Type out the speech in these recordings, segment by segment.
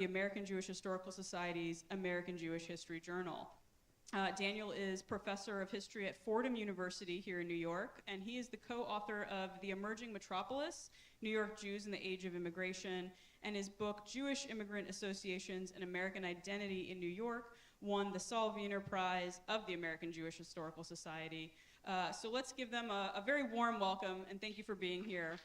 the American Jewish Historical Society's American Jewish History Journal. Daniel is professor of history at Fordham University here in New York, and he is the co-author of The Emerging Metropolis, New York Jews in the Age of Immigration, and his book, Jewish Immigrant Associations and American Identity in New York, won the Saul Wiener Prize of the American Jewish Historical Society. So let's give them a very warm welcome, and thank you for being here.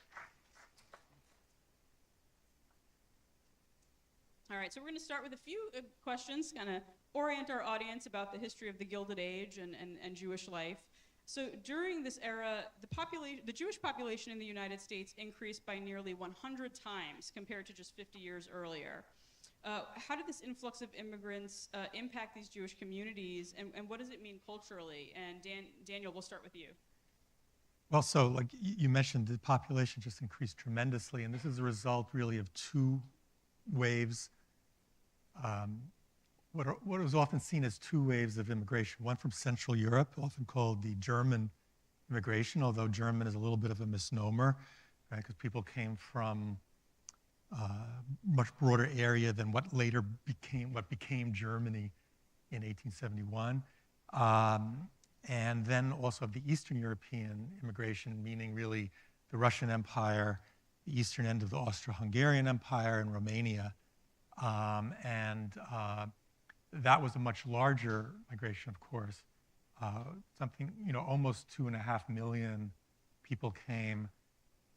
All right, so we're going to start with a few questions, kind of orient our audience about the history of the Gilded Age and Jewish life. So during this era, the Jewish population in the United States increased by nearly 100 times compared to just 50 years earlier. How did this influx of immigrants impact these Jewish communities, and what does it mean culturally? And Daniel, we'll start with you. Well, so like you mentioned, the population just increased tremendously, and this is a result really of two waves. What was often seen as two waves of immigration, one from Central Europe, often called the German immigration, although German is a little bit of a misnomer, right? Because people came from a much broader area than what became Germany in 1871. And then also the Eastern European immigration, meaning really the Russian Empire, the eastern end of the Austro-Hungarian Empire, and Romania. That was a much larger migration, of course. Something, almost 2.5 million people came,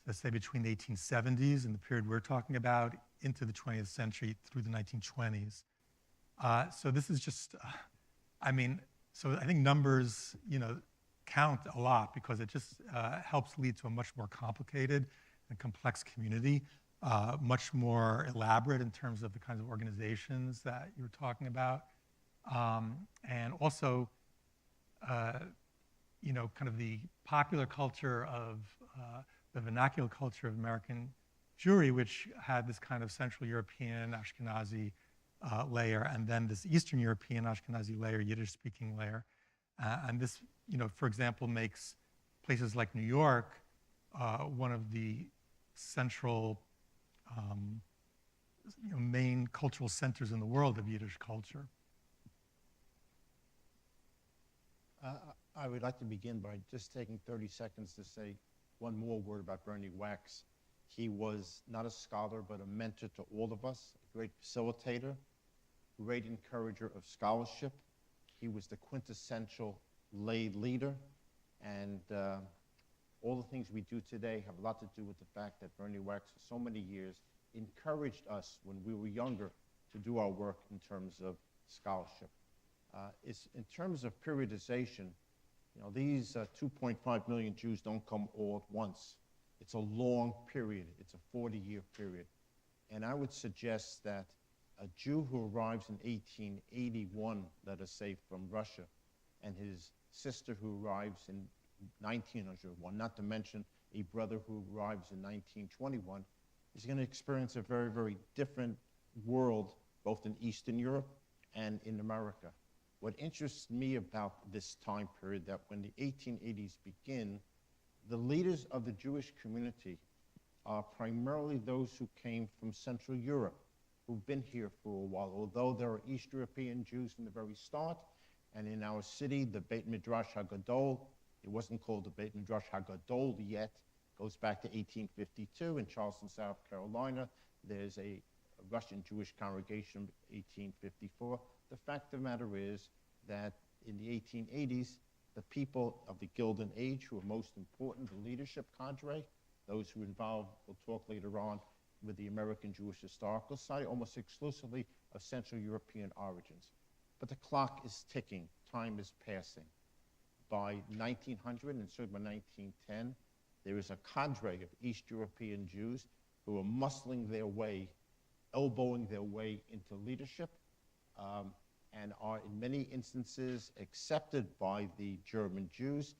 let's say, between the 1870s and the period we're talking about into the 20th century through the 1920s. So this is just, so I think numbers, count a lot because it just helps lead to a much more complicated and complex community. Much more elaborate in terms of the kinds of organizations that you were talking about. And also, kind of the popular culture of the vernacular culture of American Jewry, which had this kind of Central European Ashkenazi layer, and then this Eastern European Ashkenazi layer, Yiddish-speaking layer. And this, for example, makes places like New York one of the central main cultural centers in the world of Yiddish culture. I would like to begin by just taking 30 seconds to say one more word about Bernie Wax. He was not a scholar, but a mentor to all of us, a great facilitator, great encourager of scholarship. He was the quintessential lay leader, and all the things we do today have a lot to do with the fact that Bernie Wax, for so many years, encouraged us when we were younger to do our work in terms of scholarship. In terms of periodization, these 2.5 million Jews don't come all at once. It's a long period. It's a 40-year period. And I would suggest that a Jew who arrives in 1881, let us say, from Russia, and his sister who arrives in 1901, not to mention a brother who arrives in 1921, is going to experience a very, very different world, both in Eastern Europe and in America. What interests me about this time period, that when the 1880s begin, the leaders of the Jewish community are primarily those who came from Central Europe, who've been here for a while, although there are East European Jews from the very start. And in our city, the Beit Midrash HaGadol, it wasn't called the Beit Midrash HaGadol yet, goes back to 1852. In Charleston, South Carolina, there's a Russian Jewish congregation, 1854. The fact of the matter is that in the 1880s, the people of the Gilded Age, who are most important, the leadership cadre, those who involved, we'll talk later on, with the American Jewish Historical Society, almost exclusively of Central European origins. But the clock is ticking, time is passing. By 1900, and certainly by 1910, there is a cadre of East European Jews who are muscling their way, elbowing their way into leadership, and are in many instances accepted by the German Jews.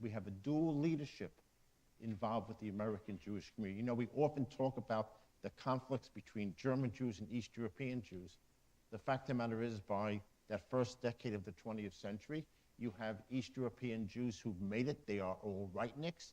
We have a dual leadership involved with the American Jewish community. We often talk about the conflicts between German Jews and East European Jews. The fact of the matter is, by that first decade of the 20th century, you have East European Jews who've made it. They are all rightniks,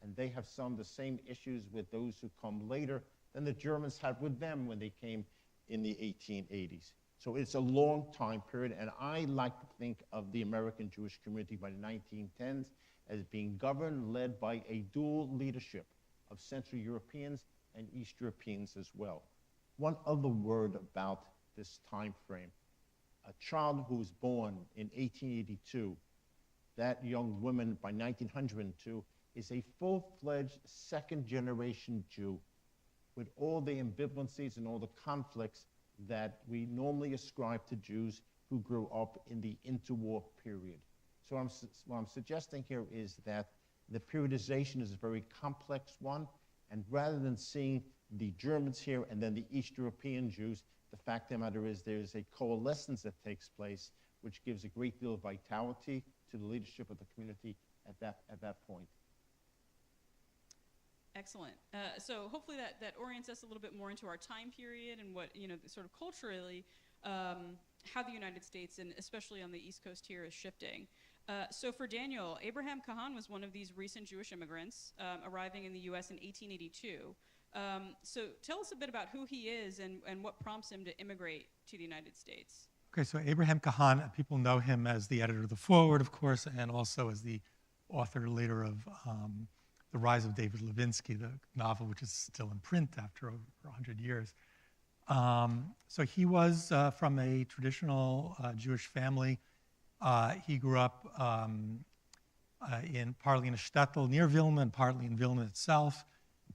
and they have some of the same issues with those who come later than the Germans had with them when they came in the 1880s. So it's a long time period, and I like to think of the American Jewish community by the 1910s as being governed, led by a dual leadership of Central Europeans and East Europeans as well. One other word about this time frame. A child who was born in 1882, that young woman by 1902 is a full-fledged second-generation Jew with all the ambivalencies and all the conflicts that we normally ascribe to Jews who grew up in the interwar period. So what I'm suggesting here is that the periodization is a very complex one, and rather than seeing the Germans here and then the East European Jews, the fact of the matter is there's a coalescence that takes place which gives a great deal of vitality to the leadership of the community at that point. Excellent. So hopefully that orients us a little bit more into our time period and what, sort of culturally, how the United States, and especially on the East Coast here, is shifting. So for Daniel, Abraham Kahan was one of these recent Jewish immigrants arriving in the U.S. in 1882. So tell us a bit about who he is and what prompts him to immigrate to the United States. Okay, so Abraham Kahan, people know him as the editor of The Forward, of course, and also as the author later of The Rise of David Levinsky, the novel which is still in print after over 100 years. So he was from a traditional Jewish family. He grew up partly in a shtetl near Vilna and partly in Vilna itself.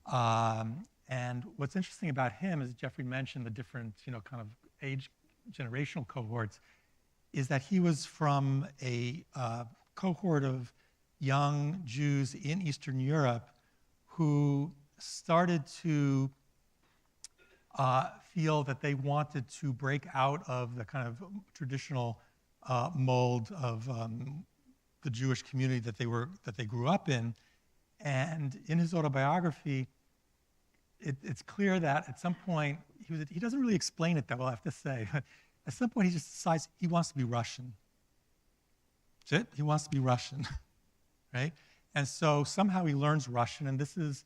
And what's interesting about him, as Jeffrey mentioned, the different, kind of age, generational cohorts, is that he was from a cohort of young Jews in Eastern Europe who started to feel that they wanted to break out of the kind of traditional mold of the Jewish community that they grew up in. And in his autobiography, it's clear that at some point, he doesn't really explain it that well, I have to say, but at some point he just decides he wants to be Russian. That's it, he wants to be Russian, right? And so somehow he learns Russian, and this is,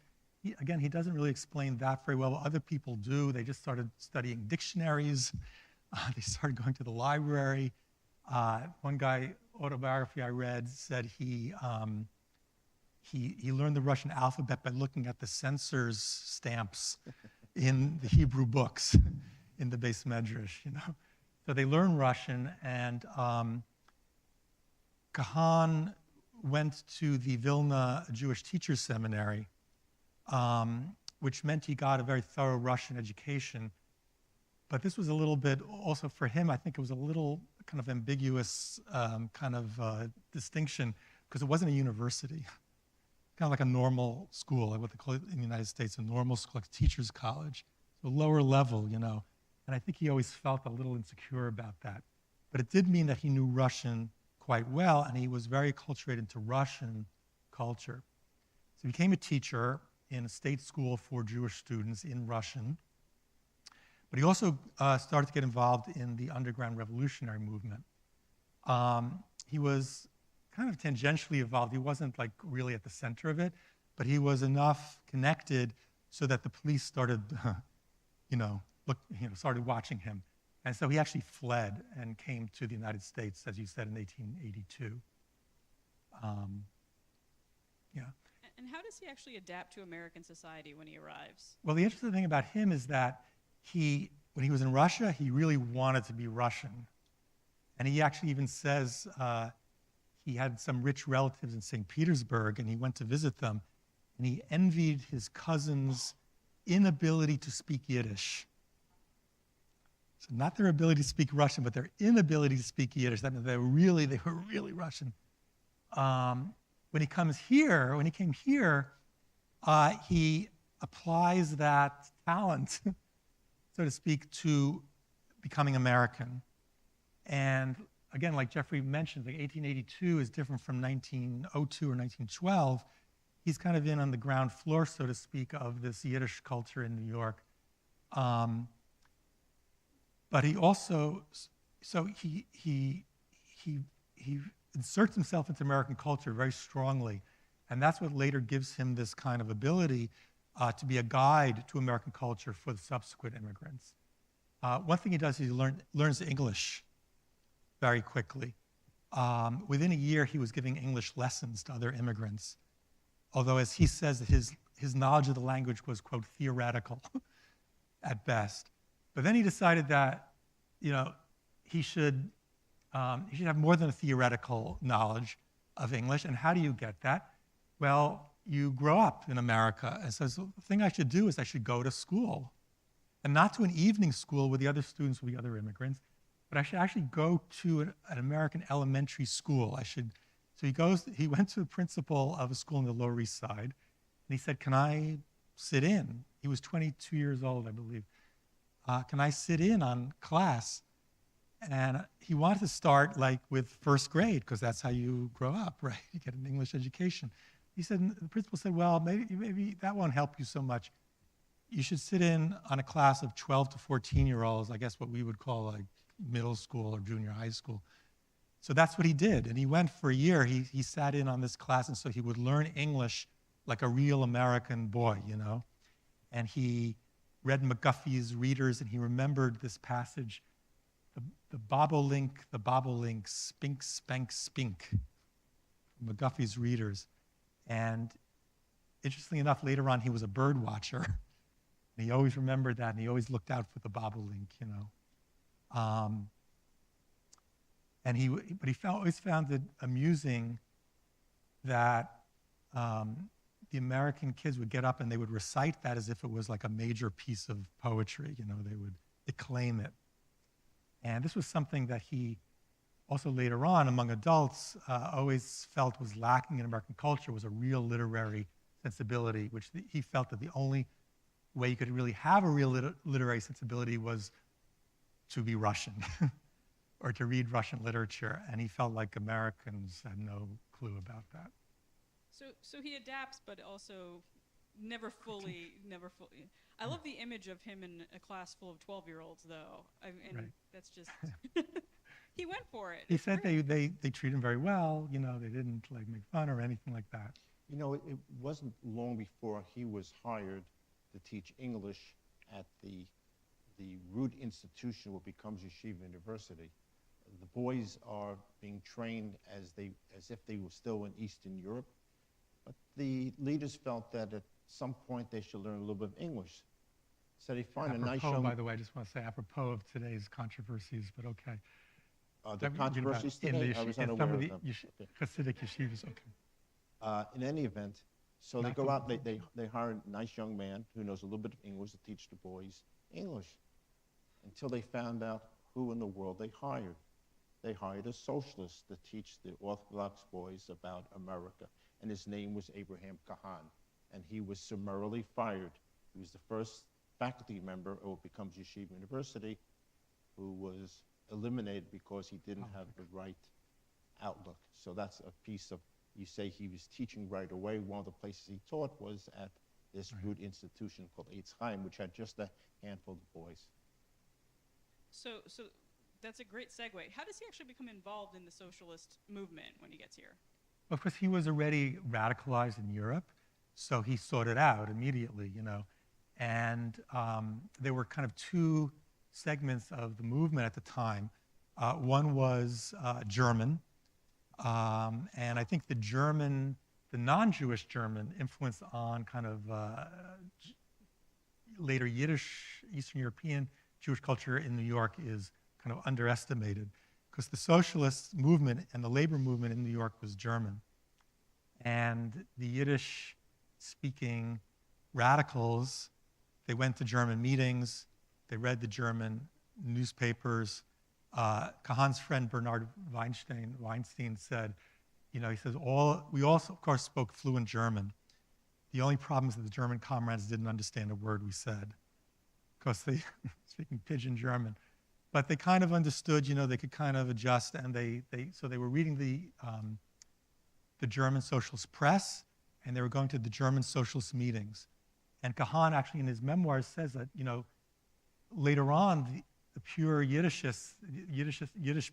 again, he doesn't really explain that very well. Other people do. They just started studying dictionaries. They started going to the library. One guy, autobiography I read, said he learned the Russian alphabet by looking at the censors' stamps in the Hebrew books in the Beis Medrash, So they learned Russian, and Kahan went to the Vilna Jewish Teachers Seminary, which meant he got a very thorough Russian education. But this was a little bit, also for him, I think it was a little kind of ambiguous distinction, because it wasn't a university. Kind of like a normal school, like what they call it in the United States, a normal school, like a teacher's college, so lower level, And I think he always felt a little insecure about that. But it did mean that he knew Russian quite well, and he was very acculturated into Russian culture. So he became a teacher in a state school for Jewish students in Russian. But he also started to get involved in the underground revolutionary movement. He was kind of tangentially involved. He wasn't like really at the center of it, but he was enough connected so that the police started, started watching him. And so he actually fled and came to the United States, as you said, in 1882. And how does he actually adapt to American society when he arrives? Well, the interesting thing about him is that when he was in Russia, he really wanted to be Russian. And he actually even says he had some rich relatives in St. Petersburg, and he went to visit them, and he envied his cousins' inability to speak Yiddish. So not their ability to speak Russian, but their inability to speak Yiddish. That means they were really Russian. When he came here, he applies that talent, so to speak, to becoming American. And again, like Jeffrey mentioned, like 1882 is different from 1902 or 1912. He's kind of in on the ground floor, so to speak, of this Yiddish culture in New York. But he also, he inserts himself into American culture very strongly. And that's what later gives him this kind of ability to be a guide to American culture for the subsequent immigrants. one thing he does is he learns English very quickly. Within a year, he was giving English lessons to other immigrants, although, as he says, his knowledge of the language was, quote, theoretical at best. But then he decided that, he should have more than a theoretical knowledge of English. And how do you get that? Well, you grow up in America. And so the thing I should do is I should go to school, and not to an evening school with the other students, with the other immigrants, but I should actually go to an American elementary school. So he went to the principal of a school in the Lower East Side, and he said, can I sit in? He was 22 years old, I believe. Can I sit in on class? And he wanted to start with first grade, because that's how you grow up, right? You get an English education. The principal said, well, maybe that won't help you so much. You should sit in on a class of 12 to 14-year-olds, I guess what we would call middle school or junior high school. So that's what he did. And he went for a year. He sat in on this class, and so he would learn English like a real American boy, And he read McGuffey's Readers, and he remembered this passage, the bobolink, spink, spank, spink, McGuffey's Readers. And interestingly enough, later on, he was a bird watcher. And he always remembered that, and he always looked out for the bobolink, But he always found it amusing that the American kids would get up and they would recite that as if it was like a major piece of poetry. They would acclaim it. And this was something that he also later on, among adults, always felt was lacking in American culture, was a real literary sensibility, which he felt that the only way you could really have a real literary sensibility was to be Russian or to read Russian literature. And he felt like Americans had no clue about that. So he adapts, but also never fully. I love the image of him in a class full of 12-year-olds, though. Right. That's just... He went for it. He said they treat him very well. They didn't make fun or anything like that. It wasn't long before he was hired to teach English at the root institution, what becomes Yeshiva University. The boys are being trained as if they were still in Eastern Europe, but the leaders felt that at some point they should learn a little bit of English. So they find a nice young... By the way, I just want to say, apropos of today's controversies, but okay. The controversies today, I was unaware of them. Hasidic yeshivas, okay. In any event, so they go out, they hire a nice young man who knows a little bit of English to teach the boys English, until they found out who in the world they hired. They hired a socialist to teach the Orthodox boys about America, and his name was Abraham Kahan, and he was summarily fired. He was the first faculty member of what becomes Yeshiva University who was eliminated because he didn't have the right outlook. So that's a piece of, you say he was teaching right away. One of the places he taught was at this root institution called Eitz Chaim, which had just a handful of boys. So that's a great segue. How does he actually become involved in the socialist movement when he gets here? Well, of course, he was already radicalized in Europe, so he sought it out immediately, And there were kind of two segments of the movement at the time. One was German, and I think the non-Jewish German influence on kind of later Yiddish, Eastern European Jewish culture in New York is kind of underestimated, because the socialist movement and the labor movement in New York was German. And the Yiddish-speaking radicals, they went to German meetings, they read the German newspapers. Kahan's friend Bernard Weinstein said, he says, we also, of course, spoke fluent German. The only problem is that the German comrades didn't understand a word we said, because they speaking pidgin German. But they kind of understood, they could kind of adjust, and so they were reading the German socialist press, and they were going to the German socialist meetings. And Kahan actually in his memoirs says that, later on, the pure Yiddish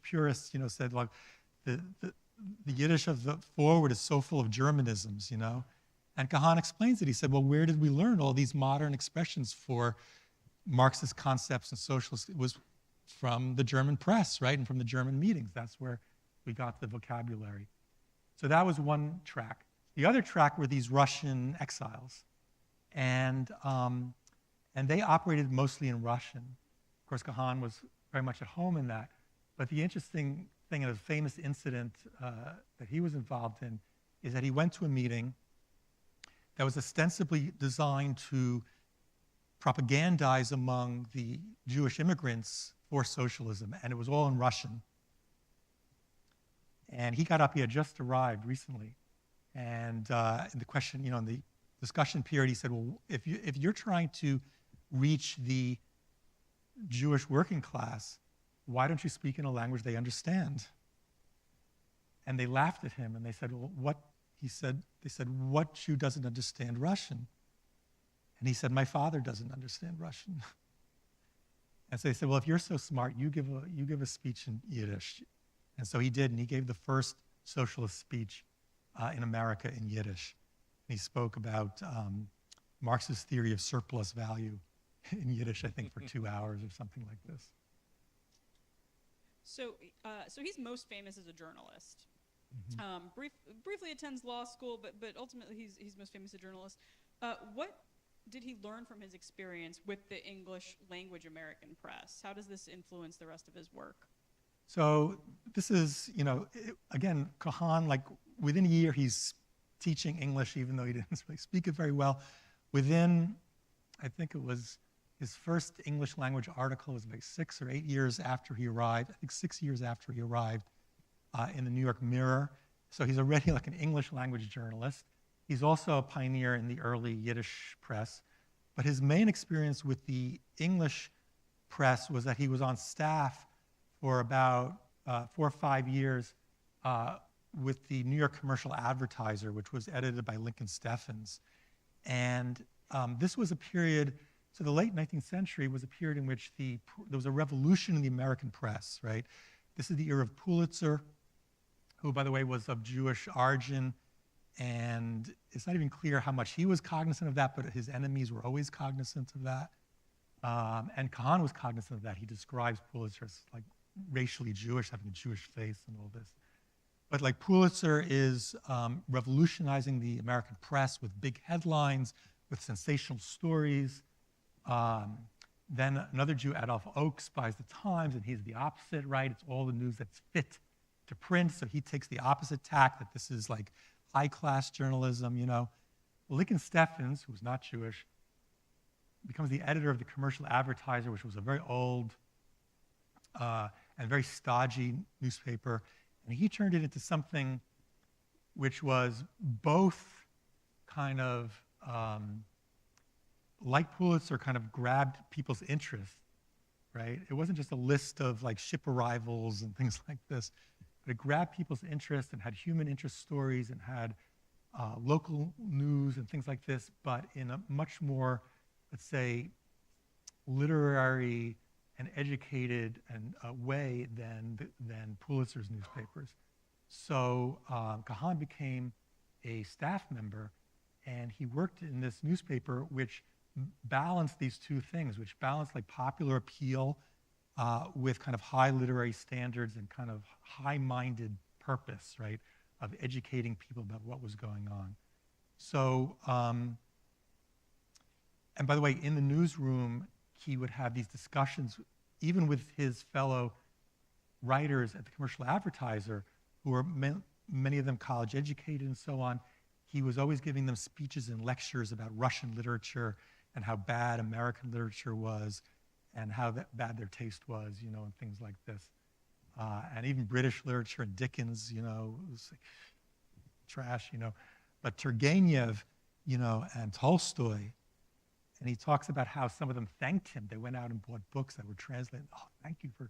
purists, said, like, the Yiddish of the forward is so full of Germanisms, And Kahan explains it. He said, well, where did we learn all these modern expressions for, Marxist concepts and socialist was from the German press, right, and from the German meetings. That's where we got the vocabulary. So that was one track. The other track were these Russian exiles, and they operated mostly in Russian. Of course, Kahan was very much at home in that. But the interesting thing, and a famous incident that he was involved in, is that he went to a meeting that was ostensibly designed to propagandize among the Jewish immigrants for socialism, and it was all in Russian. And he got up, he had just arrived recently, and in the question, in the discussion period, he said, well, if you're trying to reach the Jewish working class, why don't you speak in a language they understand? And they laughed at him, and they said, well, what? They said, what Jew doesn't understand Russian? And he said, my father doesn't understand Russian. And so they said, well, if you're so smart, you give a speech in Yiddish. And so he did, and he gave the first socialist speech in America in Yiddish. And he spoke about Marx's theory of surplus value in Yiddish, I think, for 2 hours or something like this. So he's most famous as a journalist. Mm-hmm. Briefly attends law school, but ultimately he's most famous as a journalist. What did he learn from his experience with the English language American press? How does this influence the rest of his work? So this is, again, Kahan, like within a year, he's teaching English, even though he didn't really speak it very well. Within, I think it was his first English language article was like 6 or 8 years after he arrived. I think 6 years after he arrived in the New York Mirror. So he's already like an English language journalist. He's also a pioneer in the early Yiddish press. But his main experience with the English press was that he was on staff for about 4 or 5 years with the New York Commercial Advertiser, which was edited by Lincoln Steffens. And this was a period, so the late 19th century was a period in which there was a revolution in the American press, right? This is the era of Pulitzer, who, by the way, was of Jewish origin. And it's not even clear how much he was cognizant of that, but his enemies were always cognizant of that. And Kahan was cognizant of that. He describes Pulitzer as like racially Jewish, having a Jewish face and all this. But like Pulitzer is revolutionizing the American press with big headlines, with sensational stories. Then another Jew, Adolph Oakes, buys the Times, and he's the opposite, right? It's all the news that's fit to print, so he takes the opposite tack, that this is like high-class journalism, Lincoln Steffens, who's not Jewish, becomes the editor of the Commercial Advertiser, which was a very old and very stodgy newspaper. And he turned it into something which was both kind of, like Pulitzer, kind of grabbed people's interest, right? It wasn't just a list of like ship arrivals and things like this, but it grabbed people's interest and had human interest stories and had local news and things like this, but in a much more, let's say, literary and educated and way than Pulitzer's newspapers. So Kahan became a staff member, and he worked in this newspaper which balanced these two things, which balanced like popular appeal with kind of high literary standards and kind of high-minded purpose, right, of educating people about what was going on. So, and by the way, in the newsroom, he would have these discussions, even with his fellow writers at the Commercial Advertiser, who were many of them college educated and so on. He was always giving them speeches and lectures about Russian literature and how bad American literature was and how bad their taste was, and things like this. And even British literature and Dickens, it was like trash, But Turgenev, and Tolstoy, and he talks about how some of them thanked him. They went out and bought books that were translated. Oh, thank you for,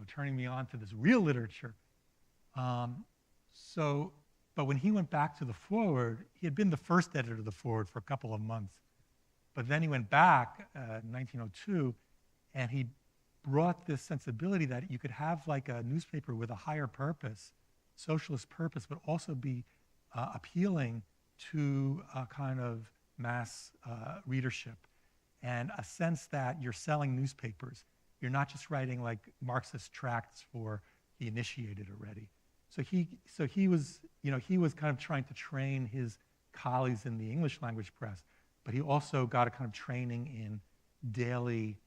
turning me on to this real literature. But when he went back to the Forward, he had been the first editor of the Forward for a couple of months. But then he went back in 1902, and he brought this sensibility that you could have like a newspaper with a higher purpose, socialist purpose, but also be appealing to a kind of mass readership. and a sense that you're selling newspapers. You're not just writing like Marxist tracts for the initiated already. So he was kind of trying to train his colleagues in the English language press, but he also got a kind of training in daily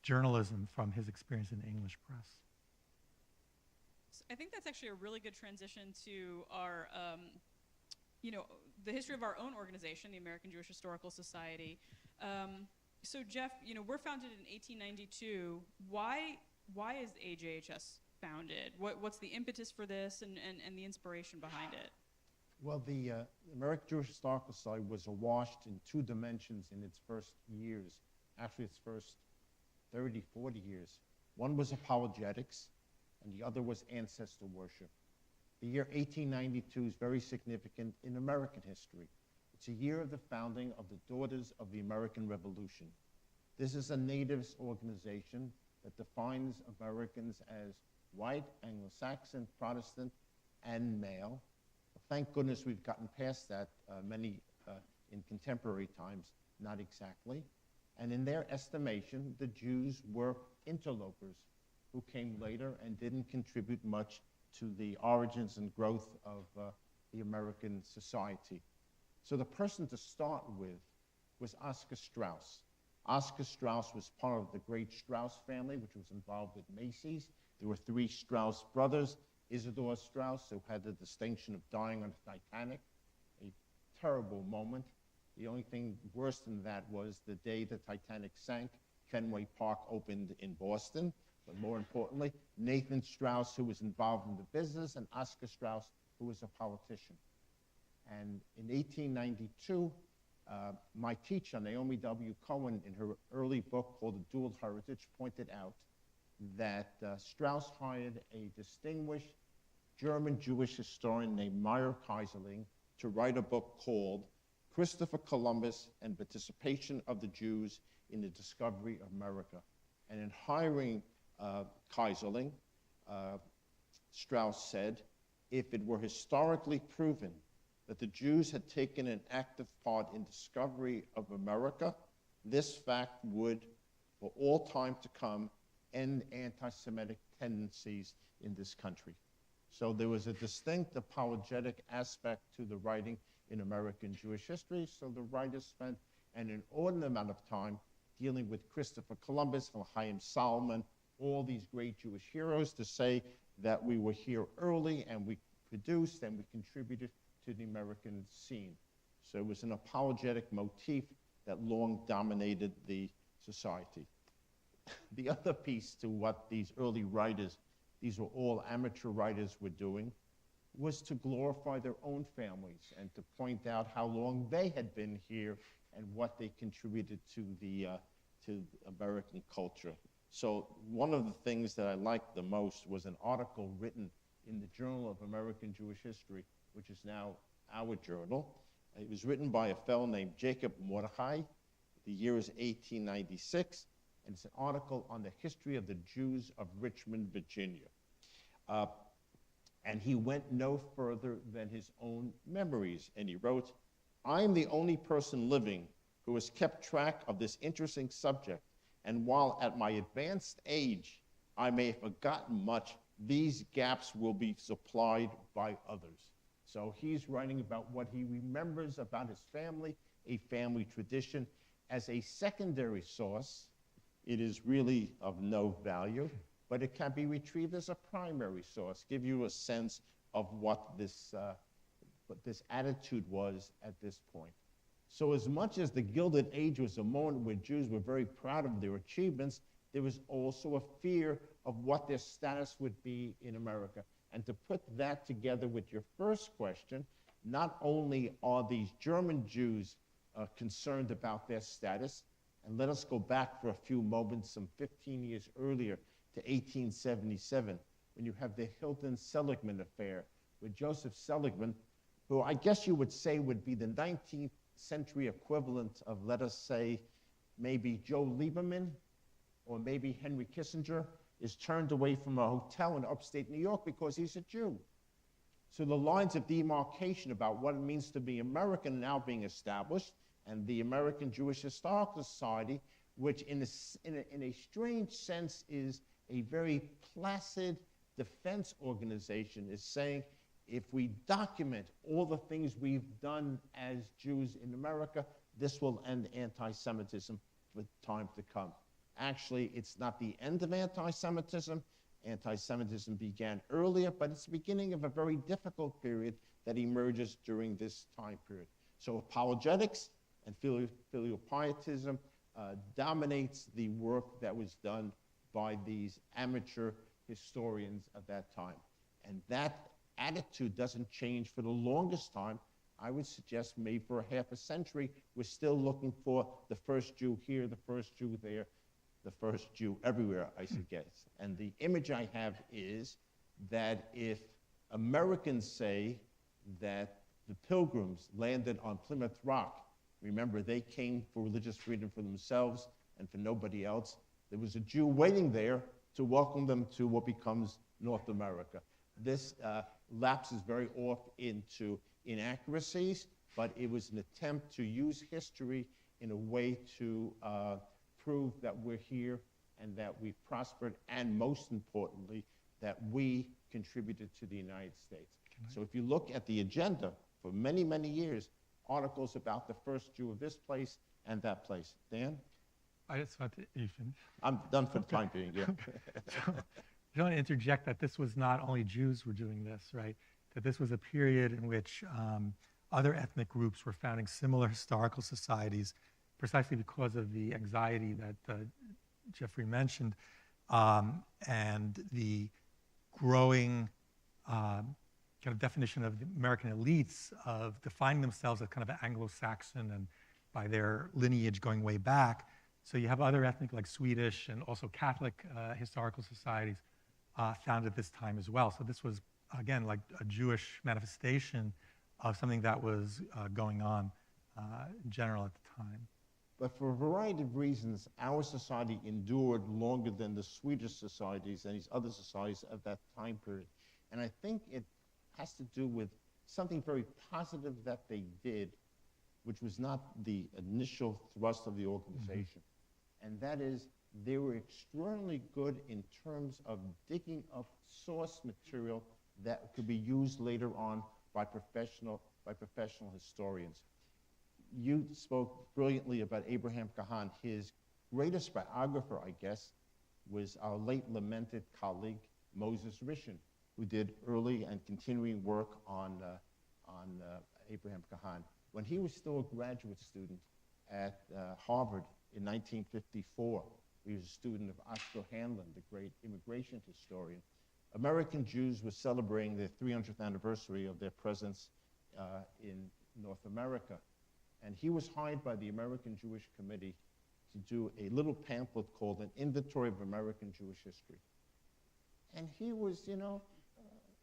journalism from his experience in the English press. So I think that's actually a really good transition to our, the history of our own organization, the American Jewish Historical Society. So Jeff, we're founded in 1892. Why is the AJHS founded? What's the impetus for this and the inspiration behind it? Well, the American Jewish Historical Society was awash in two dimensions in its first years, actually its first 30, 40 years. One was apologetics, and the other was ancestor worship. The year 1892 is very significant in American history. It's a year of the founding of the Daughters of the American Revolution. This is a natives organization that defines Americans as white, Anglo-Saxon, Protestant, and male. Thank goodness we've gotten past that in contemporary times, not exactly. And in their estimation, the Jews were interlopers who came later and didn't contribute much to the origins and growth of the American society. So the person to start with was Oscar Straus. Oscar Straus was part of the great Straus family, which was involved with Macy's. There were three Straus brothers. Isidore Straus, who had the distinction of dying on the Titanic, a terrible moment. The only thing worse than that was the day the Titanic sank, Fenway Park opened in Boston. But more importantly, Nathan Straus, who was involved in the business, and Oscar Straus, who was a politician. And in 1892, my teacher, Naomi W. Cohen, in her early book called The Dual Heritage, pointed out that Straus hired a distinguished German Jewish historian named Meyer Kaiserling to write a book called Christopher Columbus and Participation of the Jews in the Discovery of America. And in hiring Kaiserling, Straus said, if it were historically proven that the Jews had taken an active part in discovery of America, this fact would, for all time to come, end anti-Semitic tendencies in this country. So there was a distinct apologetic aspect to the writing in American Jewish history, so the writers spent an inordinate amount of time dealing with Christopher Columbus, Chaim Salomon, all these great Jewish heroes, to say that we were here early and we produced and we contributed to the American scene. So it was an apologetic motif that long dominated the society. The other piece to what these early writers, these were all amateur writers, were doing, was to glorify their own families and to point out how long they had been here and what they contributed to the American culture. So one of the things that I liked the most was an article written in the Journal of American Jewish History, which is now our journal. It was written by a fellow named Jacob Mordechai. The year is 1896, and it's an article on the history of the Jews of Richmond, Virginia. And he went no further than his own memories, and he wrote, I'm the only person living who has kept track of this interesting subject, and while at my advanced age I may have forgotten much, these gaps will be supplied by others. So he's writing about what he remembers about his family, a family tradition. As a secondary source, it is really of no value, but it can be retrieved as a primary source, give you a sense of what this attitude was at this point. So as much as the Gilded Age was a moment where Jews were very proud of their achievements, there was also a fear of what their status would be in America. And to put that together with your first question, not only are these German Jews concerned about their status, and let us go back for a few moments, some 15 years earlier to 1877, when you have the Hilton Seligman affair with Joseph Seligman, who I guess you would say would be the 19th century equivalent of, let us say, maybe Joe Lieberman or maybe Henry Kissinger, is turned away from a hotel in upstate New York because he's a Jew. So the lines of demarcation about what it means to be American are now being established. and the American Jewish Historical Society, which in a strange sense is a very placid defense organization, is saying, if we document all the things we've done as Jews in America, this will end anti-Semitism for time to come. Actually, it's not the end of anti-Semitism. Anti-Semitism began earlier, but it's the beginning of a very difficult period that emerges during this time period. So apologetics and filial pietism dominates the work that was done by these amateur historians of that time. And that attitude doesn't change for the longest time. I would suggest maybe for a half a century, we're still looking for the first Jew here, the first Jew there, the first Jew everywhere, I suggest. And the image I have is that if Americans say that the Pilgrims landed on Plymouth Rock, remember, they came for religious freedom for themselves and for nobody else. There was a Jew waiting there to welcome them to what becomes North America. This lapses very off into inaccuracies, but it was an attempt to use history in a way to prove that we're here and that we've prospered, and most importantly, that we contributed to the United States. So if you look at the agenda for many, many years, articles about the first Jew of this place and that place. Dan? I just want to, you finish? I'm done for the time being, yeah. So, I want to interject that this was not only Jews who were doing this, right? That this was a period in which other ethnic groups were founding similar historical societies precisely because of the anxiety that Jeffrey mentioned, and the growing kind of definition of the American elites of defining themselves as kind of Anglo-Saxon and by their lineage going way back. So you have other ethnic, like Swedish and also Catholic historical societies founded at this time as well. So this was, again, like a Jewish manifestation of something that was going on in general at the time. But for a variety of reasons, our society endured longer than the Swedish societies and these other societies of that time period. And I think it has to do with something very positive that they did, which was not the initial thrust of the organization. And that is, they were extraordinarily good in terms of digging up source material that could be used later on by professional historians. You spoke brilliantly about Abraham Kahan. His greatest biographer, I guess, was our late lamented colleague, Moses Rishin, who did early and continuing work on Abraham Kahan. When he was still a graduate student at Harvard in 1954, he was a student of Oscar Hanlon, the great immigration historian. American Jews were celebrating their 300th anniversary of their presence in North America. And he was hired by the American Jewish Committee to do a little pamphlet called An Inventory of American Jewish History. And he was, you know,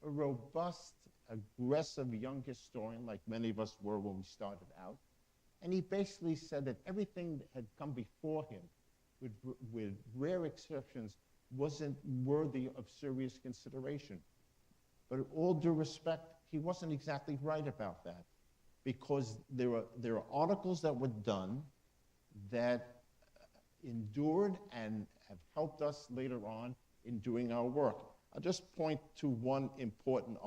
a robust, aggressive young historian, like many of us were when we started out. And he basically said that everything that had come before him, with rare exceptions, wasn't worthy of serious consideration. But with all due respect, he wasn't exactly right about that, because there are articles that were done that endured and have helped us later on in doing our work. I'll just point to one important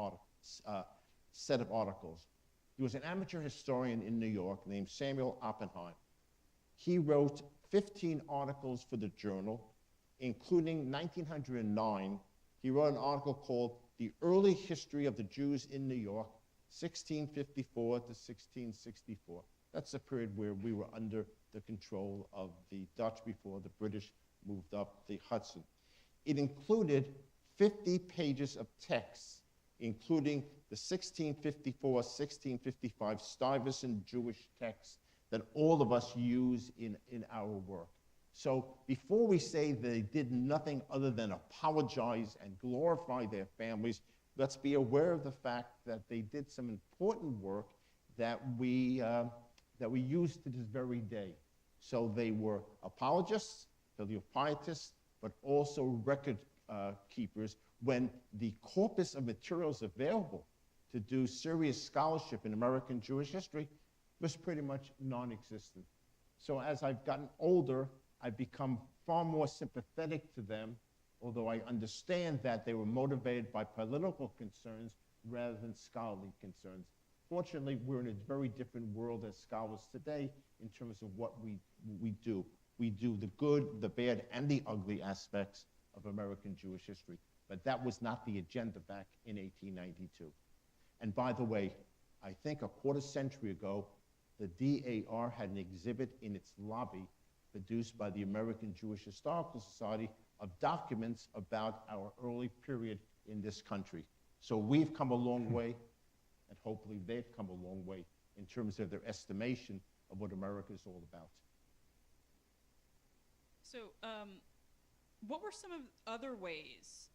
set of articles. There was an amateur historian in New York named Samuel Oppenheim. He wrote 15 articles for the journal, including 1909. He wrote an article called The Early History of the Jews in New York, 1654 to 1664. That's the period where we were under the control of the Dutch before the British moved up the Hudson. It included 50 pages of texts, including the 1654-1655 Stuyvesant Jewish texts that all of us use in our work. So before we say they did nothing other than apologize and glorify their families, let's be aware of the fact that they did some important work that we use to this very day. So they were apologists, filial pietists, but also record keepers. When the corpus of materials available to do serious scholarship in American Jewish history, was pretty much non-existent. So as I've gotten older, I've become far more sympathetic to them, although I understand that they were motivated by political concerns rather than scholarly concerns. Fortunately, we're in a very different world as scholars today in terms of what we do. We do the good, the bad, and the ugly aspects of American Jewish history. But that was not the agenda back in 1892. And by the way, I think a quarter century ago, the DAR had an exhibit in its lobby produced by the American Jewish Historical Society of documents about our early period in this country. So we've come a long way, and hopefully they've come a long way in terms of their estimation of what America is all about. So what were some of other ways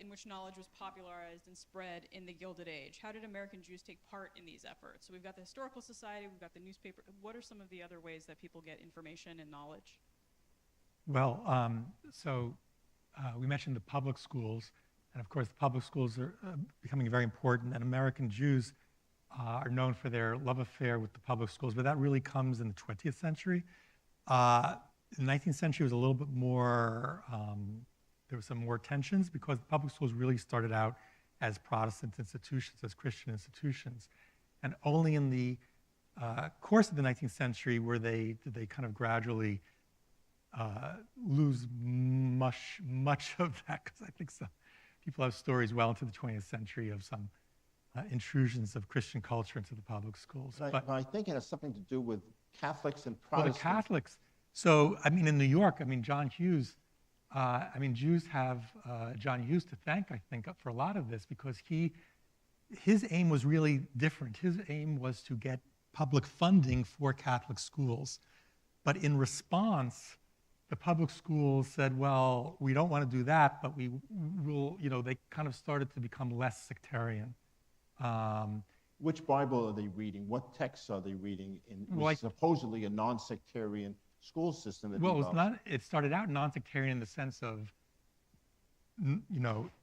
in which knowledge was popularized and spread in the Gilded Age? How did American Jews take part in these efforts? So we've got the Historical Society, we've got the newspaper. What are some of the other ways that people get information and knowledge? Well, we mentioned the public schools, and of course the public schools are becoming very important, and American Jews are known for their love affair with the public schools, but that really comes in the 20th century. The 19th century was a little bit more, there were some more tensions because the public schools really started out as Protestant institutions, as Christian institutions. And only in the course of the 19th century did they kind of gradually lose much of that, because I think some people have stories well into the 20th century of some intrusions of Christian culture into the public schools. But I think it has something to do with Catholics and Well, Protestants. the Catholics. So, I mean, in New York, I mean, John Hughes, Jews have John Hughes to thank, I think, for a lot of this, because his aim was really different. His aim was to get public funding for Catholic schools. But in response, the public schools said, well, we don't want to do that, but we will, they kind of started to become less sectarian. Which Bible are they reading? What texts are they reading in supposedly a non-sectarian school system? It started out non-sectarian in the sense of,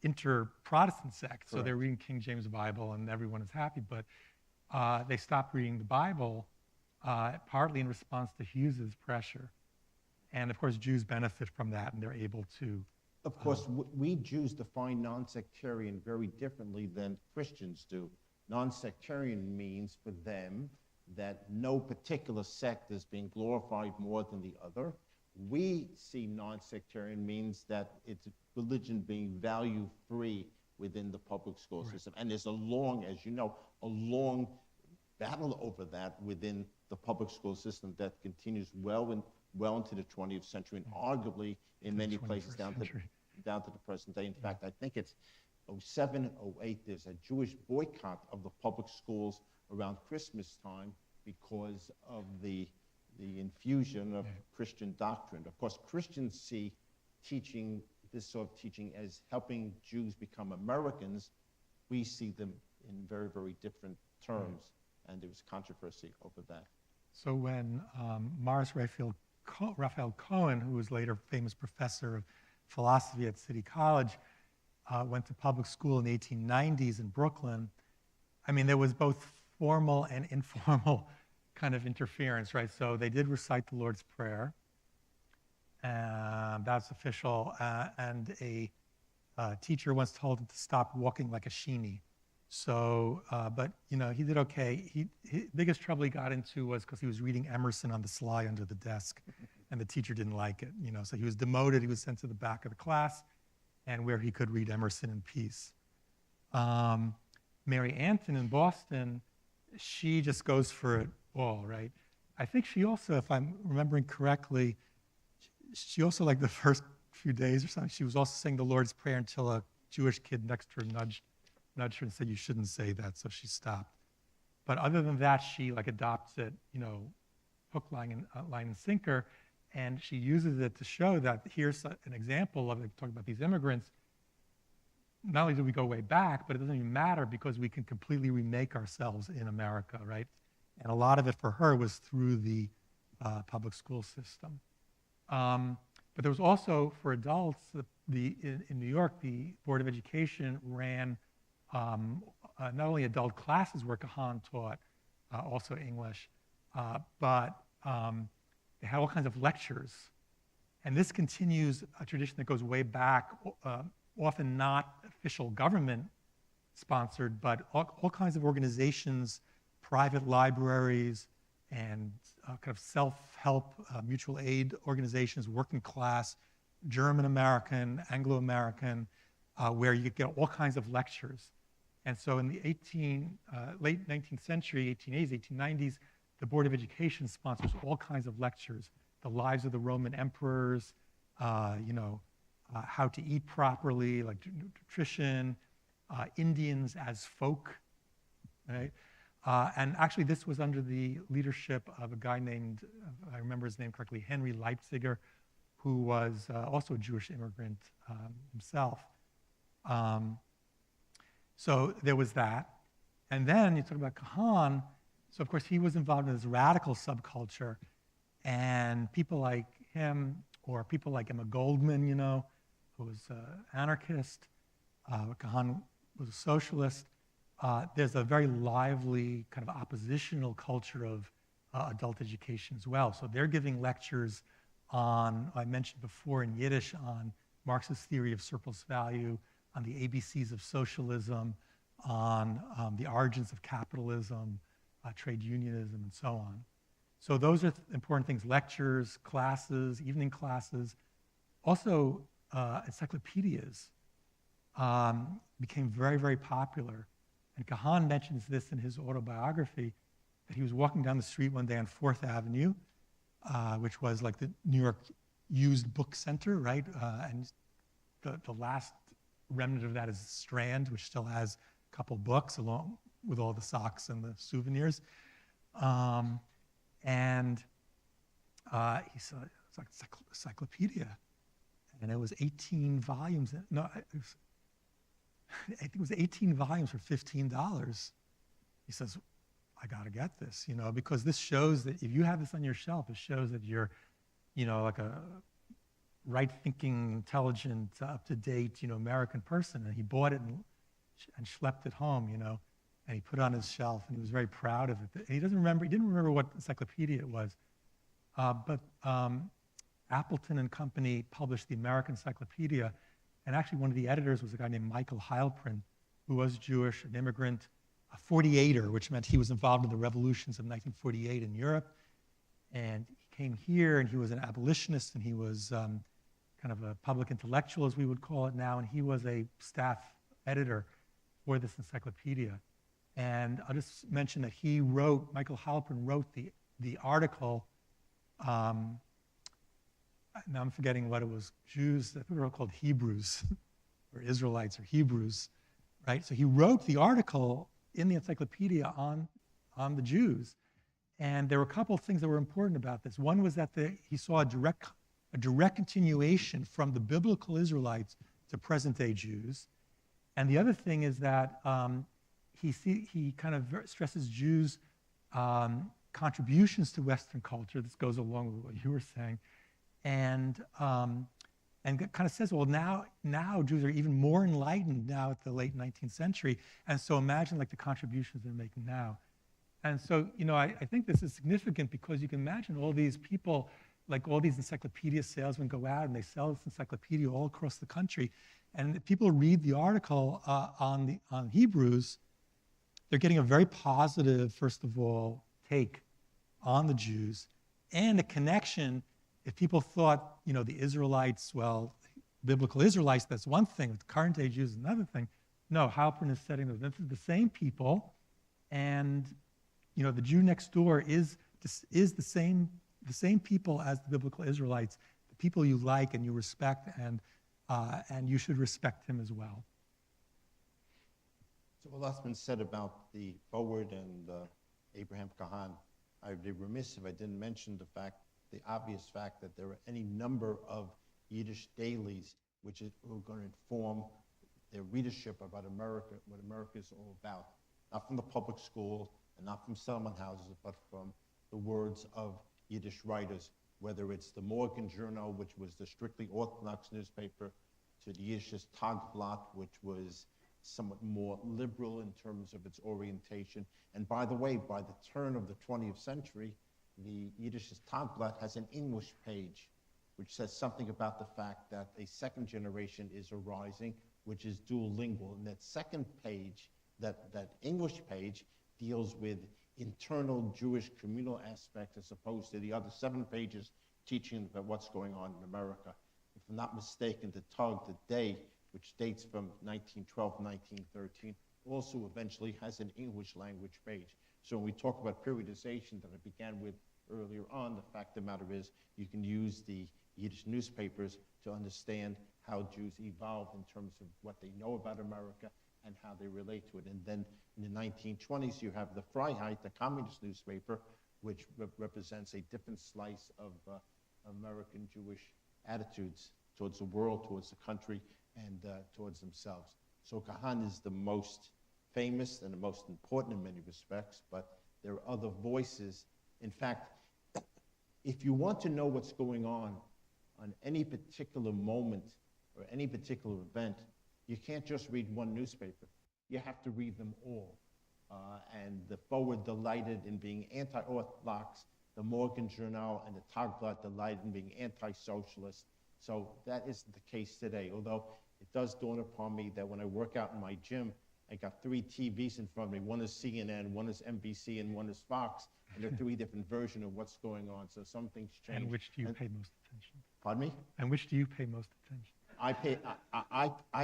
inter-Protestant sects. So they're reading King James Bible and everyone is happy, but they stopped reading the Bible partly in response to Hughes's pressure. And of course, Jews benefit from that, and they're able to. Of course, we Jews define non-sectarian very differently than Christians do. Non-sectarian means for them that no particular sect is being glorified more than the other. We see non-sectarian means that it's religion being value-free within the public school system. And there's a long battle over that within the public school system that continues well into the 20th century, and arguably in many places down to the present day. In fact, I think it's 07, 08, there's a Jewish boycott of the public schools around Christmas time because of the infusion of Christian doctrine. Of course, Christians see this sort of teaching as helping Jews become Americans. We see them in very, very different terms, and there was controversy over that. So when Morris Raphael Cohen, who was later a famous professor of philosophy at City College, went to public school in the 1890s in Brooklyn, I mean, there was both formal and informal kind of interference, right? So they did recite the Lord's Prayer, and that's official, and a teacher once told him to stop walking like a sheenie. So, but, he did okay. His biggest trouble he got into was because he was reading Emerson on the sly under the desk, and the teacher didn't like it, so he was demoted. He was sent to the back of the class, and where he could read Emerson in peace. Mary Anton in Boston, she just goes for it all, right? I think she also, if I'm remembering correctly, she also, like the first few days or something, she was also saying the Lord's Prayer until a Jewish kid next to her nudged her and said, you shouldn't say that, so she stopped. But other than that, she adopts it, hook, line, and sinker, and she uses it to show that here's an example of it, talking about these immigrants. Not only do we go way back, but it doesn't even matter because we can completely remake ourselves in America, right? And a lot of it for her was through the public school system. But there was also, for adults, in New York, the Board of Education ran not only adult classes where Kahan taught, also English, but they had all kinds of lectures. And this continues a tradition that goes way back, often not official government sponsored, but all kinds of organizations, private libraries, and kind of self-help mutual aid organizations, working class, German-American, Anglo-American, where you could get all kinds of lectures. And so in the late 19th century, 1880s, 1890s, the Board of Education sponsors all kinds of lectures. The lives of the Roman emperors, how to eat properly, like nutrition, Indians as folk, right? And actually this was under the leadership of a guy named, I remember his name correctly, Henry Leipziger, who was also a Jewish immigrant himself. So there was that. And then you talk about Kahan. So of course he was involved in this radical subculture, and people like him, or people like Emma Goldman, who was an anarchist. Kahan was a socialist. There's a very lively kind of oppositional culture of adult education as well. So they're giving lectures on, I mentioned before in Yiddish, on Marxist theory of surplus value, on the ABCs of socialism, on the origins of capitalism, trade unionism, and so on. So those are important things: lectures, classes, evening classes. Also, encyclopedias became very, very popular. And Kahan mentions this in his autobiography, that he was walking down the street one day on 4th Avenue, which was like the New York used book center, right? And the last remnant of that is Strand, which still has a couple books along with all the socks and the souvenirs. And he saw it's like encyclopedia, and it was 18 volumes. No, I think it was 18 volumes for $15. He says, I got to get this, because this shows that if you have this on your shelf, it shows that you're, like a right-thinking, intelligent, up-to-date, American person. And he bought it and schlepped it home, and he put it on his shelf, and he was very proud of it. And he didn't remember what encyclopedia it was. But Appleton and Company published the American Encyclopedia, and actually one of the editors was a guy named Michael Heilprin, who was Jewish, an immigrant, a 48er, which meant he was involved in the revolutions of 1948 in Europe. And he came here, and he was an abolitionist, and he was kind of a public intellectual, as we would call it now, and he was a staff editor for this encyclopedia. And I'll just mention that Michael Heilprin wrote the article, now I'm forgetting what it was, Jews, I think they were called Hebrews, or Israelites or Hebrews, right? So he wrote the article in the encyclopedia on the Jews. And there were a couple of things that were important about this. One was that he saw a direct continuation from the biblical Israelites to present-day Jews. And the other thing is that he kind of stresses Jews' contributions to Western culture. This goes along with what you were saying. And kind of says, well, now Jews are even more enlightened now at the late 19th century. And so imagine like the contributions they're making now. And so, I think this is significant because you can imagine all these people, like all these encyclopedia salesmen go out and they sell this encyclopedia all across the country. And if people read the article on Hebrews, they're getting a very positive, first of all, take on the Jews, and a connection. If people thought, the Israelites, well, biblical Israelites, that's one thing, with current day Jews is another thing. No, Halpern is setting those. This is the same people, and the Jew next door is the same people as the biblical Israelites, the people you like and you respect, and you should respect him as well. So a lot's been said about the forward and Abraham Kahan. I'd be remiss if I didn't mention the obvious fact that there are any number of Yiddish dailies which are going to inform their readership about America, what America is all about. Not from the public school and not from settlement houses, but from the words of Yiddish writers, whether it's the Morgan Journal, which was the strictly Orthodox newspaper, to the Yiddish Tagblatt, which was somewhat more liberal in terms of its orientation. And by the way, by the turn of the 20th century, the Yiddish Tagblatt has an English page, which says something about the fact that a second generation is arising, which is dual lingual. And that second page, that English page, deals with internal Jewish communal aspects as opposed to the other 7 pages teaching about what's going on in America. If I'm not mistaken, the Tug today, which dates from 1912, 1913, also eventually has an English language page. So when we talk about periodization that I began with earlier on, the fact of the matter is you can use the Yiddish newspapers to understand how Jews evolved in terms of what they know about America and how they relate to it. And then in the 1920s, you have the Freiheit, the communist newspaper, which represents a different slice of American Jewish attitudes towards the world, towards the country, and towards themselves. So Kahan is the most famous and the most important in many respects, but there are other voices. In fact, if you want to know what's going on any particular moment or any particular event, you can't just read one newspaper. You have to read them all. And the Forward delighted in being anti-orthodox, the Morgan Journal and the Tagblatt delighted in being anti-socialist. So that isn't the case today, although it does dawn upon me that when I work out in my gym, I got 3 TVs in front of me. One is CNN, one is NBC, and one is Fox. And there are 3 different versions of what's going on. So some things change. And which do you pay most attention? Pardon me? And which do you pay most attention? I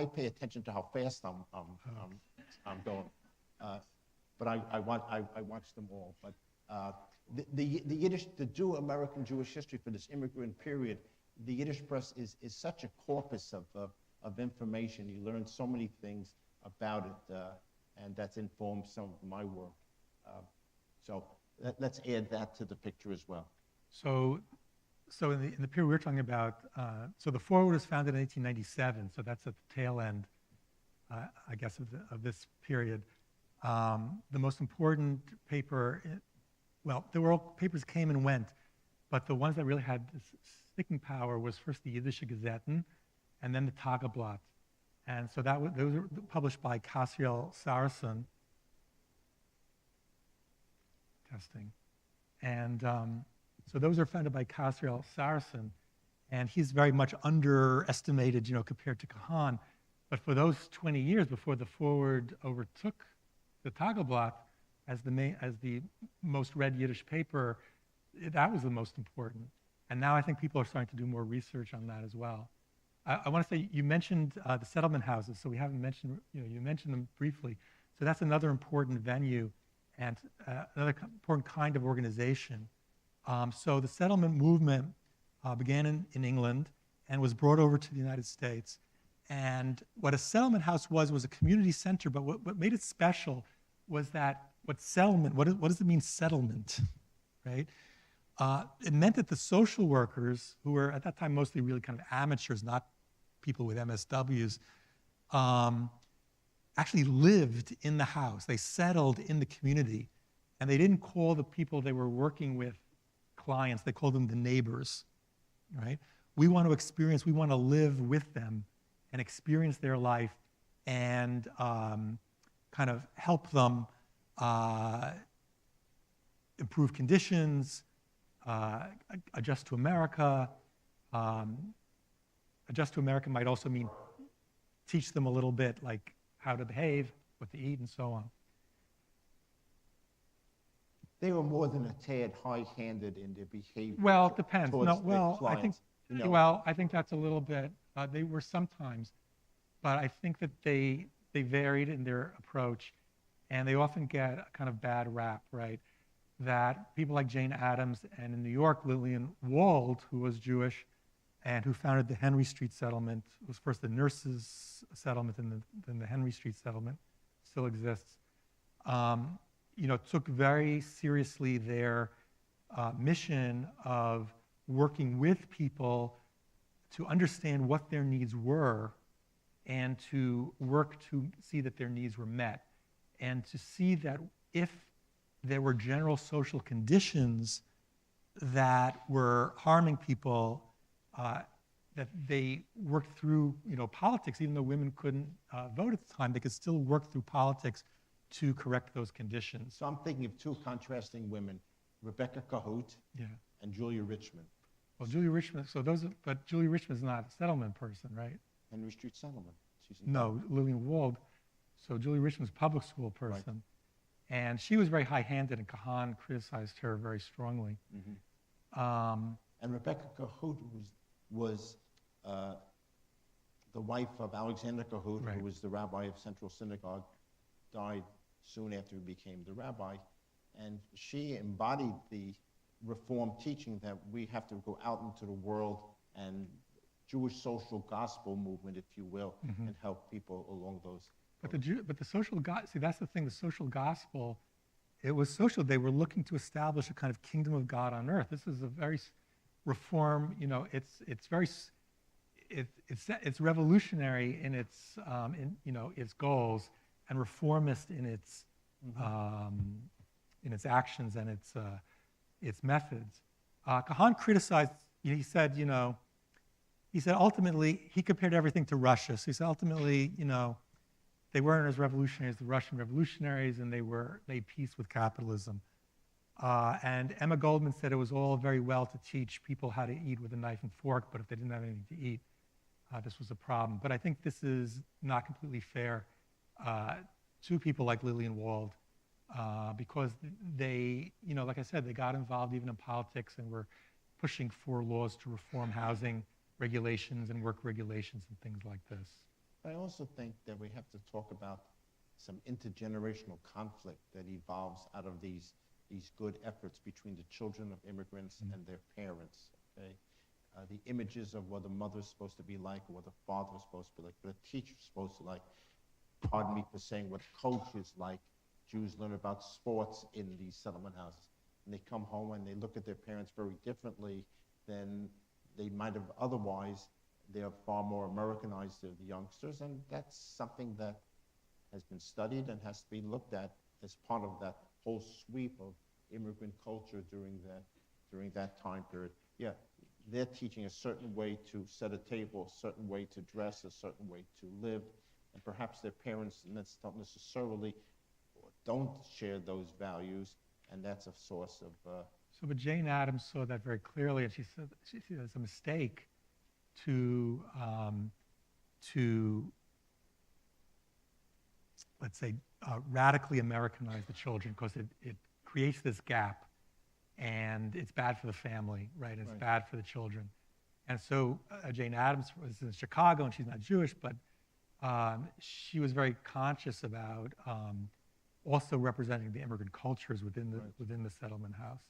pay attention to how fast I'm going. But I watch them all. But the Yiddish, the American Jewish history for this immigrant period, the Yiddish press is such a corpus of information. You learn so many things about it, and that's informed some of my work. So let's add that to the picture as well. So in the period we're talking about, so the Forward was founded in 1897, so that's at the tail end, I guess, of this period. The most important paper, well, there were all papers came and went, but the ones that really had sticking power was first the Yiddish Gazetten, and then the Tageblatt. And so those were published by Kasriel Saracen. Testing. And so those are founded by Kasriel Saracen, and he's very much underestimated, compared to Kahan. But for those 20 years before the Forward overtook the Tageblatt as the most read Yiddish paper, that was the most important. And now I think people are starting to do more research on that as well. I want to say, you mentioned the settlement houses, so we haven't mentioned, you mentioned them briefly. So that's another important venue and another important kind of organization. So the settlement movement began in England and was brought over to the United States. And what a settlement house was a community center, but what made it special was that what does it mean, settlement, right? It meant that the social workers, who were at that time mostly really kind of amateurs, not people with MSWs, actually lived in the house. They settled in the community, and they didn't call the people they were working with clients. They called them the neighbors, right? We want to live with them and experience their life and kind of help them improve conditions, adjust to America. Adjust to America might also mean teach them a little bit, like how to behave, what to eat, and so on. They were more than a tad high-handed in their behavior. Well, it depends. Towards I think that's a little bit. They were sometimes, but I think that they varied in their approach, and they often get a kind of bad rap, right? That people like Jane Addams and in New York, Lillian Wald, who was Jewish, and who founded the Henry Street Settlement. It was first the Nurses Settlement and then the Henry Street Settlement, still exists. Took very seriously their mission of working with people to understand what their needs were and to work to see that their needs were met, and to see that if there were general social conditions that were harming people, that they worked through, politics, even though women couldn't vote at the time, they could still work through politics to correct those conditions. So I'm thinking of two contrasting women, Rebecca Cahoot and Julia Richmond. Well, Julia Richmond, but Julia Richmond is not a settlement person, right? Henry Street Settlement. No, Lillian Wald. So Julia Richmond's a public school person. Right. And she was very high-handed, and Kahan criticized her very strongly. Mm-hmm. And Rebecca Cahoot was the wife of Alexander Cahoot, right, who was the rabbi of Central Synagogue, died soon after he became the rabbi. And she embodied the Reform teaching that we have to go out into the world and Jewish social gospel movement, if you will, mm-hmm, and help people along those. But the social gospel, see, that's the thing, the social gospel, it was social. They were looking to establish a kind of kingdom of God on earth. This is a very reform, it's revolutionary in its, its goals, and reformist in its, actions and its methods. Kahan criticized, he said ultimately, he compared everything to Russia. So he said ultimately, they weren't as revolutionary as the Russian revolutionaries, and they made peace with capitalism. And Emma Goldman said it was all very well to teach people how to eat with a knife and fork, but if they didn't have anything to eat, this was a problem. But I think this is not completely fair to people like Lillian Wald, because they, like I said, they got involved even in politics and were pushing for laws to reform housing regulations and work regulations and things like this. I also think that we have to talk about some intergenerational conflict that evolves out of these good efforts between the children of immigrants and their parents. Okay, the images of what a mother's supposed to be like, or what a father's supposed to be like, what a teacher's supposed to like. Pardon me for saying what a coach is like. Jews learn about sports in these settlement houses, and they come home and they look at their parents very differently than they might have otherwise. They are far more Americanized to the youngsters, and that's something that has been studied and has to be looked at as part of that whole sweep of immigrant culture during that time period. Yeah, they're teaching a certain way to set a table, a certain way to dress, a certain way to live, and perhaps their parents don't necessarily don't share those values, and that's a source of. But Jane Addams saw that very clearly, and she said it's a mistake to let's say, radically Americanize the children, because it creates this gap, and it's bad for the family, right? It's bad for the children. And so Jane Addams was in Chicago, and she's not Jewish, but she was very conscious about also representing the immigrant cultures within the settlement house.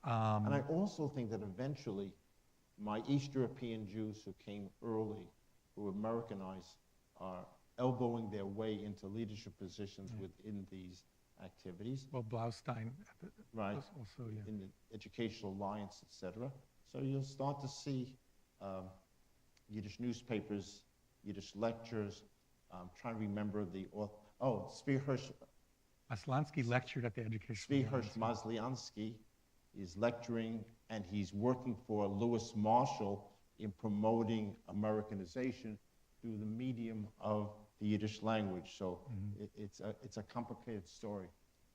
And I also think that eventually my East European Jews who came early, who Americanized, are elbowing their way into leadership positions within these activities. Well, Blaustein, right, also, yeah, in the Educational Alliance, etc. So you'll start to see Yiddish newspapers, Yiddish lectures. I'm trying to remember the author. Oh, Zvi Maslansky lectured at the Educational Alliance. Masliansky is lecturing, and he's working for Lewis Marshall in promoting Americanization through the medium of the Yiddish language. So it's a complicated story.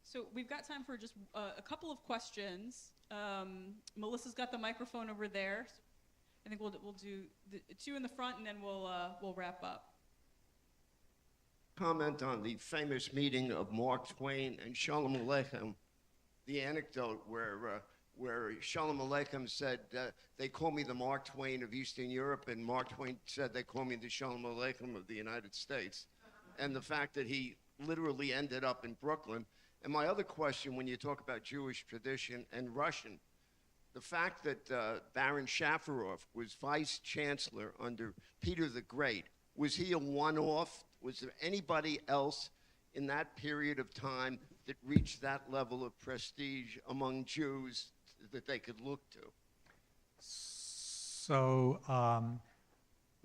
So we've got time for just a couple of questions. Melissa's got the microphone over there. I think we'll do the two in the front, and then we'll wrap up. Comment on the famous meeting of Mark Twain and Shalom Aleichem, the anecdote where Shalom Aleichem said, they call me the Mark Twain of Eastern Europe, and Mark Twain said, they call me the Shalom Aleichem of the United States. And the fact that he literally ended up in Brooklyn. And my other question, when you talk about Jewish tradition and Russian, the fact that Baron Shapiro was vice chancellor under Peter the Great, was he a one-off? Was there anybody else in that period of time that reached that level of prestige among Jews that they could look to? So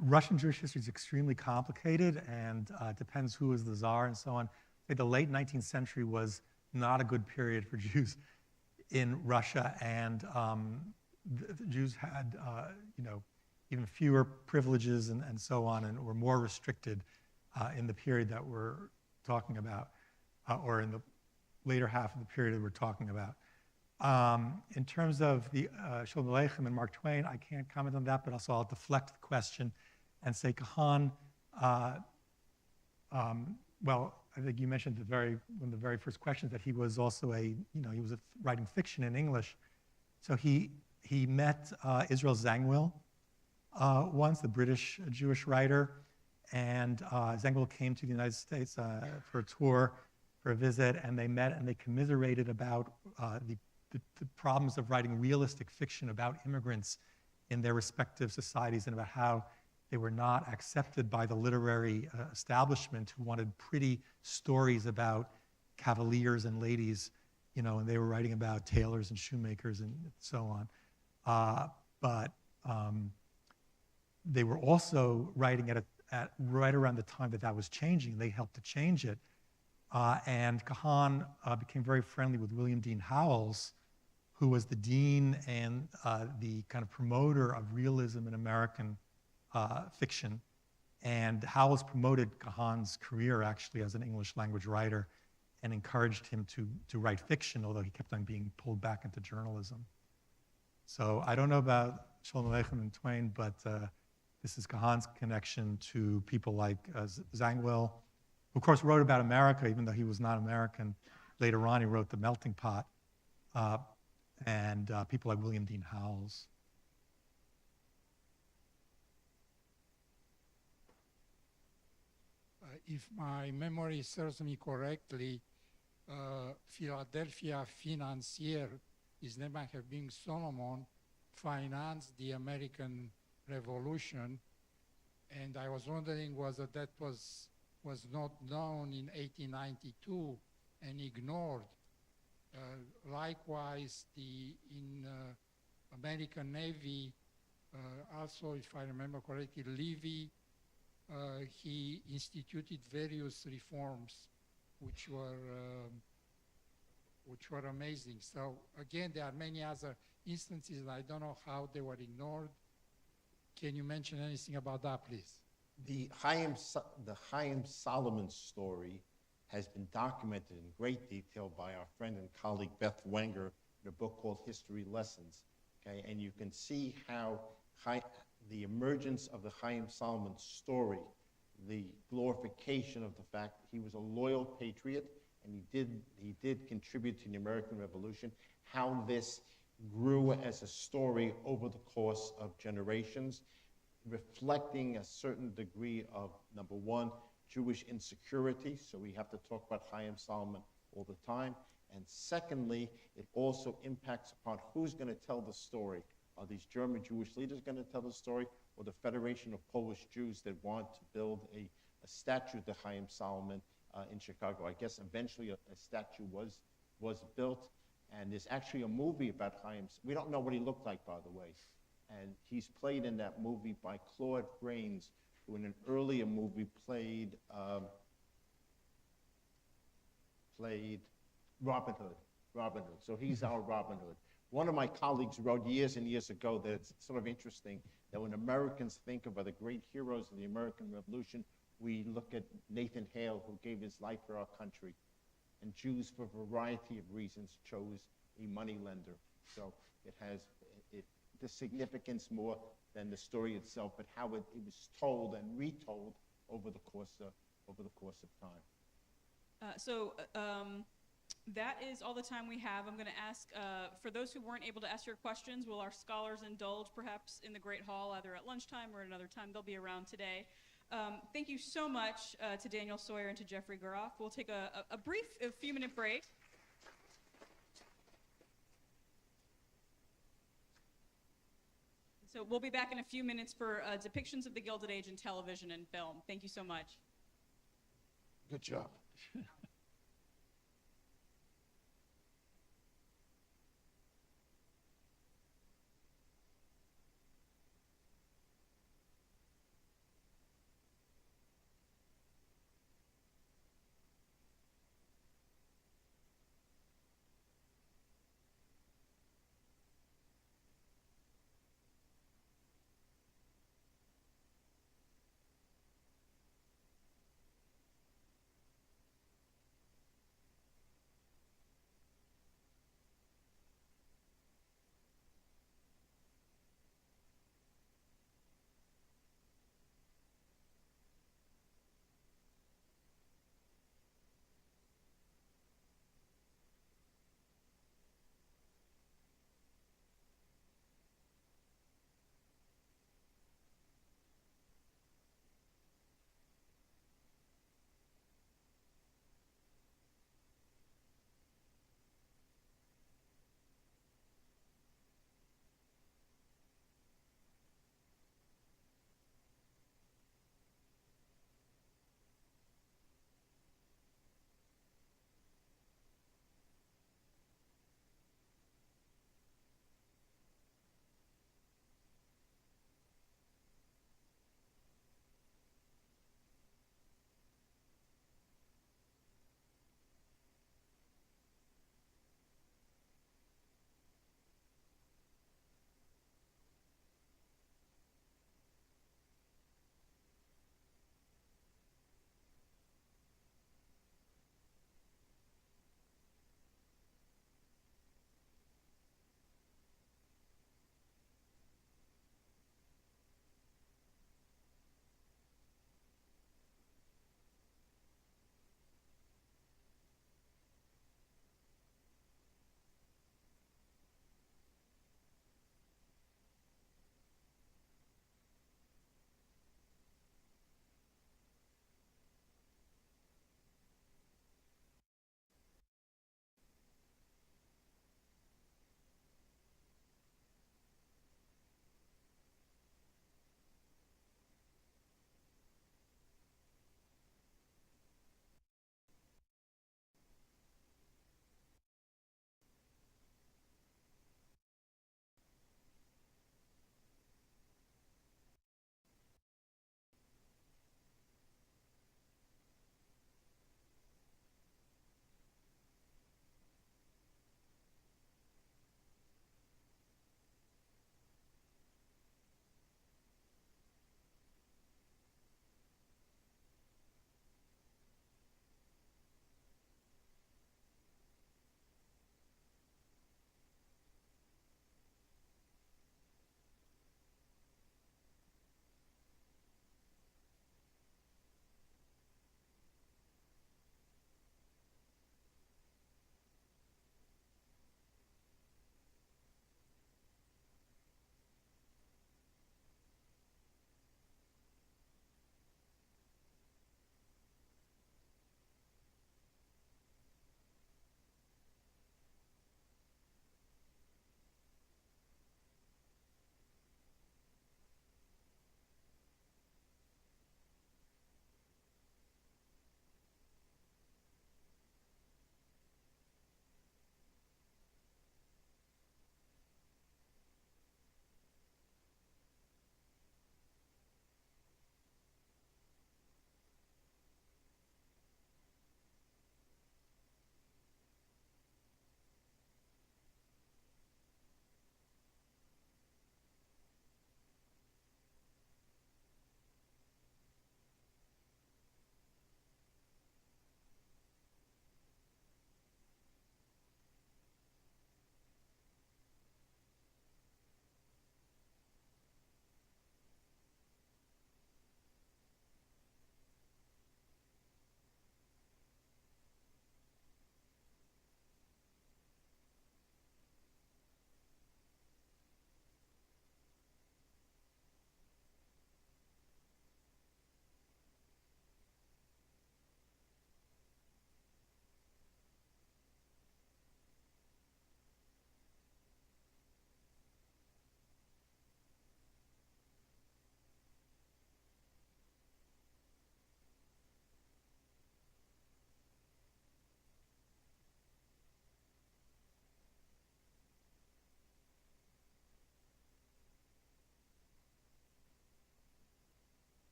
Russian Jewish history is extremely complicated, and depends who was the czar and so on. The late 19th century was not a good period for Jews in Russia, and the Jews had, even fewer privileges and so on, and were more restricted in the period that we're talking about, or in the later half of the period that we're talking about. In terms of the Shalom Aleichem and Mark Twain, I can't comment on that, but also I'll deflect the question and say Kahan, well, I think you mentioned one of the very first questions that he was also writing fiction in English. So he met Israel Zangwill once, the British Jewish writer, and Zangwill came to the United States for a tour, for a visit, and they met and they commiserated about the problems of writing realistic fiction about immigrants in their respective societies and about how they were not accepted by the literary establishment, who wanted pretty stories about cavaliers and ladies, and they were writing about tailors and shoemakers and so on. But they were also writing at right around the time that was changing. They helped to change it. And Kahan became very friendly with William Dean Howells, who was the dean and the kind of promoter of realism in American fiction. And Howells promoted Kahan's career actually as an English language writer and encouraged him to write fiction, although he kept on being pulled back into journalism. So I don't know about Shalom Aleichem and Twain, but this is Kahan's connection to people like Zangwill, who of course wrote about America, even though he was not American. Later on, he wrote The Melting Pot, and people like William Dean Howells. If my memory serves me correctly, Philadelphia financier, his name might have been Solomon, financed the American Revolution, and I was wondering whether that was not known in 1892 and ignored. Likewise, in American Navy, also, if I remember correctly, Levy, he instituted various reforms which were amazing. So again, there are many other instances, and I don't know how they were ignored. Can you mention anything about that, please? The Chaim Solomon story has been documented in great detail by our friend and colleague Beth Wenger in a book called History Lessons. Okay, and you can see how the emergence of the Chaim Solomon story, the glorification of the fact that he was a loyal patriot and he did contribute to the American Revolution, how this grew as a story over the course of generations, reflecting a certain degree of, number one, Jewish insecurity, so we have to talk about Chaim Solomon all the time, and secondly, it also impacts upon who's going to tell the story. Are these German Jewish leaders going to tell the story, or the Federation of Polish Jews that want to build a statue to Chaim Solomon in Chicago? I guess eventually a statue was built, and there's actually a movie about Chaim. We don't know what he looked like, by the way, and he's played in that movie by Claude Rains, who in an earlier movie played Robin Hood. So he's our Robin Hood. One of my colleagues wrote years and years ago that it's sort of interesting that when Americans think about the great heroes of the American Revolution, we look at Nathan Hale, who gave his life for our country. And Jews, for a variety of reasons, chose a moneylender. So it has the significance more than the story itself, but how it was told and retold over the course of time. That is all the time we have. I'm going to ask, for those who weren't able to ask your questions, will our scholars indulge perhaps in the Great Hall, either at lunchtime or another time? They'll be around today. Thank you so much to Daniel Sawyer and to Jeffrey Guroff. We'll take a few-minute break. So we'll be back in a few minutes for depictions of the Gilded Age in television and film. Thank you so much. Good job.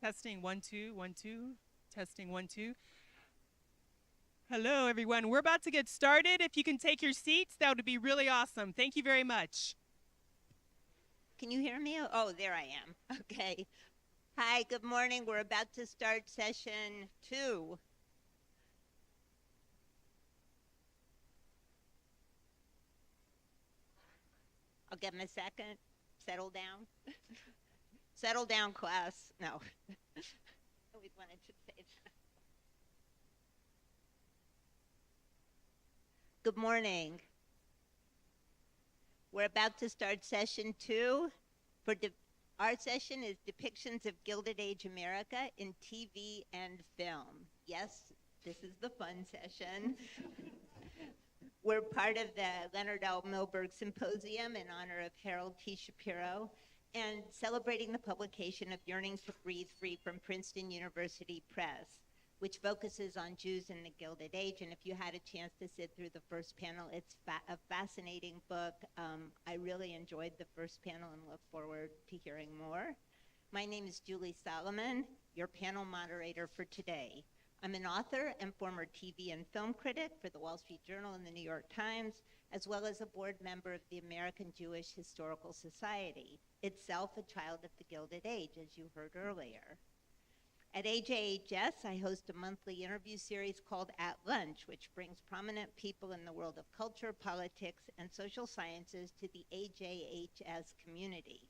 Testing 1 2 1 2. Testing 1 2. Hello, everyone. We're about to get started. If you can take your seats, that would be really awesome. Thank you very much. Can you hear me? Oh, there I am. Okay. Hi, good morning. We're about to start session 2. I'll give them a second. Settle down. Settle down, class. No. I always wanted to say that. Good morning. We're about to start session 2. Our session is Depictions of Gilded Age America in TV and Film. Yes, this is the fun session. We're part of the Leonard Milberg Symposium in honor of Harold T. Shapiro and celebrating the publication of Yearning to Breathe Free from Princeton University Press, which focuses on Jews in the Gilded Age. And if you had a chance to sit through the first panel, it's a fascinating book. I really enjoyed the first panel and look forward to hearing more. My name is Julie Solomon, your panel moderator for today. I'm an author and former TV and film critic for the Wall Street Journal and the New York Times, as well as a board member of the American Jewish Historical Society, itself a child of the Gilded Age, as you heard earlier. At AJHS, I host a monthly interview series called At Lunch, which brings prominent people in the world of culture, politics, and social sciences to the AJHS community.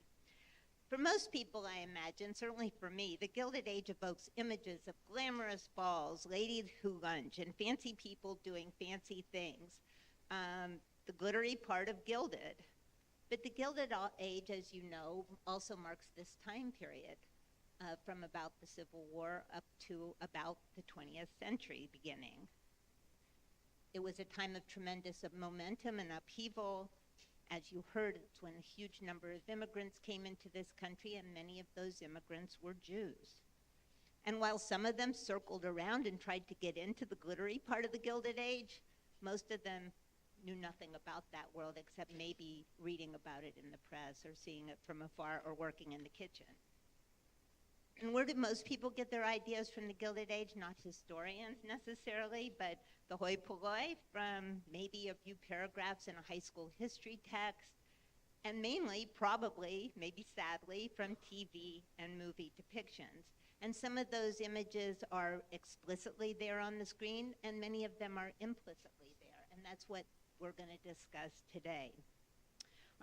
For most people, I imagine, certainly for me, the Gilded Age evokes images of glamorous balls, ladies who lunch, and fancy people doing fancy things, the glittery part of Gilded. But the Gilded Age, as you know, also marks this time period. From about the Civil War up to about the 20th century beginning. It was a time of tremendous momentum and upheaval. As you heard, it's when a huge number of immigrants came into this country, and many of those immigrants were Jews. And while some of them circled around and tried to get into the glittery part of the Gilded Age, most of them knew nothing about that world except maybe reading about it in the press or seeing it from afar or working in the kitchen. And where did most people get their ideas from the Gilded Age? Not historians necessarily, but the hoi polloi from maybe a few paragraphs in a high school history text, and mainly, probably, maybe sadly, from TV and movie depictions. And some of those images are explicitly there on the screen, and many of them are implicitly there, and that's what we're going to discuss today.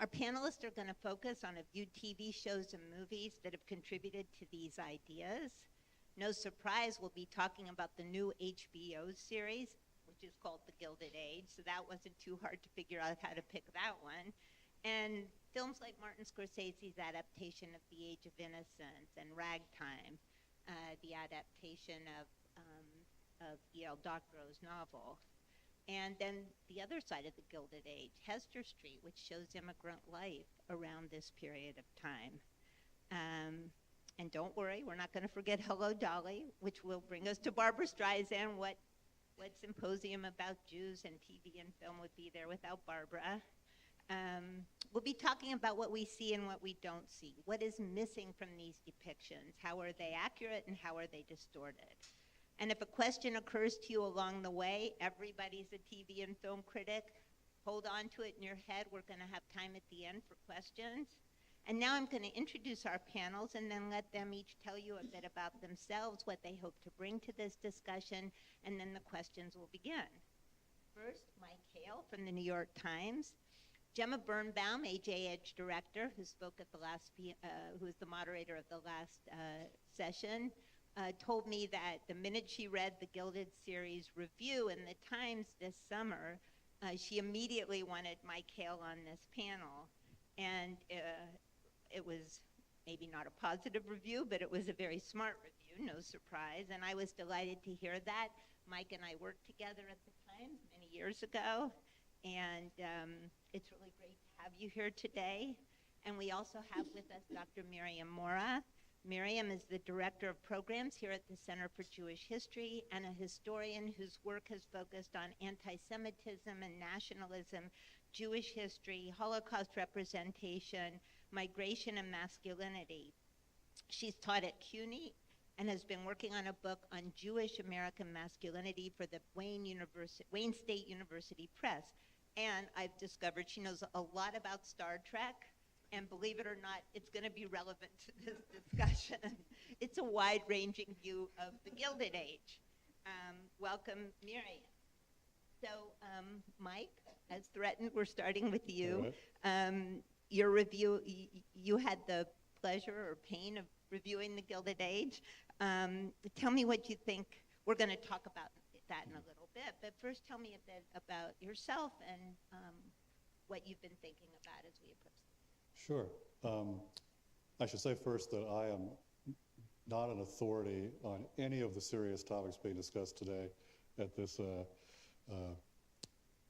Our panelists are going to focus on a few TV shows and movies that have contributed to these ideas. No surprise, we'll be talking about the new HBO series, which is called The Gilded Age, so that wasn't too hard to figure out how to pick that one. And films like Martin Scorsese's adaptation of The Age of Innocence and Ragtime, the adaptation of E.L. Doctorow's novel. And then the other side of the Gilded Age, Hester Street, which shows immigrant life around this period of time. And don't worry, we're not going to forget Hello, Dolly, which will bring us to Barbra Streisand. What symposium about Jews and TV and film would be there without Barbara? We'll be talking about what we see and what we don't see. What is missing from these depictions? How are they accurate and how are they distorted? And if a question occurs to you along the way, everybody's a TV and film critic. Hold on to it in your head. We're going to have time at the end for questions. And now I'm going to introduce our panels and then let them each tell you a bit about themselves, what they hope to bring to this discussion, and then the questions will begin. First, Mike Hale from the New York Times. Gemma Birnbaum, AJH director, who spoke at the last, who was the moderator of the last session, told me that the minute she read the Gilded series review in the Times this summer, she immediately wanted Mike Hale on this panel. And it was maybe not a positive review, but it was a very smart review, no surprise. And I was delighted to hear that. Mike and I worked together at the Times many years ago. And it's really great to have you here today. And we also have with us Dr. Miriam Mora. Miriam is the Director of Programs here at the Center for Jewish History and a historian whose work has focused on anti-Semitism and nationalism, Jewish history, Holocaust representation, migration and masculinity. She's taught at CUNY and has been working on a book on Jewish American masculinity for the Wayne State University Press. And I've discovered she knows a lot about Star Trek, and believe it or not, it's going to be relevant to this discussion. It's a wide-ranging view of the Gilded Age. Welcome, Miriam. So, Mike, as threatened, we're starting with you. Right. Your review, you had the pleasure or pain of reviewing the Gilded Age. Tell me what you think. We're going to talk about that in a little bit, but first tell me a bit about yourself and what you've been thinking about as we approach this. Sure. I should say first that I am not an authority on any of the serious topics being discussed today at this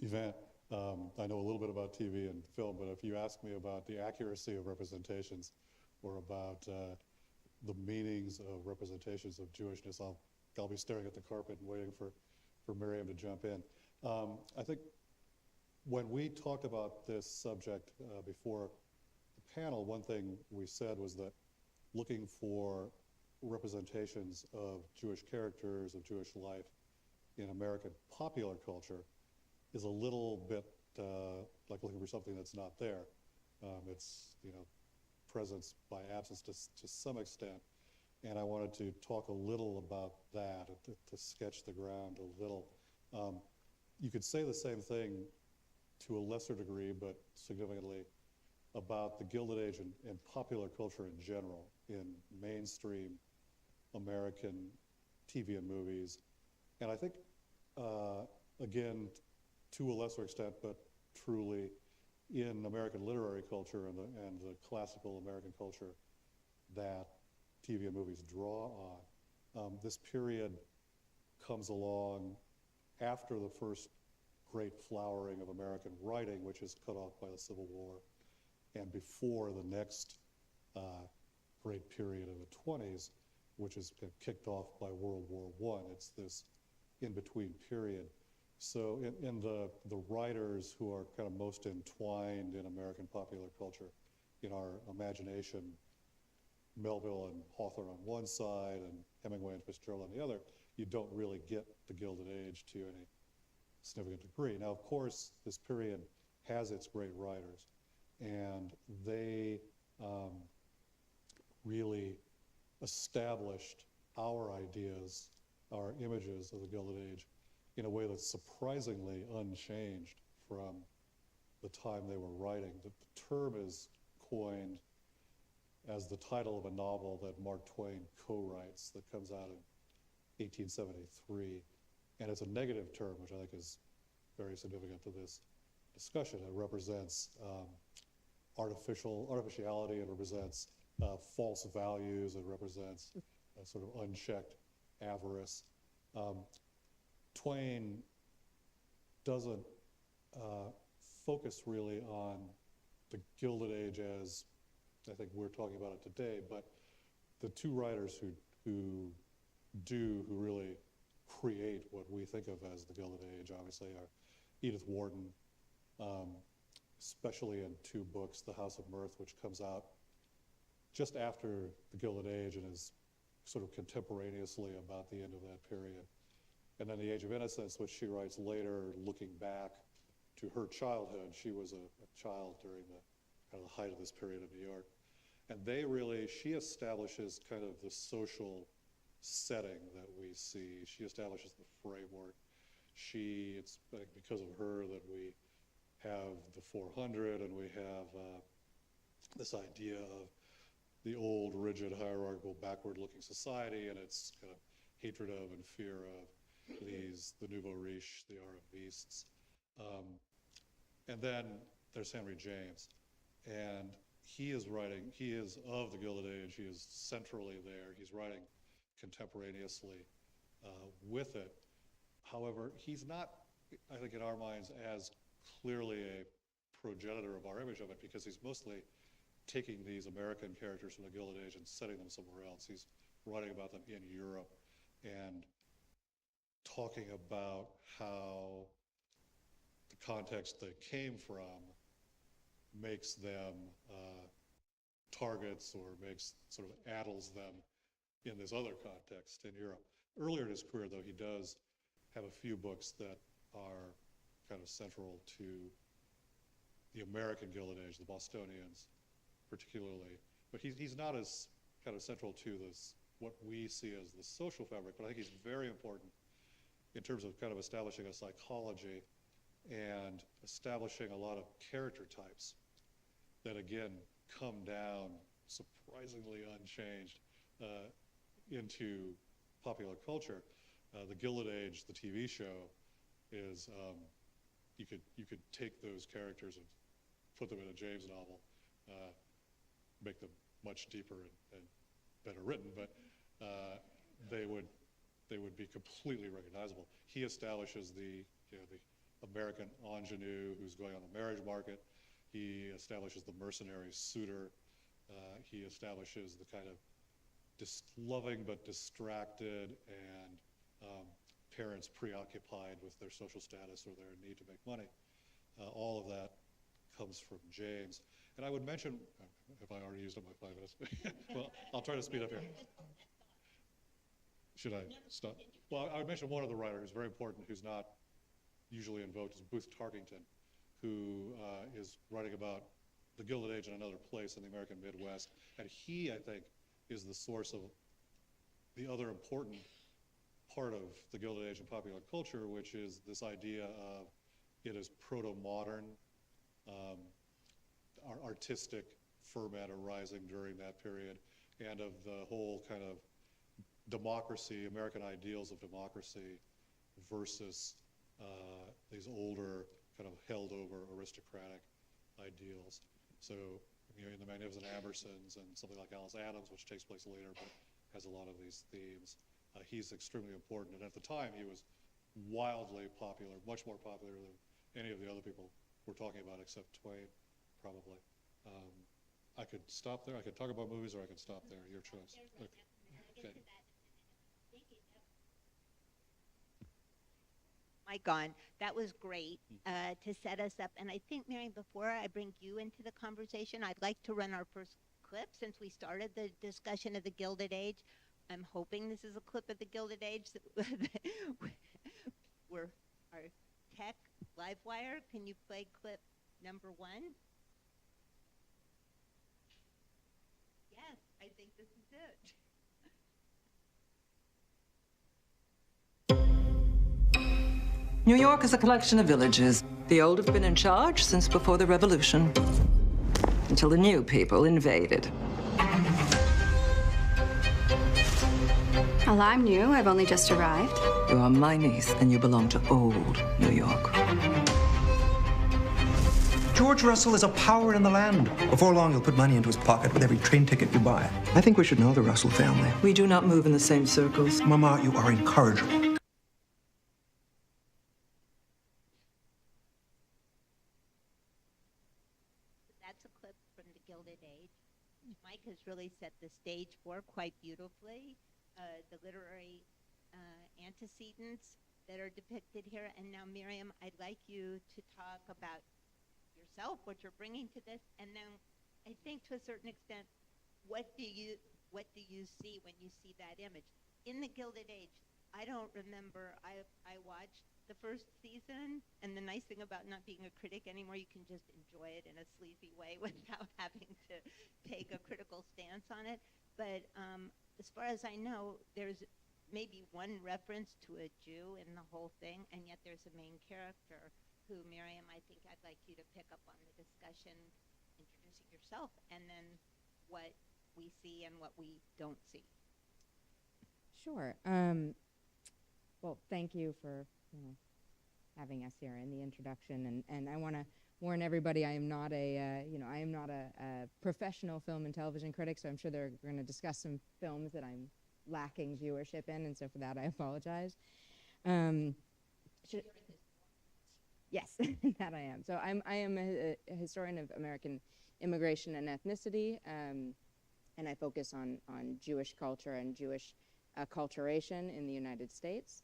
event. I know a little bit about TV and film, but if you ask me about the accuracy of representations or about the meanings of representations of Jewishness, I'll be staring at the carpet and waiting for Miriam to jump in. I think when we talked about this subject before the panel, one thing we said was that looking for representations of Jewish characters, of Jewish life in American popular culture is a little bit like looking for something that's not there. It's, presence by absence to some extent. And I wanted to talk a little about that, to sketch the ground a little. You could say the same thing to a lesser degree, but significantly, about the Gilded Age and popular culture in general, in mainstream American TV and movies. And I think, again, to a lesser extent, but truly in American literary culture and the classical American culture that TV and movies draw on. This period comes along after the first great flowering of American writing, which is cut off by the Civil War, and before the next great period of the 20s, which is kicked off by World War I. It's this in-between period. So in the writers who are kind of most entwined in American popular culture, in our imagination, Melville and Hawthorne on one side and Hemingway and Fitzgerald on the other, you don't really get the Gilded Age to any significant degree. Now, of course, this period has its great writers, and they really established our ideas, our images of the Gilded Age in a way that's surprisingly unchanged from the time they were writing. The term is coined as the title of a novel that Mark Twain co-writes that comes out in 1873. And it's a negative term, which I think is very significant to this discussion. It represents artificiality, it represents false values, it represents sort of unchecked avarice. Twain doesn't focus really on the Gilded Age as I think we're talking about it today, but the two writers who really create what we think of as the Gilded Age, obviously, are Edith Warden, especially in two books, The House of Mirth, which comes out just after the Gilded Age and is sort of contemporaneously about the end of that period. And then The Age of Innocence, which she writes later, looking back to her childhood. She was a child during the kind of the height of this period in New York. And she establishes kind of the social setting that we see. She establishes the framework. It's because of her that we have the 400 and we have this idea of the old, rigid, hierarchical, backward-looking society and its kind of hatred of and fear of the nouveau riche, the arrivistes. And then there's Henry James. And he is of the Gilded Age, he is centrally there, he's writing contemporaneously with it. However, he's not, I think in our minds, as clearly a progenitor of our image of it, because he's mostly taking these American characters from the Gilded Age and setting them somewhere else. He's writing about them in Europe and talking about how the context they came from makes them targets or addles them in this other context in Europe. Earlier in his career, though, he does have a few books that are kind of central to the American Gilded Age, the Bostonians particularly. But he's not as kind of central to this, what we see as the social fabric, but I think he's very important in terms of kind of establishing a psychology and establishing a lot of character types that, again, come down surprisingly unchanged into popular culture. The Gilded Age, the TV show, is you could take those characters and put them in a James novel, make them much deeper and better written, but they would be completely recognizable. He establishes the American ingenue who's going on the marriage market. He establishes the mercenary suitor. He establishes the kind of loving but distracted and parents preoccupied with their social status or their need to make money. All of that comes from James. And I would mention, have I already used up my 5 minutes? Well, I'll try to speed up here. Should I stop? Well, I would mention one other writer who's very important, who's not usually invoked, is Booth Tarkington, who is writing about the Gilded Age in another place in the American Midwest. And he, I think, is the source of the other important part of the Gilded Age in popular culture, which is this idea of it as proto-modern, artistic ferment arising during that period, and of the whole kind of democracy, American ideals of democracy versus these older kind of held over aristocratic ideals. So, in the Magnificent Ambersons and something like Alice Adams, which takes place later but has a lot of these themes, he's extremely important. And at the time, he was wildly popular, much more popular than any of the other people we're talking about, except Twain, probably. I could stop there. I could talk about movies, or I could stop there. Your choice. Okay. Mic on. That was great to set us up. And I think, Miriam, before I bring you into the conversation, I'd like to run our first clip since we started the discussion of the Gilded Age. I'm hoping this is a clip of the Gilded Age. We're our tech live wire. Can you play clip number 1? Yes, I think this is it. New York is a collection of villages. The old have been in charge since before the Revolution, until the new people invaded. Well, I'm new. I've only just arrived. You are my niece, and you belong to old New York. George Russell is a power in the land. Before long, he'll put money into his pocket with every train ticket you buy. I think we should know the Russell family. We do not move in the same circles. Mama, you are incorrigible. That's a clip from the Gilded Age. Mike has really set the stage for quite beautifully the literary antecedents that are depicted here. And now, Miriam, I'd like you to talk about yourself, what you're bringing to this, and then I think to a certain extent, what do you see when you see that image? In the Gilded Age, I don't remember, I watched the first season, and the nice thing about not being a critic anymore, you can just enjoy it in a sleazy way without having to take a critical stance on it. But as far as I know, there's maybe one reference to a Jew in the whole thing, and yet there's a main character who, Miriam, I think I'd like you to pick up on the discussion, introducing yourself, and then what we see and what we don't see. Sure. Well, thank you for having us here in the introduction, and I want to warn everybody, I am not a professional film and television critic, so I'm sure they're going to discuss some films that I'm lacking viewership in, and so for that I apologize. Yes, that I am. So I am a historian of American immigration and ethnicity, and I focus on Jewish culture and Jewish acculturation in the United States.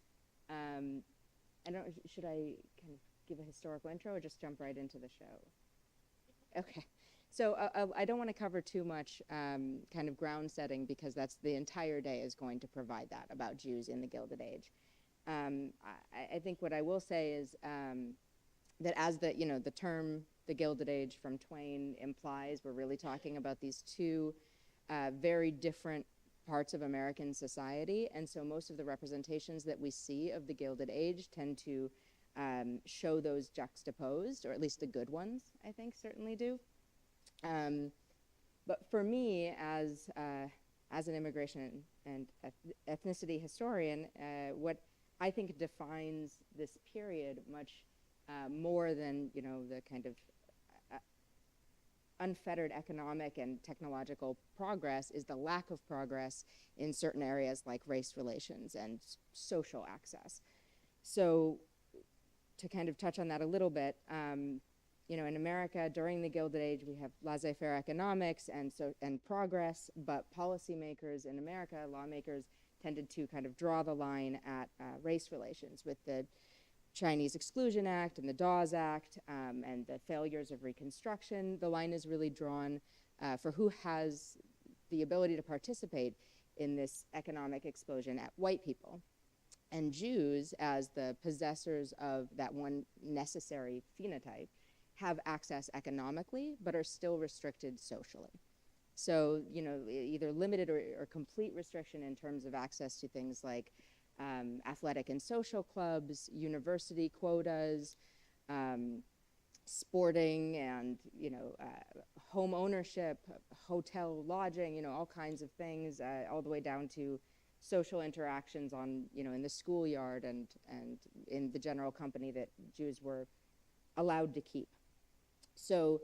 Should I kind of give a historical intro or just jump right into the show? Okay. So I don't want to cover too much kind of ground setting, because that's the entire day is going to provide that about Jews in the Gilded Age. I think what I will say is that as the term the Gilded Age from Twain implies, we're really talking about these two very different parts of American society, and so most of the representations that we see of the Gilded Age tend to show those juxtaposed, or at least the good ones, I think, certainly do. But for me, as an immigration and ethnicity historian, what I think defines this period much more than the kind of unfettered economic and technological progress is the lack of progress in certain areas like race relations and social access. So to kind of touch on that a little bit, in America during the Gilded Age, we have laissez-faire economics and progress, but policymakers in America, lawmakers, tended to kind of draw the line at race relations with the Chinese Exclusion Act and the Dawes Act and the failures of Reconstruction. The line is really drawn for who has the ability to participate in this economic explosion at white people. And Jews, as the possessors of that one necessary phenotype, have access economically, but are still restricted socially. So, either limited or complete restriction in terms of access to things like athletic and social clubs, university quotas, sporting and, home ownership, hotel lodging, all kinds of things, all the way down to social interactions on, in the schoolyard and in the general company that Jews were allowed to keep. So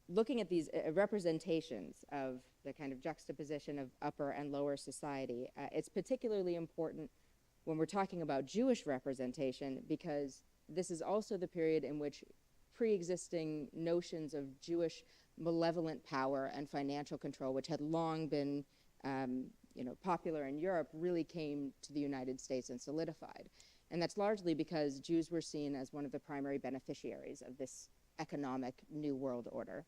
looking at these representations of the kind of juxtaposition of upper and lower society, it's particularly important when we're talking about Jewish representation, because this is also the period in which pre-existing notions of Jewish malevolent power and financial control, which had long been popular in Europe, really came to the United States and solidified. And that's largely because Jews were seen as one of the primary beneficiaries of this economic new world order.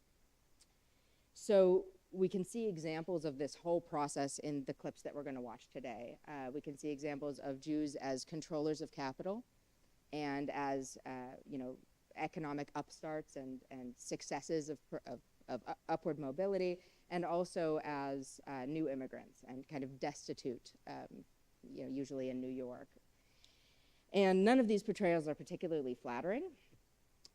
So we can see examples of this whole process in the clips that we're going to watch today. We can see examples of Jews as controllers of capital and as economic upstarts and successes of upward mobility, and also as new immigrants and kind of destitute, usually in New York. And none of these portrayals are particularly flattering.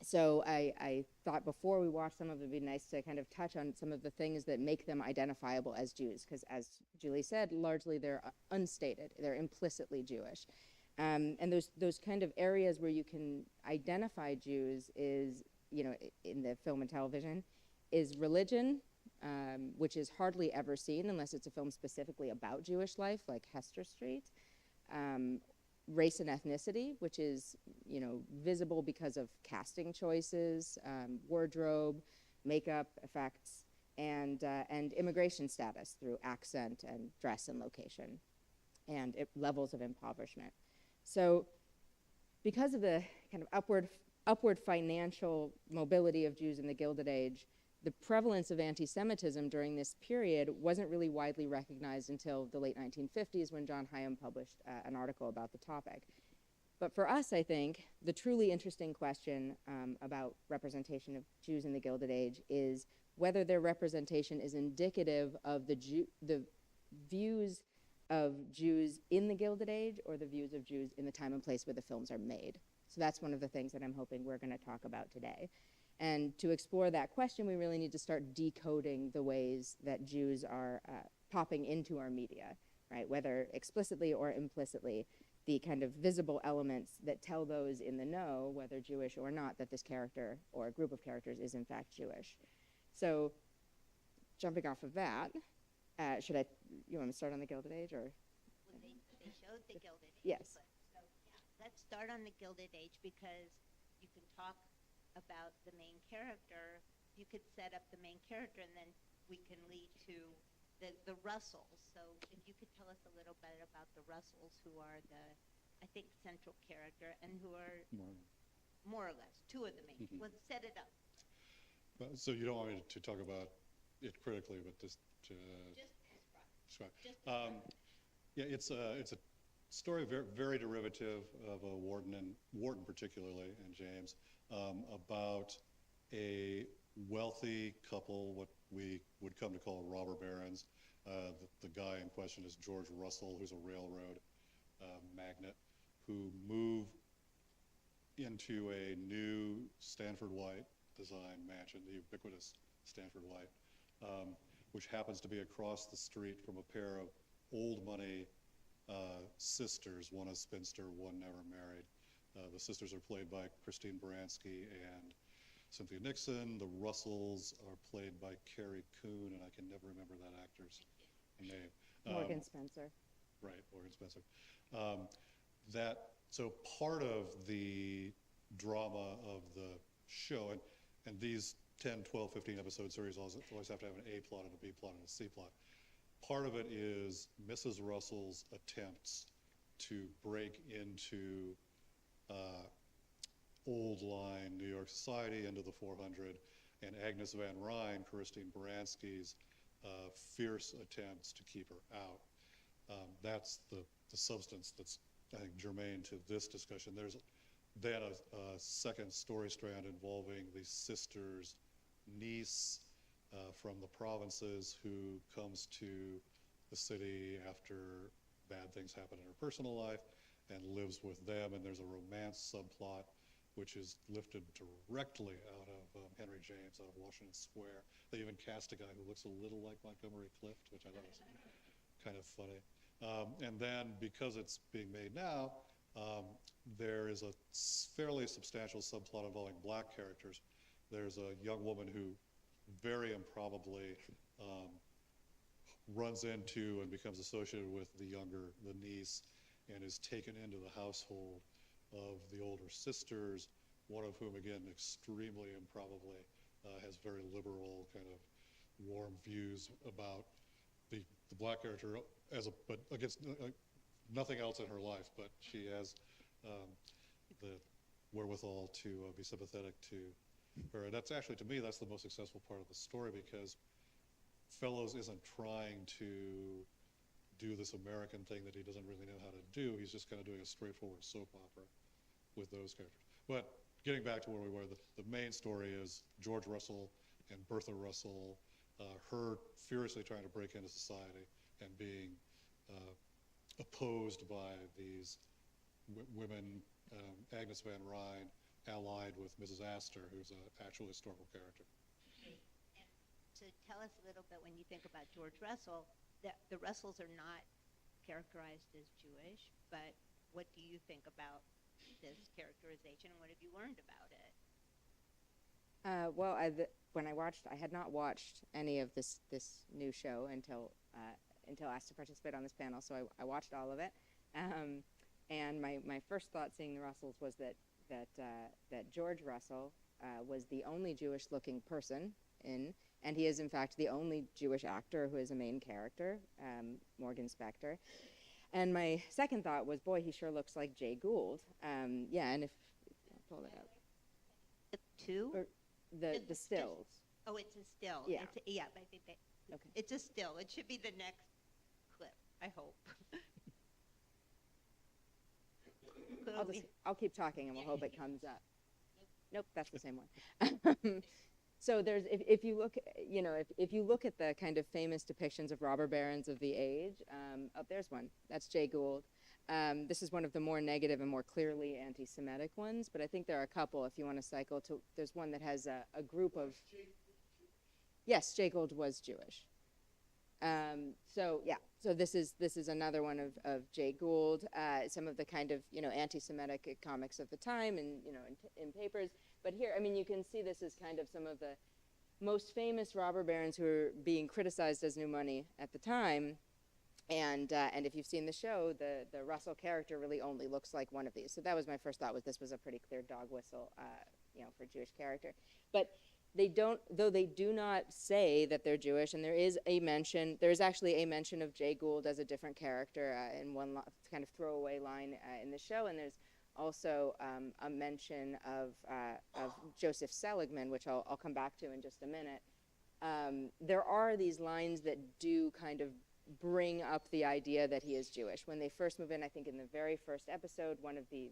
So I thought before we watch some of it, it'd be nice to kind of touch on some of the things that make them identifiable as Jews, because as Julie said, largely they're unstated, they're implicitly Jewish. And those kind of areas where you can identify Jews is, in the film and television, is religion, which is hardly ever seen unless it's a film specifically about Jewish life, like Hester Street. Race and ethnicity, which is, visible because of casting choices, wardrobe, makeup effects, and immigration status through accent and dress and location, and levels of impoverishment. So because of the kind of upward financial mobility of Jews in the Gilded Age, the prevalence of anti-Semitism during this period wasn't really widely recognized until the late 1950s, when John Hyam published an article about the topic. But for us, I think, the truly interesting question about representation of Jews in the Gilded Age is whether their representation is indicative of the views of Jews in the Gilded Age or the views of Jews in the time and place where the films are made. So that's one of the things that I'm hoping we're going to talk about today. And to explore that question, we really need to start decoding the ways that Jews are popping into our media, right? Whether explicitly or implicitly, the kind of visible elements that tell those in the know, whether Jewish or not, that this character or a group of characters is in fact Jewish. So jumping off of that, you want me to start on the Gilded Age, or? Well, they showed the Gilded Age. Yes. So let's start on the Gilded Age, because you can talk about the main character. You could set up the main character, and then we can lead to the Russells. So if you could tell us a little bit about the Russells, who are I think, central character, and who are more or less two of the main. Well, set it up. So you don't want me to talk about it critically, but just to describe. Yeah, it's a story very derivative of a Warden particularly, and James, about a wealthy couple, what we would come to call robber barons. The guy in question is George Russell, who's a railroad magnate, who move into a new Stanford White design mansion, the ubiquitous Stanford White, which happens to be across the street from a pair of old money sisters, one a spinster, one never married. The sisters are played by Christine Baranski and Cynthia Nixon. The Russells are played by Carrie Coon, and I can never remember that actor's name. Morgan Spencer. Right, Morgan Spencer. So part of the drama of the show, and these 10, 12, 15 episode series always have to have an A plot and a B plot and a C plot. Part of it is Mrs. Russell's attempts to break into old line New York society into the 400, and Agnes Van Ryn, Christine Baranski's fierce attempts to keep her out. That's the substance that's, I think, germane to this discussion. There's then a second story strand involving the sister's niece from the provinces who comes to the city after bad things happen in her personal life and lives with them, and there's a romance subplot which is lifted directly out of Henry James, out of Washington Square. They even cast a guy who looks a little like Montgomery Clift, which I thought was kind of funny. And then, because it's being made now, there is a fairly substantial subplot involving black characters. There's a young woman who very improbably runs into and becomes associated with the niece, and is taken into the household of the older sisters, one of whom, again, extremely improbably, has very liberal, kind of warm views about the black character, but against nothing else in her life, but she has the wherewithal to be sympathetic to her. And that's actually, to me, that's the most successful part of the story, because Fellows isn't trying to do this American thing that he doesn't really know how to do. He's just kind of doing a straightforward soap opera with those characters. But getting back to where we were, the main story is George Russell and Bertha Russell, her furiously trying to break into society and being opposed by these women, Agnes Van Ryn, allied with Mrs. Astor, who's an actual historical character. And to tell us a little bit, when you think about George Russell, the Russells are not characterized as Jewish, but what do you think about this characterization, and what have you learned about it? Well, when I had not watched any of this new show until asked to participate on this panel, so I watched all of it. And my first thought seeing the Russells was that George Russell was the only Jewish-looking person and he is in fact the only Jewish actor who is a main character, Morgan Spector. And my second thought was, boy, he sure looks like Jay Gould. Yeah, and if I'll pull it up. Two? Or the stills. Oh, it's a still. Yeah. Yeah, I think okay. It's a still. It should be the next clip, I hope. I'll keep talking and we'll hope it comes up. Nope, that's the same one. So there's, if you look, if you look at the kind of famous depictions of robber barons of the age, there's one. That's Jay Gould. This is one of the more negative and more clearly anti-Semitic ones, but I think there are a couple. If you want to cycle to, there's one that has a group of. Yes, Jay Gould was Jewish. So this is another one of Jay Gould. Some of the kind of anti-Semitic comics of the time, and in papers. But here, I mean, you can see this is kind of some of the most famous robber barons who are being criticized as new money at the time. And if you've seen the show, the Russell character really only looks like one of these. So that was my first thought, was this was a pretty clear dog whistle, for a Jewish character. But they don't, though they do not say that they're Jewish, and there is actually a mention of Jay Gould as a different character in one kind of throwaway line in the show, and there's also a mention of Joseph Seligman, which I'll come back to in just a minute. There are these lines that do kind of bring up the idea that he is Jewish. When they first move in, I think in the very first episode, one of the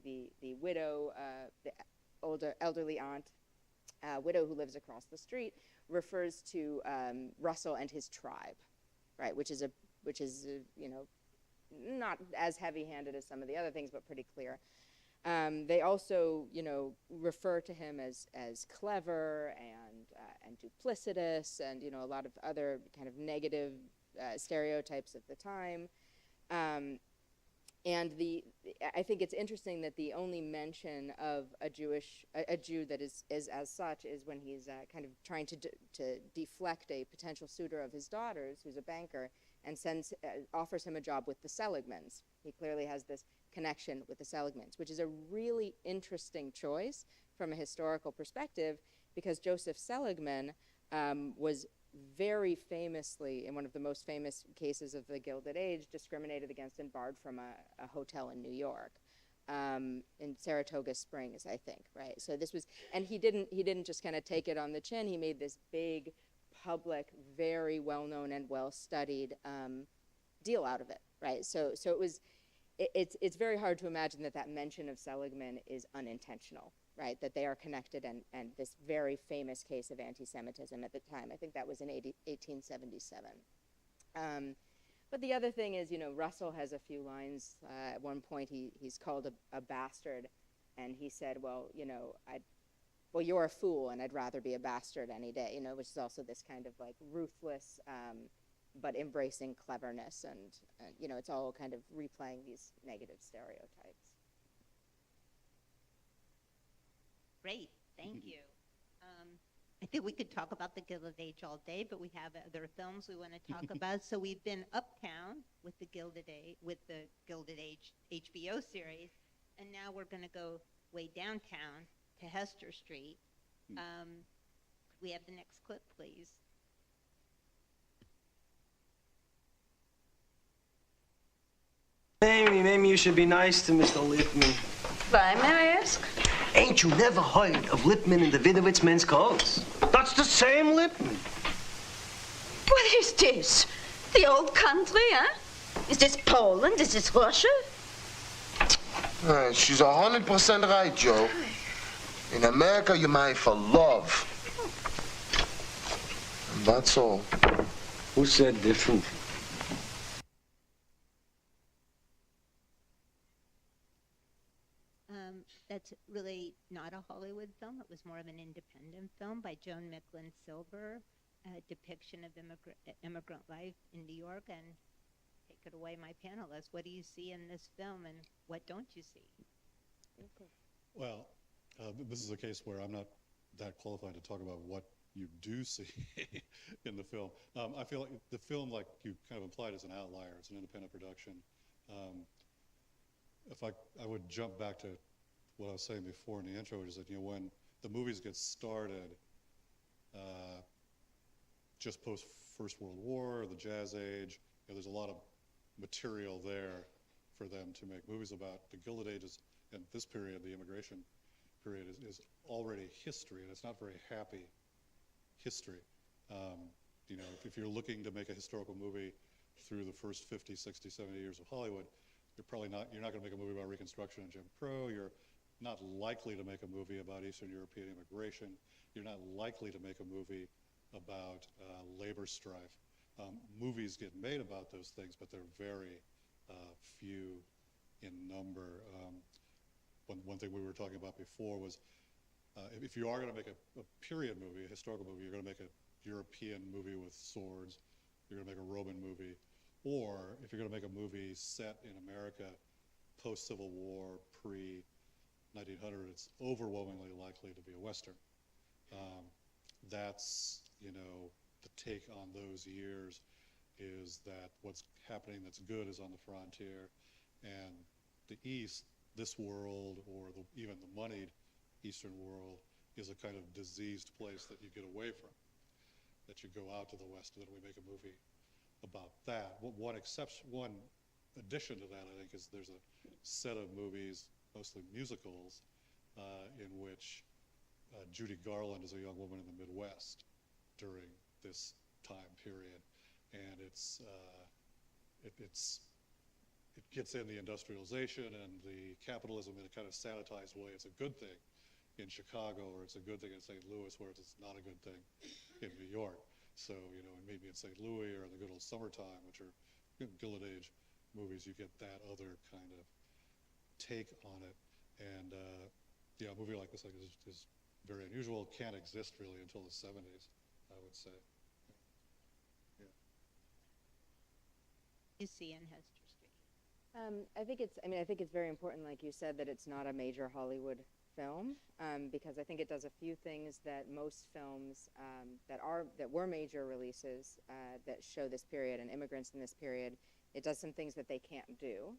widow, the elderly aunt, widow who lives across the street, refers to Russell and his tribe, right? Which is you know, not as heavy-handed as some of the other things, but pretty clear. They also, you know, refer to him as clever and duplicitous, and you know, a lot of other kind of negative stereotypes of the time. And I think it's interesting that the only mention of a Jew that is as such is when he's kind of trying to deflect a potential suitor of his daughter's, who's a banker, and offers him a job with the Seligmans. He clearly has this connection with the Seligmans, which is a really interesting choice from a historical perspective, because Joseph Seligman was very famously, in one of the most famous cases of the Gilded Age, discriminated against and barred from a hotel in New York, in Saratoga Springs, I think, right? So this was, and he didn't just kind of take it on the chin. He made this big, public, very well-known and well-studied deal out of it, right? So it's very hard to imagine that mention of Seligman is unintentional, right? That they are connected, and this very famous case of anti-Semitism at the time, I think that was in 1877. But the other thing is, you know, Russell has a few lines. At one point, he's called a bastard, and he said, well, you know, well, you're a fool, and I'd rather be a bastard any day, you know, which is also this kind of like ruthless, but embracing cleverness, and you know, it's all kind of replaying these negative stereotypes. Great, thank you. I think we could talk about the Gilded Age all day, but we have other films we want to talk about. So we've been uptown with the Gilded Age HBO series, and now we're going to go way downtown to Hester Street. Could we have the next clip, please? Maybe you should be nice to Mr. Lippman. Why, may I ask? Ain't you never heard of Lippman and Davidovitz men's coats? That's the same Lippman. What is this? The old country, huh? Is this Poland? Is this Russia? She's 100% right, Joe. In America, you marry for love. And that's all. Who said different? That's really not a Hollywood film. It was more of an independent film by Joan Micklin Silver, a depiction of immigrant life in New York. And take it away, my panelists. What do you see in this film, and what don't you see? Okay. Well, this is a case where I'm not that qualified to talk about what you do see in the film. I feel like the film, like you kind of implied, is an outlier. It's an independent production. If I would jump back to what I was saying before in the intro, which is that, you know, when the movies get started, just post First World War, the Jazz Age, you know, there's a lot of material there for them to make movies about. The Gilded Age is, and this period, the immigration period, is already history, and it's not very happy history. You know, if you're looking to make a historical movie through the first 50, 60, 70 years of Hollywood, you're not going to make a movie about Reconstruction and Jim Crow. You're not likely to make a movie about Eastern European immigration. You're not likely to make a movie about labor strife. Movies get made about those things, but they're very few in number. One thing we were talking about before was if you are going to make a period movie, a historical movie, you're going to make a European movie with swords, you're going to make a Roman movie, or if you're going to make a movie set in America post-Civil War, pre-1900, it's overwhelmingly likely to be a Western. That's, you know, the take on those years is that what's happening that's good is on the frontier, and the East, this world, or even the moneyed Eastern world, is a kind of diseased place that you get away from, that you go out to the West, and then we make a movie about that. One addition to that, I think, is there's a set of movies mostly musicals, in which Judy Garland is a young woman in the Midwest during this time period, and it gets in the industrialization and the capitalism in a kind of sanitized way. It's a good thing in Chicago, or it's a good thing in St. Louis, whereas it's not a good thing in New York. So, you know, and maybe in St. Louis or in the good old summertime, which are Gilded Age movies, you get that other kind of take on it. And yeah, a movie like this is very unusual. Can't exist really until the 70s, I would say. Yeah. You see in Hester Street. I think it's very important, like you said, that it's not a major Hollywood film, because I think it does a few things that most films that were major releases that show this period and immigrants in this period, it does some things that they can't do.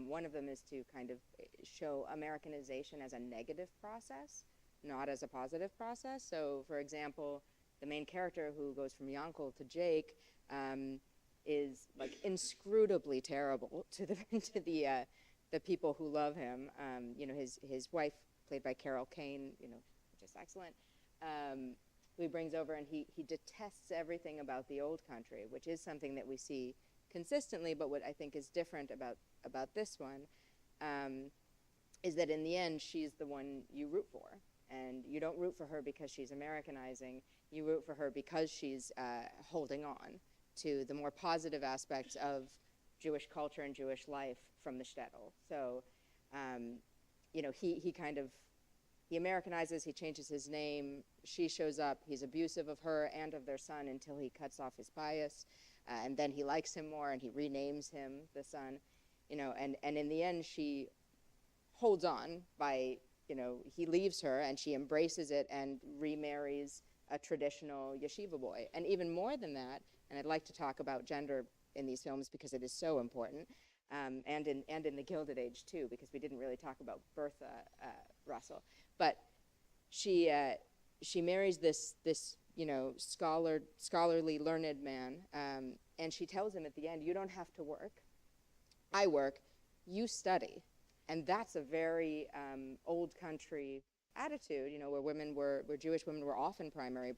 One of them is to kind of show Americanization as a negative process, not as a positive process. So, for example, the main character who goes from Yankel to Jake is like inscrutably terrible to the people who love him. You know, his wife, played by Carol Kane, you know, which is excellent, who he brings over, and he detests everything about the old country, which is something that we see consistently. But what I think is different about this one is that in the end, she's the one you root for. And you don't root for her because she's Americanizing. You root for her because she's holding on to the more positive aspects of Jewish culture and Jewish life from the shtetl. So, you know, he Americanizes, he changes his name, she shows up, he's abusive of her and of their son until he cuts off his bias, and then he likes him more and he renames him the son, you know, and in the end she holds on by, you know, he leaves her and she embraces it and remarries a traditional yeshiva boy. And even more than that, and I'd like to talk about gender in these films because it is so important, and in the Gilded Age too, because we didn't really talk about Bertha Russell, but she marries this you know, scholarly learned man, and she tells him at the end, you don't have to work, I work, you study. And that's a very old country attitude, you know, where Jewish women were often primary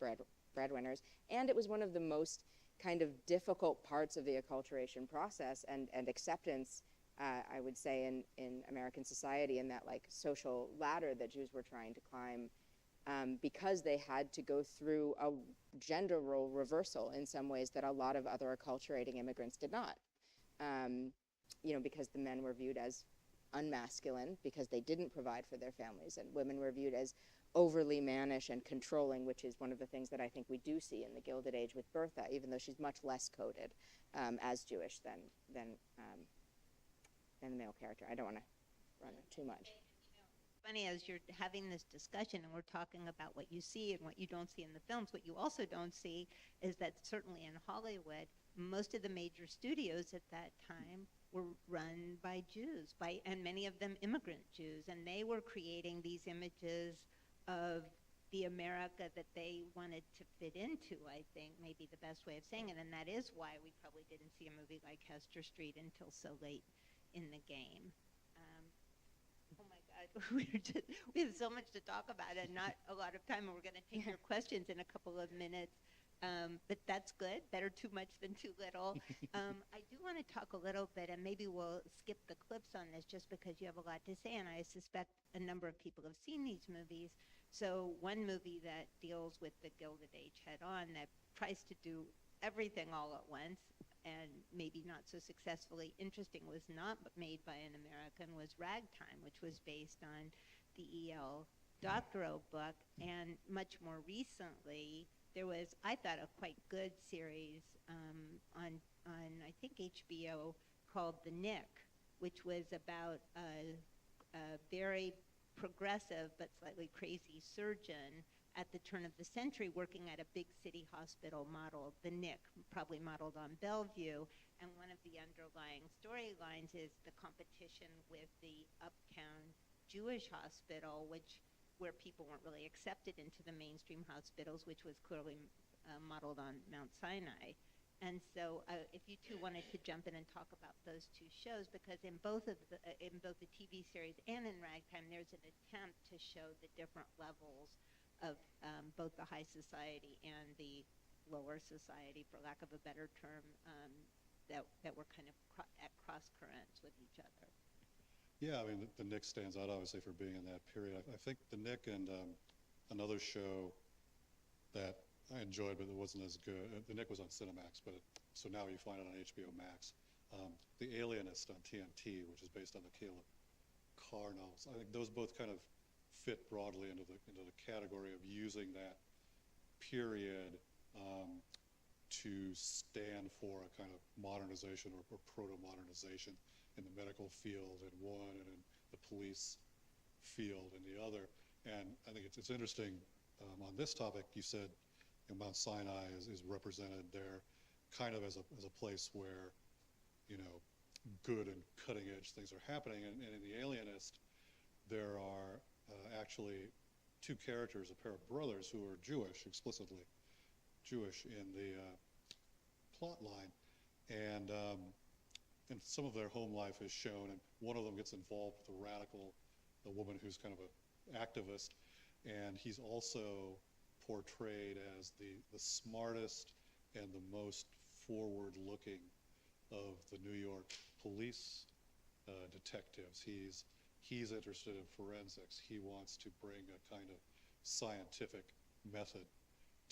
breadwinners, and it was one of the most kind of difficult parts of the acculturation process and acceptance, I would say, in American society, in that like social ladder that Jews were trying to climb, because they had to go through a gender role reversal in some ways that a lot of other acculturating immigrants did not. You know, because the men were viewed as unmasculine because they didn't provide for their families, and women were viewed as overly mannish and controlling, which is one of the things that I think we do see in the Gilded Age with Bertha, even though she's much less coded as Jewish than the male character. I don't want to run it too much. Funny, as you're having this discussion and we're talking about what you see and what you don't see in the films, what you also don't see is that certainly in Hollywood, most of the major studios at that time were run by Jews, and many of them immigrant Jews, and they were creating these images of the America that they wanted to fit into, I think, maybe the best way of saying it, and that is why we probably didn't see a movie like Hester Street until so late in the game. Oh my God, we have so much to talk about and not a lot of time, and we're going to take your questions in a couple of minutes. But that's good, better too much than too little. I do want to talk a little bit, and maybe we'll skip the clips on this just because you have a lot to say, and I suspect a number of people have seen these movies. So one movie that deals with the Gilded Age head on, that tries to do everything all at once, and maybe not so successfully interesting, was not made by an American, was Ragtime, which was based on the E.L. Doctorow book, and much more recently, there was, I thought, a quite good series on I think HBO called The Nick, which was about a very progressive but slightly crazy surgeon at the turn of the century working at a big city hospital modeled, The Nick, probably modeled on Bellevue. And one of the underlying storylines is the competition with the uptown Jewish hospital, where people weren't really accepted into the mainstream hospitals, which was clearly modeled on Mount Sinai. And so if you two wanted to jump in and talk about those two shows, because in both the TV series and in Ragtime, there's an attempt to show the different levels of both the high society and the lower society, for lack of a better term, that were kind of at cross currents with each other. Yeah, I mean, the Nick stands out obviously for being in that period. I think the Nick and another show that I enjoyed, but it wasn't as good. The Nick was on Cinemax, so now you find it on HBO Max. The Alienist on TNT, which is based on the Caleb Carr novels. I think those both kind of fit broadly into the category of using that period to stand for a kind of modernization or proto-modernization in the medical field in one, and in the police field in the other. And I think it's interesting on this topic. You said Mount Sinai is represented there kind of as a place where, good and cutting edge things are happening. And in The Alienist, there are actually two characters, a pair of brothers who are Jewish, explicitly Jewish in the plot line. And some of their home life is shown, and one of them gets involved with a woman who's kind of an activist, and he's also portrayed as the smartest and the most forward-looking of the New York police detectives. He's interested in forensics. He wants to bring a kind of scientific method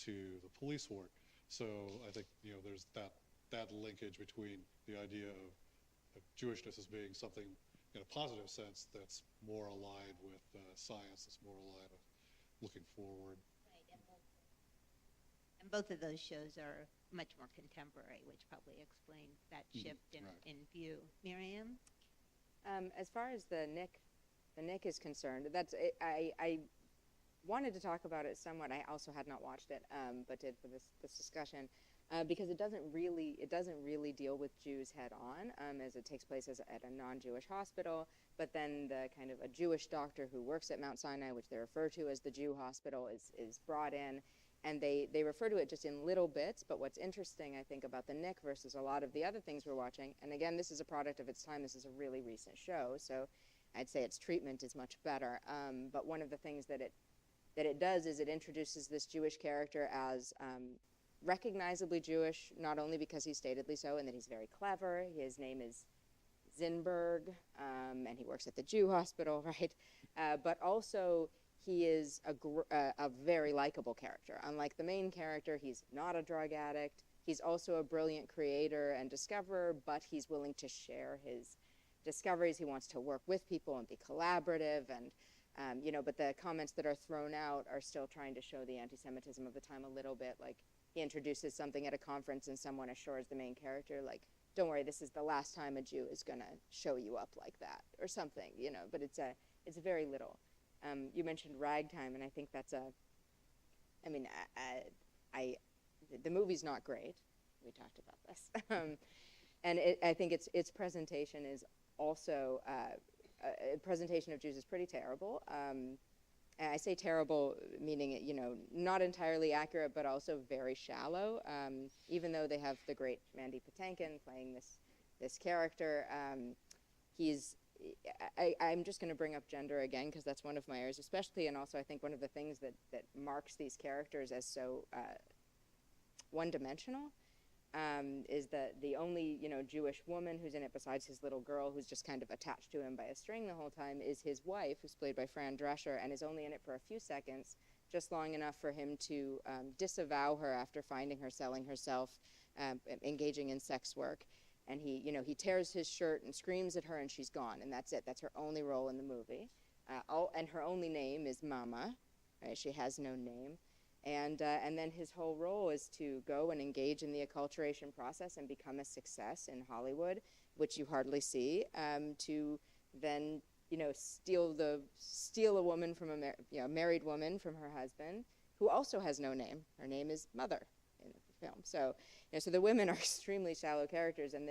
to the police work. So I think there's that linkage between the idea of Jewishness as being something in a positive sense that's more aligned with science, that's more aligned with looking forward. And both of those shows are much more contemporary, which probably explains that shift in view. Miriam? As far as the Nick is concerned, I wanted to talk about it somewhat. I also had not watched it, but did for this discussion, because it doesn't really deal with Jews head on, as it takes place at a non-Jewish hospital. But then the kind of a Jewish doctor who works at Mount Sinai, which they refer to as the Jew hospital, is brought in. And they refer to it just in little bits, but what's interesting, I think, about the Nick versus a lot of the other things we're watching, and again, this is a product of its time, this is a really recent show, so I'd say its treatment is much better. But one of the things that it does is it introduces this Jewish character as recognizably Jewish, not only because he's statedly so, and that he's very clever. His name is Zinberg, and he works at the Jew hospital, right? But also, he is a very likable character. Unlike the main character, he's not a drug addict. He's also a brilliant creator and discoverer, but he's willing to share his discoveries. He wants to work with people and be collaborative, and but the comments that are thrown out are still trying to show the anti-Semitism of the time a little bit. Like, he introduces something at a conference and someone assures the main character, like, don't worry, this is the last time a Jew is gonna show you up like that, or something, but it's very little. You mentioned Ragtime, and I think that's the movie's not great. We talked about this. And I think its presentation is also, presentation of Jews is pretty terrible. And I say terrible, meaning, not entirely accurate, but also very shallow. Even though they have the great Mandy Patinkin playing this character, I'm just going to bring up gender again, because that's one of my areas, especially, and also I think one of the things that marks these characters as so one-dimensional is that the only, Jewish woman who's in it, besides his little girl who's just kind of attached to him by a string the whole time, is his wife, who's played by Fran Drescher, and is only in it for a few seconds, just long enough for him to disavow her after finding her selling herself, engaging in sex work. And he tears his shirt and screams at her, and she's gone, and that's it. That's her only role in the movie. And her only name is Mama, right? She has no name. And then his whole role is to go and engage in the acculturation process and become a success in Hollywood, which you hardly see, to then, steal a woman from a married woman from her husband, who also has no name. Her name is Mother in the film. So, so the women are extremely shallow characters, and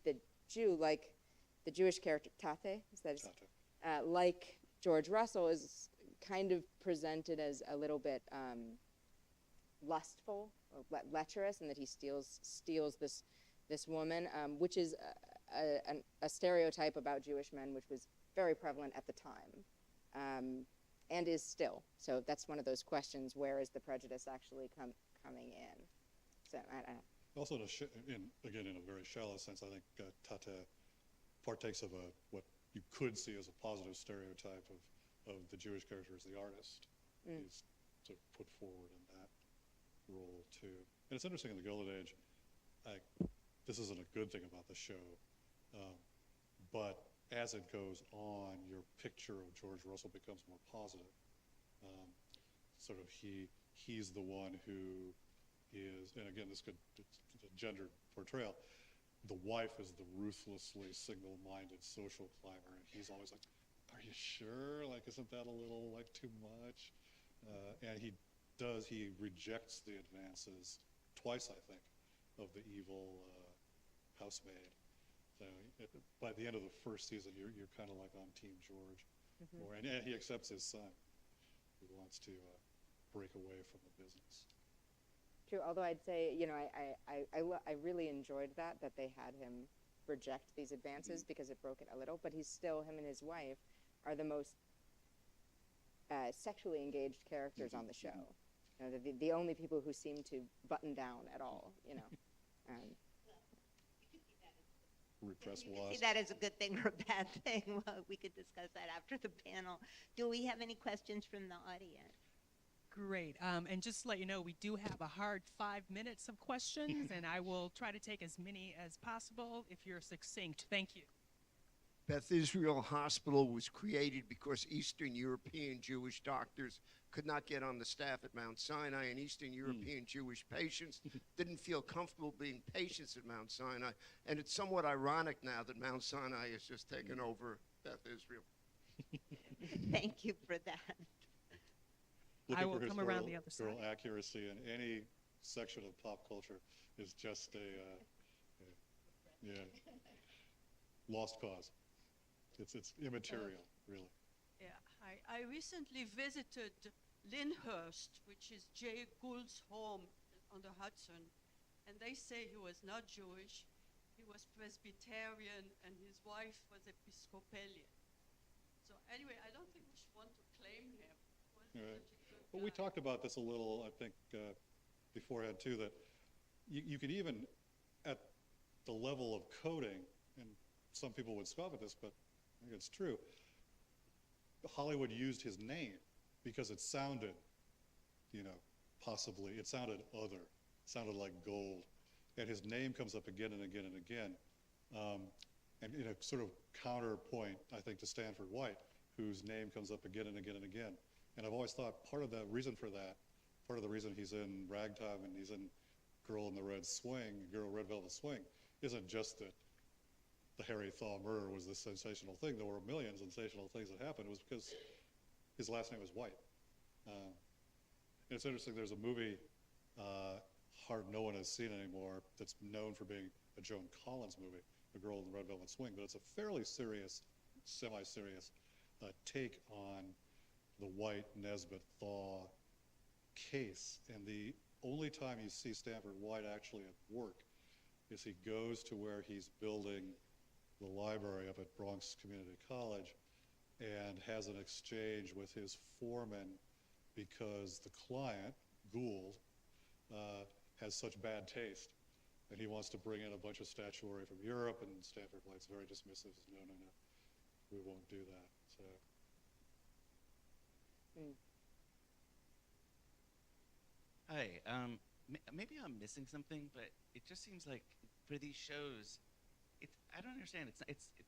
the Jew, like the Jewish character Tate, like George Russell, is kind of presented as a little bit lustful lecherous, and that he steals this woman, which is a stereotype about Jewish men, which was very prevalent at the time, and is still. So that's one of those questions: where is the prejudice actually coming in? So also, again, in a very shallow sense, I think Tate partakes of what you could see as a positive stereotype of the Jewish character as the artist. He's sort of put forward in that role too. And it's interesting in the Gilded Age, this isn't a good thing about the show, but as it goes on, your picture of George Russell becomes more positive. Sort of he's the one who is, and again, it's a gendered portrayal. The wife is the ruthlessly single-minded social climber, and he's always like, "Are you sure? Like, isn't that a little like too much?" And he rejects the advances twice, I think, of the evil housemaid. So by the end of the first season, you're kind of like on Team George, and he accepts his son, who wants to break away from the business. True, although I'd say, I really enjoyed that they had him reject these advances because it broke it a little, but him and his wife are the most sexually engaged characters on the show. The only people who seem to button down at all, Repressed You wasp. see that as a good thing or a bad thing? Well, we could discuss that after the panel. Do we have any questions from the audience? Great. And just to let you know, we do have a hard 5 minutes of questions, and I will try to take as many as possible if you're succinct. Thank you. Beth Israel Hospital was created because Eastern European Jewish doctors could not get on the staff at Mount Sinai, and Eastern European Jewish patients didn't feel comfortable being patients at Mount Sinai. And it's somewhat ironic now that Mount Sinai has just taken over Beth Israel. Thank you for that. I will come around the other side. Historical accuracy in any section of pop culture is just lost cause. It's immaterial, really. Yeah, I recently visited Lyndhurst, which is Jay Gould's home on the Hudson, and they say he was not Jewish, he was Presbyterian, and his wife was Episcopalian. So anyway, I don't think we should want to claim him. But we talked about this a little, I think, beforehand too, that you could even, at the level of coding, and some people would scoff at this, but I think it's true, Hollywood used his name because it sounded, possibly, it sounded other, it sounded like gold. And his name comes up again and again and again. And in a sort of counterpoint, I think, to Stanford White, whose name comes up again and again and again. And I've always thought part of the reason for that, part of the reason he's in Ragtime and he's in Girl in the Red Velvet Swing, isn't just that the Harry Thaw murder was this sensational thing. There were a million sensational things that happened. It was because his last name was White. And it's interesting, there's a movie no one has seen anymore that's known for being a Joan Collins movie, A Girl in the Red Velvet Swing, but it's a fairly serious, semi-serious take on the White Nesbitt Thaw case. And the only time you see Stanford White actually at work is he goes to where he's building the library up at Bronx Community College and has an exchange with his foreman because the client, Gould, has such bad taste and he wants to bring in a bunch of statuary from Europe, and Stanford White's very dismissive. No, we won't do that. So. Hi, maybe I'm missing something, but it just seems like for these shows, I don't understand.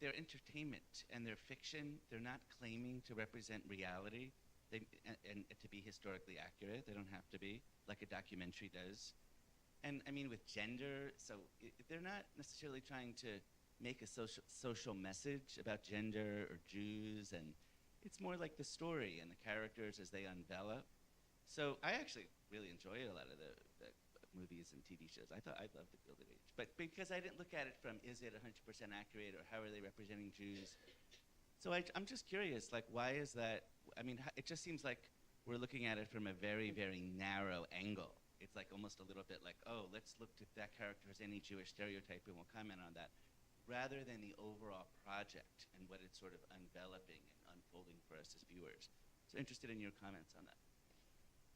They're entertainment and they're fiction. They're not claiming to represent reality and to be historically accurate. They don't have to be, like a documentary does. And I mean, with gender, so they're not necessarily trying to make a social message about gender or Jews, and it's more like the story and the characters as they envelop. So I actually really enjoy a lot of the movies and TV shows. I loved the Gilded Age, but because I didn't look at it from, is it 100% accurate or how are they representing Jews? So I'm just curious, like, why is that? I mean, it just seems like we're looking at it from a very, very narrow angle. it's like almost a little bit like, oh, let's look if that character has any Jewish stereotype and we'll comment on that, rather than the overall project and what it's sort of enveloping and unfolding for us as viewers. So interested in your comments on that.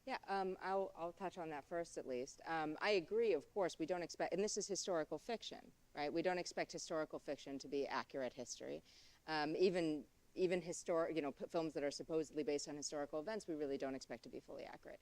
Yeah, I'll touch on that first at least. I agree, of course, we don't expect, and this is historical fiction, right? We don't expect historical fiction to be accurate history. Even historic, films that are supposedly based on historical events, we really don't expect to be fully accurate.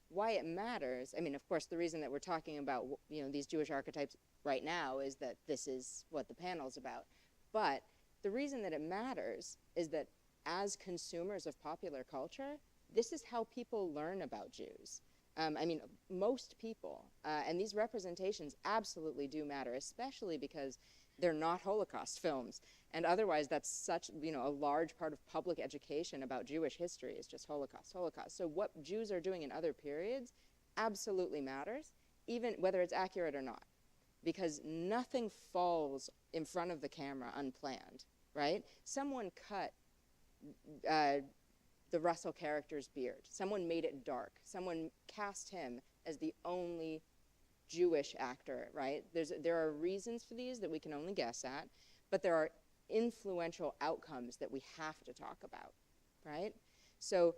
Why it matters, I mean, of course, the reason that we're talking about, these Jewish archetypes right now is that this is what the panel's about. But the reason that it matters is that as consumers of popular culture, this is how people learn about Jews. I mean, most people, and these representations absolutely do matter, especially because they're not Holocaust films. And otherwise, that's such, a large part of public education about Jewish history is just Holocaust. So what Jews are doing in other periods absolutely matters, even whether it's accurate or not, because nothing falls in front of the camera unplanned, right? Someone cut the Russell character's beard. Someone made it dark. Someone cast him as the only Jewish actor, right? There are reasons for these that we can only guess at, but there are influential outcomes that we have to talk about, right? So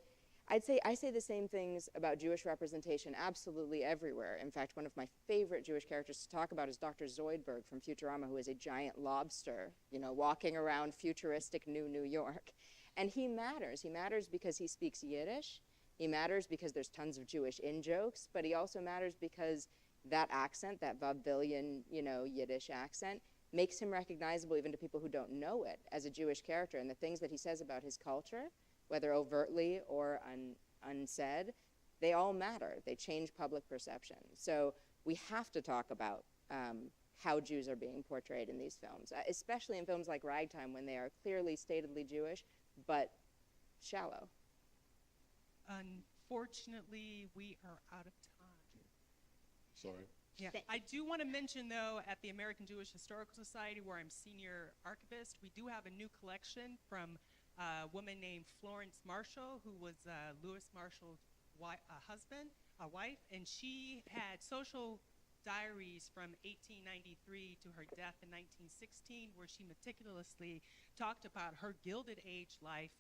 I say the same things about Jewish representation absolutely everywhere. In fact, one of my favorite Jewish characters to talk about is Dr. Zoidberg from Futurama, who is a giant lobster, walking around futuristic New York. And he matters. He matters because he speaks Yiddish. He matters because there's tons of Jewish in-jokes, but he also matters because that accent, that vaudevillian, Yiddish accent, makes him recognizable even to people who don't know it as a Jewish character. And the things that he says about his culture, whether overtly or unsaid, they all matter. They change public perception. So we have to talk about how Jews are being portrayed in these films, especially in films like Ragtime, when they are clearly statedly Jewish, but shallow. Unfortunately, we are out of time. Sorry. Yeah, I do want to mention, though, at the American Jewish Historical Society, where I'm senior archivist, we do have a new collection from a woman named Florence Marshall, who was Louis Marshall's wife, and she had social diaries from 1893 to her death in 1916, where she meticulously talked about her Gilded Age life,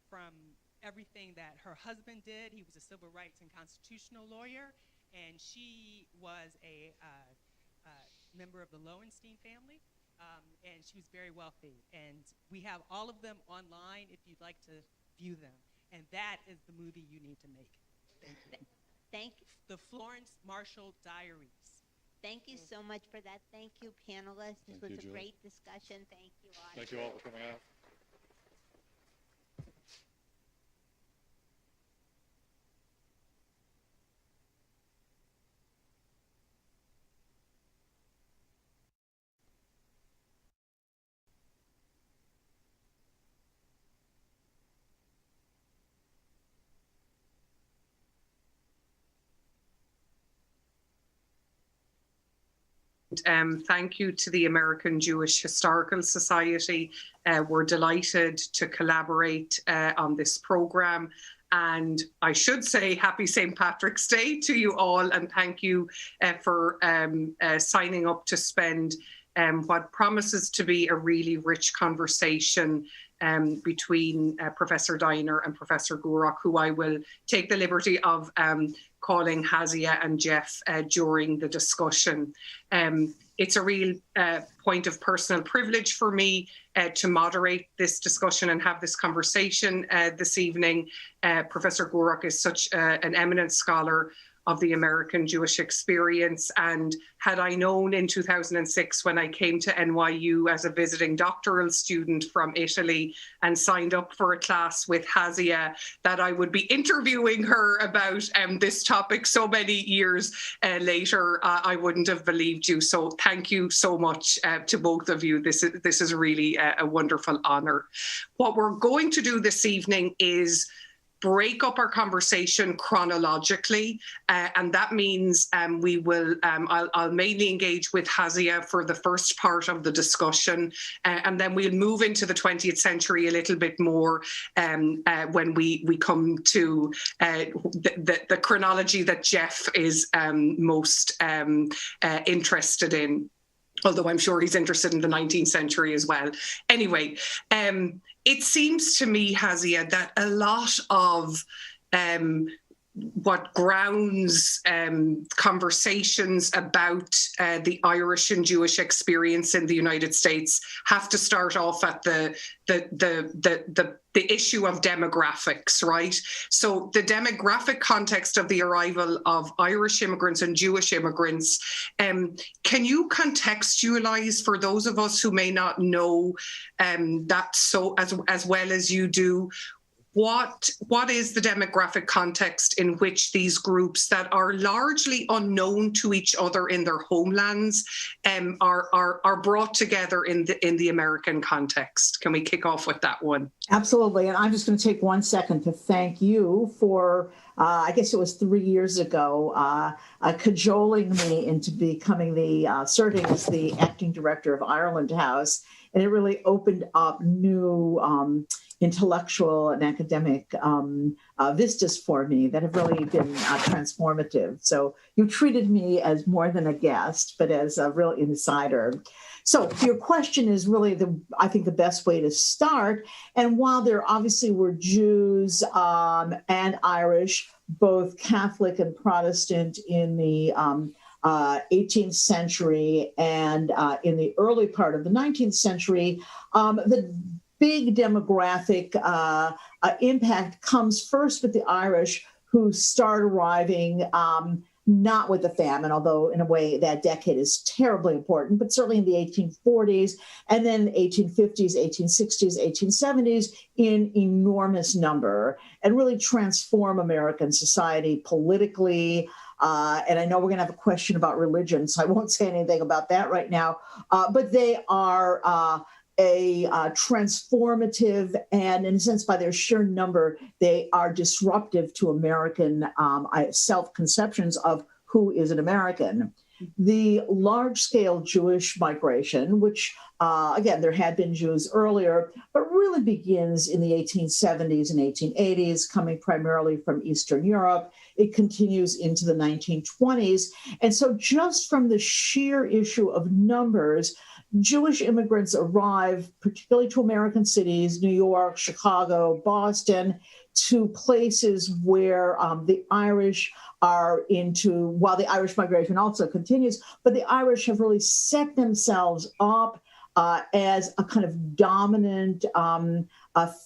from everything that her husband did. He was a civil rights and constitutional lawyer, and she was a member of the Lowenstein family, and she was very wealthy. And we have all of them online if you'd like to view them. And that is the movie you need to make. Thank you. Thank you. The Florence Marshall Diaries. Thank you so much for that. Thank you, panelists. This was a great discussion. Thank you, audience. Thank you all for coming out. Thank you to the American Jewish Historical Society. We're delighted to collaborate on this program. And I should say happy St. Patrick's Day to you all, and thank you for signing up to spend what promises to be a really rich conversation between Professor Diner and Professor Gurok, who I will take the liberty of calling Hazia and Jeff during the discussion. It's a real point of personal privilege for me to moderate this discussion and have this conversation this evening. Professor Gurok is such an eminent scholar of the American Jewish experience. And had I known in 2006, when I came to NYU as a visiting doctoral student from Italy and signed up for a class with Hazia, that I would be interviewing her about this topic so many years later, I wouldn't have believed you. So thank you so much to both of you. This is really a wonderful honor. What we're going to do this evening is break up our conversation chronologically, and that means we will. I'll mainly engage with Hazia for the first part of the discussion, and then we'll move into the 20th century a little bit more when we come to the chronology that Jeff is most interested in. Although I'm sure he's interested in the 19th century as well. Anyway, it seems to me, Hazia, that a lot of what grounds conversations about the Irish and Jewish experience in the United States have to start off at the issue of demographics, right? So the demographic context of the arrival of Irish immigrants and Jewish immigrants, can you contextualize for those of us who may not know that so as well as you do, what is the demographic context in which these groups that are largely unknown to each other in their homelands are brought together in the American context? Can we kick off with that one? Absolutely. And I'm just going to take 1 second to thank you for, I guess it was 3 years ago, cajoling me into becoming serving as the acting director of Ireland House. And it really opened up new intellectual and academic vistas for me that have really been transformative. So you treated me as more than a guest, but as a real insider. So your question is really, I think, the best way to start. And while there obviously were Jews and Irish, both Catholic and Protestant in the 18th century and in the early part of the 19th century, the big demographic impact comes first with the Irish, who start arriving not with the famine, although in a way that decade is terribly important, but certainly in the 1840s, and then 1850s, 1860s, 1870s in enormous number, and really transform American society politically. And I know we're going to have a question about religion, so I won't say anything about that right now, but they are a transformative, and in a sense, by their sheer number, they are disruptive to American self-conceptions of who is an American. The large-scale Jewish migration, which, again, there had been Jews earlier, but really begins in the 1870s and 1880s, coming primarily from Eastern Europe. It continues into the 1920s. And so just from the sheer issue of numbers, Jewish immigrants arrive, particularly to American cities, New York, Chicago, Boston, to places where the Irish are into, while the Irish migration also continues, but the Irish have really set themselves up as a kind of dominant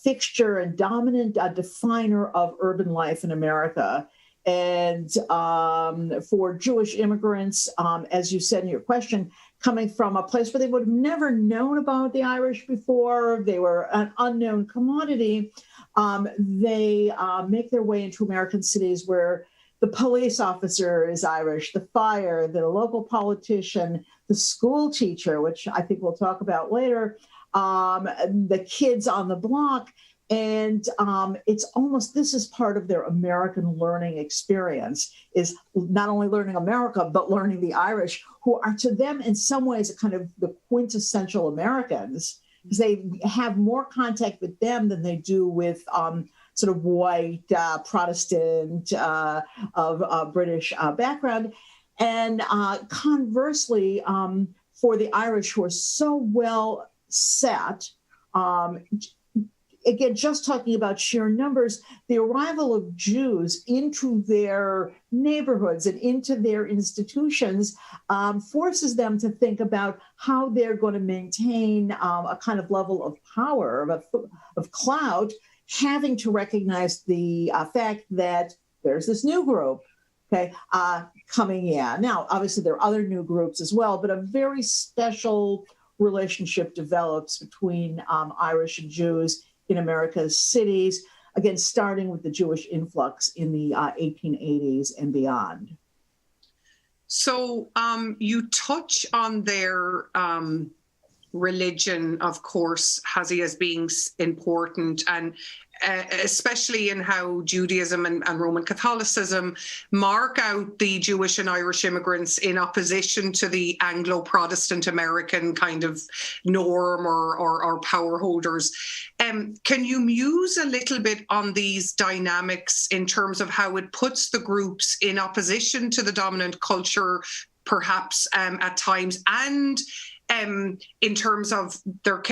fixture and dominant definer of urban life in America. And for Jewish immigrants, as you said in your question, coming from a place where they would have never known about the Irish before, they were an unknown commodity, they make their way into American cities where the police officer is Irish, the fire, the local politician, the school teacher, which I think we'll talk about later, the kids on the block. And it's almost, this is part of their American learning experience, is not only learning America, but learning the Irish, who are to them in some ways a kind of the quintessential Americans, because they have more contact with them than they do with sort of white Protestant of British background. And conversely, for the Irish, who are so well set, again, just talking about sheer numbers, the arrival of Jews into their neighborhoods and into their institutions forces them to think about how they're going to maintain a kind of level of power, of clout, having to recognize the fact that there's this new group, okay, coming in. Now, obviously, there are other new groups as well, but a very special relationship develops between Irish and Jews in America's cities, again, starting with the Jewish influx in the 1880s and beyond. So you touch on their religion, of course, Hazia, as being important. And especially in how Judaism and Roman Catholicism mark out the Jewish and Irish immigrants in opposition to the Anglo-Protestant American kind of norm or power holders. Can you muse a little bit on these dynamics in terms of how it puts the groups in opposition to the dominant culture, perhaps at times, and in terms of their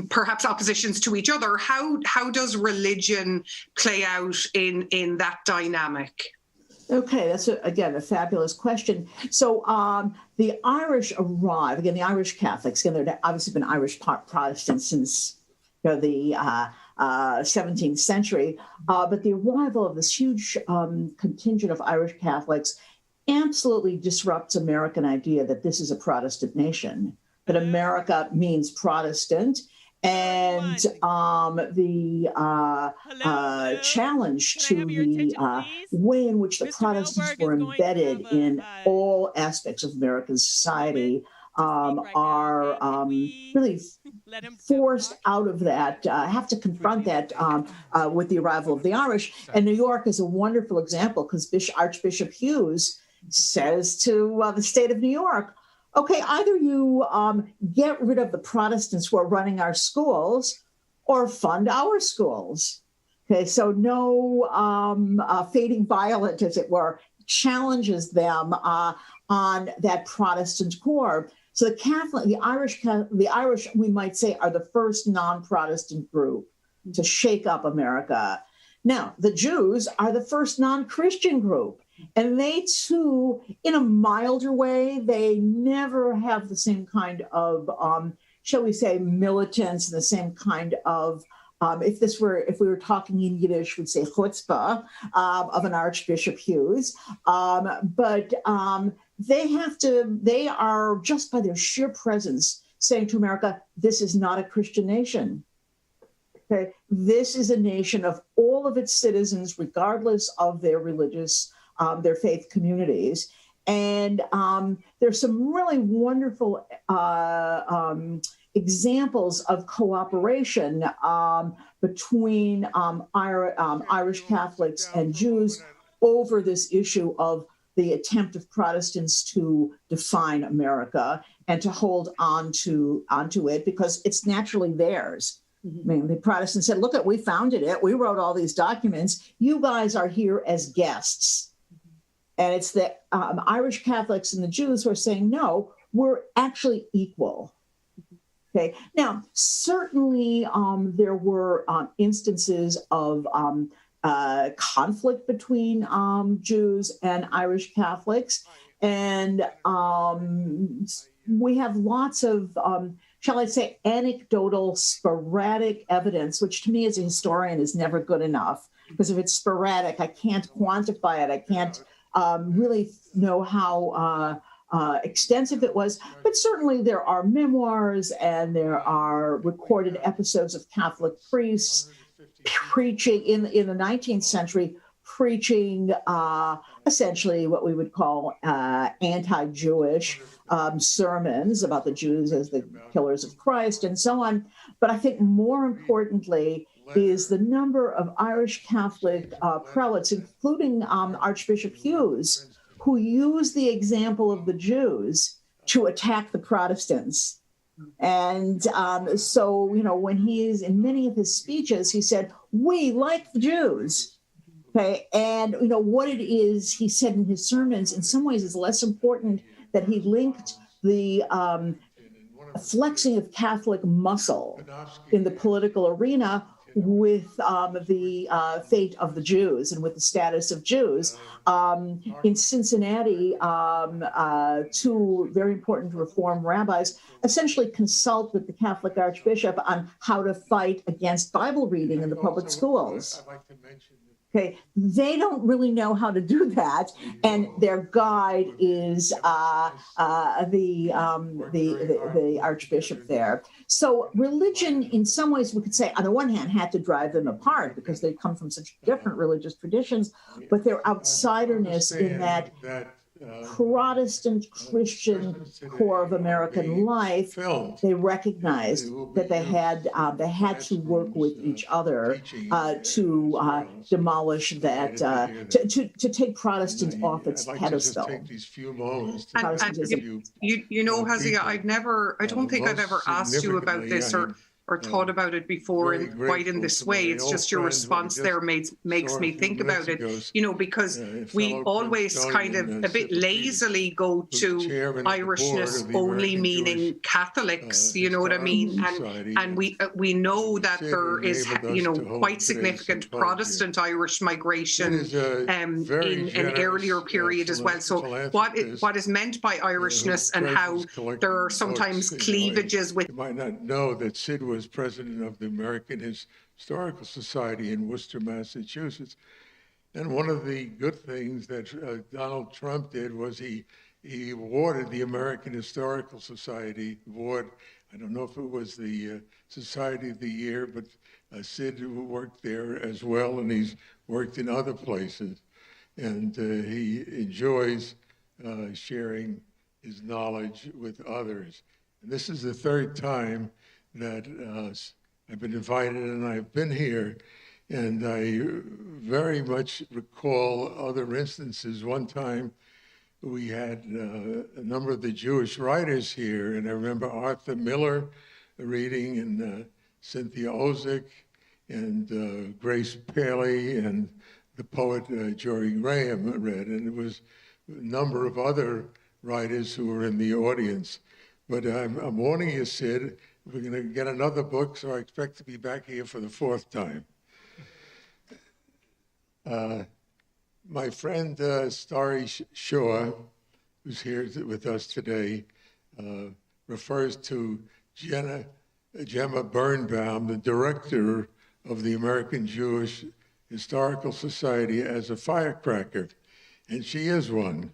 perhaps oppositions to each other? How does religion play out in that dynamic? Okay, that's again a fabulous question. So the Irish arrive, again, the Irish Catholics, again, they've obviously been Irish Protestants since the 17th century, but the arrival of this huge contingent of Irish Catholics absolutely disrupts American idea that this is a Protestant nation, that America means Protestant, and the challenge to the way in which the Protestants were embedded in all aspects of American society are really forced out of that, have to confront that with the arrival of the Irish. And New York is a wonderful example, because Archbishop Hughes says to the state of New York, okay, either you get rid of the Protestants who are running our schools or fund our schools. Okay, so no fading violet, as it were, challenges them on that Protestant core. So the Irish, we might say, are the first non-Protestant group to shake up America. Now, the Jews are the first non-Christian group. And they too, in a milder way, they never have the same kind of, shall we say, militance, the same kind of, if we were talking in Yiddish, we'd say chutzpah of an Archbishop Hughes. But they are just by their sheer presence saying to America, this is not a Christian nation. Okay? This is a nation of all of its citizens, regardless of their religious their faith communities. And there's some really wonderful examples of cooperation between Irish Catholics and Jews over this issue of the attempt of Protestants to define America and to hold onto it, because it's naturally theirs. I mean, the Protestants said, look, we founded it. We wrote all these documents. You guys are here as guests. And it's the Irish Catholics and the Jews who are saying, no, we're actually equal. Okay. Now, certainly there were instances of conflict between Jews and Irish Catholics. And we have lots of, shall I say, anecdotal, sporadic evidence, which to me as a historian is never good enough. Because if it's sporadic, I can't quantify it. I can't really know how extensive it was, but certainly there are memoirs and there are recorded episodes of Catholic priests preaching in the 19th century, preaching essentially what we would call anti-Jewish sermons about the Jews as the killers of Christ and so on. But I think more importantly is the number of Irish Catholic prelates, including Archbishop Hughes, who used the example of the Jews to attack the Protestants. And so, when he is in many of his speeches, he said, we like the Jews. Okay. And, what it is, he said in his sermons, in some ways is less important that he linked the flexing of Catholic muscle in the political arena with the fate of the Jews and with the status of Jews. In Cincinnati, two very important Reform rabbis essentially consult with the Catholic Archbishop on how to fight against Bible reading in the public schools. Okay, they don't really know how to do that, and their guide is the Archbishop there. So religion, in some ways, we could say, on the one hand, had to drive them apart because they come from such different religious traditions, but their outsiderness in that Protestant Christian core of American life, they recognized that they had to work with each other to demolish that, to take Protestant off its pedestal. You know, Hazia, I don't think I've ever asked you about this or thought about it before quite in this way. It's just your response there makes me think about it, you know, because we always kind of a bit lazily go to Irishness only meaning Catholics, you know what I mean? And we know that there is, you know, quite significant Protestant Irish migration in an earlier period as well. So what is meant by Irishness and how there are sometimes cleavages with... You might not know that Sid was president of the American Historical Society in Worcester, Massachusetts. And one of the good things that Donald Trump did was he awarded the American Historical Society award. I don't know if it was the Society of the Year, but Sid worked there as well, and he's worked in other places. And he enjoys sharing his knowledge with others. And this is the third time that I've been invited, and I've been here, and I very much recall other instances. One time we had a number of the Jewish writers here, and I remember Arthur Miller reading, and Cynthia Ozick, and Grace Paley, and the poet Jory Graham read, and there was a number of other writers who were in the audience. But I'm warning you, Sid, we're going to get another book, so I expect to be back here for the fourth time. My friend Starry Shaw, who's here with us today, refers to Gemma Birnbaum, the director of the American Jewish Historical Society, as a firecracker, and she is one.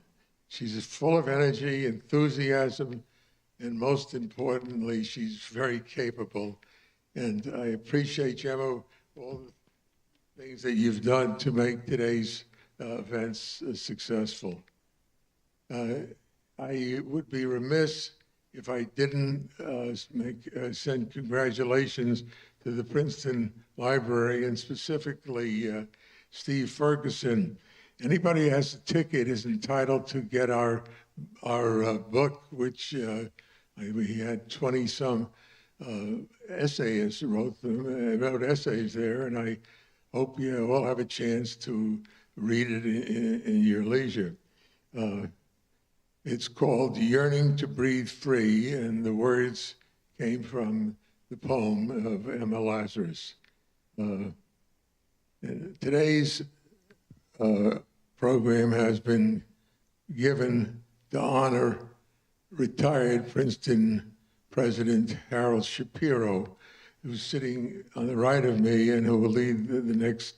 She's full of energy, enthusiasm, and most importantly, she's very capable. And I appreciate, Gemma, all the things that you've done to make today's events successful. I would be remiss if I didn't send congratulations to the Princeton Library, and specifically Steve Ferguson. Anybody who has a ticket is entitled to get our book, which we had 20-some essayists wrote essays there, and I hope you all have a chance to read it in your leisure. It's called Yearning to Breathe Free, and the words came from the poem of Emma Lazarus. Today's program has been given to honor retired Princeton President Harold Shapiro, who's sitting on the right of me and who will lead the next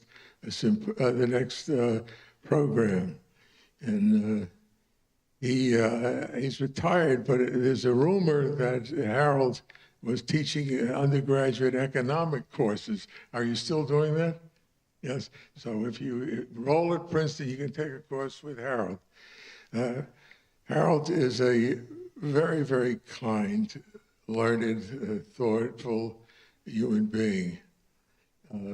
program. And he's retired, but there's a rumor that Harold was teaching undergraduate economic courses. Are you still doing that? Yes. So if you enroll at Princeton, you can take a course with Harold. Harold is a very, very kind, learned, thoughtful human being.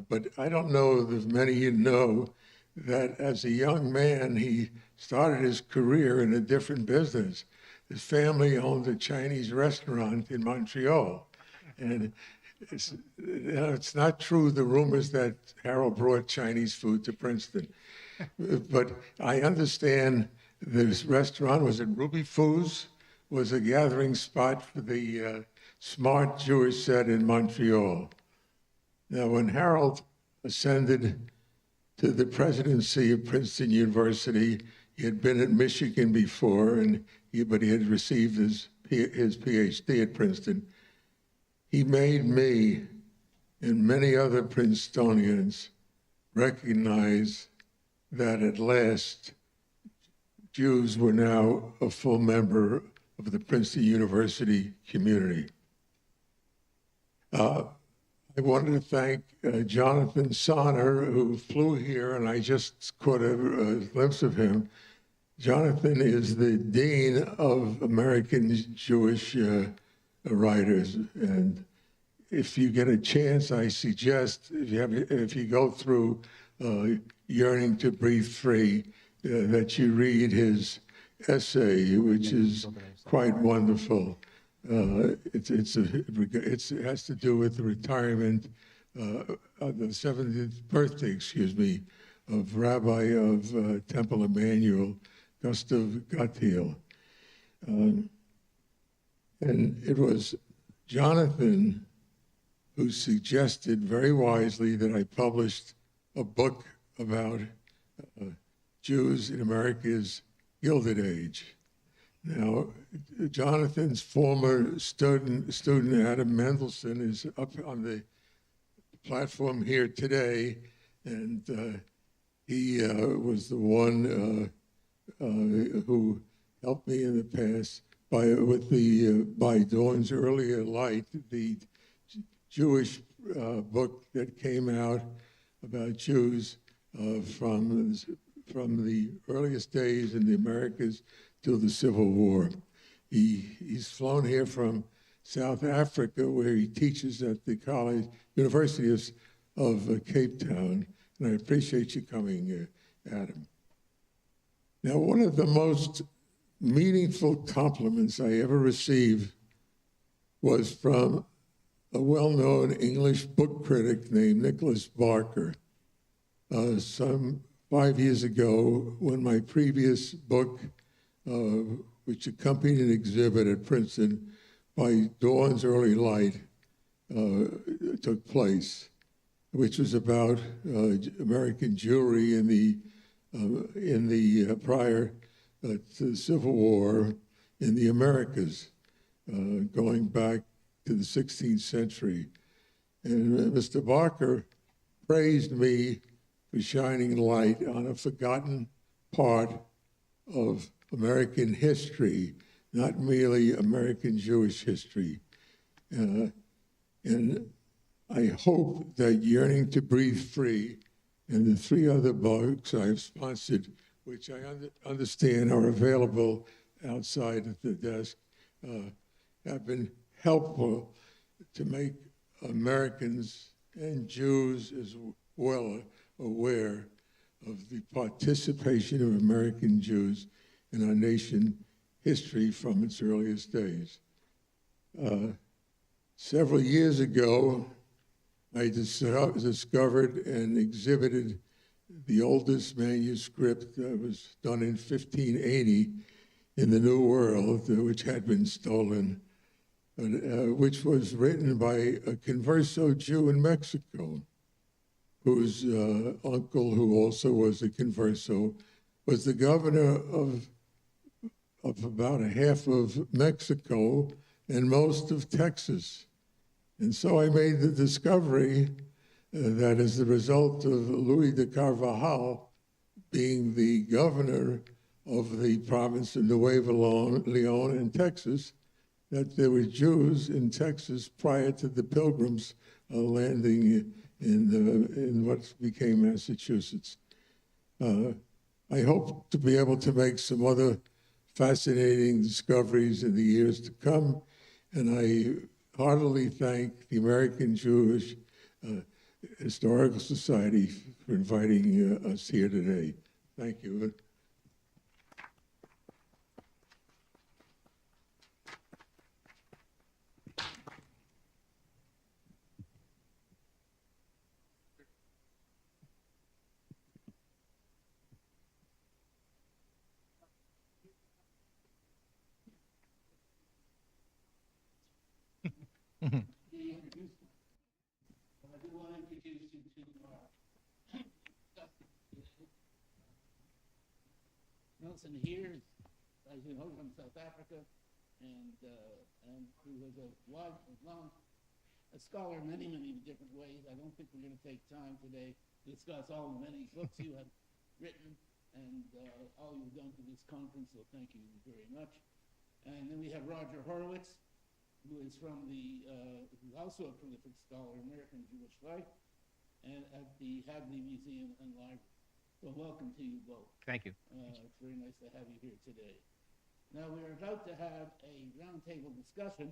But I don't know if many of you know that as a young man, he started his career in a different business. His family owned a Chinese restaurant in Montreal. And it's not true, the rumors that Harold brought Chinese food to Princeton. But I understand this restaurant was at Ruby Foo's, was a gathering spot for the smart Jewish set in Montreal. Now, when Harold ascended to the presidency of Princeton University, he had been at Michigan before, but he had received his PhD at Princeton. He made me and many other Princetonians recognize that at last Jews were now a full member of the Princeton University community. I wanted to thank Jonathan Sarna, who flew here, and I just caught a glimpse of him. Jonathan is the Dean of American Jewish Writers. And if you get a chance, I suggest if you go through Yearning to Breathe Free, that you read his essay, which is quite wonderful. It has to do with the retirement of the 70th birthday, of Rabbi of Temple Emmanuel, Gustav Gottheil. And it was Jonathan who suggested very wisely that I published a book about Jews in America's Gilded Age. Now, Jonathan's former student Adam Mendelsohn, is up on the platform here today, and he was the one who helped me in the past by Dawn's Earlier Light, the Jewish book that came out about Jews from the earliest days in the Americas till the Civil War. He's flown here from South Africa, where he teaches at the University of Cape Town, and I appreciate you coming, Adam. Now, one of the most meaningful compliments I ever received was from a well-known English book critic named Nicholas Barker. Some 5 years ago, when my previous book, which accompanied an exhibit at Princeton by Dawn's Early Light, took place, which was about American Jewry in the prior to the Civil War in the Americas, going back to the 16th century. And Mr. Barker praised me for shining light on a forgotten part of American history, not merely American Jewish history. And I hope that Yearning to Breathe Free and the 3 other books I've sponsored, which I understand are available outside at the desk, have been helpful to make Americans and Jews as well aware of the participation of American Jews in our nation history from its earliest days. Several years ago, I discovered and exhibited the oldest manuscript that was done in 1580 in the New World, which had been stolen, which was written by a converso Jew in Mexico, whose uncle, who also was a converso, was the governor of about a half of Mexico and most of Texas. And so I made the discovery that as a result of Luis de Carvajal being the governor of the province of Nuevo Leon in Texas, that there were Jews in Texas prior to the Pilgrims landing in what became Massachusetts. I hope to be able to make some other fascinating discoveries in the years to come, and I heartily thank the American Jewish Historical Society for inviting us here today. Thank you. I do want to introduce you to Nelson here, as you know, from South Africa, and who was a scholar in many, many different ways. I don't think we're going to take time today to discuss all the many books you have written and all you've done for this conference, so thank you very much. And then we have Roger Horowitz, who is from who's also a prolific scholar in American Jewish life, and at the Hadley Museum and Library. So welcome to you both. Thank you. It's very nice to have you here today. Now we're about to have a roundtable discussion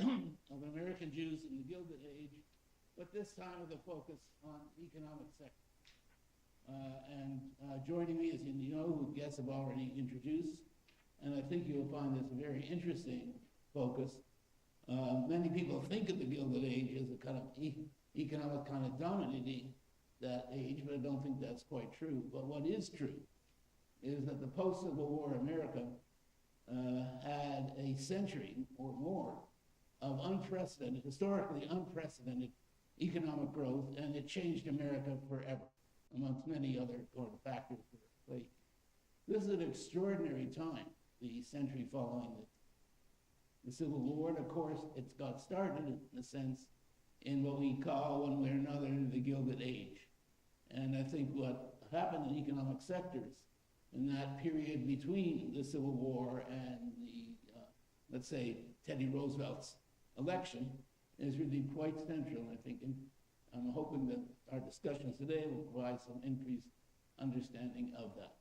of American Jews in the Gilded Age, but this time with a focus on economic sector. Joining me, as you know, who guests have already introduced, and I think you'll find this a very interesting focus. Many people think of the Gilded Age as a kind of economic kind of dominating that age, but I don't think that's quite true. But what is true is that the post-Civil War America had a century or more of unprecedented, historically unprecedented economic growth, and it changed America forever, amongst many other factors that played. This is an extraordinary time, the century following the Civil War, and of course, it's got started, in a sense, in what we call, one way or another, the Gilded Age. And I think what happened in economic sectors in that period between the Civil War and the, let's say, Teddy Roosevelt's election is really quite central, I think. And I'm hoping that our discussions today will provide some increased understanding of that.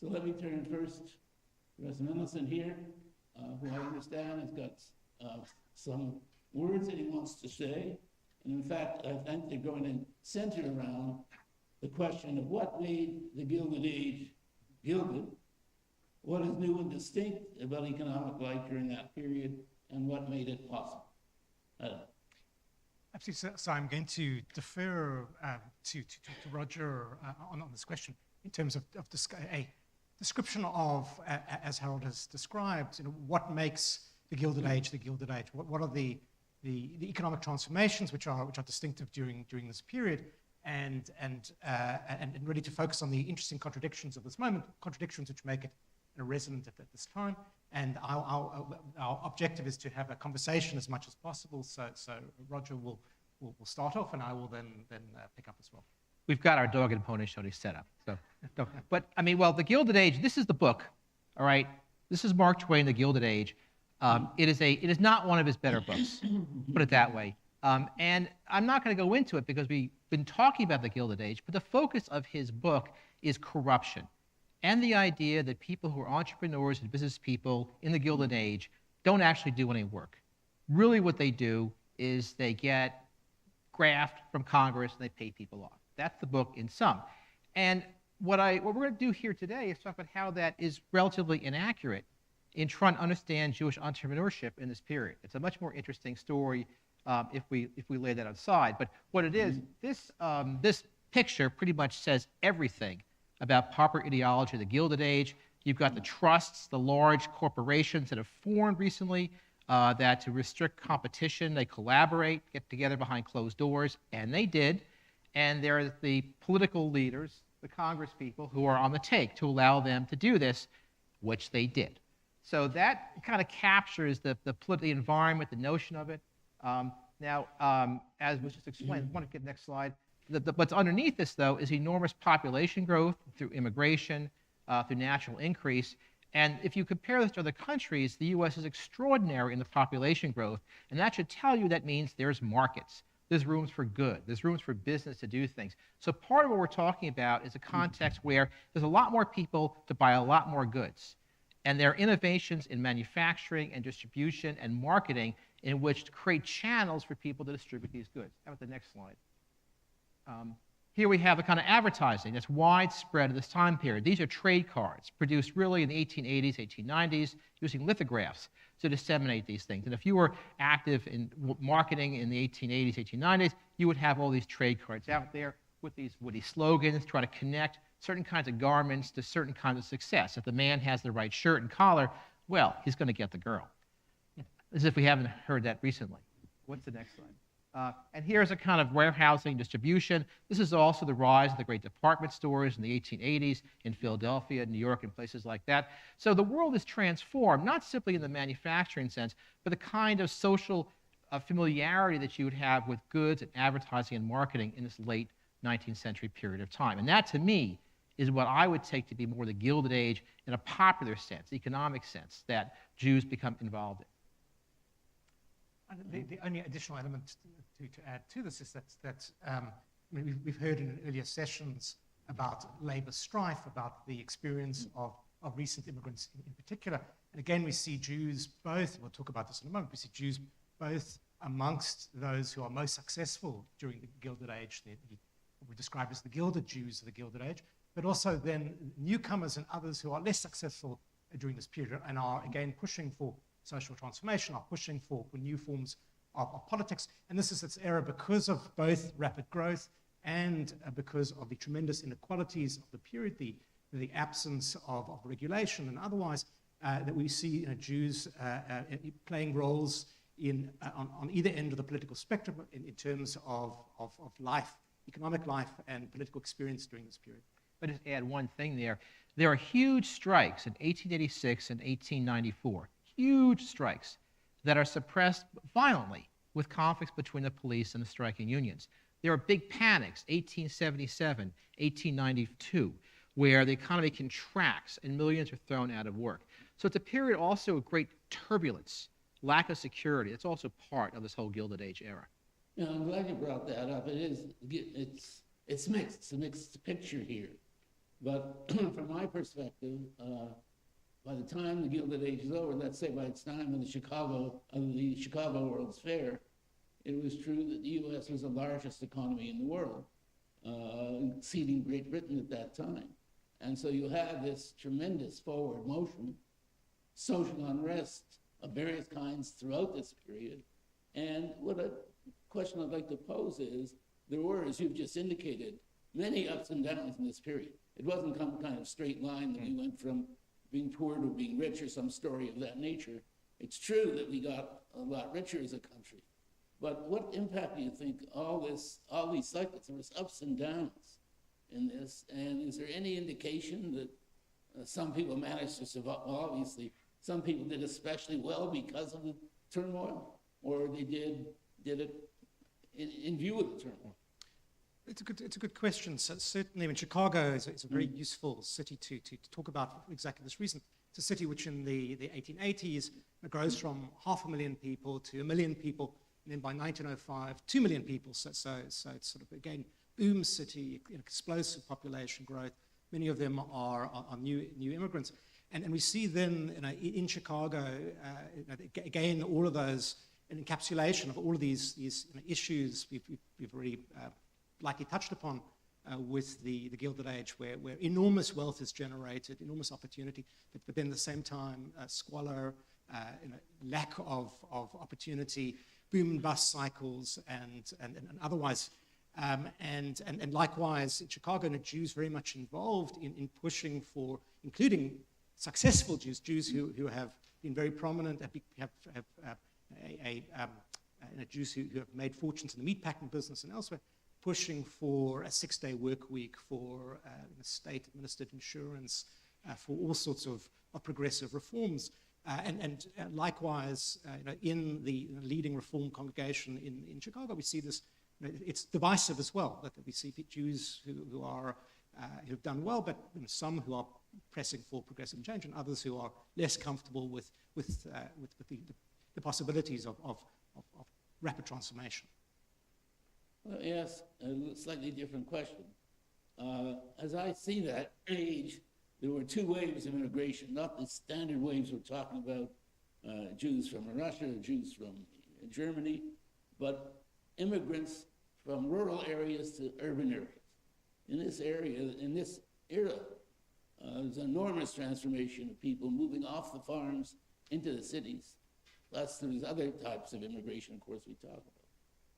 So let me turn first to Professor Mendelsohn here, who I understand has got some words that he wants to say. And in fact, I think they're going to center around the question of what made the Gilded Age gilded, what is new and distinct about economic life during that period, and what made it possible. Absolutely. So I'm going to defer to Roger on this question in terms of a description of, as Harold has described, what makes the Gilded Age the Gilded Age. What are the economic transformations which are distinctive during this period, and really to focus on the interesting contradictions of this moment, contradictions which make it resonant at this time. And our objective is to have a conversation as much as possible. So Roger will start off, and I will then pick up as well. We've got our dog and pony show set up. So, but I mean, well, the Gilded Age. This is the book, all right. This is Mark Twain, The Gilded Age. It is not one of his better books, put it that way. And I'm not going to go into it because we've been talking about the Gilded Age, but the focus of his book is corruption and the idea that people who are entrepreneurs and business people in the Gilded Age don't actually do any work. Really what they do is they get graft from Congress and they pay people off. That's the book in sum. And what we're going to do here today is talk about how that is relatively inaccurate in trying to understand Jewish entrepreneurship in this period. It's a much more interesting story if we lay that aside. But what it is, this picture pretty much says everything about popular ideology of the Gilded Age. You've got the trusts, the large corporations that have formed recently that to restrict competition, they collaborate, get together behind closed doors, and they did. And there are the political leaders, the Congress people, who are on the take to allow them to do this, which they did. So that kind of captures the political environment, the notion of it. Now, as was just explained, I want to get the next slide. What's underneath this, though, is enormous population growth through immigration, through natural increase. And if you compare this to other countries, the U.S. is extraordinary in the population growth. And that should tell you that means there's markets. There's rooms for good. There's rooms for business to do things. So part of what we're talking about is a context where there's a lot more people to buy a lot more goods. And there are innovations in manufacturing and distribution and marketing in which to create channels for people to distribute these goods. How about the next slide? Here we have a kind of advertising that's widespread in this time period. These are trade cards produced really in the 1880s, 1890s, using lithographs to disseminate these things. And if you were active in marketing in the 1880s, 1890s, you would have all these trade cards out there with these witty slogans, trying to connect certain kinds of garments to certain kinds of success. If the man has the right shirt and collar, well, he's going to get the girl. As if we haven't heard that recently. What's the next slide? And here's a kind of warehousing distribution. This is also the rise of the great department stores in the 1880s in Philadelphia, New York, and places like that. So the world is transformed, not simply in the manufacturing sense, but the kind of social familiarity that you would have with goods and advertising and marketing in this late 19th century period of time. And that, to me, is what I would take to be more the Gilded Age in a popular sense, economic sense, that Jews become involved in. And the only additional element to add to this is that we've heard in earlier sessions about labor strife, about the experience of recent immigrants in particular. And again, we see Jews both, we'll talk about this in a moment, we see Jews both amongst those who are most successful during the Gilded Age, what we describe as the Gilded Jews of the Gilded Age, but also then newcomers and others who are less successful during this period and are again pushing for social transformation, are pushing for new forms of politics. And this is its era because of both rapid growth and because of the tremendous inequalities of the period, the absence of regulation and otherwise, that we see Jews playing roles on either end of the political spectrum in terms of life, economic life and political experience during this period. But just add one thing there. There are huge strikes in 1886 and 1894, huge strikes that are suppressed violently with conflicts between the police and the striking unions. There are big panics, 1877, 1892, where the economy contracts and millions are thrown out of work. So it's a period also of great turbulence, lack of security. It's also part of this whole Gilded Age era. Yeah, I'm glad you brought that up. It's mixed. It's a mixed picture here. But from my perspective, by the time the Gilded Age is over, let's say by the time of the Chicago World's Fair, it was true that the U.S. was the largest economy in the world, exceeding Great Britain at that time. And so you had this tremendous forward motion, social unrest of various kinds throughout this period. And what a question I'd like to pose is, there were, as you've just indicated, many ups and downs in this period. It wasn't some kind of straight line that we went from being poor to being rich or some story of that nature. It's true that we got a lot richer as a country. But what impact do you think all these cycles, there was ups and downs in this, and is there any indication that some people managed to survive? Well, obviously, some people did especially well because of the turmoil, or they did it in view of the turmoil? It's a good question. So certainly, Chicago is a very useful city to talk about for exactly this reason. It's a city which in the 1880s grows from 500,000 people to 1 million people, and then by 1905, 2 million people. So it's sort of, again, boom city, explosive population growth. Many of them are new immigrants. And we see then in Chicago, again, all of those, an encapsulation of all of these issues we've already likely touched upon with the Gilded Age, where enormous wealth is generated, enormous opportunity, but then at the same time, squalor, lack of opportunity, boom and bust cycles, and otherwise. And likewise, in Chicago, Jews very much involved in pushing for, including successful Jews who have been very prominent, Jews who have made fortunes in the meatpacking business and elsewhere, pushing for a 6-day work week, for state-administered insurance, for all sorts of progressive reforms. And likewise, in the leading reform congregation in Chicago, we see this. It's divisive as well, that we see Jews who've done well, but some who are pressing for progressive change, and others who are less comfortable with the possibilities of rapid transformation. Well, yes, a slightly different question. As I see that age, there were 2 waves of immigration, not the standard waves we're talking about, Jews from Russia, Jews from Germany, but immigrants from rural areas to urban areas. In this era, there's an enormous transformation of people moving off the farms into the cities. Plus, there's other types of immigration, of course, we talk about.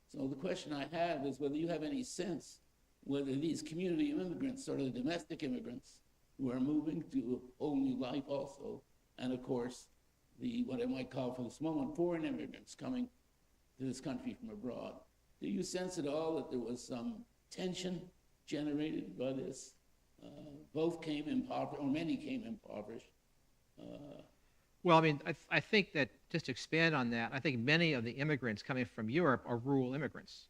So the question I have is whether you have any sense whether these community immigrants, sort of the domestic immigrants, who are moving to a whole new life also, and of course, what I might call for this moment, foreign immigrants coming to this country from abroad. Do you sense at all that there was some tension generated by this? Both came impoverished, or many came impoverished. Well, I mean, I think that, just to expand on that, I think many of the immigrants coming from Europe are rural immigrants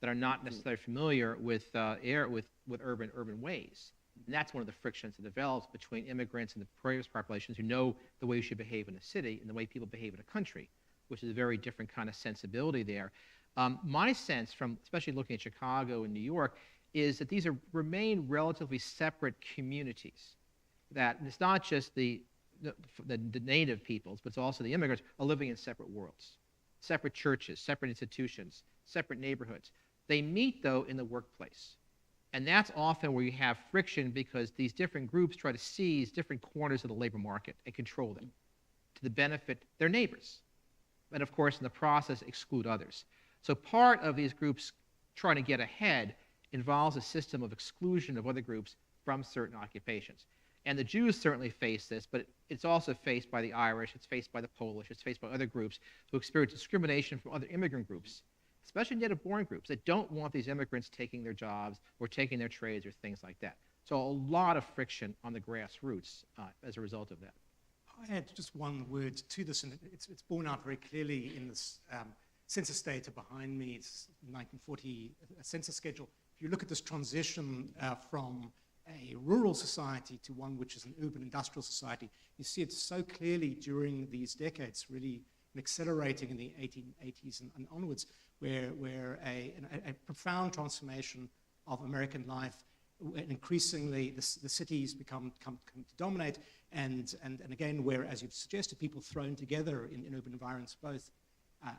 that are not necessarily familiar with urban ways. And that's one of the frictions that develops between immigrants and the previous populations who know the way you should behave in a city and the way people behave in a country, which is a very different kind of sensibility there. My sense from, especially looking at Chicago and New York, is that these remain relatively separate communities. That it's not just the native peoples, but it's also the immigrants are living in separate worlds, separate churches, separate institutions, separate neighborhoods. They meet, though, in the workplace. And that's often where you have friction because these different groups try to seize different corners of the labor market and control them to the benefit of their neighbors. And of course, in the process, exclude others. So part of these groups trying to get ahead involves a system of exclusion of other groups from certain occupations. And the Jews certainly face this, but it's also faced by the Irish, it's faced by the Polish, it's faced by other groups who experience discrimination from other immigrant groups, especially native-born groups that don't want these immigrants taking their jobs or taking their trades or things like that. So a lot of friction on the grassroots as a result of that. I add just one word to this, and it's borne out very clearly in this census data behind me. It's 1940 census schedule. If you look at this transition from a rural society to one which is an urban industrial society, you see it so clearly during these decades, really accelerating in the 1880s and onwards, where a profound transformation of American life, and increasingly the cities come to dominate, and again, where, as you've suggested, people thrown together in urban environments, both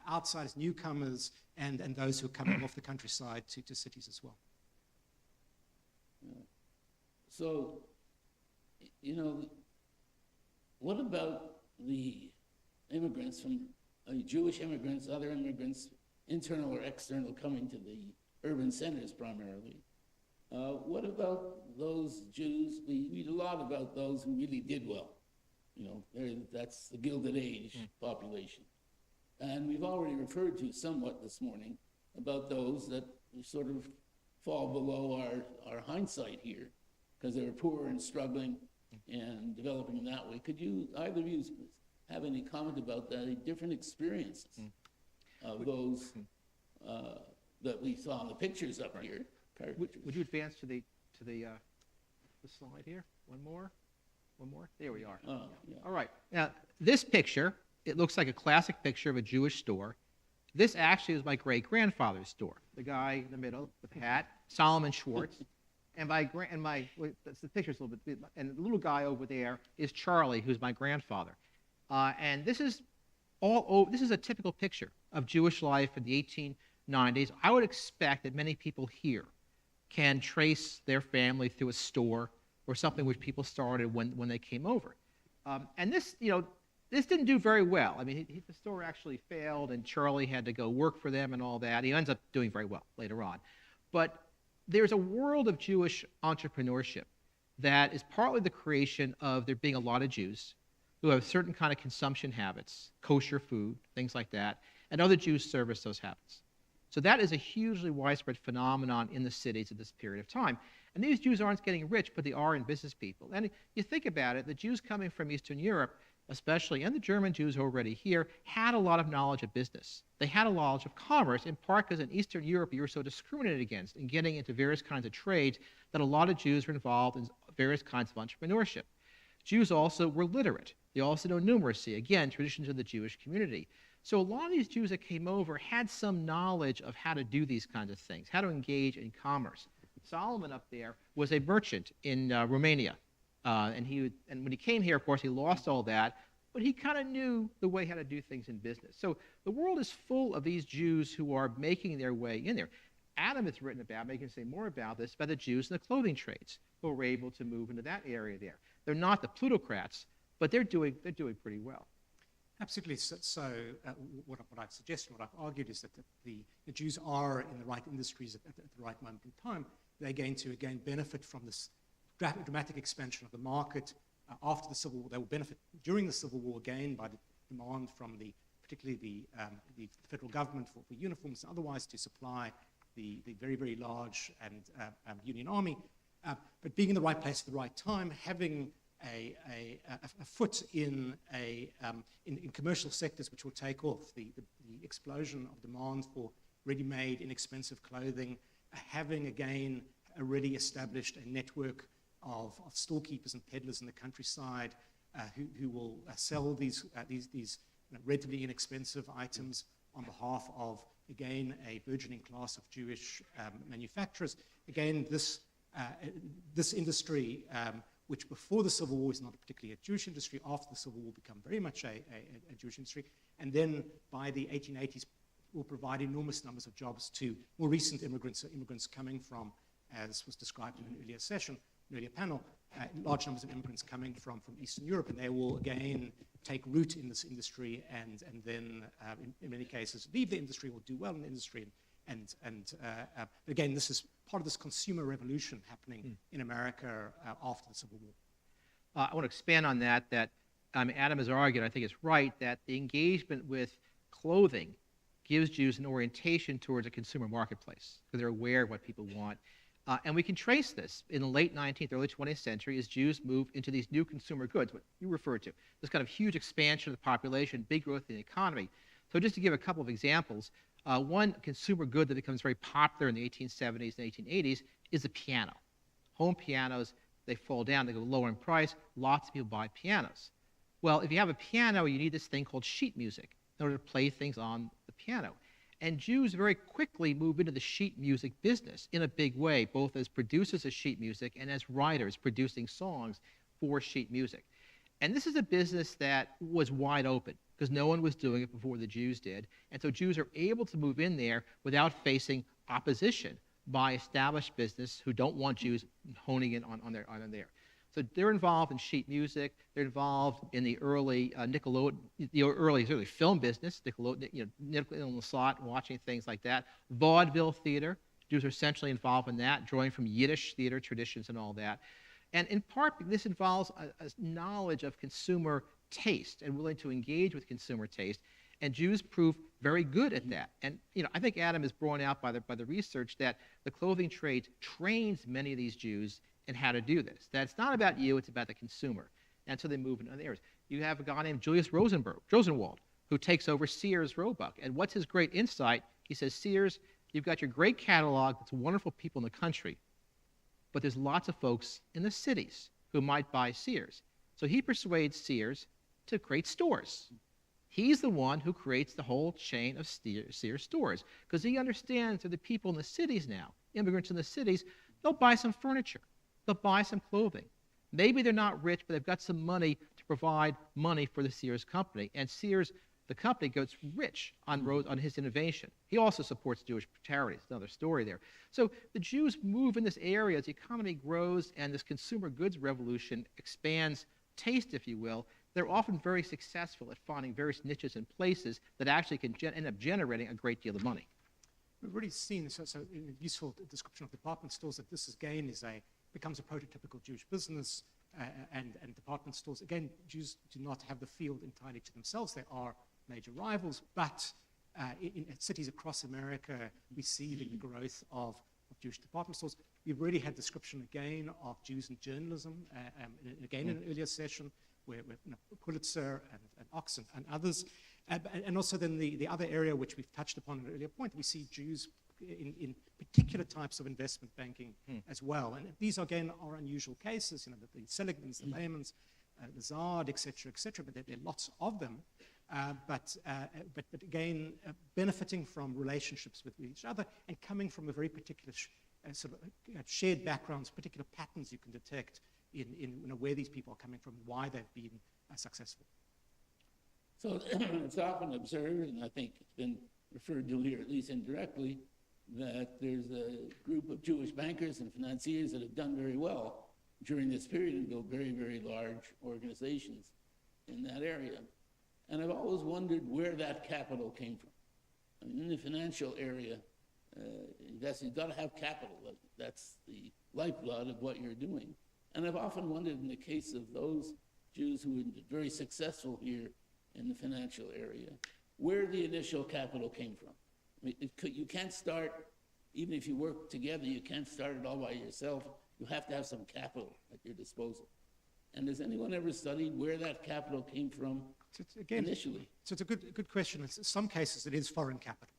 outsiders, newcomers, and those who are coming off the countryside to cities as well. Yeah. So, you know, what about the immigrants from Jewish immigrants, other immigrants, internal or external, coming to the urban centers primarily? What about those Jews? We read a lot about those who really did well. You know, that's the Gilded Age population. And we've already referred to somewhat this morning about those that sort of fall below our hindsight here because they were poor and struggling and developing in that way. Could you, either of you, have any comment about the different experiences of those that we saw in the pictures up here? Would you advance to the slide here? One more? There we are. Yeah. All right. Now, this picture, it looks like a classic picture of a Jewish store. This actually is my great-grandfather's store. The guy in the middle with the hat, Solomon Schwartz. And the picture's a little bit, and the little guy over there is Charlie, who's my grandfather. And this is a typical picture of Jewish life in the 1890s. I would expect that many people here can trace their family through a store or something which people started when they came over. And this, this didn't do very well. I mean, the store actually failed, and Charlie had to go work for them and all that. He ends up doing very well later on. But there's a world of Jewish entrepreneurship that is partly the creation of there being a lot of Jews who have certain kind of consumption habits, kosher food, things like that, and other Jews service those habits. So that is a hugely widespread phenomenon in the cities at this period of time. And these Jews aren't getting rich, but they are in business people. And you think about it, the Jews coming from Eastern Europe, especially, and the German Jews who are already here, had a lot of knowledge of business. They had a knowledge of commerce, in part because in Eastern Europe you were so discriminated against in getting into various kinds of trades that a lot of Jews were involved in various kinds of entrepreneurship. Jews also were literate. They also know numeracy, again, traditions of the Jewish community. So a lot of these Jews that came over had some knowledge of how to do these kinds of things, how to engage in commerce. Solomon up there was a merchant in Romania. And when he came here, of course, he lost all that, but he kind of knew the way how to do things in business. So the world is full of these Jews who are making their way in there. Adam has written about, maybe he can say more about this, about the Jews in the clothing trades who were able to move into that area there. They're not the plutocrats, but they're doing pretty well. Absolutely. So what I've suggested, what I've argued is that the Jews are in the right industries at the right moment in time. They're going to, again, benefit from this dramatic expansion of the market after the Civil War. They will benefit during the Civil War again by the demand from particularly the federal government for uniforms and otherwise to supply the very, very large and Union Army. But being in the right place at the right time, having a foot in commercial sectors which will take off, the explosion of demand for ready-made, inexpensive clothing, having again already established a network of storekeepers and peddlers in the countryside who will sell these relatively inexpensive items on behalf of again, a burgeoning class of Jewish manufacturers. Again, this industry, which before the Civil War is not particularly a Jewish industry, after the Civil War become very much a Jewish industry, and then by the 1880s will provide enormous numbers of jobs to more recent immigrants, immigrants coming from, as was described in an earlier session, an earlier panel, large numbers of immigrants coming from Eastern Europe, and they will again take root in this industry and then in many cases leave the industry or do well in the industry. And again, this is part of this consumer revolution happening in America after the Civil War. I want to expand on that, Adam has argued, I think it's right, that the engagement with clothing gives Jews an orientation towards a consumer marketplace, because they're aware of what people want. And we can trace this in the late 19th, early 20th century as Jews moved into these new consumer goods, what you referred to, this kind of huge expansion of the population, big growth in the economy. So just to give a couple of examples, one consumer good that becomes very popular in the 1870s and 1880s is the piano. Home pianos, they fall down, they go lower in price, lots of people buy pianos. Well, if you have a piano, you need this thing called sheet music in order to play things on the piano. And Jews very quickly move into the sheet music business in a big way, both as producers of sheet music and as writers producing songs for sheet music. And this is a business that was wide open because no one was doing it before the Jews did. And so Jews are able to move in there without facing opposition by established business who don't want Jews honing in on there. So they're involved in sheet music. They're involved in the early early film business, Nickelodeon, Nickel on the slot, watching things like that. Vaudeville theater, Jews are essentially involved in that, drawing from Yiddish theater traditions and all that. And in part, this involves a knowledge of consumer taste and willing to engage with consumer taste. And Jews prove very good at that. And I think Adam is brought out by the research that the clothing trade trains many of these Jews in how to do this. That it's not about you, it's about the consumer. And so they move in other areas. You have a guy named Julius Rosenwald, who takes over Sears Roebuck. And what's his great insight? He says, Sears, you've got your great catalog, it's wonderful people in the country, but there's lots of folks in the cities who might buy Sears. So he persuades Sears to create stores. He's the one who creates the whole chain of Sears stores, because he understands that the people in the cities now, immigrants in the cities, they'll buy some furniture. They'll buy some clothing. Maybe they're not rich, but they've got some money to provide money for the Sears company. And Sears, the company, gets rich on his innovation. He also supports Jewish charities. Another story there. So the Jews move in this area as the economy grows and this consumer goods revolution expands taste, if you will. They're often very successful at finding various niches and places that actually can end up generating a great deal of money. We've already seen, so in a useful description of department stores, that this again becomes a prototypical Jewish business, and department stores, again, Jews do not have the field entirely to themselves. There are major rivals, but in cities across America, we see the growth of Jewish department stores. We've already had description again of Jews in journalism, again in an earlier session, where Pulitzer and Ox and others. And also then the other area which we've touched upon at an earlier point, we see Jews in particular types of investment banking as well. And these, again, are unusual cases, the Seligmans, the Lehmans, the Zard, et cetera, but there are lots of them. But again, benefiting from relationships with each other and coming from a very particular sort of shared backgrounds, particular patterns you can detect in where these people are coming from, why they've been successful. So it's often observed, and I think it's been referred to here, at least indirectly, that there's a group of Jewish bankers and financiers that have done very well during this period and built very, very large organizations in that area. And I've always wondered where that capital came from. I mean, in the financial area, you've got to have capital. That's the lifeblood of what you're doing. And I've often wondered, in the case of those Jews who were very successful here in the financial area, where the initial capital came from. I mean, you can't start, even if you work together, you can't start it all by yourself. You have to have some capital at your disposal. And has anyone ever studied where that capital came from initially? So it's a good question. In some cases, it is foreign capital.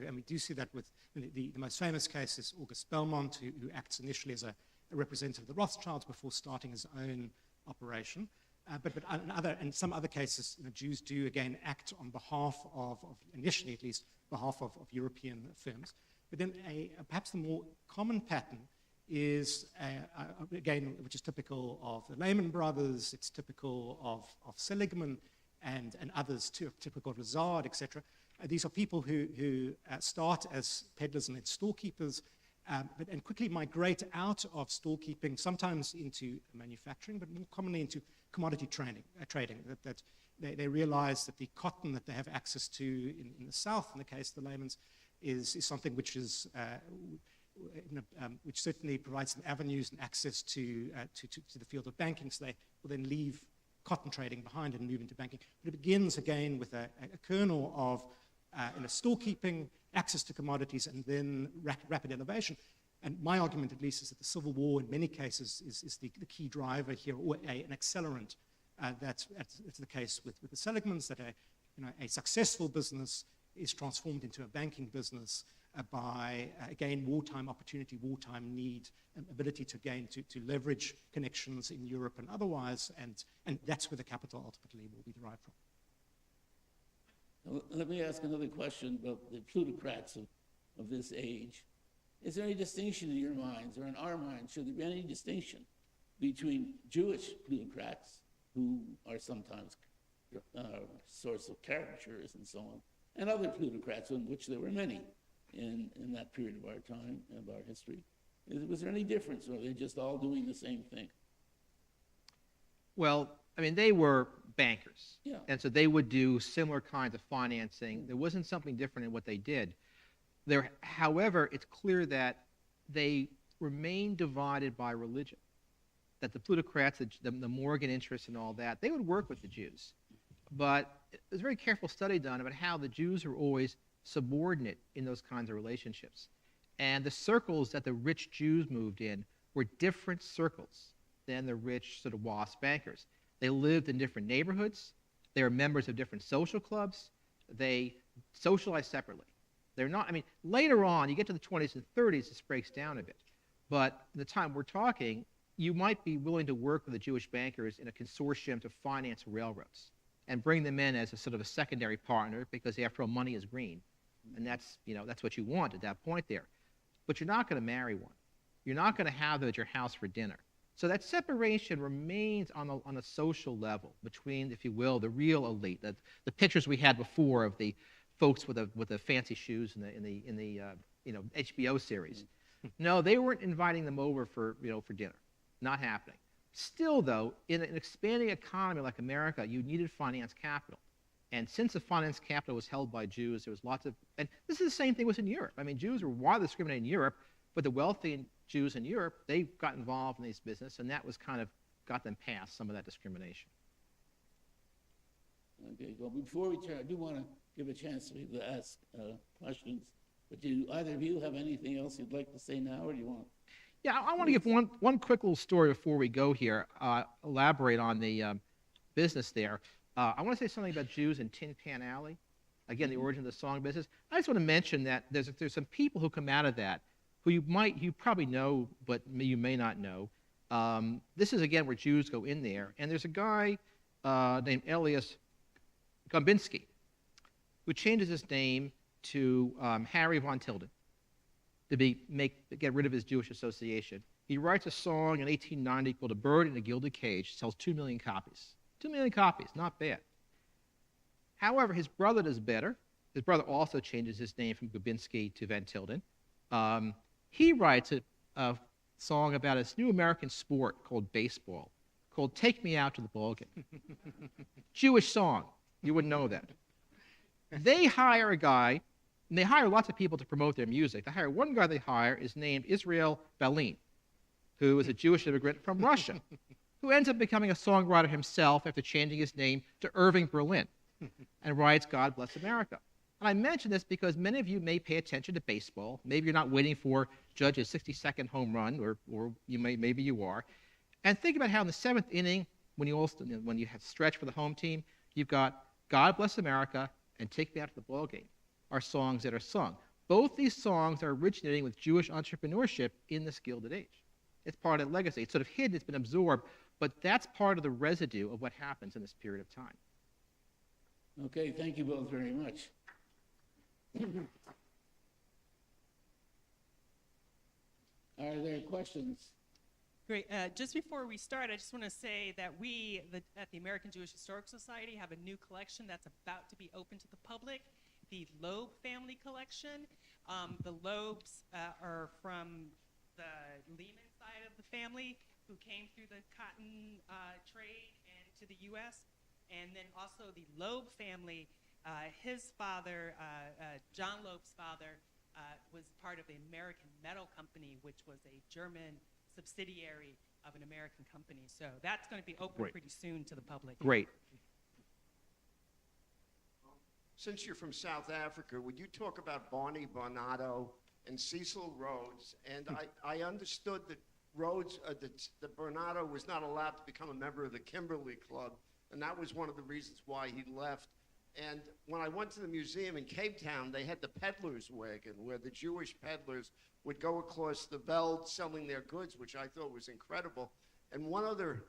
And we do see that with the most famous case is August Belmont, who acts initially as a representative of the Rothschilds before starting his own operation. But in some other cases, Jews do again act on behalf of initially at least, behalf of European firms. But then perhaps the more common pattern is, again, which is typical of the Lehman Brothers, it's typical of Seligman and others too, typical of Lazarus, etc. These are people who start as peddlers and then storekeepers, and quickly migrate out of storekeeping, sometimes into manufacturing, but more commonly into commodity trading. That they realize that the cotton that they have access to in the South, in the case of the Lehmans, is something which is which certainly provides some avenues and access to the field of banking. So they will then leave cotton trading behind and move into banking. But it begins again with a kernel of storekeeping, access to commodities, and then rapid innovation. And my argument, at least, is that the Civil War, in many cases, is the key driver here, or an accelerant. That's the case with the Seligmans, that a successful business is transformed into a banking business by, again, wartime opportunity, wartime need, ability to leverage connections in Europe and otherwise, and that's where the capital ultimately will be derived from. Let me ask another question about the plutocrats of this age. Is there any distinction in your minds, or in our minds, should there be any distinction between Jewish plutocrats, who are sometimes source of caricatures and so on, and other plutocrats, in which there were many in that period of our time, of our history? Was there any difference, or are they just all doing the same thing? Well, I mean, they were bankers. Yeah. And so they would do similar kinds of financing. There wasn't something different in what they did. However, it's clear that they remained divided by religion, that the plutocrats, the Morgan interests and all that, they would work with the Jews. But there's a very careful study done about how the Jews were always subordinate in those kinds of relationships. And the circles that the rich Jews moved in were different circles than the rich sort of WASP bankers. They lived in different neighborhoods. They were members of different social clubs. They socialized separately. They're not, I mean, later on, you get to the 20s and 30s, this breaks down a bit. But the time we're talking, you might be willing to work with the Jewish bankers in a consortium to finance railroads and bring them in as a sort of a secondary partner, because after all, money is green. And that's what you want at that point there. But you're not going to marry one. You're not going to have them at your house for dinner. So that separation remains on a social level between, if you will, the real elite, the pictures we had before of the folks with the fancy shoes in the HBO series. No, they weren't inviting them over for dinner. Not happening. Still, though, in an expanding economy like America, you needed finance capital. And since the finance capital was held by Jews, there was lots of, and this is the same thing was in Europe. I mean, Jews were widely discriminated in Europe, but the wealthy Jews in Europe, they got involved in this business, and that was kind of got them past some of that discrimination. Okay, well, before we turn, I do want to give a chance for people to ask questions, but do either of you have anything else you'd like to say now, or do you want? Yeah, I want to give one quick little story before we go here, elaborate on the business there. I want to say something about Jews in Tin Pan Alley. Again, the origin of the song business. I just want to mention that there's some people who come out of that who you probably know, but you may not know. This is, again, where Jews go in there. And there's a guy named Elias Gombinski who changes his name to Harry von Tilden to get rid of his Jewish association. He writes a song in 1890 called A Bird in a Gilded Cage, sells 2 million copies. 2 million copies, not bad. However, his brother does better. His brother also changes his name from Gombinski to Van Tilden. He writes a song about this new American sport called baseball, called Take Me Out to the Ball Game. Jewish song. You wouldn't know that. They hire a guy, and they hire lots of people to promote their music. They hire one guy they hire is named Israel Balin, who is a Jewish immigrant from Russia, who ends up becoming a songwriter himself after changing his name to Irving Berlin, and writes God Bless America. And I mention this because many of you may pay attention to baseball. Maybe you're not waiting for Judge's 62nd home run, or maybe you are. And think about how in the 7th inning, when you have stretch for the home team, you've got God Bless America and Take Me Out to the Ball Game are songs that are sung. Both these songs are originating with Jewish entrepreneurship in this Gilded Age. It's part of the legacy. It's sort of hidden. It's been absorbed. But that's part of the residue of what happens in this period of time. Okay, thank you both very much. Are there questions? Great. Just before we start, I just want to say that we at the American Jewish Historical Society have a new collection that's about to be open to the public, the Loeb family collection. The Loebs are from the Lehman side of the family who came through the cotton trade and to the U.S. And then also the Loeb family, his father, John Loeb's father, was part of the American Metal Company, which was a German subsidiary of an American company. So that's going to be open pretty soon to the public. Great. Since you're from South Africa, would you talk about Barney Barnado and Cecil Rhodes? And I understood that Rhodes, that Barnado was not allowed to become a member of the Kimberley Club, and that was one of the reasons why he left. And when I went to the museum in Cape Town, they had the peddler's wagon, where the Jewish peddlers would go across the veld selling their goods, which I thought was incredible. And one other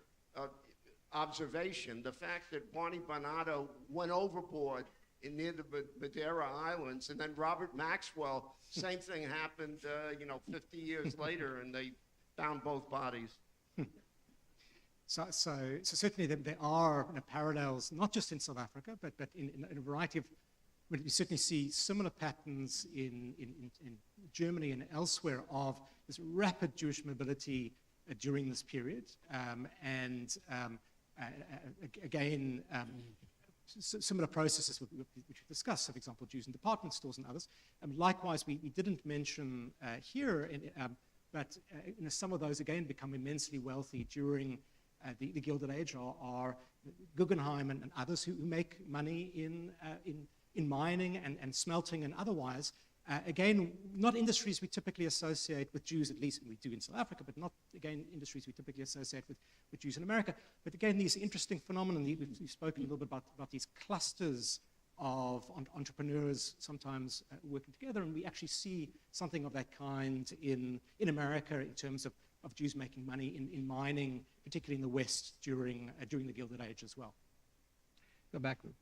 observation, the fact that Barney Barnado went overboard near the Madeira Islands, and then Robert Maxwell, same thing happened, 50 years later, and they found both bodies. So certainly there are parallels, not just in South Africa, but in a variety of, we certainly see similar patterns in Germany and elsewhere of this rapid Jewish mobility during this period. Again, similar processes which we discussed, for example, Jews in department stores and others. Likewise, we didn't mention here, but some of those again become immensely wealthy during the Gilded Age are Guggenheim and others who make money in mining and smelting and otherwise. Again, not industries we typically associate with Jews, at least we do in South Africa, but not, again, industries we typically associate with Jews in America. But again, these interesting phenomena, we've spoken a little bit about these clusters of entrepreneurs sometimes working together, and we actually see something of that kind in America in terms of Jews making money in mining, particularly in the West during the Gilded Age as well. Go back. Last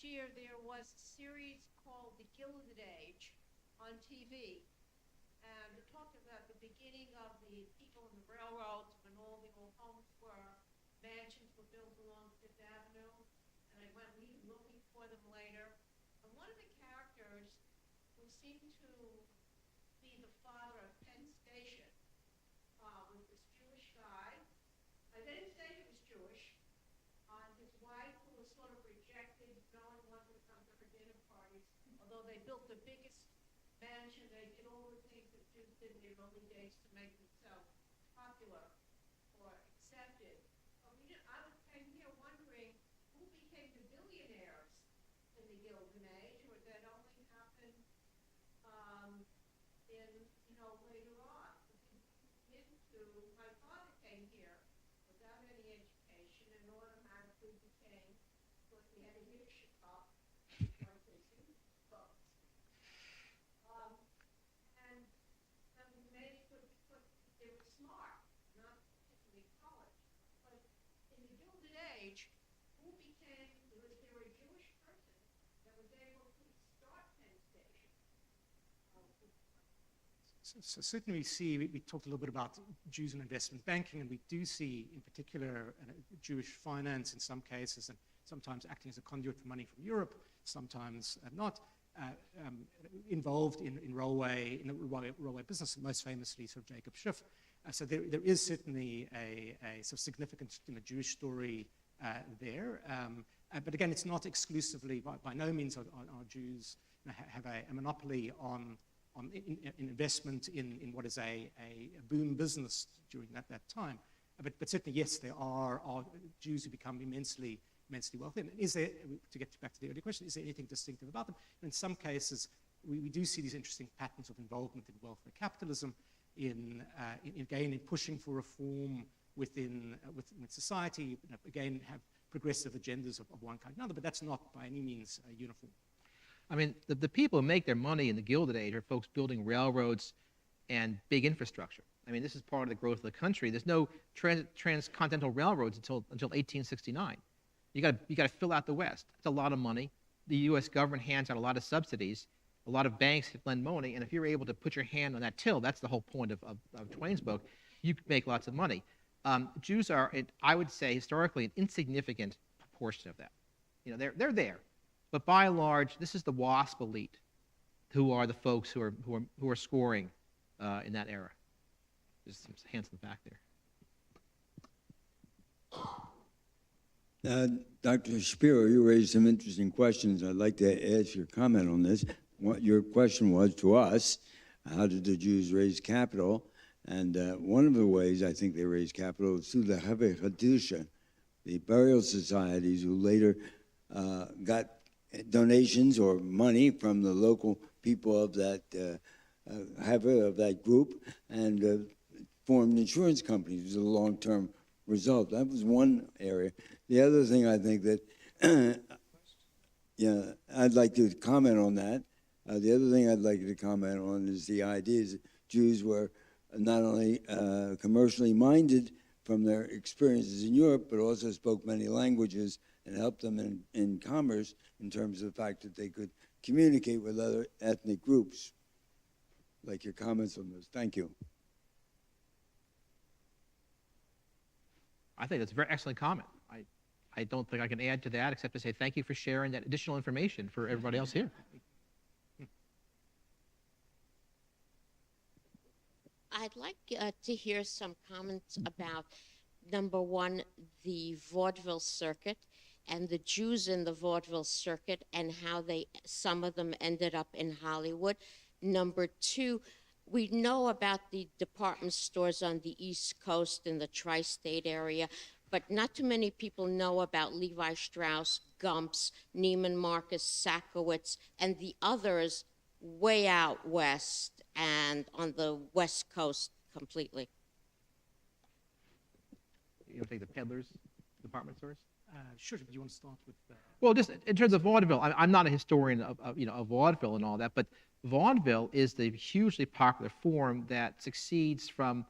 year there was a series called The Gilded Age on TV, and it talked about the beginning of the people in the railroads when all the old homes were, mansions were built along Fifth Avenue, and I went looking for them later. And one of the characters who seemed to be the father of Penn Station was this Jewish guy. I didn't say he was Jewish. His wife, who was sort of rejected, no one wanted to come to her dinner parties, although they built the biggest mansion. They did all the things that Jews did in the early days to make themselves popular or accepted. I'm here wondering who became the billionaires in the Gilded Age, or that only happened later on. My father came here without any education and automatically became, of course, we had a leadership up, and they were smart, not particularly college. But in the Gilded Age, was there a Jewish person that was able to start Penn Station? So certainly we talked a little bit about Jews in investment banking, and we do see in particular Jewish finance in some cases, and sometimes acting as a conduit for money from Europe, sometimes not, involved in the railway business, most famously sort of Jacob Schiff. So there is certainly a sort of significant Jewish story there. But again, it's not exclusively, by no means are Jews have a monopoly on investment in what is a boom business during that time. But certainly, yes, there are Jews who become immensely wealthy. And is there, to get back to the earlier question, is there anything distinctive about them? In some cases, we do see these interesting patterns of involvement in welfare capitalism, in pushing for reform within society, again, have progressive agendas of one kind or another, but that's not by any means uniform. I mean, the people who make their money in the Gilded Age are folks building railroads and big infrastructure. I mean, this is part of the growth of the country. There's no transcontinental railroads until 1869. You got to fill out the West. It's a lot of money. The U.S. government hands out a lot of subsidies. A lot of banks lend money, and if you're able to put your hand on that till, that's the whole point of Twain's book, you can make lots of money. Jews are, I would say, historically, an insignificant proportion of that. You know, they're there, but by and large, this is the WASP elite, who are the folks who are scoring in that era. There's some hands in the back there. Dr. Shapiro, you raised some interesting questions. I'd like to ask your comment on this. What your question was to us, how did the Jews raise capital? And one of the ways I think they raised capital was through the Heve Chedusha, the burial societies who later got donations or money from the local people of that of that group and formed insurance companies. It was a long-term result. That was one area. The other thing I think that, yeah, I'd like to comment on that. The other thing I'd like to comment on is the idea that Jews were not only commercially minded from their experiences in Europe, but also spoke many languages and helped them in commerce in terms of the fact that they could communicate with other ethnic groups. Like your comments on this. Thank you. I think that's a very excellent comment. I don't think I can add to that except to say thank you for sharing that additional information for everybody else here. I'd like to hear some comments about, number one, the vaudeville circuit and the Jews in the vaudeville circuit and how some of them ended up in Hollywood. Number two, we know about the department stores on the East Coast in the tri-state area, but not too many people know about Levi Strauss, Gumps, Neiman Marcus, Sakowitz, and the others way out west and on the West Coast completely. You want to take the peddlers department stores? Sure, but you want to start with... Well, just in terms of vaudeville, I'm not a historian of vaudeville and all that, but vaudeville is the hugely popular form that succeeds from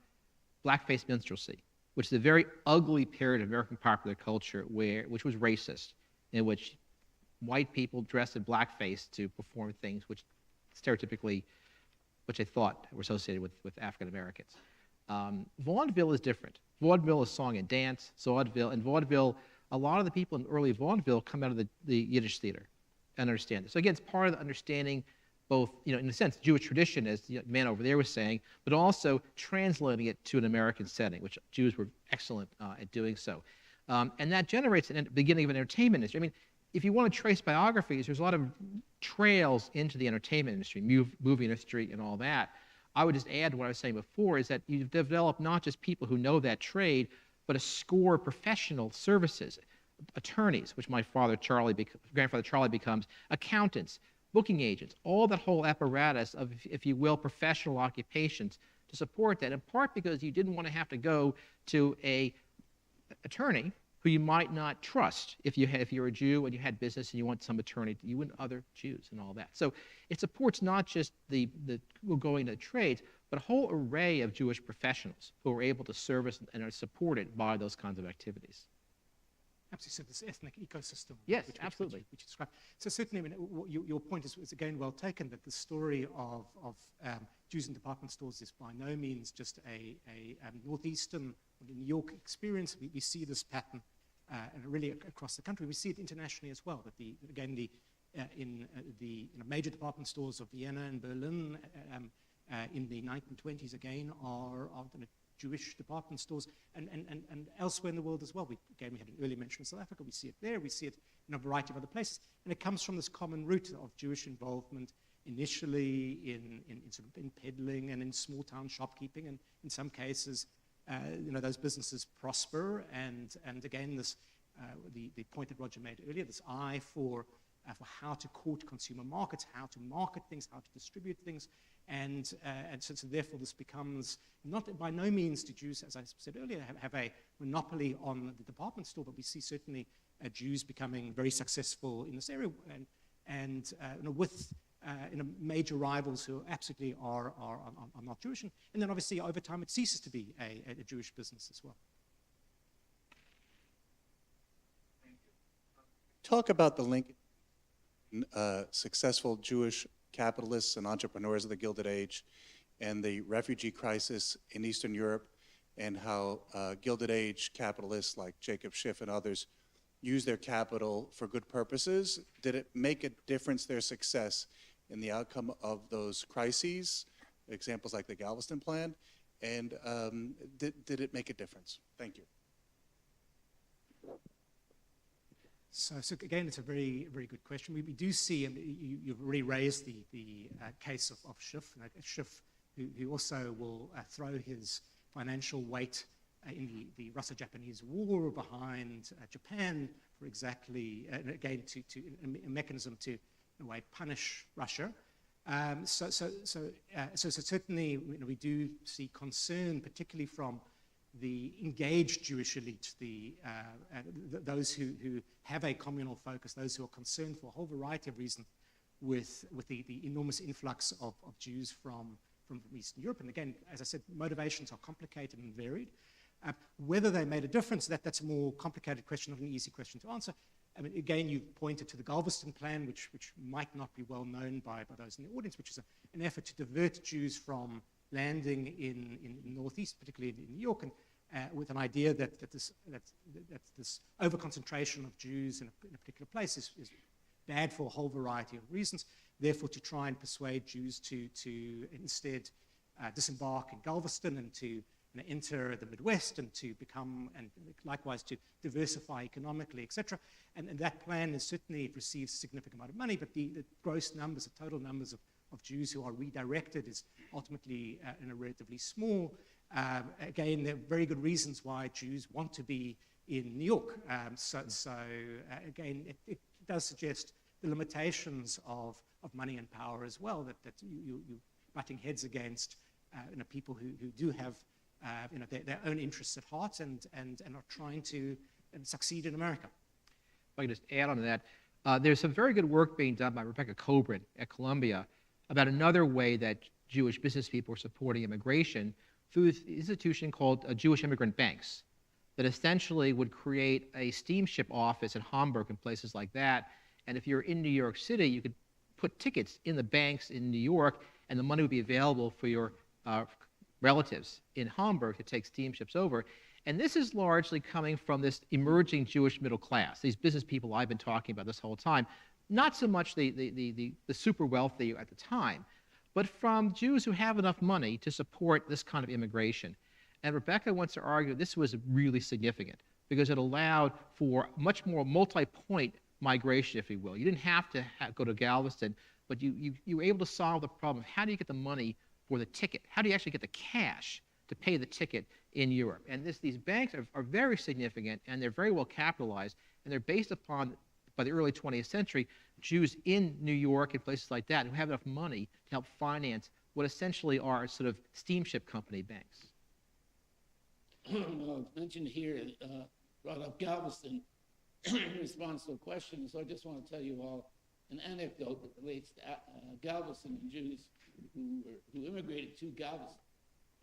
blackface minstrelsy, which is a very ugly period of American popular culture which was racist, in which white people dressed in blackface to perform things which stereotypically, which they thought were associated with African Americans. Vaudeville is different. Vaudeville is song and dance, vaudeville, a lot of the people in early vaudeville come out of the Yiddish theater and understand it. So again, it's part of the understanding both, in a sense, Jewish tradition, as the man over there was saying, but also translating it to an American setting, which Jews were excellent at doing so. And that generates the beginning of an entertainment industry. I mean, if you want to trace biographies, there's a lot of trails into the entertainment industry, movie industry and all that. I would just add what I was saying before, is that you've developed not just people who know that trade, but a score of professional services, attorneys, which my grandfather Charlie becomes, accountants, booking agents, all that whole apparatus of, if you will, professional occupations to support that, in part because you didn't want to have to go to an attorney who you might not trust if you're a Jew and you had business and you want some attorney, you and other Jews and all that. So it supports not just the going to trades, but a whole array of Jewish professionals who are able to service and are supported by those kinds of activities. Absolutely, so this ethnic ecosystem. Yes, absolutely. Which you described. So certainly, your point is again well taken, that the story of Jews in department stores is by no means just a northeastern or New York experience. We see this pattern and really across the country. We see it internationally as well. That in the major department stores of Vienna and Berlin in the 1920s again are Jewish department stores and elsewhere in the world as well. We had an early mention of South Africa. We see it there. We see it in a variety of other places. And it comes from this common root of Jewish involvement initially in peddling and in small town shopkeeping. And in some cases, those businesses prosper. And again, this the point that Roger made earlier, this eye for how to court consumer markets, how to market things, how to distribute things. And so therefore this becomes by no means do Jews, as I said earlier, have a monopoly on the department store, but we see certainly Jews becoming very successful in this area and with major rivals who absolutely are not Jewish. And then obviously over time it ceases to be a Jewish business as well. Talk about the link successful Jewish capitalists and entrepreneurs of the Gilded Age and the refugee crisis in Eastern Europe, and how Gilded Age capitalists like Jacob Schiff and others use their capital for good purposes. Did it make a difference, their success, in the outcome of those crises, examples like the Galveston Plan, and did it make a difference? Thank you. So again, it's a very, very good question. We do see, and you've already raised the case of Schiff, Schiff who also will throw his financial weight in the Russo-Japanese War behind Japan for exactly, again, to a mechanism to, in a way, punish Russia. So certainly we do see concern, particularly from the engaged Jewish elite, those who have a communal focus, those who are concerned for a whole variety of reasons with the enormous influx of Jews from Eastern Europe. And again, as I said, motivations are complicated and varied. Whether they made a difference, that's a more complicated question, not an easy question to answer. I mean, again, you've pointed to the Galveston Plan, which might not be well known by those in the audience, which is an effort to divert Jews from landing in the Northeast, particularly in New York, and with an idea that this overconcentration of Jews in a particular place is bad for a whole variety of reasons. Therefore, to try and persuade Jews to instead disembark in Galveston and to enter the Midwest and to become, and likewise to diversify economically, etc. And that plan is certainly, it receives a significant amount of money, but the gross numbers, the total numbers of Jews who are redirected is ultimately relatively small. Again, there are very good reasons why Jews want to be in New York. Again, it does suggest the limitations of money and power as well, that you're butting heads against people who do have their own interests at heart and are trying to succeed in America. If I could just add on to that, there's some very good work being done by Rebecca Coburn at Columbia about another way that Jewish business people are supporting immigration through this institution called Jewish Immigrant Banks, that essentially would create a steamship office in Hamburg and places like that. And if you're in New York City, you could put tickets in the banks in New York, and the money would be available for your relatives in Hamburg to take steamships over. And this is largely coming from this emerging Jewish middle class, these business people I've been talking about this whole time. Not so much the super wealthy at the time, but from Jews who have enough money to support this kind of immigration. And Rebecca wants to argue this was really significant because it allowed for much more multi-point migration, if you will. You didn't have to go to Galveston, but you were able to solve the problem of how do you get the money for the ticket? How do you actually get the cash to pay the ticket in Europe? And these banks are very significant, and they're very well capitalized, and they're based upon, by the early 20th century, Jews in New York and places like that who have enough money to help finance what essentially are sort of steamship company banks. Well, it's mentioned here, brought up Galveston in response to a question, so I just want to tell you all an anecdote that relates to Galveston and Jews who immigrated to Galveston.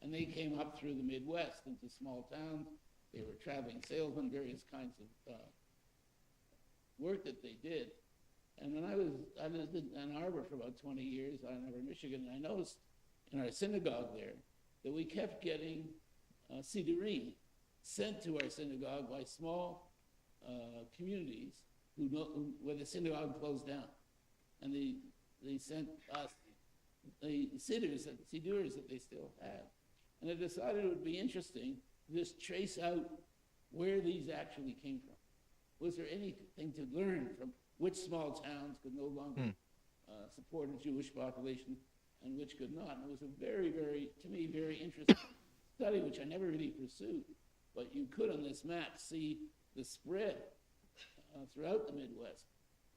And they came up through the Midwest into small towns. They were traveling salesmen, various kinds of work that they did. And when I lived in Ann Arbor for about 20 years, Ann Arbor, Michigan, and I noticed in our synagogue there that we kept getting sidurim sent to our synagogue by small communities where the synagogue closed down. And they sent us the siddurs that they still had. And I decided it would be interesting to just trace out where these actually came from. Was there anything to learn from which small towns could no longer support a Jewish population and which could not? And it was a very, very, to me, very interesting study, which I never really pursued. But you could on this map see the spread throughout the Midwest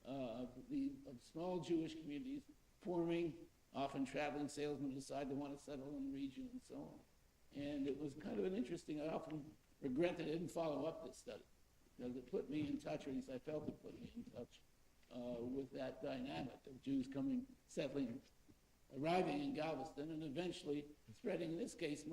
of small Jewish communities forming. Often traveling salesmen decide they want to settle in the region and so on. And it was kind of an interesting, I often regret that I didn't follow up this study because it put me in touch, or at least I felt it put me in touch with that dynamic of Jews coming, settling, arriving in Galveston, and eventually spreading, in this case,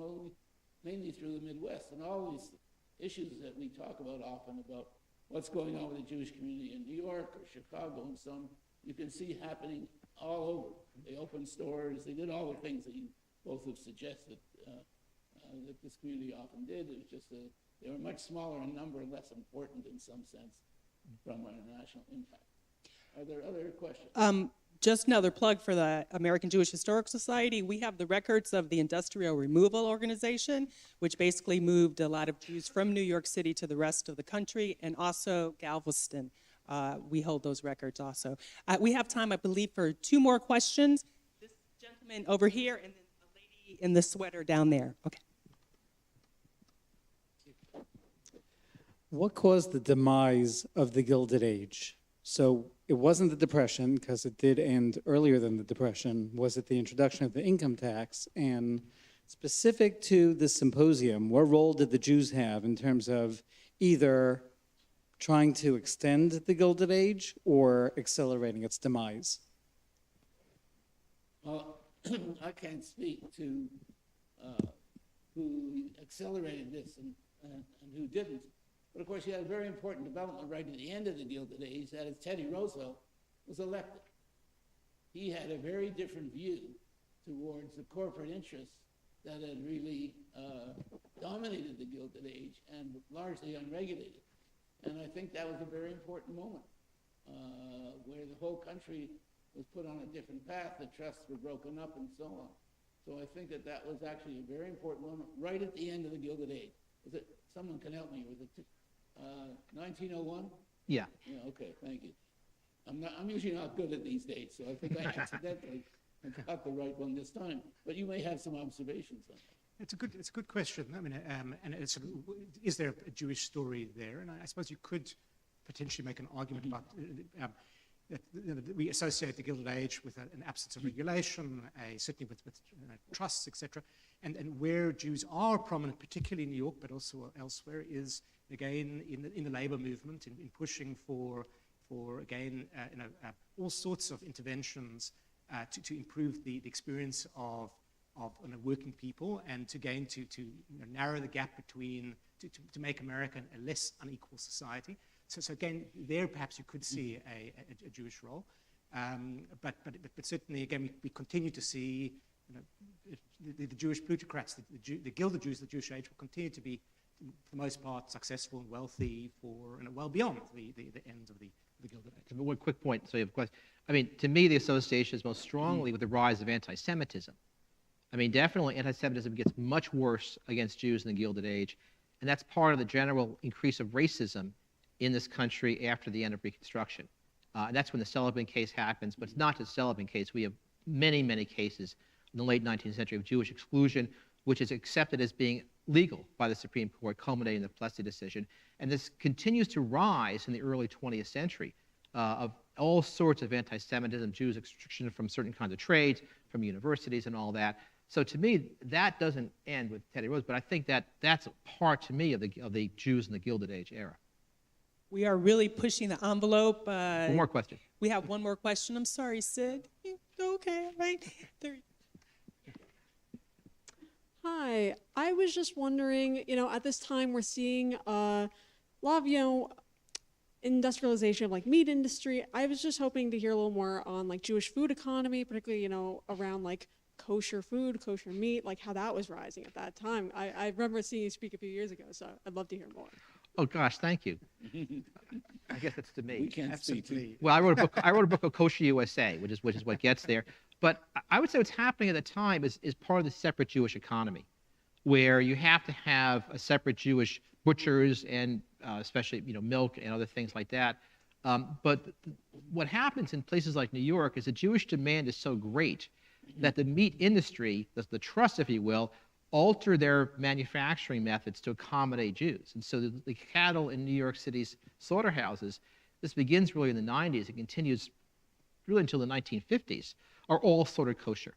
mainly through the Midwest. And all these issues that we talk about often about what's going on with the Jewish community in New York or Chicago and some, you can see happening all over. They opened stores, they did all the things that you both have suggested that this community often did. It was just they were much smaller in number and less important in some sense from an international impact. Are there other questions? Just another plug for the American Jewish Historical Society. We have the records of the Industrial Removal Organization, which basically moved a lot of Jews from New York City to the rest of the country, and also Galveston. We hold those records also. We have time, I believe, for 2 more questions. This gentleman over here, and then the lady in the sweater down there. Okay. What caused the demise of the Gilded Age? So it wasn't the Depression, because it did end earlier than the Depression. Was it the introduction of the income tax? And specific to the Symposium, what role did the Jews have in terms of either trying to extend the Gilded Age or accelerating its demise? Well, I can't speak to who accelerated this and who didn't. But of course, you had a very important development right at the end of the Gilded Age, that is Teddy Roosevelt was elected. He had a very different view towards the corporate interests that had really dominated the Gilded Age and largely unregulated. And I think that was a very important moment where the whole country was put on a different path, the trusts were broken up and so on. So I think that that was actually a very important moment right at the end of the Gilded Age. Was it, someone can help me with it, 1901? Yeah. Yeah, okay, thank you. I'm usually not good at these dates, so I think I accidentally got the right one this time. But you may have some observations on that. It's a good question. I mean, and it's is there a Jewish story there? And I suppose you could potentially make an argument about that we associate the Gilded Age with an absence of regulation, certainly with trusts, etc. And where Jews are prominent, particularly in New York, but also elsewhere, is again in the labor movement, in pushing for again all sorts of interventions to improve the experience of working people, and to narrow the gap between to make America a less unequal society. So again, there perhaps you could see a Jewish role, but certainly again we continue to see the Jewish plutocrats, the Gilded Jews, the Jewish age will continue to be for the most part successful and wealthy for well beyond the end of the Gilded Age. One quick point. So you have a question. I mean, to me, the association is most strongly with the rise of anti-Semitism. I mean, definitely anti-Semitism gets much worse against Jews in the Gilded Age, and that's part of the general increase of racism in this country after the end of Reconstruction. And that's when the Sullivan case happens, but it's not just the Sullivan case. We have many, many cases in the late 19th century of Jewish exclusion, which is accepted as being legal by the Supreme Court, culminating in the Plessy decision. And this continues to rise in the early 20th century of all sorts of anti-Semitism, Jews exclusion from certain kinds of trades, from universities and all that. So to me, that doesn't end with Teddy Roosevelt, but I think that's a part, to me, of the Jews in the Gilded Age era. We are really pushing the envelope. One more question. We have one more question. I'm sorry, Sid. Okay, right there. Hi, I was just wondering, at this time we're seeing a lot of, industrialization of like meat industry. I was just hoping to hear a little more on like Jewish food economy, particularly, around like kosher food, kosher meat, like how that was rising at that time. I remember seeing you speak a few years ago, so I'd love to hear more. Oh gosh, thank you. I guess it's to me. We can't speak to you. Well, I wrote a book of Kosher USA, which is what gets there. But I would say what's happening at the time is part of the separate Jewish economy, where you have to have a separate Jewish butchers and especially milk and other things like that. But what happens in places like New York is the Jewish demand is so great that the meat industry, the trust, if you will, alter their manufacturing methods to accommodate Jews. And so the cattle in New York City's slaughterhouses, this begins really in the 90s, it continues really until the 1950s, are all slaughtered kosher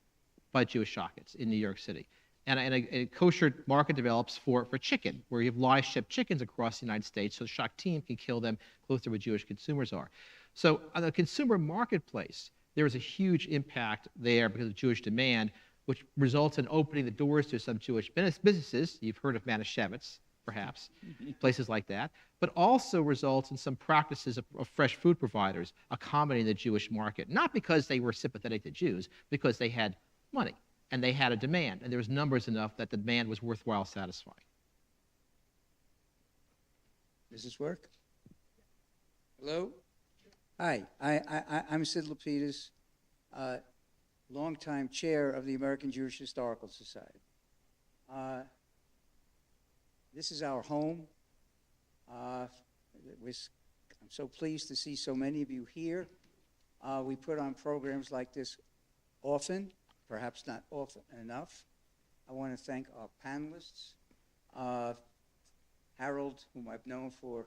by Jewish shochetts in New York City. And a kosher market develops for chicken, where you have live shipped chickens across the United States, so the shock team can kill them closer to where Jewish consumers are. So on the consumer marketplace, there is a huge impact there because of Jewish demand, which results in opening the doors to some Jewish businesses. You've heard of Manischewitz, perhaps, places like that, but also results in some practices of fresh food providers accommodating the Jewish market, not because they were sympathetic to Jews, because they had money and they had a demand, and there was numbers enough that the demand was worthwhile satisfying. Does this work? Hello? Hi, I'm Sid Lapidus, longtime chair of the American Jewish Historical Society. This is our home. I'm so pleased to see so many of you here. We put on programs like this often, perhaps not often enough. I want to thank our panelists. Harold, whom I've known for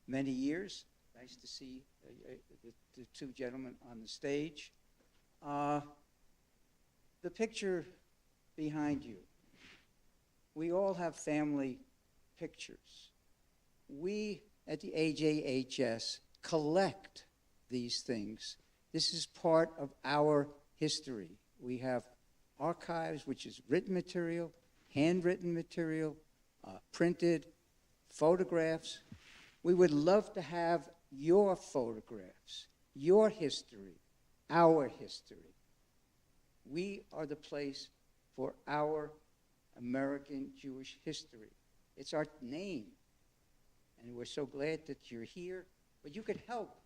many years. Nice to see the two gentlemen on the stage. The picture behind you. We all have family pictures. We at the AJHS collect these things. This is part of our history. We have archives, which is written material, handwritten material, printed, photographs. We would love to have your photographs, your history, our history. We are the place for our American Jewish history. It's our name, and we're so glad that you're here. But you could help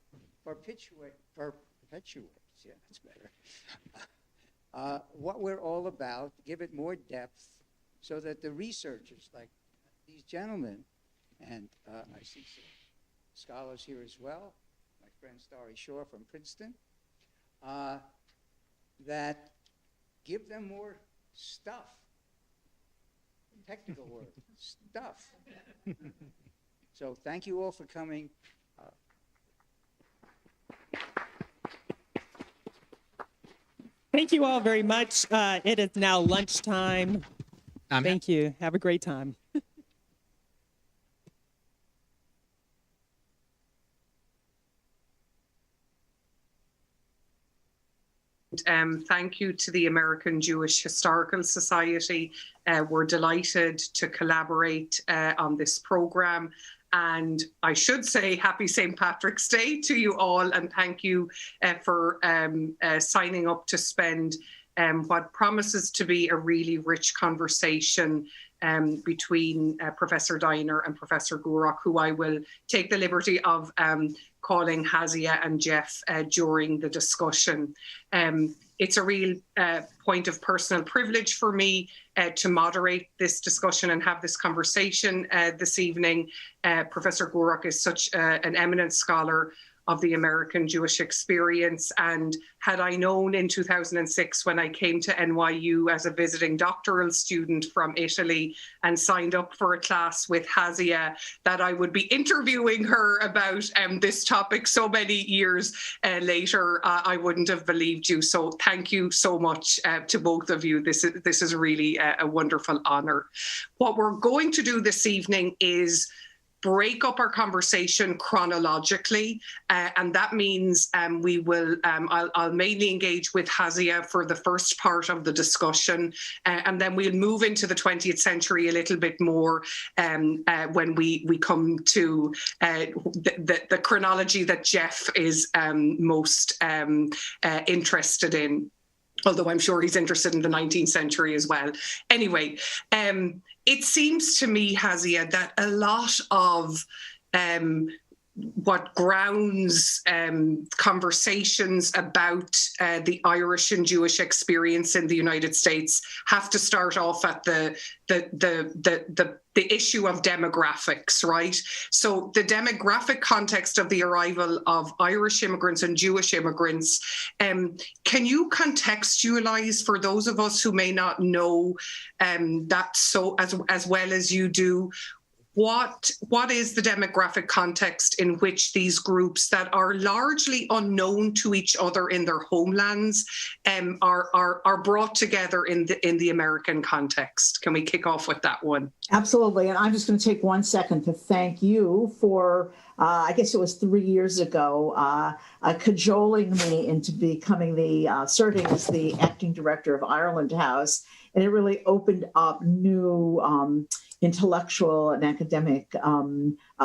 perpetuate, yeah, that's better, what we're all about, give it more depth, so that the researchers like these gentlemen, and I see some scholars here as well, my friend Starry Shore from Princeton, that give them more stuff. Technical word, stuff. So thank you all for coming. Thank you all very much. It is now lunchtime. Thank you. Have a great time. Thank you to the American Jewish Historical Society. We're delighted to collaborate on this program. And I should say happy St. Patrick's Day to you all, and thank you for signing up to spend what promises to be a really rich conversation between Professor Diner and Professor Gurok, who I will take the liberty of calling Hazia and Jeff during the discussion. It's a real point of personal privilege for me to moderate this discussion and have this conversation this evening. Professor Gurok is such an eminent scholar of the American Jewish experience. And had I known in 2006, when I came to NYU as a visiting doctoral student from Italy and signed up for a class with Hazia, that I would be interviewing her about this topic so many years later, I wouldn't have believed you. So thank you so much to both of you. This is really a wonderful honor. What we're going to do this evening is break up our conversation chronologically, and that means we will. I'll mainly engage with Hazia for the first part of the discussion, and then we'll move into the 20th century a little bit more when we come to the chronology that Jeff is most interested in. Although I'm sure he's interested in the 19th century as well. Anyway, it seems to me, Hazia, that a lot of what grounds conversations about the Irish and Jewish experience in the United States have to start off at the issue of demographics, right? So the demographic context of the arrival of Irish immigrants and Jewish immigrants, can you contextualize for those of us who may not know that so as well as you do, what is the demographic context in which these groups that are largely unknown to each other in their homelands are brought together in the American context? Can we kick off with that one? Absolutely. And I'm just going to take 1 second to thank you for, I guess it was 3 years ago, cajoling me into becoming serving as the acting director of Ireland House. And it really opened up new intellectual and academic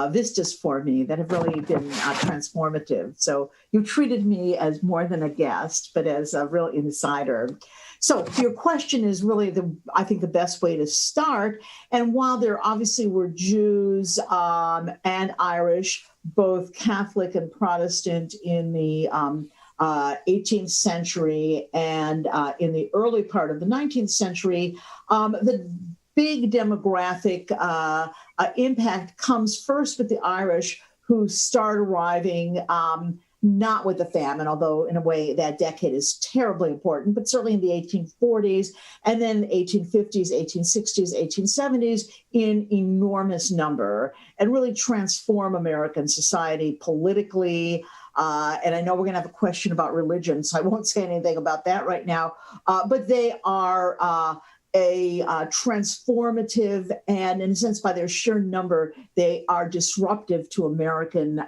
vistas for me that have really been transformative. So you treated me as more than a guest, but as a real insider. So your question is really, I think, the best way to start. And while there obviously were Jews and Irish, both Catholic and Protestant in the 18th century and in the early part of the 19th century, the big demographic impact comes first with the Irish, who start arriving not with the famine, although in a way that decade is terribly important, but certainly in the 1840s, and then 1850s, 1860s, 1870s in enormous number, and really transform American society politically. And I know we're going to have a question about religion, so I won't say anything about that right now, but they are a transformative, and in a sense, by their sheer number, they are disruptive to American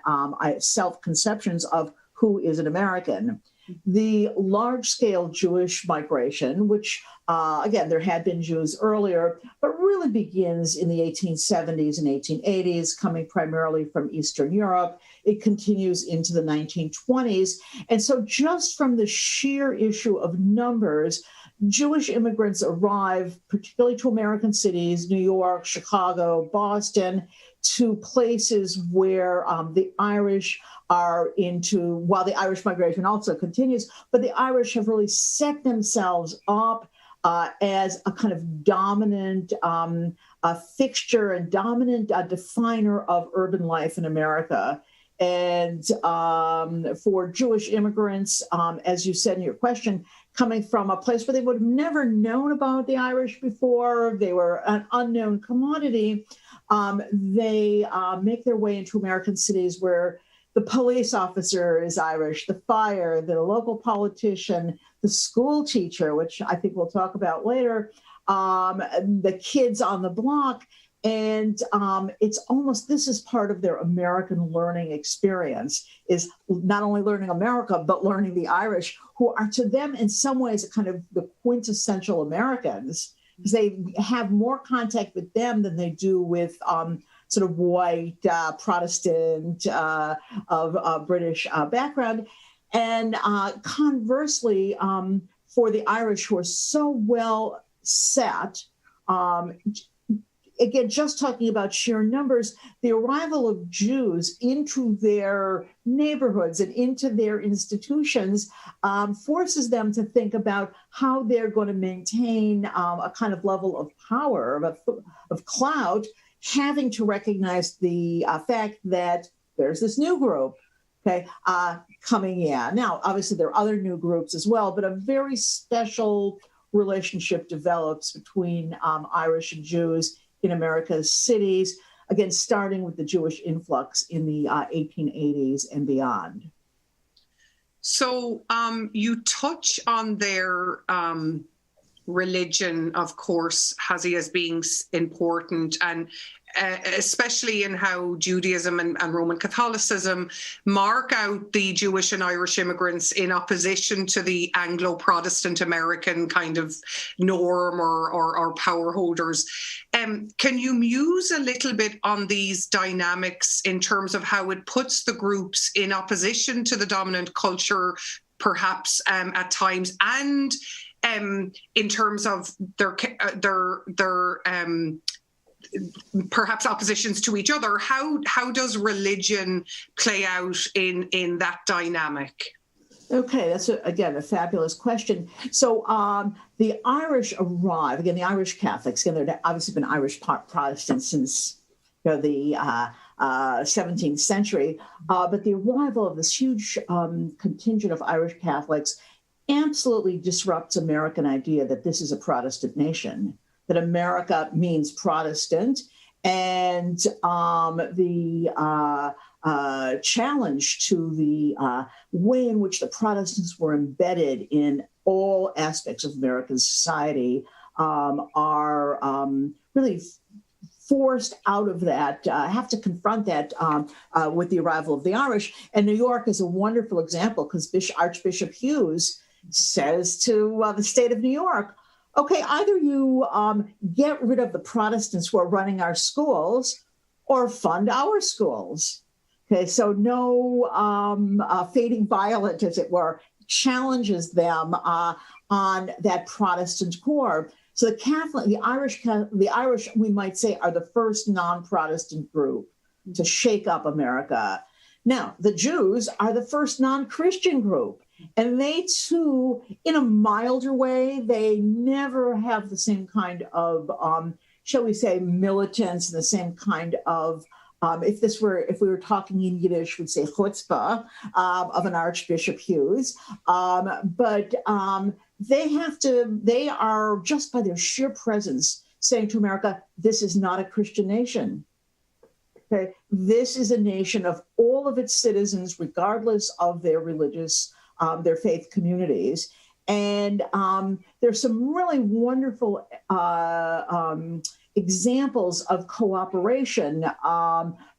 self-conceptions of who is an American. The large-scale Jewish migration, which, again, there had been Jews earlier, but really begins in the 1870s and 1880s, coming primarily from Eastern Europe. It continues into the 1920s. And so just from the sheer issue of numbers, Jewish immigrants arrive, particularly to American cities, New York, Chicago, Boston, to places where the Irish are into, while the Irish migration also continues, but the Irish have really set themselves up as a kind of dominant fixture and dominant definer of urban life in America. And for Jewish immigrants, as you said in your question, coming from a place where they would have never known about the Irish before, they were an unknown commodity, they make their way into American cities where the police officer is Irish, the fire, the local politician, the school teacher, which I think we'll talk about later, the kids on the block. And it's almost, this is part of their American learning experience, is not only learning America, but learning the Irish, who are to them in some ways kind of the quintessential Americans, because they have more contact with them than they do with sort of white Protestant of British background. And conversely, for the Irish, who are so well set, again, just talking about sheer numbers, the arrival of Jews into their neighborhoods and into their institutions forces them to think about how they're going to maintain a kind of level of power, of clout, having to recognize the fact that there's this new group, okay, coming in. Now, obviously, there are other new groups as well, but a very special relationship develops between Irish and Jews in America's cities, again, starting with the Jewish influx in the 1880s and beyond. So you touch on their religion, of course, Hazi, as being important, and especially in how Judaism and Roman Catholicism mark out the Jewish and Irish immigrants in opposition to the Anglo-Protestant American kind of norm or power holders. Can you muse a little bit on these dynamics in terms of how it puts the groups in opposition to the dominant culture, perhaps at times, and in terms of their perhaps oppositions to each other? How does religion play out in that dynamic? Okay, that's, again, a fabulous question. So the Irish arrive, again, the Irish Catholics, again, there have obviously been Irish Protestants since the 17th century, but the arrival of this huge contingent of Irish Catholics absolutely disrupts American idea that this is a Protestant nation, that America means Protestant, and the challenge to the way in which the Protestants were embedded in all aspects of American society are really forced out of that, have to confront that with the arrival of the Irish. And New York is a wonderful example because Archbishop Hughes says to the state of New York, okay, either you get rid of the Protestants who are running our schools or fund our schools. Okay, so no fading violet, as it were, challenges them on that Protestant core. So the Irish, we might say, are the first non-Protestant group to shake up America. Now, the Jews are the first non-Christian group. And they too, in a milder way, they never have the same kind of, shall we say, militance, the same kind of, if we were talking in Yiddish, we'd say chutzpah of an Archbishop Hughes. But they are just by their sheer presence saying to America, this is not a Christian nation. Okay, this is a nation of all of its citizens, regardless of their religious, their faith communities. And there's some really wonderful examples of cooperation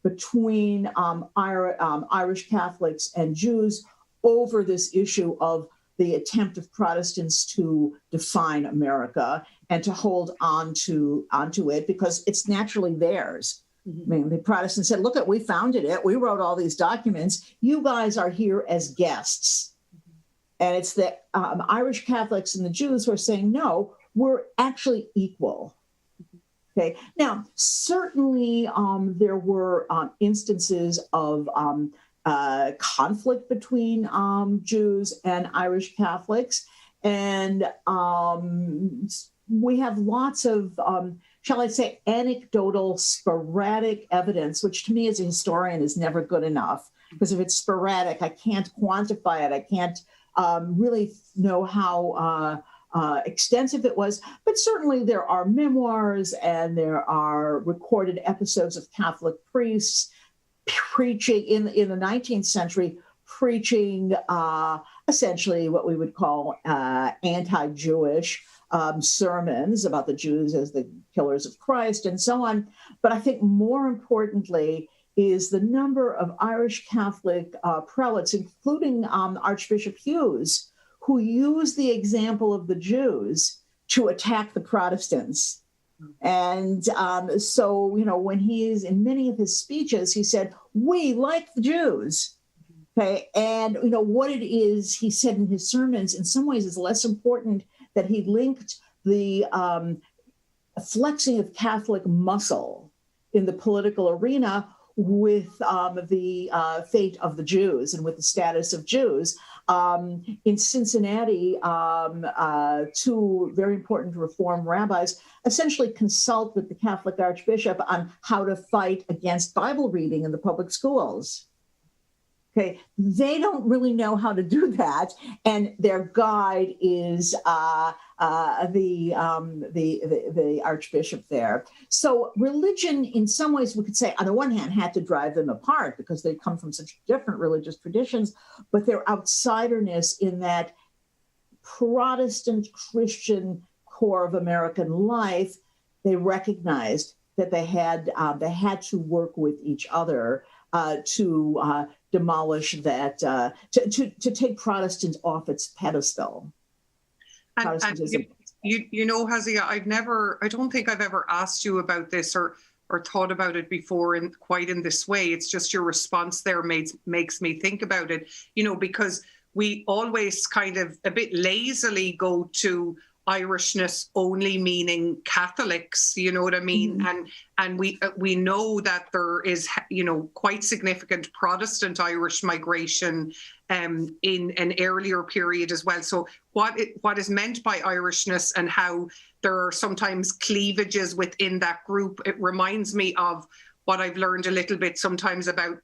between Irish Catholics and Jews over this issue of the attempt of Protestants to define America and to hold onto it because it's naturally theirs. I mean, the Protestants said, look, we founded it. We wrote all these documents. You guys are here as guests. And it's the Irish Catholics and the Jews who are saying, no, we're actually equal. Okay. Now, certainly there were instances of conflict between Jews and Irish Catholics. And we have lots of, shall I say, anecdotal, sporadic evidence, which to me as a historian is never good enough. Because if it's sporadic, I can't quantify it. I can't really know how extensive it was. But certainly there are memoirs and there are recorded episodes of Catholic priests preaching in the 19th century, preaching essentially what we would call anti-Jewish sermons about the Jews as the killers of Christ and so on. But I think more importantly is the number of Irish Catholic prelates, including Archbishop Hughes, who used the example of the Jews to attack the Protestants. And so, when he's in many of his speeches, he said, we like the Jews. Okay. And, what it is, he said in his sermons, in some ways is less important that he linked the flexing of Catholic muscle in the political arena with the fate of the Jews and with the status of Jews. In Cincinnati, two very important Reform rabbis essentially consult with the Catholic Archbishop on how to fight against Bible reading in the public schools. Okay, they don't really know how to do that, and their guide is the Archbishop there. So religion, in some ways, we could say, on the one hand, had to drive them apart because they come from such different religious traditions, but their outsiderness in that Protestant Christian core of American life, they recognized that they had to work with each other to demolish that, to take Protestant off its pedestal. And Hazia, I don't think I've ever asked you about this or thought about it before quite in this way. It's just your response there makes me think about it, because we always kind of a bit lazily go to Irishness only meaning Catholics, you know what I mean? Mm-hmm. And we know that there is, quite significant Protestant Irish migration in an earlier period as well. So what is meant by Irishness and how there are sometimes cleavages within that group, it reminds me of what I've learned a little bit sometimes about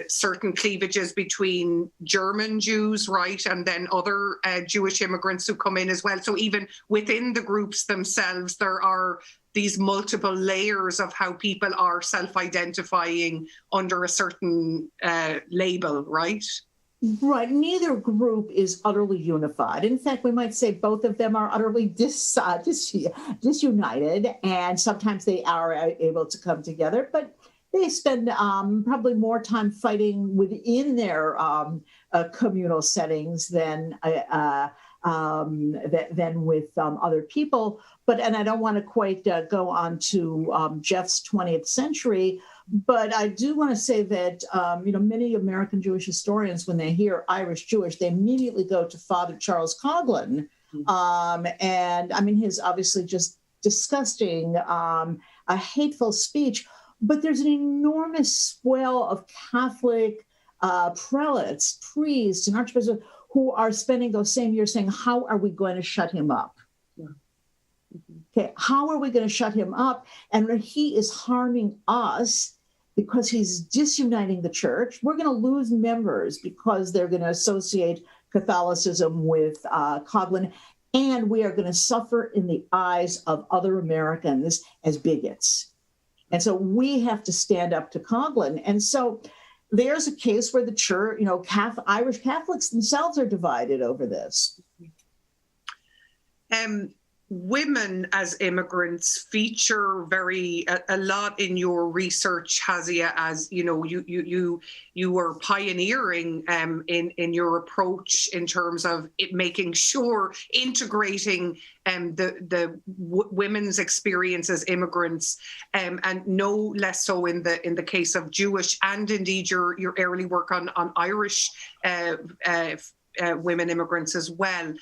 certain cleavages between German Jews, right, and then other Jewish immigrants who come in as well. So even within the groups themselves, there are these multiple layers of how people are self-identifying under a certain label, right? Right. Neither group is utterly unified. In fact, we might say both of them are utterly disunited, and sometimes they are able to come together, but they spend probably more time fighting within their communal settings than with other people. And I don't want to quite go on to Jeff's 20th century, but I do want to say that many American Jewish historians, when they hear Irish Jewish, they immediately go to Father Charles Coughlin, and I mean his obviously just disgusting, a hateful speech. But there's an enormous swell of Catholic prelates, priests, and archbishops who are spending those same years saying, how are we going to shut him up? Okay, how are we going to shut him up? And when he is harming us because he's disuniting the church, we're going to lose members because they're going to associate Catholicism with Coughlin, and we are going to suffer in the eyes of other Americans as bigots. And so we have to stand up to Coughlin. And so there's a case where the church, Irish Catholics themselves are divided over this. Women as immigrants feature a lot in your research, Hazia, as you were pioneering in your approach in terms of making sure integrating the women's experience as immigrants, and no less so in the case of Jewish, and indeed your early work on Irish women immigrants as well.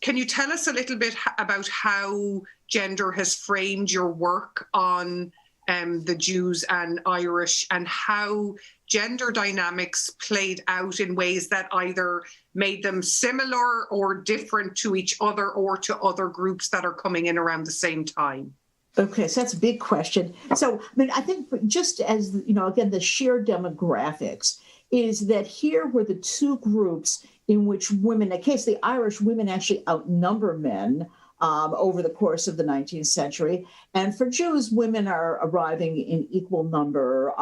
Can you tell us a little bit about how gender has framed your work on the Jews and Irish, and how gender dynamics played out in ways that either made them similar or different to each other or to other groups that are coming in around the same time? Okay, so that's a big question. So, I think just as, again, the sheer demographics is that here were the two groups in which women, in the case of the Irish, women actually outnumber men over the course of the 19th century. And for Jews, women are arriving in equal number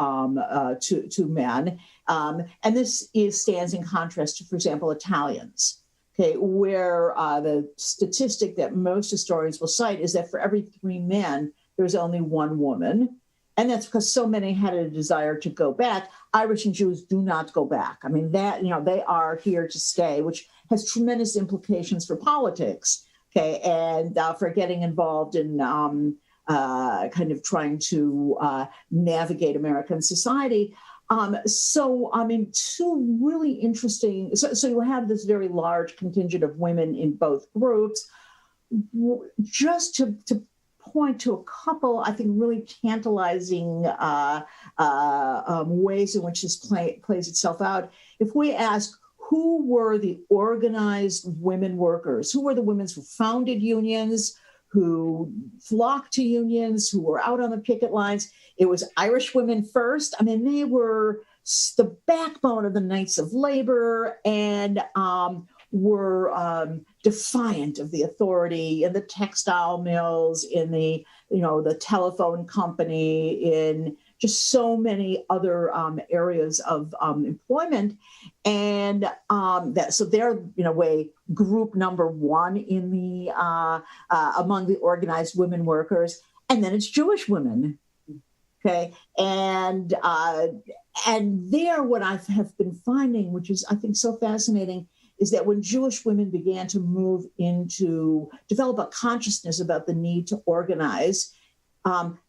to men. And this stands in contrast to, for example, Italians, okay, where the statistic that most historians will cite is that for every 3 men, there's only 1 woman. And that's because so many had a desire to go back. Irish and Jews do not go back. I mean, that, they are here to stay, which has tremendous implications for politics, okay, and for getting involved in kind of trying to navigate American society. Two really interesting, so you have this very large contingent of women in both groups. Just to point to a couple, I think, really tantalizing ways in which this plays itself out. If we ask, who were the organized women workers? Who were the women who founded unions, who flocked to unions, who were out on the picket lines? It was Irish women first. I mean, they were the backbone of the Knights of Labor, and were defiant of the authority in the textile mills, in the telephone company, in just so many other areas of employment. And so they're, in a way, group number 1 in the among the organized women workers. And then it's Jewish women. Okay, and there, what I have been finding, which is, I think, so fascinating, is that when Jewish women began to move into, develop a consciousness about the need to organize,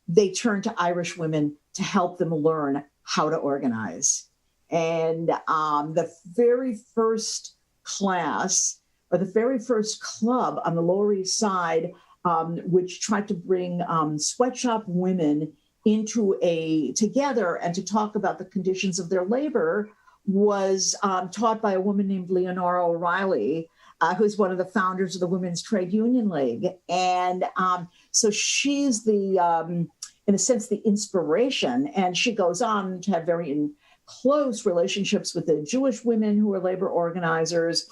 they turned to Irish women to help them learn how to organize. And the very first class, or the very first club on the Lower East Side, which tried to bring sweatshop women together and to talk about the conditions of their labor, was taught by a woman named Leonora O'Reilly, who's one of the founders of the Women's Trade Union League. And so she's the, in a sense, the inspiration. And she goes on to have very close relationships with the Jewish women who were labor organizers.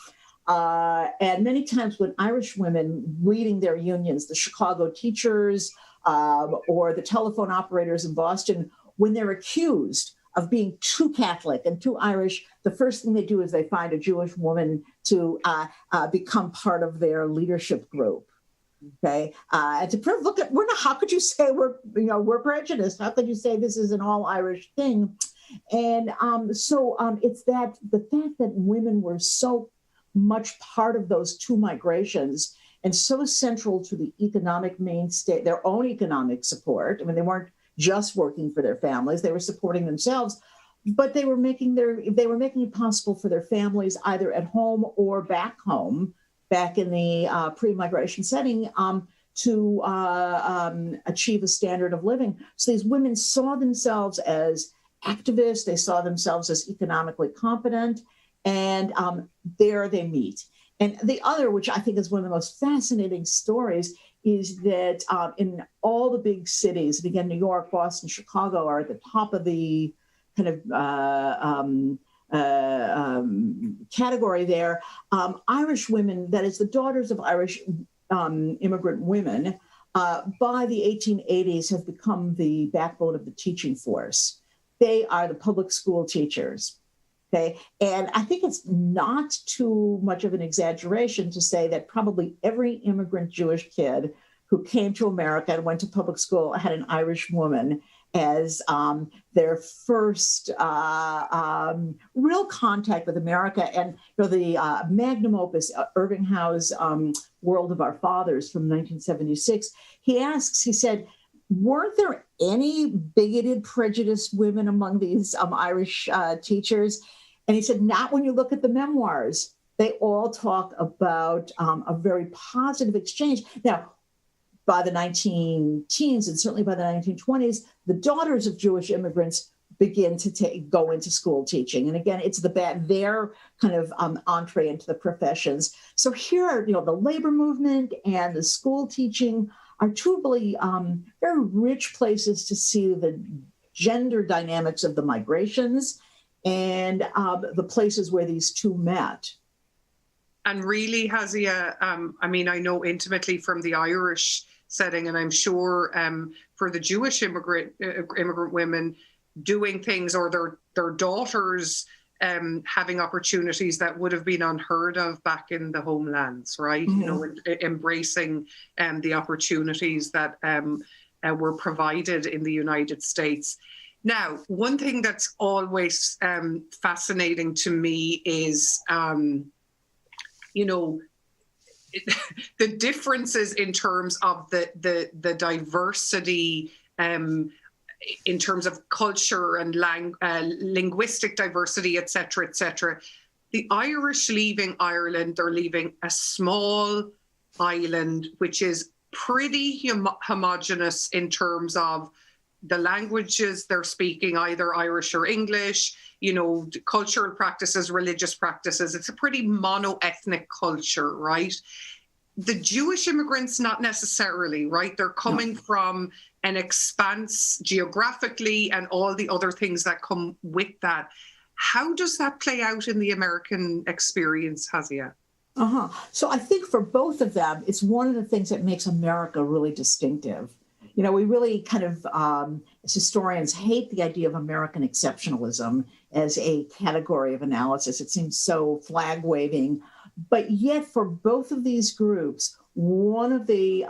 And many times when Irish women leading their unions, the Chicago teachers or the telephone operators in Boston, when they're accused of being too Catholic and too Irish, the first thing they do is they find a Jewish woman to become part of their leadership group. Okay, and to prove, look at, how could you say we're prejudiced? How could you say this is an all Irish thing? And so it's that the fact that women were so much part of those two migrations and so central to the economic mainstay, their own economic support. I mean, they weren't just working for their families; they were supporting themselves, but they were making it possible for their families either at home or back home, back in the pre-migration setting, to achieve a standard of living. So these women saw themselves as activists; they saw themselves as economically competent, and there they meet. And the other, which I think is one of the most fascinating stories, is that in all the big cities, and again, New York, Boston, Chicago are at the top of the kind of category there. Irish women, that is the daughters of Irish immigrant women, by the 1880s have become the backbone of the teaching force. They are the public school teachers. Okay, and I think it's not too much of an exaggeration to say that probably every immigrant Jewish kid who came to America and went to public school had an Irish woman as their first real contact with America. And the magnum opus, Irving Howe's World of Our Fathers from 1976, he said, weren't there any bigoted, prejudiced women among these Irish teachers? And he said, not when you look at the memoirs. They all talk about a very positive exchange. Now, by the 19-teens and certainly by the 1920s, the daughters of Jewish immigrants begin to go into school teaching. And again, it's their kind of entree into the professions. So here, the labor movement and the school teaching are two really very rich places to see the gender dynamics of the migrations and the places where these two met. And really, Hazia, I mean, I know intimately from the Irish setting, and I'm sure for the Jewish immigrant women doing things, or their daughters having opportunities that would have been unheard of back in the homelands, right? Mm-hmm. Embracing the opportunities that were provided in the United States. Now, one thing that's always fascinating to me is, the differences in terms of the diversity in terms of culture and linguistic diversity, et cetera, et cetera. The Irish leaving Ireland, they're leaving a small island, which is pretty homogenous in terms of the languages they're speaking, either Irish or English, cultural practices, religious practices. It's a pretty mono-ethnic culture, right? The Jewish immigrants, not necessarily, right? They're coming from an expanse geographically and all the other things that come with that. How does that play out in the American experience, Hazia? So I think for both of them, it's one of the things that makes America really distinctive. We really kind of, as historians, hate the idea of American exceptionalism as a category of analysis. It seems so flag-waving. But yet, for both of these groups, one of the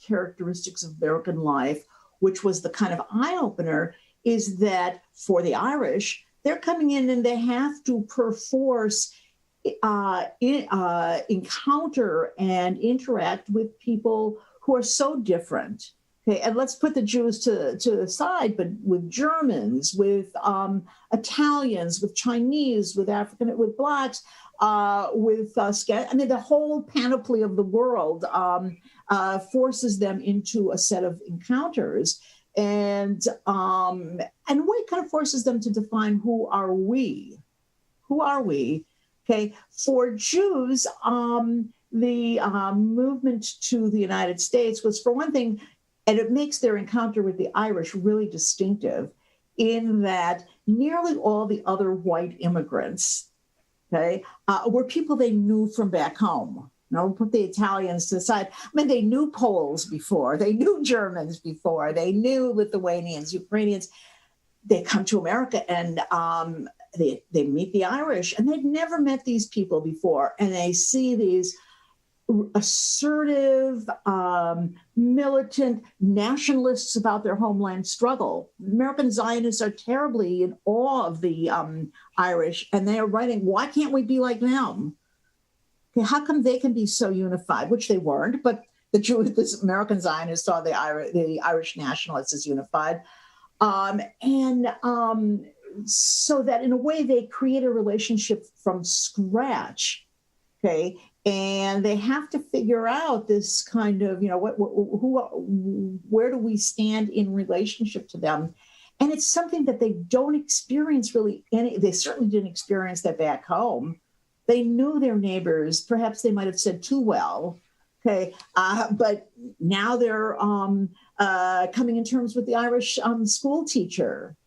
characteristics of American life, which was the kind of eye-opener, is that for the Irish, they're coming in and they have to perforce encounter and interact with people who are so different. Okay, and let's put the Jews to the side, but with Germans, with Italians, with Chinese, with African, with Blacks, with the whole panoply of the world forces them into a set of encounters, and what kind of forces them to define who are we? Who are we? Okay, for Jews, the movement to the United States was, for one thing, And it makes their encounter with the Irish really distinctive in that nearly all the other white immigrants, okay, were people they knew from back home. Put the Italians to the side. I mean, they knew Poles before, they knew Germans before, they knew Lithuanians, Ukrainians. They come to America and they meet the Irish, and they'd never met these people before. And they see these assertive, militant nationalists about their homeland struggle. American Zionists are terribly in awe of the Irish, and they are writing, why can't we be like them? Okay, how come they can be so unified? Which they weren't, but the American Zionists saw the Irish nationalists as unified. So that in a way they create a relationship from scratch, okay? And they have to figure out this kind of, where do we stand in relationship to them? And it's something that they don't experience really they certainly didn't experience that back home. They knew their neighbors, perhaps they might have said too well, okay? But now they're coming in terms with the Irish school teacher,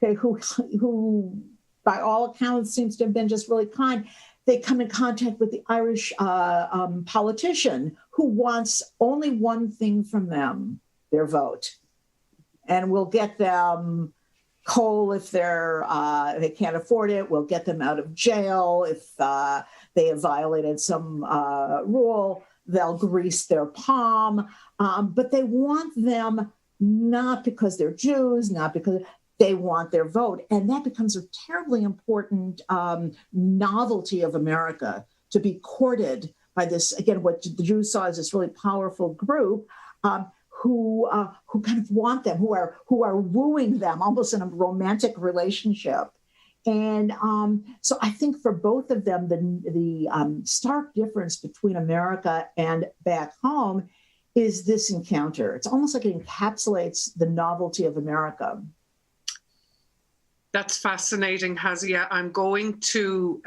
okay, who by all accounts seems to have been just really kind. They come in contact with the Irish politician who wants only one thing from them, their vote. And we'll get them coal if they can't afford it. We'll get them out of jail if they have violated some rule. They'll grease their palm. But they want them not because they're Jews, not because they want their vote. And that becomes a terribly important novelty of America, to be courted by this, again, what the Jews saw as this really powerful group who kind of want them, who are wooing them almost in a romantic relationship. And so I think for both of them, the stark difference between America and back home is this encounter. It's almost like it encapsulates the novelty of America. That's fascinating, Hazia. I'm going to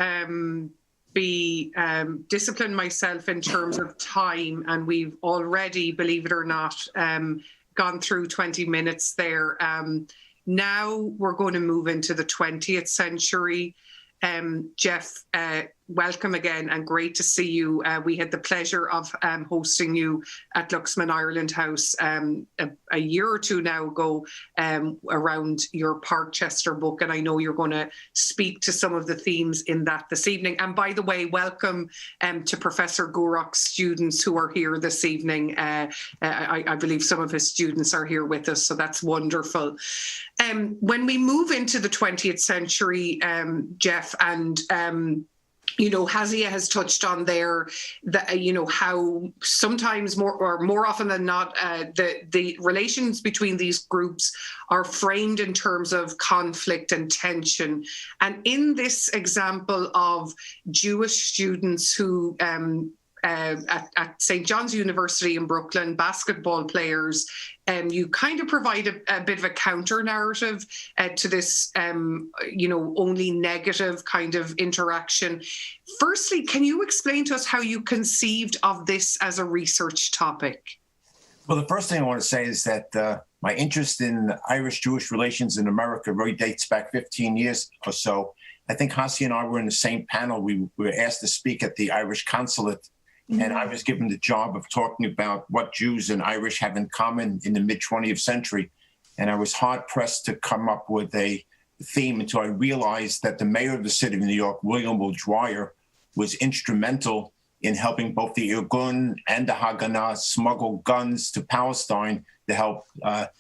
discipline myself in terms of time, and we've already, believe it or not, gone through 20 minutes there. Now we're going to move into the 20th century. Jeff, welcome again and great to see you. We had the pleasure of hosting you at Luxman Ireland House a year or two now ago around your Parkchester book, and I know you're going to speak to some of the themes in that this evening. And by the way, welcome to Professor Gourock's students who are here this evening. I believe some of his students are here with us, so that's wonderful. When we move into the 20th century, Jeff, and Hazia has touched on there that how sometimes more often than not the relations between these groups are framed in terms of conflict and tension. And in this example of Jewish students who at St. John's University in Brooklyn, basketball players, you kind of provide a bit of a counter narrative to this, only negative kind of interaction. Firstly, can you explain to us how you conceived of this as a research topic? Well, the first thing I want to say is that my interest in Irish-Jewish relations in America really dates back 15 years or so. I think Hasi and I were in the same panel. We were asked to speak at the Irish consulate. And I was given the job of talking about what Jews and Irish have in common in the mid-20th century. And I was hard-pressed to come up with a theme until I realized that the mayor of the city of New York, William O'Dwyer, was instrumental in helping both the Irgun and the Haganah smuggle guns to Palestine to help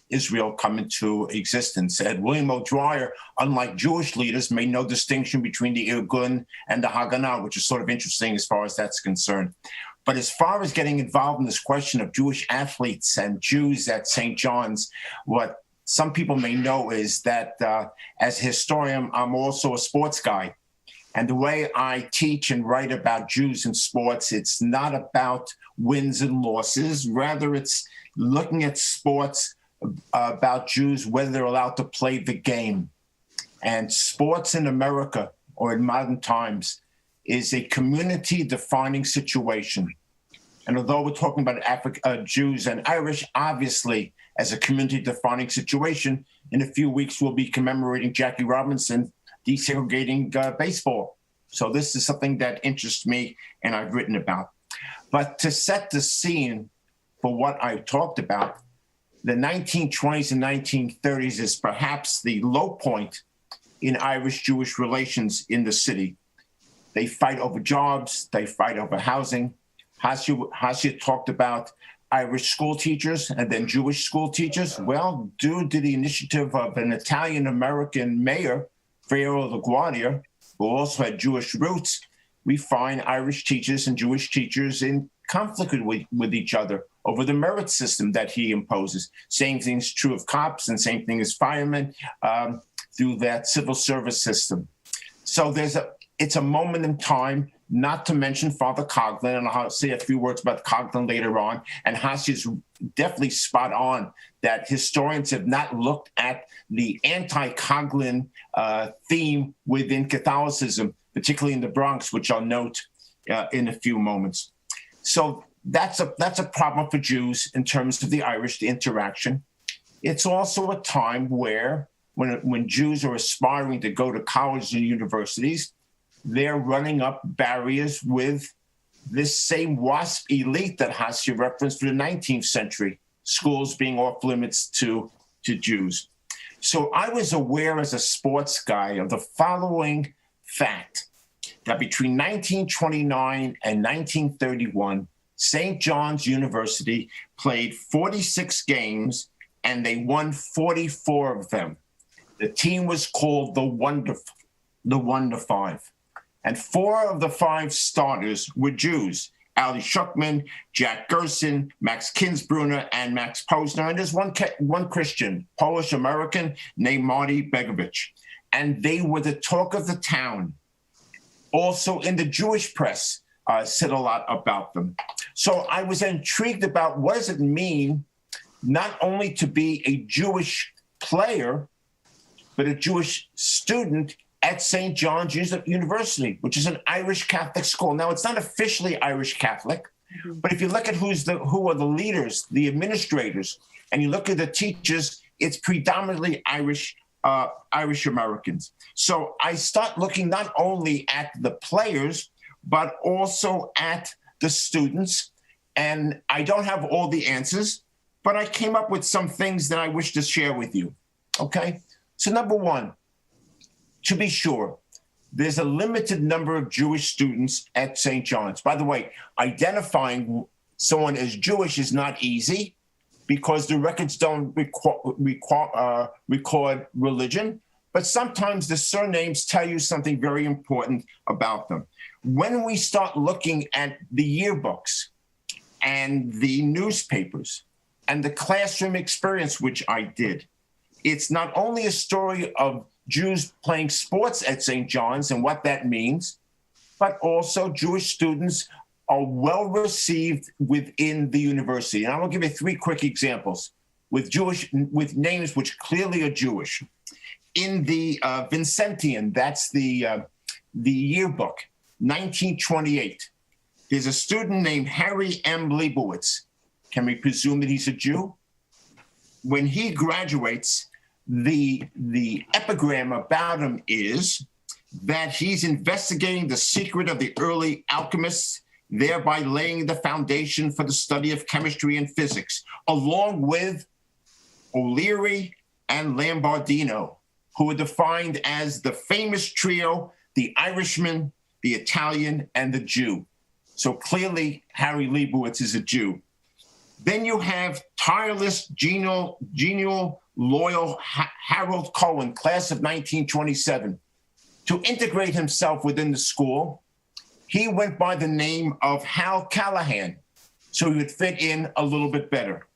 Israel come into existence. And William O'Dwyer, unlike Jewish leaders, made no distinction between the Irgun and the Haganah, which is sort of interesting as far as that's concerned. But as far as getting involved in this question of Jewish athletes and Jews at St. John's, what some people may know is that as a historian, I'm also a sports guy. And the way I teach and write about Jews in sports, it's not about wins and losses. Rather, it's looking at sports about Jews, whether they're allowed to play the game. And sports in America, or in modern times, is a community-defining situation. And although we're talking about Jews and Irish, obviously as a community-defining situation. In a few weeks, we'll be commemorating Jackie Robinson desegregating baseball. So this is something that interests me and I've written about. But to set the scene for what I've talked about, the 1920s and 1930s is perhaps the low point in Irish-Jewish relations in the city. They fight over jobs, they fight over housing. Hasia talked about Irish school teachers and then Jewish school teachers. Well, due to the initiative of an Italian-American mayor, Friero LaGuardia, who also had Jewish roots, we find Irish teachers and Jewish teachers in conflict with each other over the merit system that he imposes. Same thing is true of cops and same thing as firemen through that civil service system. So it's a moment in time, not to mention Father Coughlin, and I'll say a few words about Coughlin later on, and Hasia's definitely spot on that historians have not looked at the anti-Coughlin theme within Catholicism, particularly in the Bronx, which I'll note in a few moments. So that's a problem for Jews in terms of the Irish, the interaction. It's also a time where when Jews are aspiring to go to colleges and universities, they're running up barriers with this same WASP elite that Hasia referenced for the 19th century, schools being off limits to Jews. So I was aware as a sports guy of the following fact, that between 1929 and 1931, St. John's University played 46 games and they won 44 of them. The team was called the Wonder Five. And 4 of the 5 starters were Jews: Ali Schuckman, Jack Gerson, Max Kinsbrunner, and Max Posner. And there's one Christian, Polish-American, named Marty Begovich. And they were the talk of the town. Also in the Jewish press said a lot about them. So I was intrigued about what does it mean not only to be a Jewish player, but a Jewish student at St. John's University, which is an Irish Catholic school. Now, it's not officially Irish Catholic, but if you look at who are the leaders, the administrators, and you look at the teachers, it's predominantly Irish Americans. So I start looking not only at the players, but also at the students. And I don't have all the answers, but I came up with some things that I wish to share with you. Okay? So number one, to be sure, there's a limited number of Jewish students at St. John's. By the way, identifying someone as Jewish is not easy because the records don't record religion, but sometimes the surnames tell you something very important about them. When we start looking at the yearbooks and the newspapers and the classroom experience, which I did, it's not only a story of Jews playing sports at St. John's and what that means, but also Jewish students are well received within the university. And I will give you 3 quick examples with names which clearly are Jewish. In the Vincentian, that's the yearbook, 1928, there's a student named Harry M. Leibowitz. Can we presume that he's a Jew? When he graduates, the epigram about him is that he's investigating the secret of the early alchemists, thereby laying the foundation for the study of chemistry and physics, along with O'Leary and Lambardino, who are defined as the famous trio, the Irishman, the Italian, and the Jew. So clearly, Harry Leibowitz is a Jew. Then you have tireless, genial, loyal Harold Cohen, class of 1927. To integrate himself within the school, he went by the name of Hal Callahan, so he would fit in a little bit better.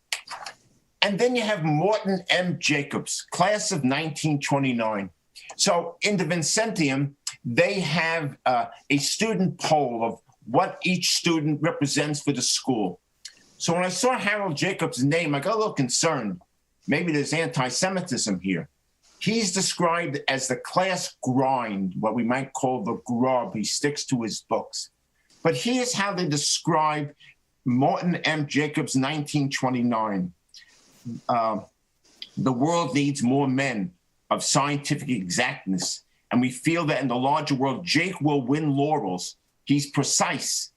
And then you have Morton M. Jacobs, class of 1929. So in the Vincentium, they have a student poll of what each student represents for the school. So when I saw Harold Jacobs' name, I got a little concerned. Maybe there's anti-Semitism here. He's described as the class grind, what we might call the grub. He sticks to his books. But here's how they describe Morton M. Jacobs' 1929. the world needs more men of scientific exactness, and we feel that in the larger world, Jake will win laurels. He's precise,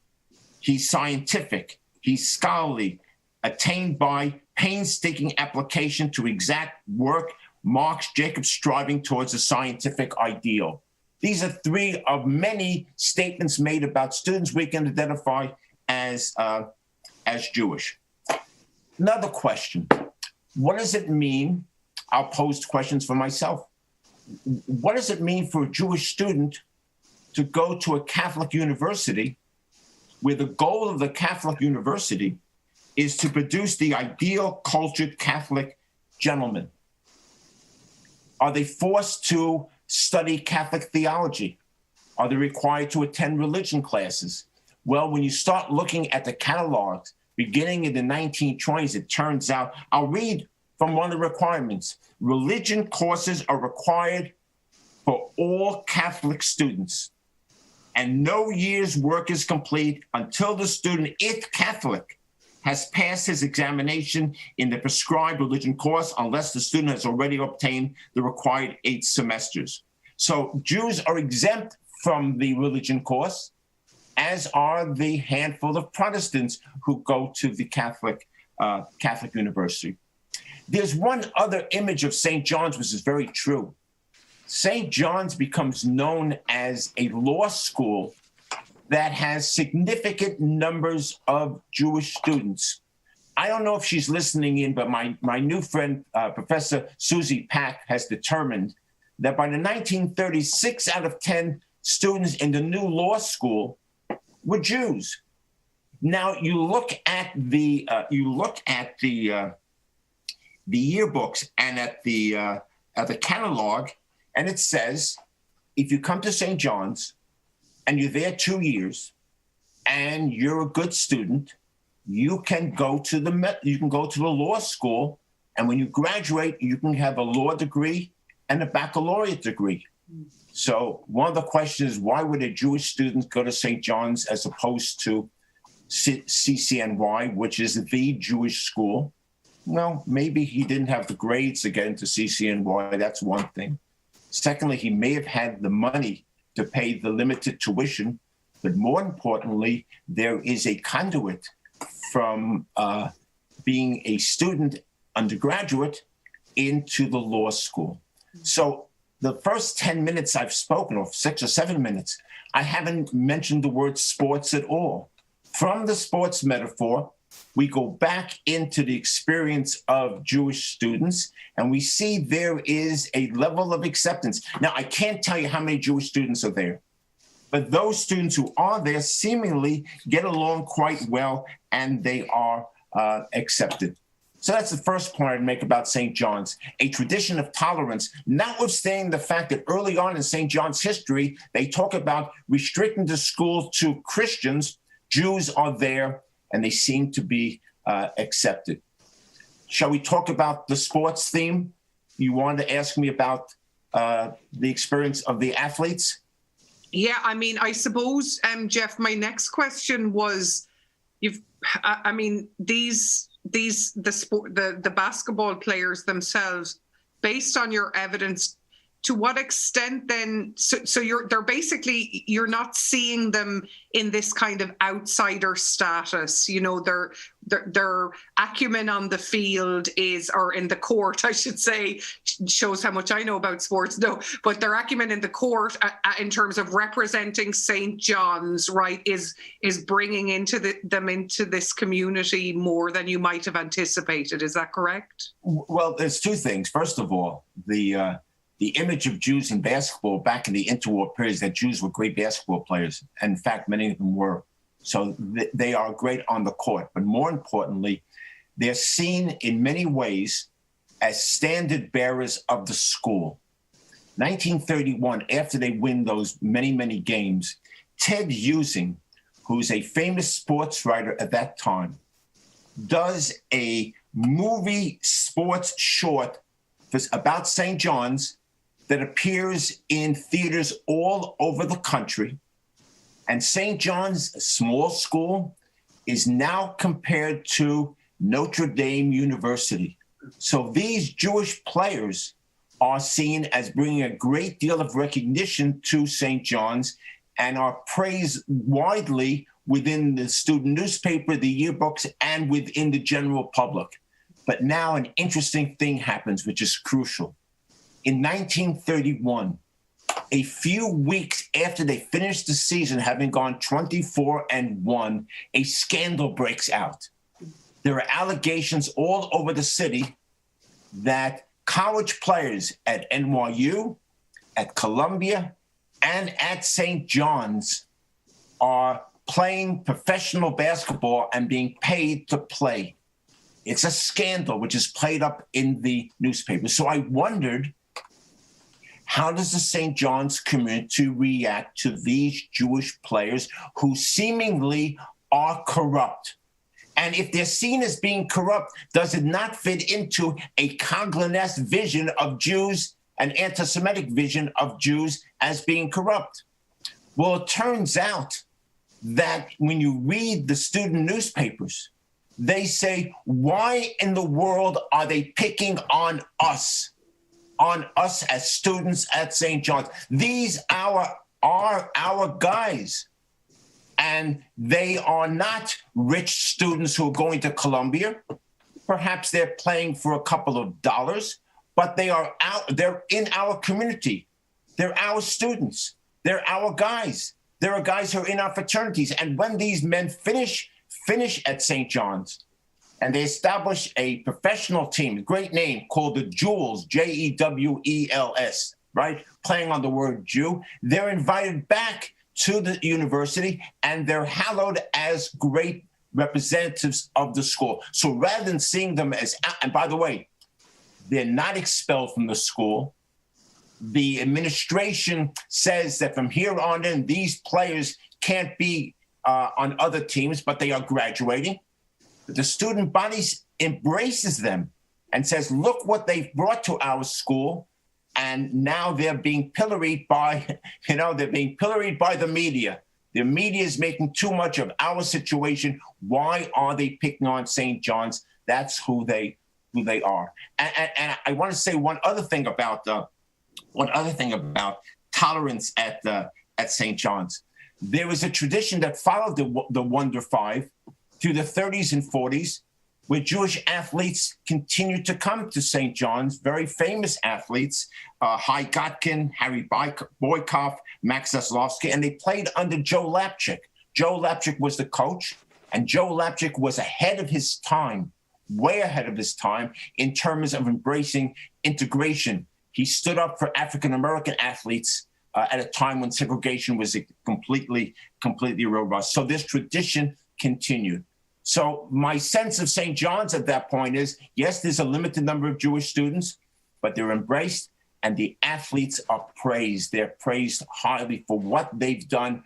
he's scientific, he's scholarly, attained by painstaking application to exact work marks Jacob's striving towards a scientific ideal. These are three of many statements made about students we can identify as Jewish. Another question, what does it mean? I'll pose questions for myself. What does it mean for a Jewish student to go to a Catholic university where the goal of the Catholic university is to produce the ideal cultured Catholic gentleman? Are they forced to study Catholic theology? Are they required to attend religion classes? Well, when you start looking at the catalogs, beginning in the 1920s, it turns out, I'll read from one of the requirements. Religion courses are required for all Catholic students, and no year's work is complete until the student, if Catholic, has passed his examination in the prescribed religion course, unless the student has already obtained the required 8 semesters. So Jews are exempt from the religion course, as are the handful of Protestants who go to the Catholic university. There's one other image of St. John's which is very true. St. John's becomes known as a law school that has significant numbers of Jewish students. I don't know if she's listening in, but my new friend, Professor Susie Pack, has determined that by the 1930s, 6 out of 10 students in the new law school were Jews. Now you look at the yearbooks and at the catalog, and it says, if you come to St. John's and you're there 2 years and you're a good student, you can go to the law school, and when you graduate, you can have a law degree and a baccalaureate degree. So one of the questions is, why would a Jewish student go to St. John's as opposed to CCNY, which is the Jewish school? Well, maybe he didn't have the grades to get into CCNY. That's one thing. Secondly, he may have had the money to pay the limited tuition, but more importantly, there is a conduit from being a student undergraduate into the law school. So the first 10 minutes I've spoken, or 6 or 7 minutes, I haven't mentioned the word sports at all. From the sports metaphor, we go back into the experience of Jewish students, and we see there is a level of acceptance. Now, I can't tell you how many Jewish students are there, but those students who are there seemingly get along quite well, and they are accepted. So that's the first point I'd make about St. John's, a tradition of tolerance, notwithstanding the fact that early on in St. John's history, they talk about restricting the school to Christians. Jews are there, and they seem to be accepted. Shall we talk about the sports theme? You wanted to ask me about the experience of the athletes? Yeah, I mean, I suppose, Jeff, my next question was, the basketball players themselves, based on your evidence, to what extent then, so you're not seeing them in this kind of outsider status, you know, their acumen on the field or in the court, I should say, shows how much I know about sports, no, but their acumen in the court in terms of representing St. John's, right, is bringing them into this community more than you might have anticipated. Is that correct? Well, there's 2 things. First of all, the image of Jews in basketball back in the interwar periods, that Jews were great basketball players. And in fact, many of them were. So they are great on the court. But more importantly, they're seen in many ways as standard bearers of the school. 1931, after they win those many, many games, Ted Using, who's a famous sports writer at that time, does a movie sports short about St. John's that appears in theaters all over the country. And St. John's, a small school, is now compared to Notre Dame University. So these Jewish players are seen as bringing a great deal of recognition to St. John's and are praised widely within the student newspaper, the yearbooks, and within the general public. But now an interesting thing happens, which is crucial. In 1931, a few weeks after they finished the season, having gone 24-1, a scandal breaks out. There are allegations all over the city that college players at NYU, at Columbia, and at St. John's are playing professional basketball and being paid to play. It's a scandal which is played up in the newspaper. So I wondered, how does the St. John's community react to these Jewish players who seemingly are corrupt? And if they're seen as being corrupt, does it not fit into a Coghlanesque vision of Jews, an anti-Semitic vision of Jews as being corrupt? Well, it turns out that when you read the student newspapers, they say, why in the world are they picking on us as students at St. John's? These are our guys. And they are not rich students who are going to Columbia. Perhaps they're playing for a couple of dollars, but they're in our community. They're our students. They're our guys. There are guys who are in our fraternities. And when these men finish at St. John's and they establish a professional team, a great name called the Jewels, Jewels, right? Playing on the word Jew, they're invited back to the university, and they're hallowed as great representatives of the school. So rather than seeing them as, and by the way, they're not expelled from the school. The administration says that from here on in, these players can't be on other teams, but they are graduating. But the student body embraces them and says, look what they've brought to our school. And now they're being pilloried by, they're being pilloried by the media. The media is making too much of our situation. Why are they picking on St. John's? That's who they are. And I want to say one other thing about tolerance at St. John's. There was a tradition that followed the Wonder Five through the 30s and 40s, where Jewish athletes continued to come to St. John's, very famous athletes, Hai Gotkin, Harry Boycott, Max Zaslovsky, and they played under Joe Lapchick. Joe Lapchick was the coach, and Joe Lapchick was ahead of his time, way ahead of his time, in terms of embracing integration. He stood up for African-American athletes at a time when segregation was completely robust. So this tradition continued. So my sense of St. John's at that point is, yes, there's a limited number of Jewish students, but they're embraced and the athletes are praised. They're praised highly for what they've done,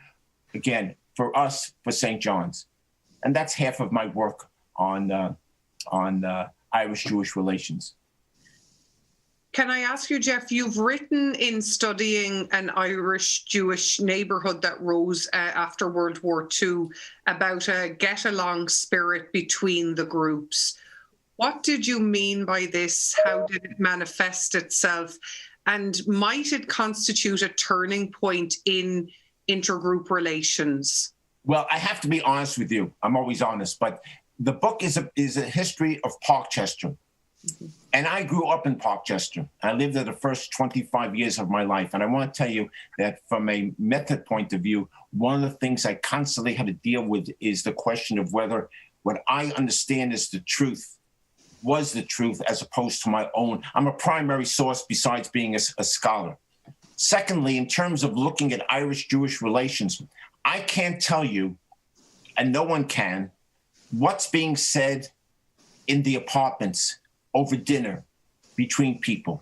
again, for us, for St. John's. And that's half of my work on Irish-Jewish relations. Can I ask you, Jeff, you've written in studying an Irish-Jewish neighbourhood that rose after World War II about a get-along spirit between the groups. What did you mean by this? How did it manifest itself? And might it constitute a turning point in intergroup relations? Well, I have to be honest with you. I'm always honest, but the book is a history of Parkchester. Mm-hmm. And I grew up in Parkchester. I lived there the first 25 years of my life. And I want to tell you that from a method point of view, one of the things I constantly had to deal with is the question of whether what I understand is the truth was the truth as opposed to my own. I'm a primary source besides being a scholar. Secondly, in terms of looking at Irish-Jewish relations, I can't tell you, and no one can, what's being said in the apartments over dinner between people.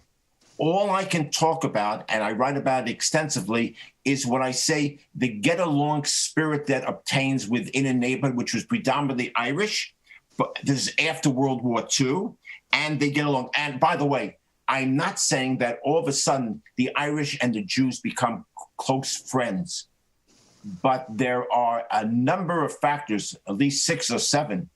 All I can talk about, and I write about it extensively, is what I say, the get-along spirit that obtains within a neighborhood, which was predominantly Irish, but this is after World War II, and they get along. And by the way, I'm not saying that all of a sudden the Irish and the Jews become close friends, but there are a number of factors, at least 6 or 7,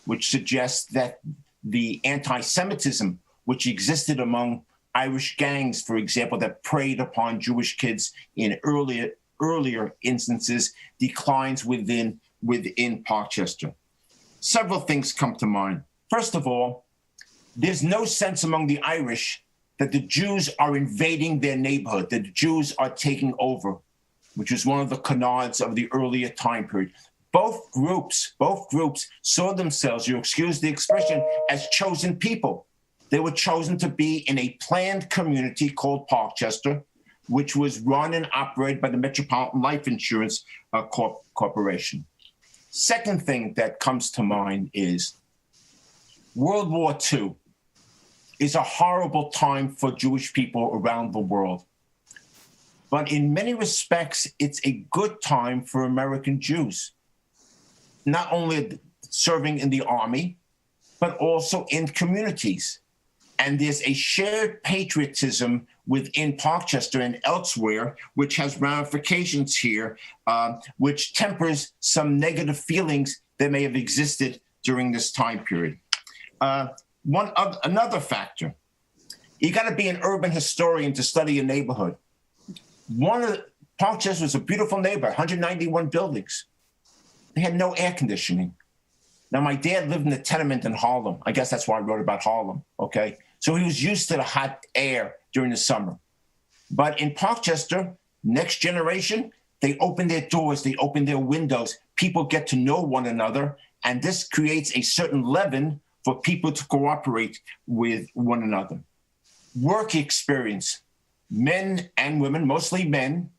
which suggest that the anti-Semitism which existed among Irish gangs, for example, that preyed upon Jewish kids in earlier instances, declines within Parkchester. Several things come to mind. First of all, there's no sense among the Irish that the Jews are invading their neighborhood, that the Jews are taking over, which was one of the canards of the earlier time period. Both groups saw themselves, you excuse the expression, as chosen people. They were chosen to be in a planned community called Parkchester, which was run and operated by the Metropolitan Life Insurance Corporation. Second thing that comes to mind is World War II is a horrible time for Jewish people around the world. But in many respects, it's a good time for American Jews, not only serving in the army, but also in communities. And there's a shared patriotism within Parkchester and elsewhere, which has ramifications here, which tempers some negative feelings that may have existed during this time period. Another factor, you got to be an urban historian to study a neighborhood. Parkchester was a beautiful neighborhood, 191 buildings. They had no air conditioning. Now, my dad lived in a tenement in Harlem. I guess that's why I wrote about Harlem, okay? So he was used to the hot air during the summer. But in Parkchester, next generation, they open their doors, they open their windows. People get to know one another, and this creates a certain leaven for people to cooperate with one another. Work experience. Men and women, mostly men,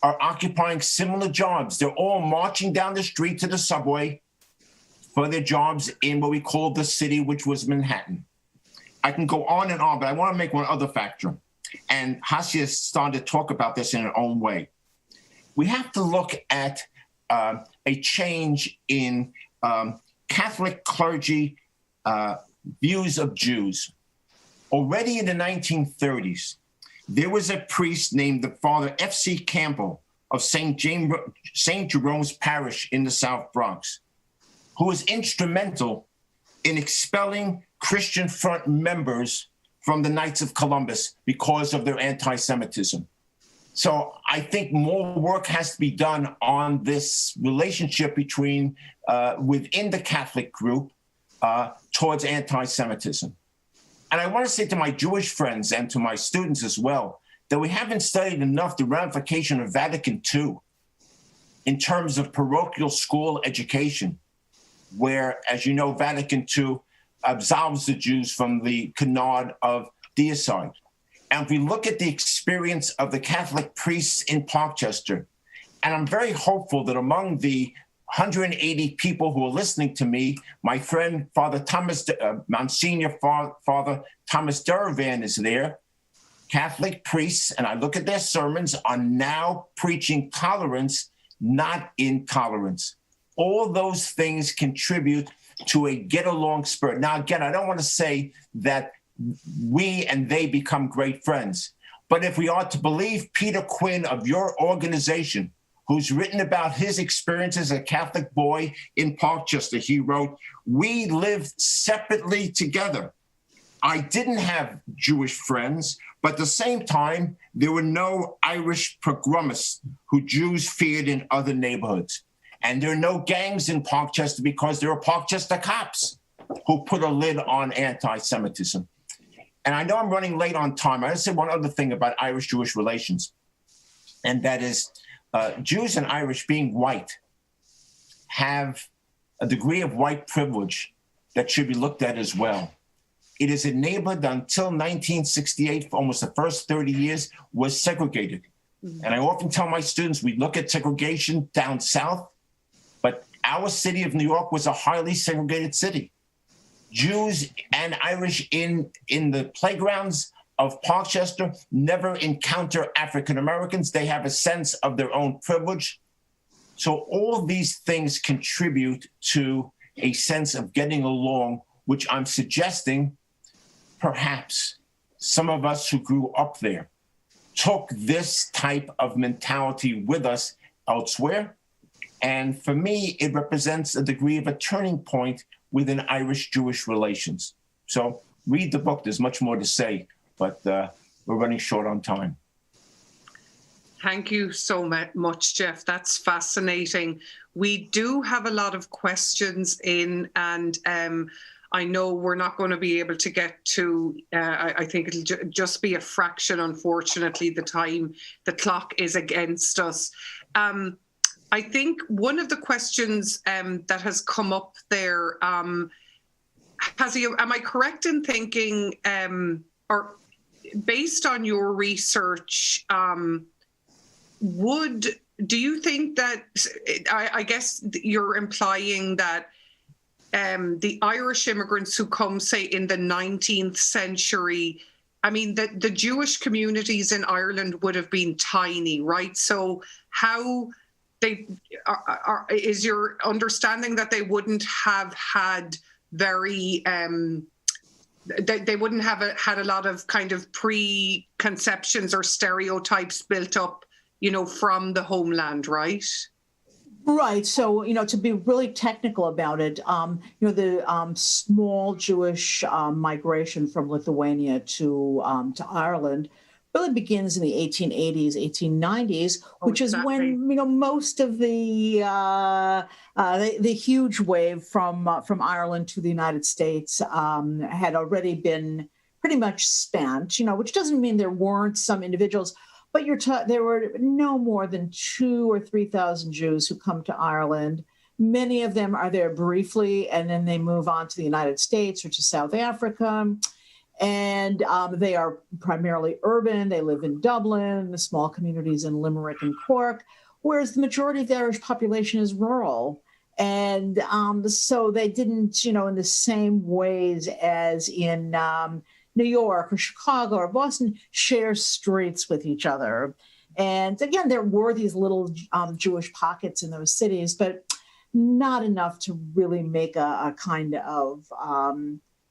are occupying similar jobs. They're all marching down the street to the subway for their jobs in what we call the city, which was Manhattan. I can go on and on, but I want to make one other factor. And Hasia started to talk about this in her own way. We have to look at a change in Catholic clergy views of Jews. Already in the 1930s, there was a priest named the Father F.C. Campbell of St. Jerome's Parish in the South Bronx, who was instrumental in expelling Christian Front members from the Knights of Columbus because of their anti-Semitism. So I think more work has to be done on this relationship between within the Catholic group towards anti-Semitism. And I want to say to my Jewish friends and to my students as well, that we haven't studied enough the ramification of Vatican II in terms of parochial school education, where, as you know, Vatican II absolves the Jews from the canard of deicide. And if we look at the experience of the Catholic priests in Parkchester, and I'm very hopeful that among the 180 people who are listening to me, my friend, Father Thomas, Monsignor Father Thomas Duravan is there. Catholic priests, and I look at their sermons, are now preaching tolerance, not intolerance. All those things contribute to a get-along spirit. Now, again, I don't want to say that we and they become great friends, but if we are to believe Peter Quinn of your organization, who's written about his experience as a Catholic boy in Parkchester, he wrote, "We lived separately together. I didn't have Jewish friends, but at the same time, there were no Irish pogromists who Jews feared in other neighborhoods. And there are no gangs in Parkchester because there are Parkchester cops who put a lid on anti-Semitism." And I know I'm running late on time. I want to say one other thing about Irish-Jewish relations, and that is Jews and Irish, being white, have a degree of white privilege that should be looked at as well. It is a neighborhood that until 1968, for almost the first 30 years, was segregated. And I often tell my students, we look at segregation down south, but our city of New York was a highly segregated city. Jews and Irish in the playgrounds of Parkchester never encounter African Americans. They have a sense of their own privilege. So all these things contribute to a sense of getting along, which I'm suggesting perhaps some of us who grew up there took this type of mentality with us elsewhere. And for me, it represents a degree of a turning point within Irish-Jewish relations. So read the book. There's much more to say, but we're running short on time. Thank you so much, Jeff. That's fascinating. We do have a lot of questions in, and I know we're not going to be able to get to, I think it'll just be a fraction, unfortunately, the clock is against us. I think one of the questions that has come up there, am I correct in thinking, or based on your research, do you think that, I guess you're implying that the Irish immigrants who come, say, in the 19th century, I mean, the Jewish communities in Ireland would have been tiny, right? So how is your understanding that they wouldn't have had very, they wouldn't have had a lot of kind of preconceptions or stereotypes built up, from the homeland, right? Right. So, to be really technical about it, the small Jewish migration from Lithuania to Ireland really begins in the 1880s, 1890s, which is when most of the huge wave from Ireland to the United States had already been pretty much spent. Which doesn't mean there weren't some individuals. But there were no more than 2,000 or 3,000 Jews who come to Ireland. Many of them are there briefly, and then they move on to the United States or to South Africa. And they are primarily urban. They live in Dublin, the small communities in Limerick and Cork, whereas the majority of the Irish population is rural. And so they didn't, in the same ways as in New York or Chicago or Boston, share streets with each other. And again, there were these little Jewish pockets in those cities, but not enough to really make a kind of,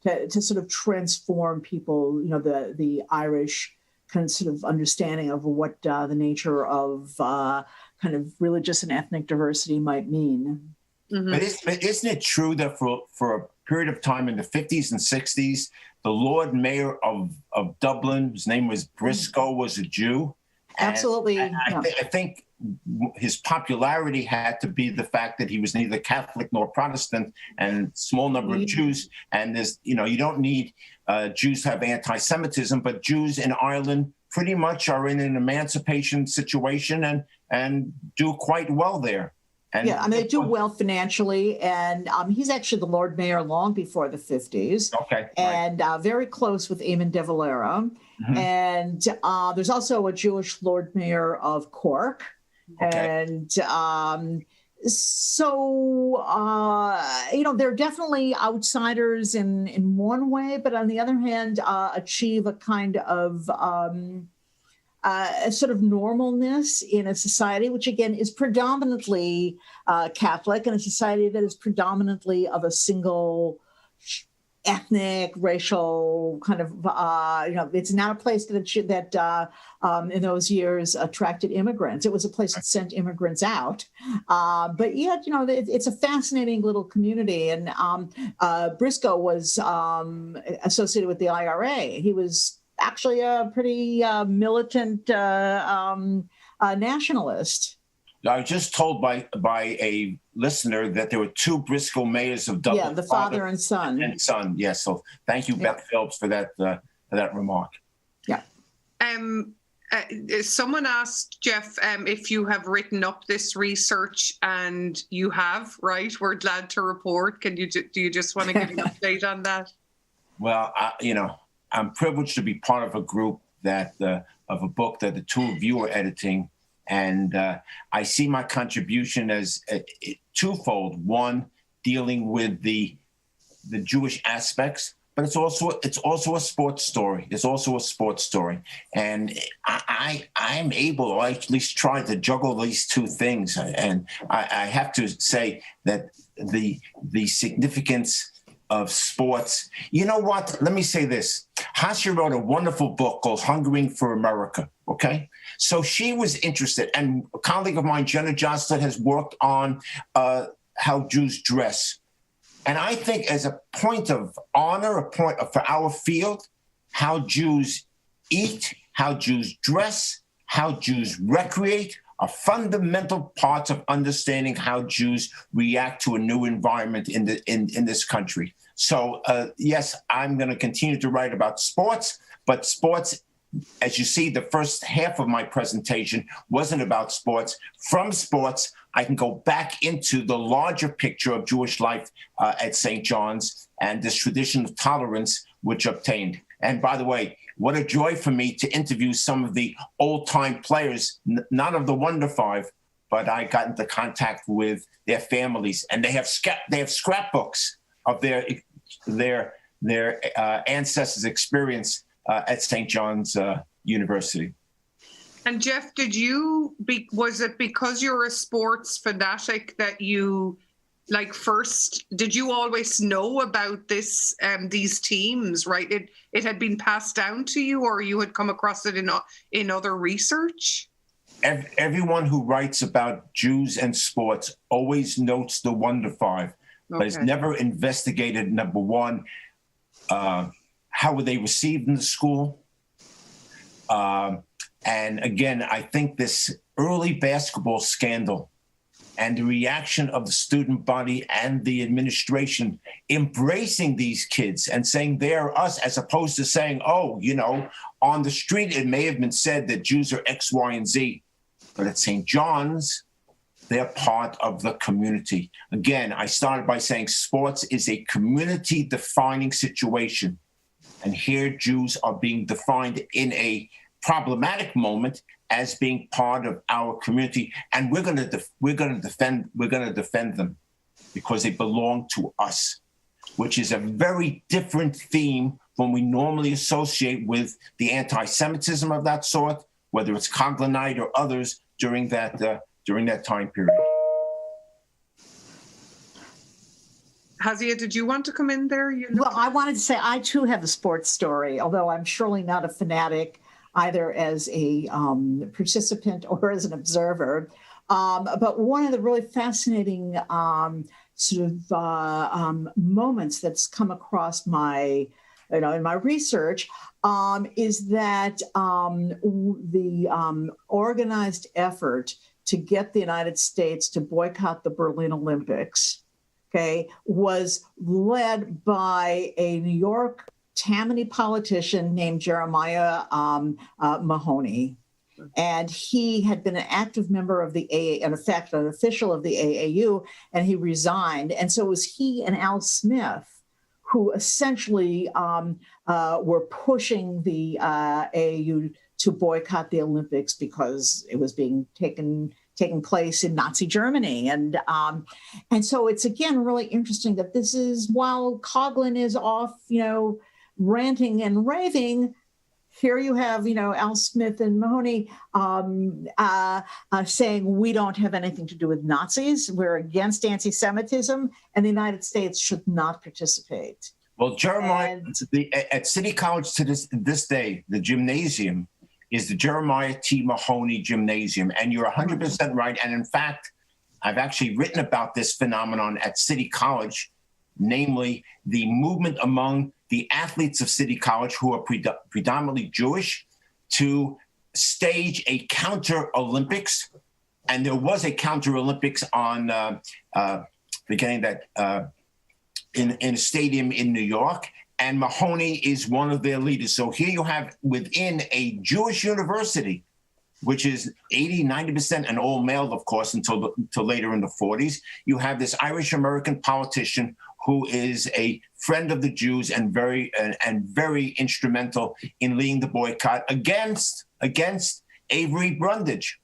to sort of transform people, the Irish kind of sort of understanding of what the nature of kind of religious and ethnic diversity might mean. Mm-hmm. But isn't it true that for a period of time in the 50s and 60s, the Lord Mayor of Dublin, his name was Briscoe, was a Jew? Absolutely. I think his popularity had to be the fact that he was neither Catholic nor Protestant, and small number of Jews. And there's, you don't need Jews to have anti-Semitism, but Jews in Ireland pretty much are in an emancipation situation and do quite well there. And yeah, they do well financially, and he's actually the Lord Mayor long before the 50s. Okay. And very close with Eamon de Valera. Mm-hmm. And there's also a Jewish Lord Mayor of Cork. Okay. And so, they're definitely outsiders in one way, but on the other hand, achieve a kind of a sort of normalness in a society, which again is predominantly Catholic, and a society that is predominantly of a single ethnic, racial kind of, it's not a place that in those years attracted immigrants. It was a place that sent immigrants out. But yet, it's a fascinating little community. And Briscoe was associated with the IRA. He was actually a pretty militant nationalist. I was just told by a listener that there were 2 Briscoe mayors of Dublin. Yeah, the father and son. And son, yes. So thank you, Beth Phillips, for that remark. Yeah. Someone asked Jeff if you have written up this research, and you have, right? We're glad to report. Do you just want to give an update on that? Well, I'm privileged to be part of a group of a book that the 2 of you are editing. And I see my contribution as twofold. One, dealing with the Jewish aspects, but it's also a sports story. It's also a sports story. And I'm able, or at least try to juggle these 2 things. And I have to say that the significance of sports. You know what? Let me say this. Hasia wrote a wonderful book called Hungering for America, okay? So she was interested, and a colleague of mine, Jenna Jocelyn, has worked on how Jews dress. And I think as a point of honor, a point for our field, how Jews eat, how Jews dress, how Jews recreate are fundamental parts of understanding how Jews react to a new environment in this country. So yes, I'm going to continue to write about sports, but sports, as you see, the first half of my presentation wasn't about sports. From sports, I can go back into the larger picture of Jewish life at St. John's and this tradition of tolerance which obtained. And by the way, what a joy for me to interview some of the old-time players, not of the Wonder Five, but I got into contact with their families, and they have scrapbooks of their ancestors' experience at St. John's University. And Jeff, was it because you're a sports fanatic that you, did you always know about these teams, right? It had been passed down to you, or you had come across it in other research? Everyone who writes about Jews and sports always notes the Wonder Five, but has never investigated, number one, how were they received in the school? And again, I think this early basketball scandal and the reaction of the student body and the administration embracing these kids and saying they're us, as opposed to saying, oh, on the street, it may have been said that Jews are X, Y, and Z, but at St. John's, they're part of the community. Again, I started by saying sports is a community-defining situation. And here Jews are being defined in a problematic moment as being part of our community, and we're going to defend them because they belong to us, which is a very different theme when we normally associate with the anti-Semitism of that sort, whether it's Coughlin or others during that time period. Hazia, did you want to come in there? Well, I wanted to say I too have a sports story, although I'm surely not a fanatic either as a participant or as an observer. But one of the really fascinating moments that's come across my, in my research is that the organized effort to get the United States to boycott the Berlin Olympics, was led by a New York Tammany politician named Jeremiah Mahoney. And he had been an active member of the AA, in fact, an official of the AAU, and he resigned. And so it was he and Al Smith who essentially were pushing the AAU to boycott the Olympics because it was being taking place in Nazi Germany. And so it's, again, really interesting that this is, while Coughlin is off, ranting and raving, here you have, Al Smith and Mahoney saying we don't have anything to do with Nazis. We're against anti-Semitism, and the United States should not participate. Well, Jeremiah, at City College to this day, the gymnasium is the Jeremiah T. Mahoney Gymnasium. And you're 100% right. And in fact, I've actually written about this phenomenon at City College, namely the movement among the athletes of City College, who are predominantly Jewish, to stage a counter Olympics. And there was a counter Olympics on beginning that in a stadium in New York. And Mahoney is one of their leaders. So here you have, within a Jewish university, which is 80-90% an all male, of course, until later in the 40s, you have this Irish American politician who is a friend of the Jews and very instrumental in leading the boycott against Avery Brundage.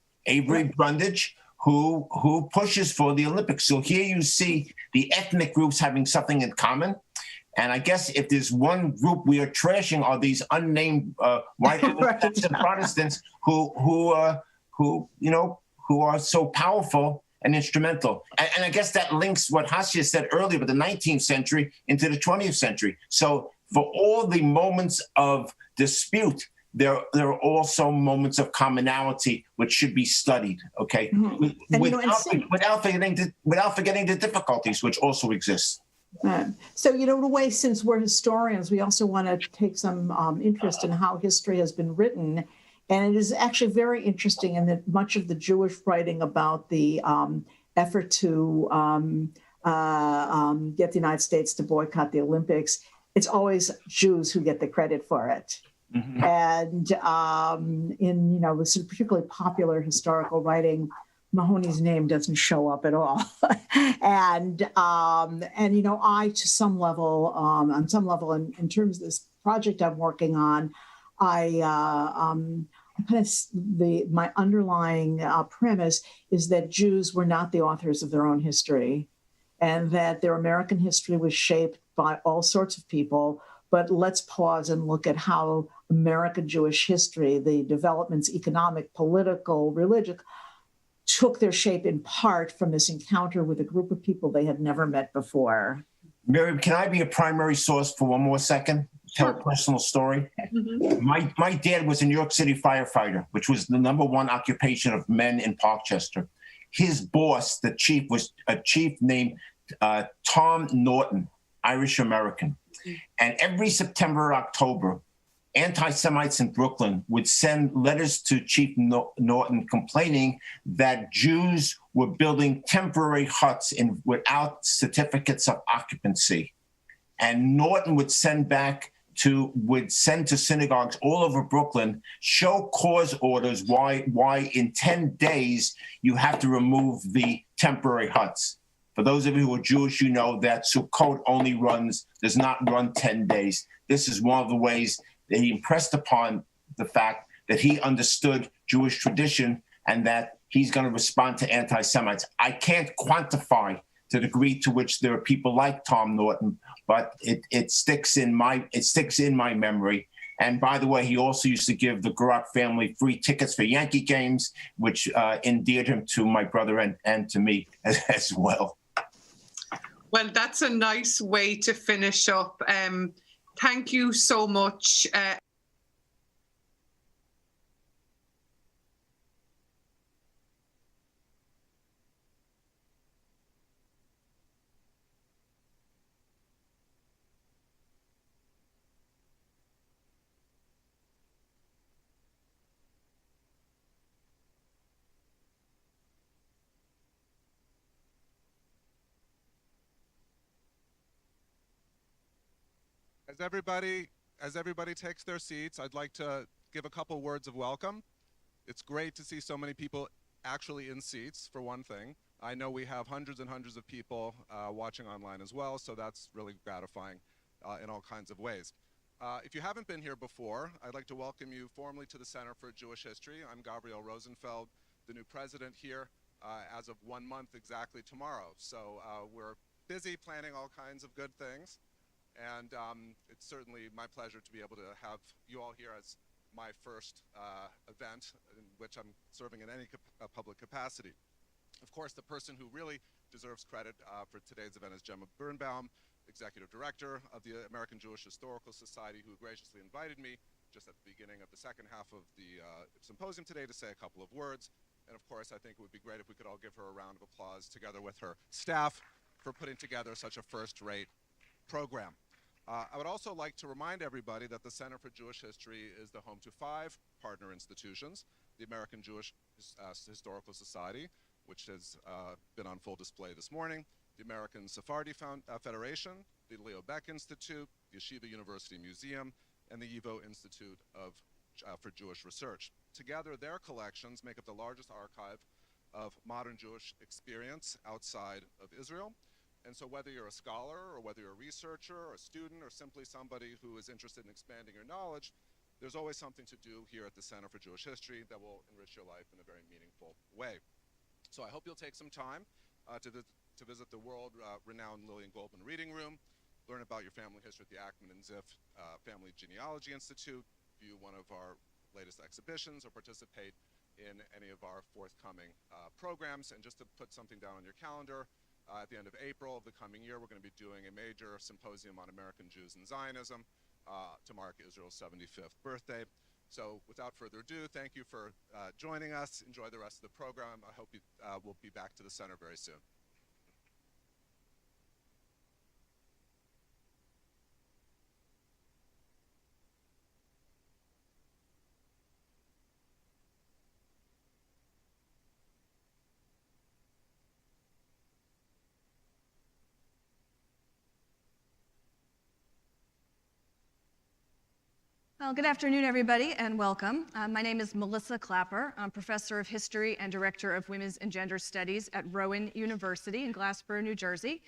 Brundage, who pushes for the Olympics. So here you see the ethnic groups having something in common. And I guess if there's one group we are trashing are these unnamed white and Protestants who are so powerful and instrumental. And I guess that links what Hasia said earlier about the 19th century into the 20th century. So for all the moments of dispute, there are also moments of commonality which should be studied, okay? Mm-hmm. Without forgetting the difficulties which also exist. So, in a way, since we're historians, we also want to take some interest in how history has been written. And it is actually very interesting in that much of the Jewish writing about the effort to get the United States to boycott the Olympics, it's always Jews who get the credit for it. Mm-hmm. And in, this particularly popular historical writing, Mahoney's name doesn't show up at all. and I, to some level, in terms of this project I'm working on, my underlying premise is that Jews were not the authors of their own history, and that their American history was shaped by all sorts of people. But let's pause and look at how American Jewish history, the developments, economic, political, religious, took their shape in part from this encounter with a group of people they had never met before. Miriam, can I be a primary source for one more second? Tell a personal story. Mm-hmm. My dad was a New York City firefighter, which was the #1 occupation of men in Parkchester. His boss, the chief, was a chief named Tom Norton, Irish American. And every September or October, anti-Semites in Brooklyn would send letters to Chief Norton complaining that Jews were building temporary huts without certificates of occupancy. And Norton would send to synagogues all over Brooklyn, show cause orders why in 10 days you have to remove the temporary huts. For those of you who are Jewish, you know that Sukkot does not run 10 days. This is one of the ways that he impressed upon the fact that he understood Jewish tradition and that he's going to respond to anti-Semites. I can't quantify the degree to which there are people like Tom Norton, but it sticks in my memory. And by the way, he also used to give the Garak family free tickets for Yankee games, which endeared him to my brother and to me as well. Well, that's a nice way to finish up. Thank you so much. As everybody takes their seats, I'd like to give a couple words of welcome. It's great to see so many people actually in seats, for one thing. I know we have hundreds and hundreds of people watching online as well, so that's really gratifying in all kinds of ways. If you haven't been here before, I'd like to welcome you formally to the Center for Jewish History. I'm Gabriel Rosenfeld, the new president here as of 1 month exactly tomorrow. So we're busy planning all kinds of good things. And it's certainly my pleasure to be able to have you all here as my first event in which I'm serving in any public capacity. Of course, the person who really deserves credit for today's event is Gemma Birnbaum, Executive Director of the American Jewish Historical Society, who graciously invited me just at the beginning of the second half of the symposium today to say a couple of words. And of course, I think it would be great if we could all give her a round of applause together with her staff for putting together such a first-rate program. I would also like to remind everybody that the Center for Jewish History is the home to 5 partner institutions: the American Jewish Historical Society, which has been on full display this morning, the American Sephardi Federation, the Leo Beck Institute, the Yeshiva University Museum, and the YIVO Institute for Jewish Research. Together, their collections make up the largest archive of modern Jewish experience outside of Israel. And so whether you're a scholar or whether you're a researcher or a student or simply somebody who is interested in expanding your knowledge, there's always something to do here at the Center for Jewish History that will enrich your life in a very meaningful way. So I hope you'll take some time to visit the world-renowned Lillian Goldman Reading Room, learn about your family history at the Ackman and Ziff Family Genealogy Institute, view one of our latest exhibitions, or participate in any of our forthcoming programs. And just to put something down on your calendar, at the end of April of the coming year, we're going to be doing a major symposium on American Jews and Zionism to mark Israel's 75th birthday. So without further ado, thank you for joining us. Enjoy the rest of the program. I hope you will be back to the center very soon. Well, good afternoon, everybody, and welcome. My name is Melissa Clapper. I'm professor of history and director of women's and gender studies at Rowan University in Glassboro, New Jersey.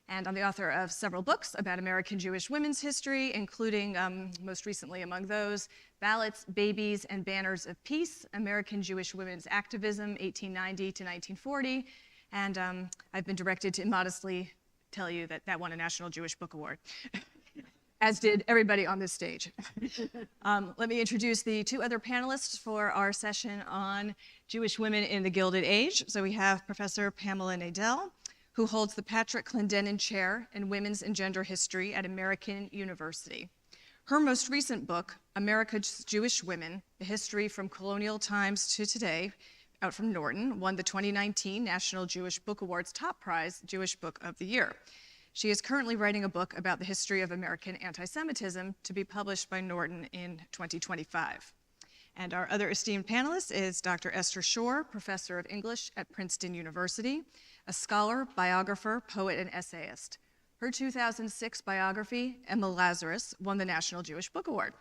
And I'm the author of several books about American Jewish women's history, including, most recently among those, Ballots, Babies, and Banners of Peace, American Jewish Women's Activism, 1890 to 1940. And I've been directed to immodestly tell you that that won a National Jewish Book Award, as did everybody on this stage. Let me introduce the two other panelists for our session on Jewish women in the Gilded Age. So we have Professor Pamela Nadel, who holds the Patrick Clendenin Chair in Women's and Gender History at American University. Her most recent book, America's Jewish Women, A History from Colonial Times to Today, out from Norton, won the 2019 National Jewish Book Awards top prize, Jewish Book of the Year. She is currently writing a book about the history of American anti-Semitism to be published by Norton in 2025. And our other esteemed panelist is Dr. Esther Shore, professor of English at Princeton University, a scholar, biographer, poet, and essayist. Her 2006 biography, Emma Lazarus, won the National Jewish Book Award.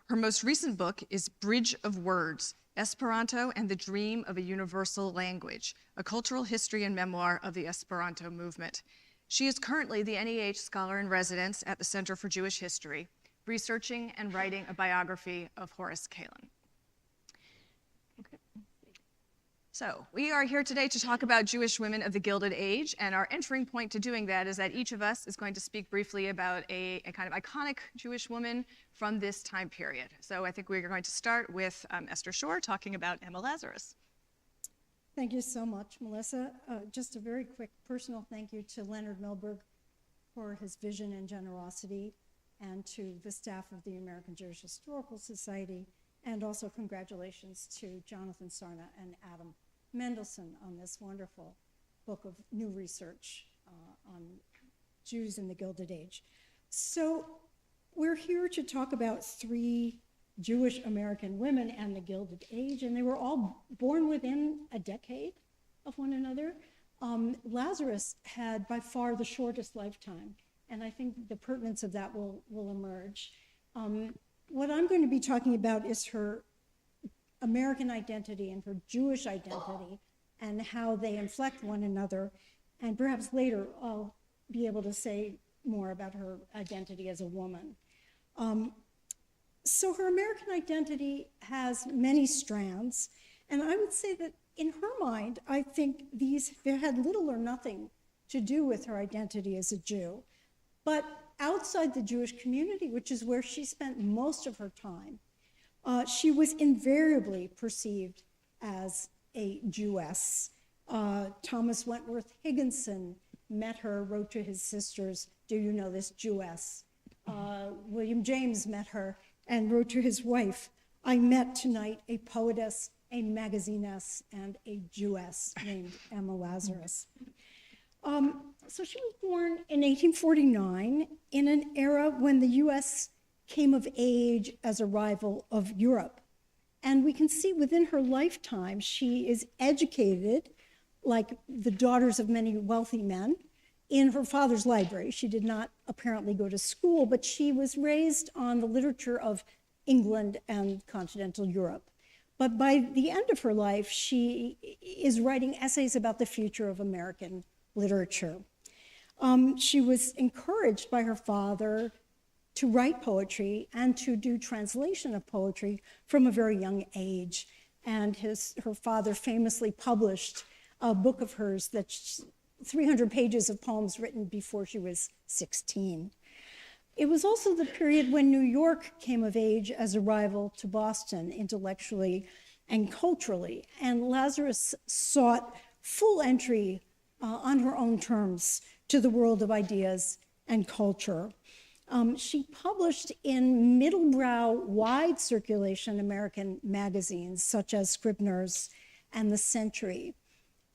Her most recent book is Bridge of Words, Esperanto and the Dream of a Universal Language, a cultural history and memoir of the Esperanto movement. She is currently the NEH Scholar in Residence at the Center for Jewish History, researching and writing a biography of Horace Kalin. Okay. So we are here today to talk about Jewish women of the Gilded Age, and our entering point to doing that is that each of us is going to speak briefly about a kind of iconic Jewish woman from this time period. So I think we're going to start with Esther Shore talking about Emma Lazarus. Thank you so much, Melissa. Just a very quick personal thank you to Leonard Milberg for his vision and generosity, and to the staff of the American Jewish Historical Society, and also congratulations to Jonathan Sarna and Adam Mendelsohn on this wonderful book of new research on Jews in the Gilded Age. So we're here to talk about three Jewish American women and the Gilded Age, and they were all born within a decade of one another. Lazarus had by far the shortest lifetime, and I think the pertinence of that will emerge. What I'm going to be talking about is her American identity and her Jewish identity and how they inflect one another, and perhaps later I'll be able to say more about her identity as a woman. So her American identity has many strands, and I would say that in her mind, I think these had little or nothing to do with her identity as a Jew. But outside the Jewish community, which is where she spent most of her time, she was invariably perceived as a Jewess. Thomas Wentworth Higginson met her, wrote to his sisters, "Do you know this Jewess?" William James met her and wrote to his wife, "I met tonight a poetess, a magaziness, and a Jewess named Emma Lazarus." So she was born in 1849 in an era when the US came of age as a rival of Europe. And we can see within her lifetime, she is educated, like the daughters of many wealthy men, in her father's library. She did not apparently go to school, but she was raised on the literature of England and continental Europe. But by the end of her life, she is writing essays about the future of American literature. She was encouraged by her father to write poetry and to do translation of poetry from a very young age. And her father famously published a book of hers that's 300 pages of poems written before she was 16. It was also the period when New York came of age as a rival to Boston intellectually and culturally, and Lazarus sought full entry on her own terms to the world of ideas and culture. She published in middlebrow, wide circulation American magazines such as Scribner's and The Century.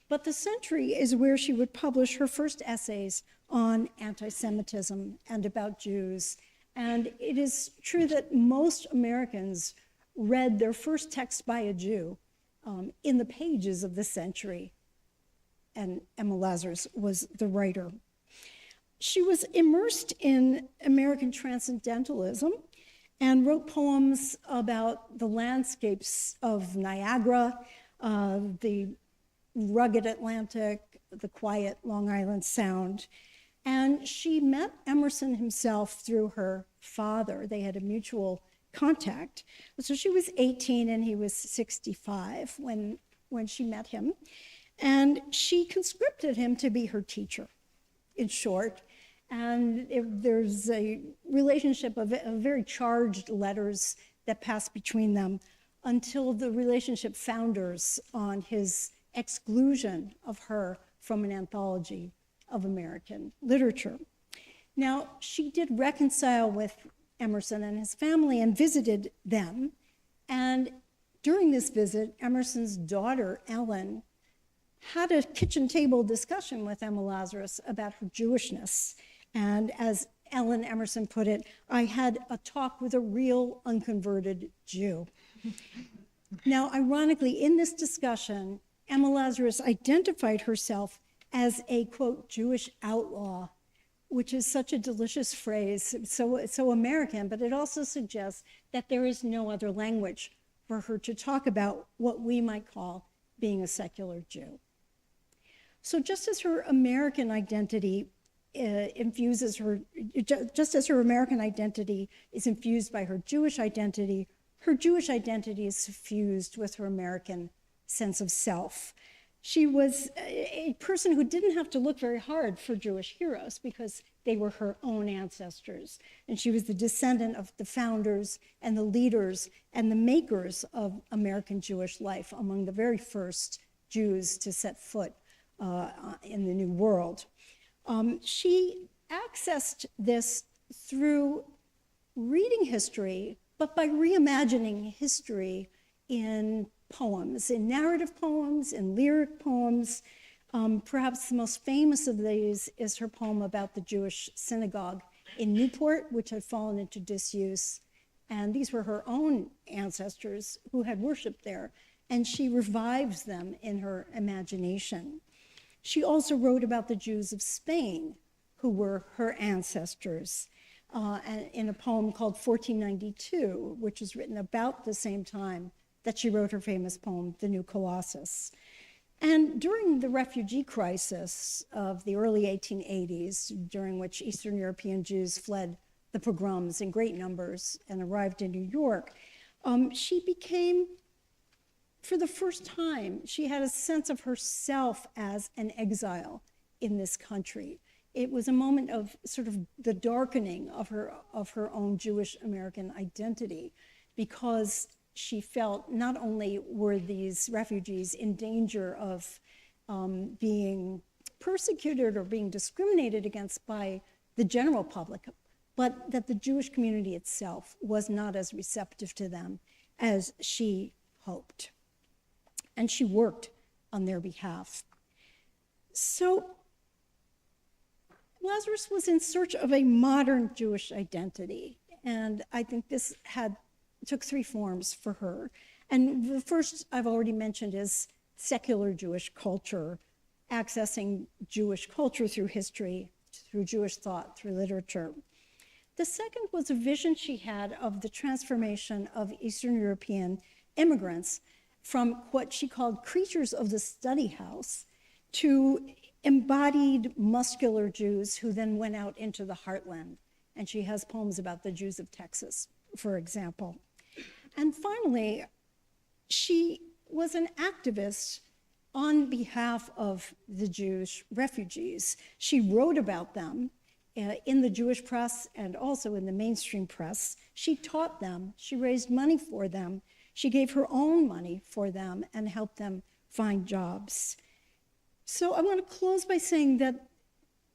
But The Century is where she would publish her first essays on anti-Semitism and about Jews. And it is true that most Americans read their first text by a Jew in the pages of The Century, and Emma Lazarus was the writer. She was immersed in American transcendentalism, and wrote poems about the landscapes of Niagara, the rugged Atlantic, the quiet Long Island Sound. And she met Emerson himself through her father. They had a mutual contact. So she was 18 and he was 65 when she met him. And she conscripted him to be her teacher, in short. And there's a relationship of very charged letters that passed between them until the relationship founders on his exclusion of her from an anthology of American literature. Now, she did reconcile with Emerson and his family and visited them. And during this visit, Emerson's daughter, Ellen, had a kitchen table discussion with Emma Lazarus about her Jewishness. And as Ellen Emerson put it, I had a talk with a real unconverted Jew. Now, ironically, in this discussion, Emma Lazarus identified herself as a, quote, Jewish outlaw, which is such a delicious phrase, so American, but it also suggests that there is no other language for her to talk about what we might call being a secular Jew. So just as her American identity infuses her, just as her American identity is infused by her Jewish identity is suffused with her American sense of self. She was a person who didn't have to look very hard for Jewish heroes because they were her own ancestors. And she was the descendant of the founders and the leaders and the makers of American Jewish life, among the very first Jews to set foot in the New World. She accessed this through reading history, but by reimagining history in poems, in narrative poems, in lyric poems. Perhaps the most famous of these is her poem about the Jewish synagogue in Newport, which had fallen into disuse. And these were her own ancestors who had worshiped there, and she revives them in her imagination. She also wrote about the Jews of Spain, who were her ancestors, in a poem called 1492, which was written about the same time that she wrote her famous poem, The New Colossus. And during the refugee crisis of the early 1880s, during which Eastern European Jews fled the pogroms in great numbers and arrived in New York, she became, for the first time, she had a sense of herself as an exile in this country. It was a moment of sort of the darkening of her own Jewish American identity, because she felt not only were these refugees in danger of being persecuted or being discriminated against by the general public, but that the Jewish community itself was not as receptive to them as she hoped. And she worked on their behalf. So Lazarus was in search of a modern Jewish identity, and I think this took three forms for her. And the first I've already mentioned is secular Jewish culture, accessing Jewish culture through history, through Jewish thought, through literature. The second was a vision she had of the transformation of Eastern European immigrants from what she called creatures of the study house to embodied muscular Jews who then went out into the heartland. And she has poems about the Jews of Texas, for example. And finally, she was an activist on behalf of the Jewish refugees. She wrote about them in the Jewish press and also in the mainstream press. She taught them, she raised money for them, she gave her own money for them and helped them find jobs. So I want to close by saying that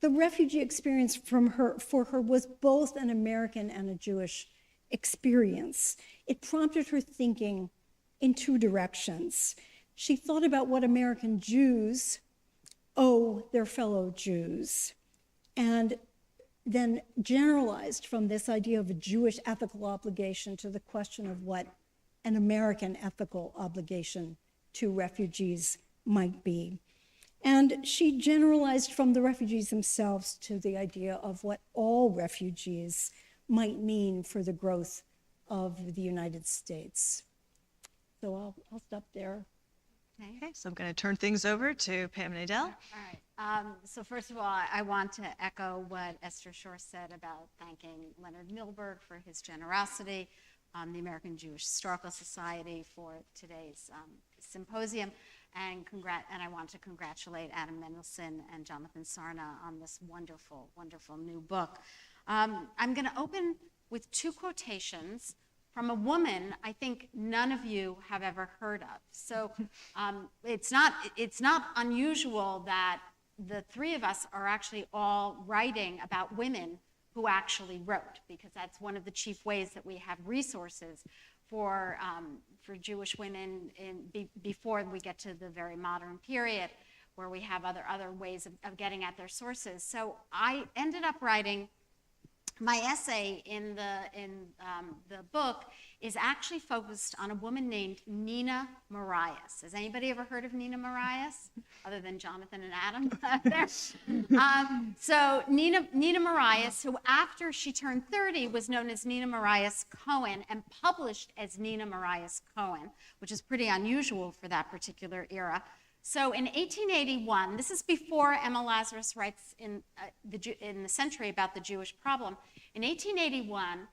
the refugee experience for her was both an American and a Jewish experience. It prompted her thinking in two directions. She thought about what American Jews owe their fellow Jews, and then generalized from this idea of a Jewish ethical obligation to the question of what an American ethical obligation to refugees might be. And she generalized from the refugees themselves to the idea of what all refugees might mean for the growth of the United States. So I'll stop there. Okay, so I'm going to turn things over to Pam and Adele. All right. So first of all, I want to echo what Esther Shore said about thanking Leonard Milberg for his generosity, the American Jewish Historical Society for today's symposium, and I want to congratulate Adam Mendelsohn and Jonathan Sarna on this wonderful, wonderful new book. I'm going to open with two quotations from a woman I think none of you have ever heard of. So it's not unusual that the three of us are actually all writing about women who actually wrote, because that's one of the chief ways that we have resources for Jewish women before we get to the very modern period, where we have other ways of getting at their sources. So I ended up writing. My essay in the book is actually focused on a woman named Nina Marias. Has anybody ever heard of Nina Marias, other than Jonathan and Adam? So Nina Marias, who after she turned 30 was known as Nina Marias Cohen and published as Nina Marias Cohen, which is pretty unusual for that particular era. So in 1881, this is before Emma Lazarus writes in the Century about the Jewish problem. In 1881,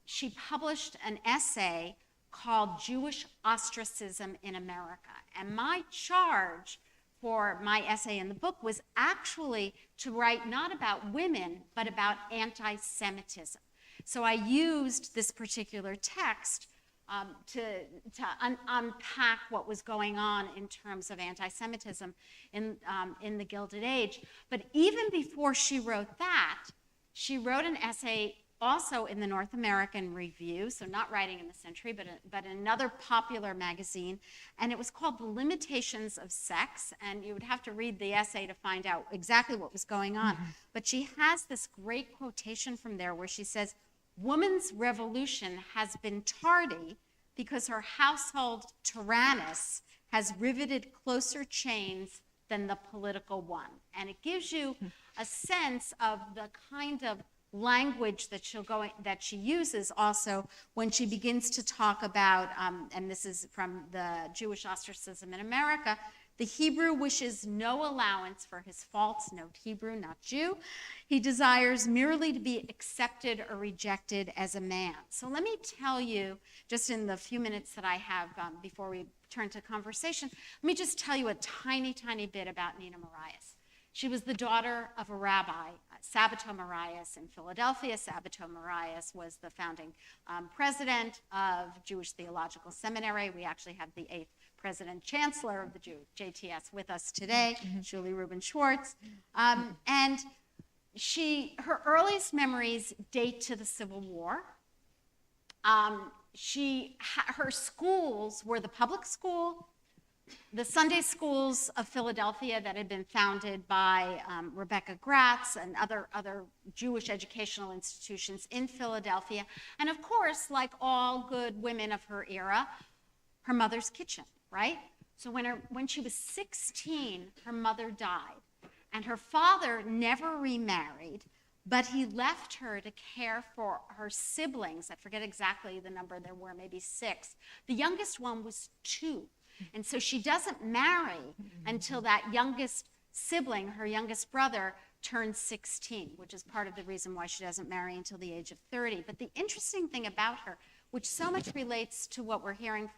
she published an essay called Jewish Ostracism in America. And my charge for my essay in the book was actually to write not about women, but about anti-Semitism. So I used this particular text to unpack what was going on in terms of anti-Semitism in the Gilded Age. But even before she wrote that, she wrote an essay also in the North American Review, so not writing in the Century, but in another popular magazine, and it was called The Limitations of Sex, and you would have to read the essay to find out exactly what was going on. But she has this great quotation from there where she says, "Woman's revolution has been tardy because her household tyrannus has riveted closer chains than the political one." And it gives you a sense of the kind of language that she uses also when she begins to talk about, and this is from the Jewish Ostracism in America, the Hebrew wishes no allowance for his faults, note Hebrew, not Jew. He desires merely to be accepted or rejected as a man. So let me tell you, just in the few minutes that I have before we turn to conversation, let me just tell you a tiny, tiny bit about Nina Marias. She was the daughter of a rabbi, Sabato Marias in Philadelphia. Sabato Marias was the founding president of Jewish Theological Seminary. We actually have the 8th President Chancellor of the JTS with us today, Julie Rubin Schwartz. And her earliest memories date to the Civil War. Her schools were the public school, the Sunday schools of Philadelphia that had been founded by Rebecca Gratz and other Jewish educational institutions in Philadelphia. And of course, like all good women of her era, her mother's kitchen, right? So when she was 16, her mother died. And her father never remarried, but he left her to care for her siblings. I forget exactly the number there were, maybe 6. The youngest one was 2. And so she doesn't marry until that youngest sibling, her youngest brother, turns 16, which is part of the reason why she doesn't marry until the age of 30. But the interesting thing about her, which so much relates to what we're hearing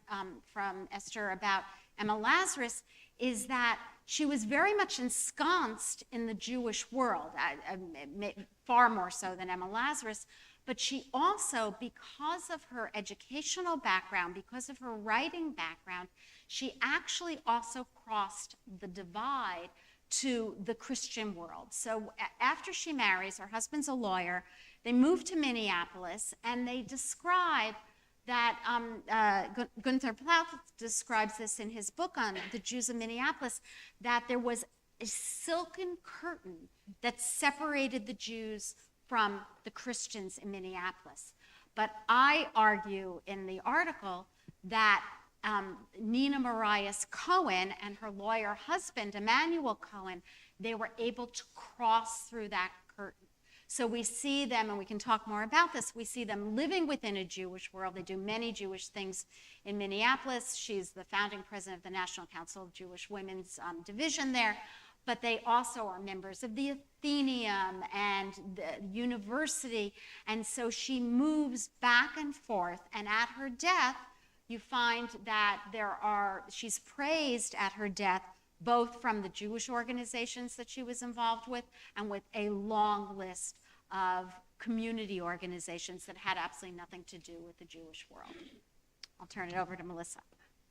from Esther about Emma Lazarus, is that she was very much ensconced in the Jewish world, far more so than Emma Lazarus. But she also, because of her educational background, because of her writing background, she actually also crossed the divide to the Christian world. So after she marries, her husband's a lawyer, they move to Minneapolis, and they describe that, Gunther Plath describes this in his book on the Jews of Minneapolis, that there was a silken curtain that separated the Jews from the Christians in Minneapolis. But I argue in the article that Nina Marias Cohen and her lawyer husband, Emmanuel Cohen, they were able to cross through that curtain. So we see them, and we can talk more about this, we see them living within a Jewish world. They do many Jewish things in Minneapolis. She's the founding president of the National Council of Jewish Women's division there. But they also are members of the Athenaeum and the university. And so she moves back and forth. And at her death, you find that she's praised at her death, both from the Jewish organizations that she was involved with and with a long list of community organizations that had absolutely nothing to do with the Jewish world. I'll turn it over to Melissa.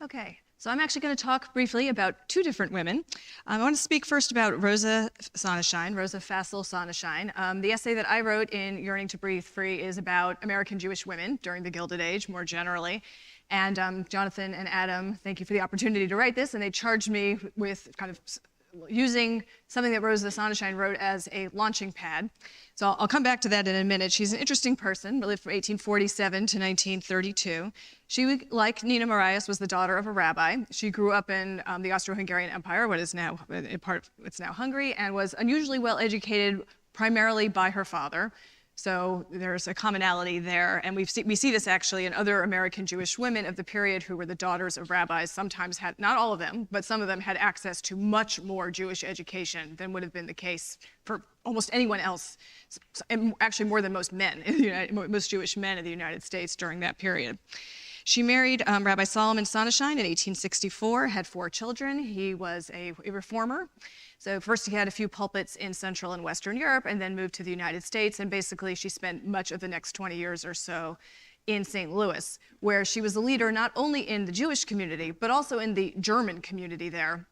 Okay, so I'm actually going to talk briefly about two different women. I want to speak first about Rosa Sonnenschein, Rosa Fassel Sonnenschein. The essay that I wrote in Yearning to Breathe Free is about American Jewish women during the Gilded Age, more generally. And Jonathan and Adam, thank you for the opportunity to write this, and they charged me with kind of using something that Rosa Sonnenschein wrote as a launching pad. So I'll come back to that in a minute. She's an interesting person, lived from 1847 to 1932. She, like Nina Marias, was the daughter of a rabbi. She grew up in the Austro-Hungarian Empire, what is now, it's now Hungary, and was unusually well educated primarily by her father. So there's a commonality there, and we see this actually in other American Jewish women of the period who were the daughters of rabbis. Sometimes had, not all of them, but some of them had access to much more Jewish education than would have been the case for almost anyone else, and actually more than most men, most Jewish men in the United States during that period. She married Rabbi Solomon Sonnenschein in 1864, had 4 children. He was a reformer. So first he had a few pulpits in Central and Western Europe and then moved to the United States. And basically she spent much of the next 20 years or so in St. Louis, where she was a leader not only in the Jewish community, but also in the German community there.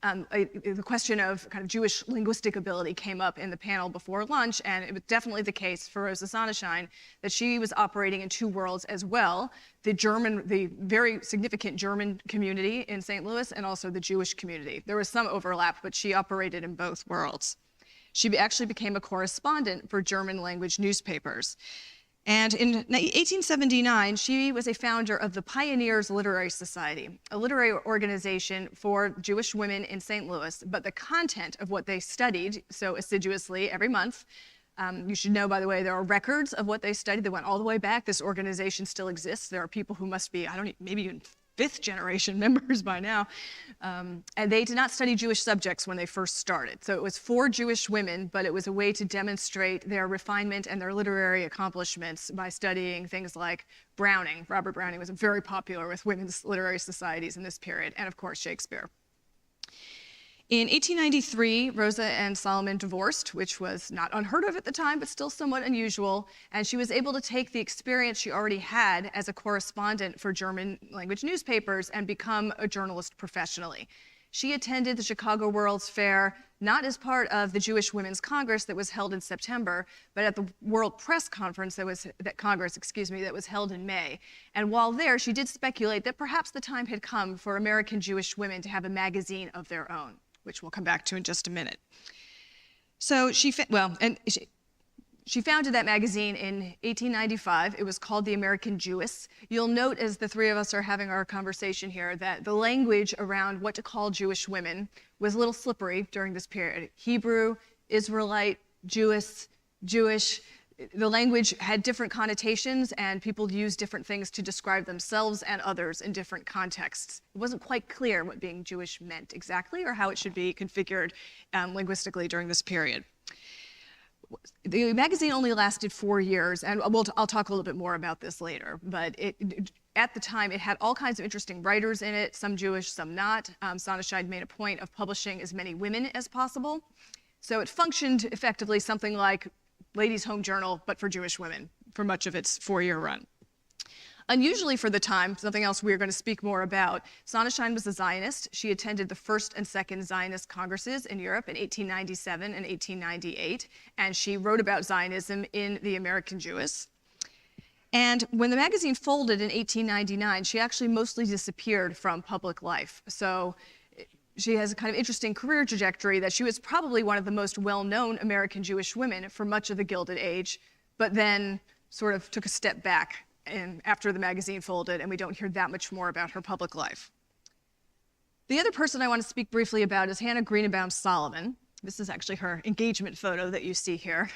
The question of kind of Jewish linguistic ability came up in the panel before lunch, and it was definitely the case for Rosa Sonnenschein that she was operating in 2 worlds as well, the very significant German community in St. Louis and also the Jewish community. There was some overlap, but she operated in both worlds. She actually became a correspondent for German language newspapers. And in 1879, she was a founder of the Pioneers Literary Society, a literary organization for Jewish women in St. Louis. But the content of what they studied so assiduously every month, you should know, by the way, there are records of what they studied that went all the way back. This organization still exists. There are people who must be, maybe even 5th generation members by now. And they did not study Jewish subjects when they first started. So it was for Jewish women, but it was a way to demonstrate their refinement and their literary accomplishments by studying things like Browning. Robert Browning was very popular with women's literary societies in this period, and of course Shakespeare. In 1893, Rosa and Solomon divorced, which was not unheard of at the time, but still somewhat unusual. And she was able to take the experience she already had as a correspondent for German language newspapers and become a journalist professionally. She attended the Chicago World's Fair, not as part of the Jewish Women's Congress that was held in September, but at the World Press Conference that was held in May. And while there, she did speculate that perhaps the time had come for American Jewish women to have a magazine of their own, which we'll come back to in just a minute. So she founded that magazine in 1895. It was called The American Jewess. You'll note as the 3 of us are having our conversation here that the language around what to call Jewish women was a little slippery during this period. Hebrew, Israelite, Jewess, Jewish. The language had different connotations, and people used different things to describe themselves and others in different contexts. It wasn't quite clear what being Jewish meant exactly or how it should be configured linguistically during this period. The magazine only lasted 4 years, and I'll talk a little bit more about this later, but at the time, it had all kinds of interesting writers in it, some Jewish, some not. Sonnenschein made a point of publishing as many women as possible. So it functioned effectively something like Ladies' Home Journal, but for Jewish women, for much of its 4-year run. Unusually for the time, something else we're going to speak more about, Sonnenschein was a Zionist. She attended the first and second Zionist Congresses in Europe in 1897 and 1898, and she wrote about Zionism in The American Jewess. And when the magazine folded in 1899, she actually mostly disappeared from public life. So she has a kind of interesting career trajectory that she was probably one of the most well-known American Jewish women for much of the Gilded Age, but then sort of took a step back after the magazine folded, and we don't hear that much more about her public life. The other person I want to speak briefly about is Hannah Greenebaum Solomon. This is actually her engagement photo that you see here.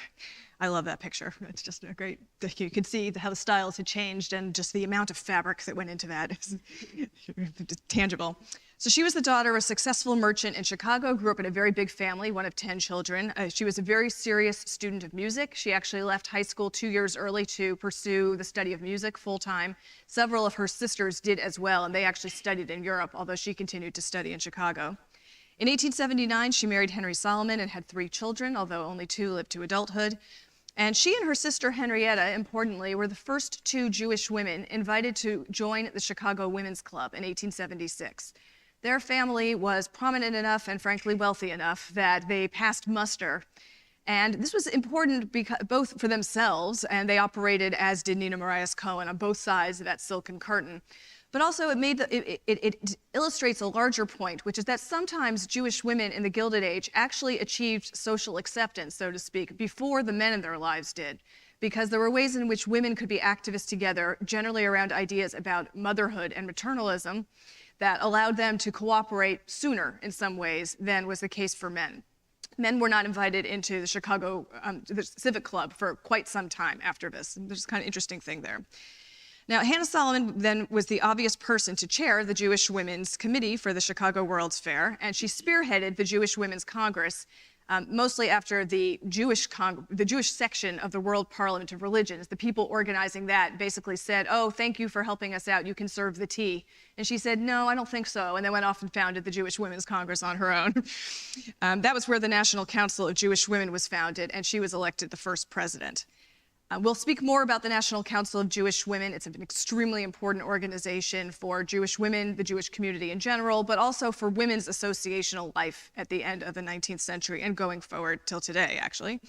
I love that picture. It's just a great, you can see how the styles had changed and just the amount of fabric that went into that. It's tangible. So she was the daughter of a successful merchant in Chicago, grew up in a very big family, one of 10 children. She was a very serious student of music. She actually left high school 2 years early to pursue the study of music full-time. Several of her sisters did as well, and they actually studied in Europe, although she continued to study in Chicago. In 1879, she married Henry Solomon and had 3 children, although only 2 lived to adulthood. And she and her sister Henrietta, importantly, were the first 2 Jewish women invited to join the Chicago Women's Club in 1876. Their family was prominent enough and frankly wealthy enough that they passed muster. And this was important because, both for themselves, and they operated, as did Nina Marias Cohen, on both sides of that silken curtain. But also it illustrates a larger point, which is that sometimes Jewish women in the Gilded Age actually achieved social acceptance, so to speak, before the men in their lives did. Because there were ways in which women could be activists together, generally around ideas about motherhood and maternalism, that allowed them to cooperate sooner in some ways than was the case for men. Men were not invited into the Chicago the Civic Club for quite some time after this. There's kind of interesting thing there. Now, Hannah Solomon then was the obvious person to chair the Jewish Women's Committee for the Chicago World's Fair, and she spearheaded the Jewish Women's Congress, mostly after the Jewish section of the World Parliament of Religions. The people organizing that basically said, "Oh, thank you for helping us out. You can serve the tea." And she said, "No, I don't think so," and then went off and founded the Jewish Women's Congress on her own. That was where the National Council of Jewish Women was founded, and she was elected the first president. We'll speak more about the National Council of Jewish Women. It's an extremely important organization for Jewish women, the Jewish community in general, but also for women's associational life at the end of the 19th century and going forward till today, actually.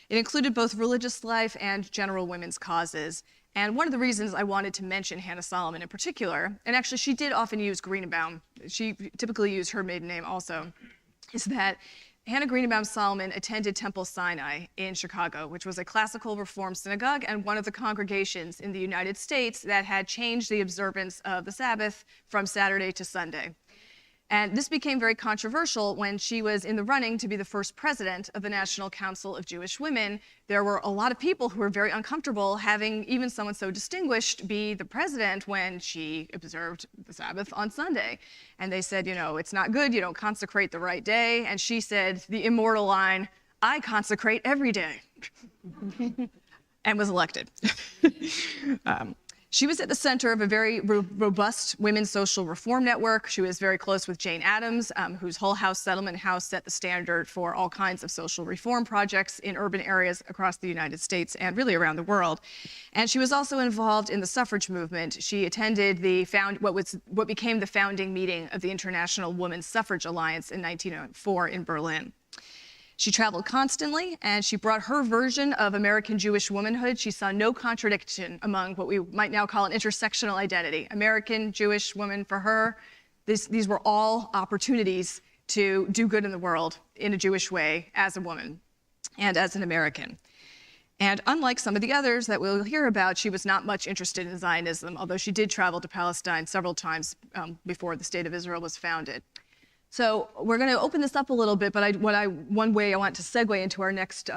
It included both religious life and general women's causes. And one of the reasons I wanted to mention Hannah Solomon in particular, and actually she did often use Greenbaum, she typically used her maiden name also, is that Hannah Greenbaum Solomon attended Temple Sinai in Chicago, which was a classical reform synagogue and one of the congregations in the United States that had changed the observance of the Sabbath from Saturday to Sunday. And this became very controversial when she was in the running to be the first president of the National Council of Jewish Women. There were a lot of people who were very uncomfortable having even someone so distinguished be the president when she observed the Sabbath on Sunday. And they said, you know, it's not good, you don't consecrate the right day. And she said the immortal line, "I consecrate every day," and was elected. She was at the center of a very robust women's social reform network. She was very close with Jane Addams, whose Hull House Settlement House set the standard for all kinds of social reform projects in urban areas across the United States and really around the world. And she was also involved in the suffrage movement. She attended what became the founding meeting of the International Women's Suffrage Alliance in 1904 in Berlin. She traveled constantly, and she brought her version of American Jewish womanhood. She saw no contradiction among what we might now call an intersectional identity. American Jewish woman, for her, these were all opportunities to do good in the world in a Jewish way as a woman and as an American. And unlike some of the others that we'll hear about, she was not much interested in Zionism, although she did travel to Palestine several times before the State of Israel was founded. So we're going to open this up a little bit, but one way I want to segue into our next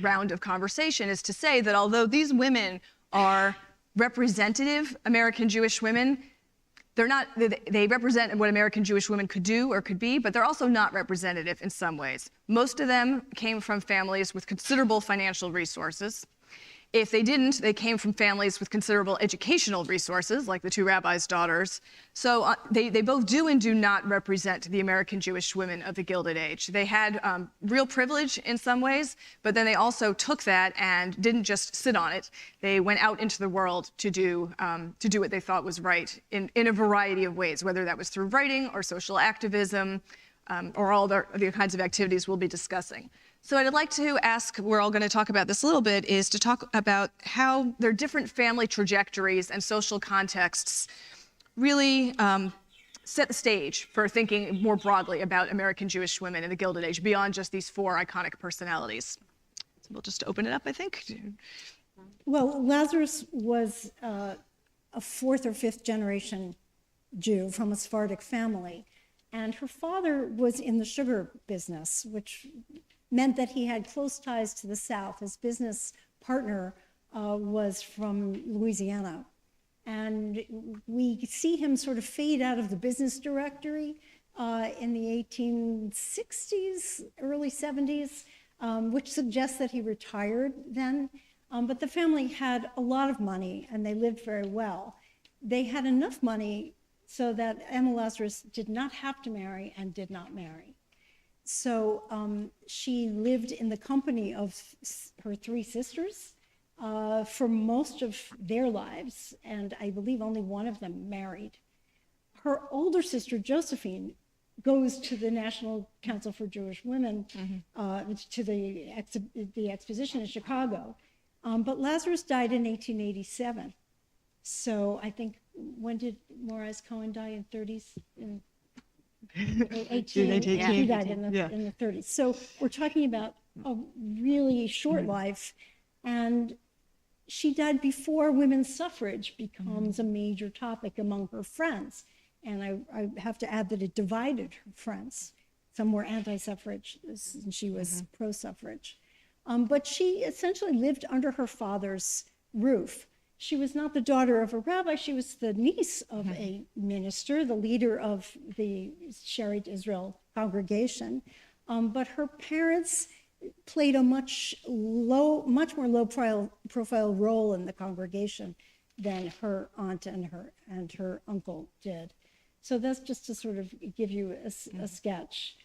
round of conversation is to say that although these women are representative American Jewish women, they represent what American Jewish women could do or could be, but they're also not representative in some ways. Most of them came from families with considerable financial resources. If they didn't, they came from families with considerable educational resources, like the 2 rabbis' daughters. So they both do and do not represent the American Jewish women of the Gilded Age. They had real privilege in some ways, but then they also took that and didn't just sit on it. They went out into the world to do what they thought was right in a variety of ways, whether that was through writing or social activism or all the kinds of activities we'll be discussing. So what I'd like to ask, we're all going to talk about this a little bit, is to talk about how their different family trajectories and social contexts really set the stage for thinking more broadly about American Jewish women in the Gilded Age, beyond just these 4 iconic personalities. So we'll just open it up, I think. Well, Lazarus was a 4th or 5th generation Jew from a Sephardic family, and her father was in the sugar business, which meant that he had close ties to the South. His business partner was from Louisiana. And we see him sort of fade out of the business directory in the 1860s, early 70s, which suggests that he retired then. But the family had a lot of money and they lived very well. They had enough money so that Emma Lazarus did not have to marry and did not marry. So she lived in the company of her three sisters for most of their lives, and I believe only one of them married. Her older sister, Josephine, goes to the National Council for Jewish Women, to the exposition in Chicago. But Lazarus died in 1887. So I think, when did Morris Cohen die? In 30s? In 18, he died in the 30s. So we're talking about a really short life. And she died before women's suffrage becomes a major topic among her friends. And I have to add that it divided her friends. Some were anti-suffrage, and she was pro-suffrage. But she essentially lived under her father's roof. She was not the daughter of a rabbi, she was the niece of a minister, the leader of the Sheret Israel congregation. But her parents played a much more low-profile role in the congregation than her aunt and her uncle did. So that's just to sort of give you a sketch.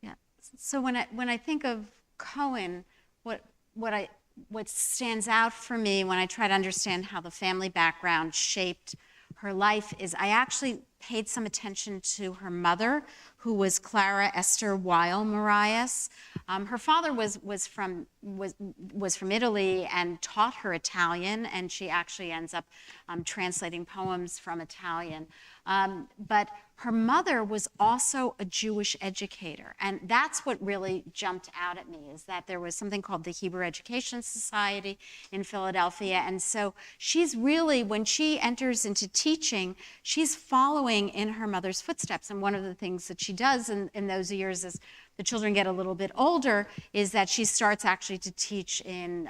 Yeah. So when I think of Cohen, what stands out for me when I try to understand how the family background shaped her life is I actually paid some attention to her mother, who was Clara Esther Weil Marias. Her father was from Italy and taught her Italian, and she actually ends up translating poems from Italian. But her mother was also a Jewish educator, and that's what really jumped out at me, is that there was something called the Hebrew Education Society in Philadelphia, and so she's really, when she enters into teaching, she's following in her mother's footsteps. And one of the things that she does in those years as the children get a little bit older is that she starts actually to teach in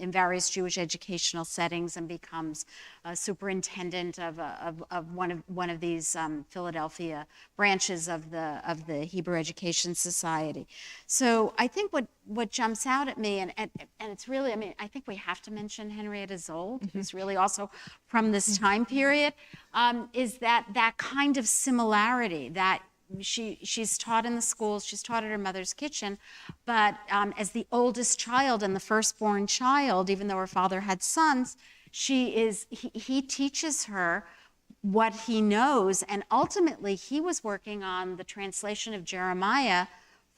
various Jewish educational settings and becomes a superintendent of one of these Philadelphia branches of the Hebrew Education Society. So I think what jumps out at me, and it's really, I mean, I think we have to mention Henrietta Zold, who's really also from this time period, is that kind of similarity that she's taught in the schools, she's taught at her mother's kitchen, but as the oldest child and the firstborn child, even though her father had sons, he teaches her what he knows, and ultimately he was working on the translation of Jeremiah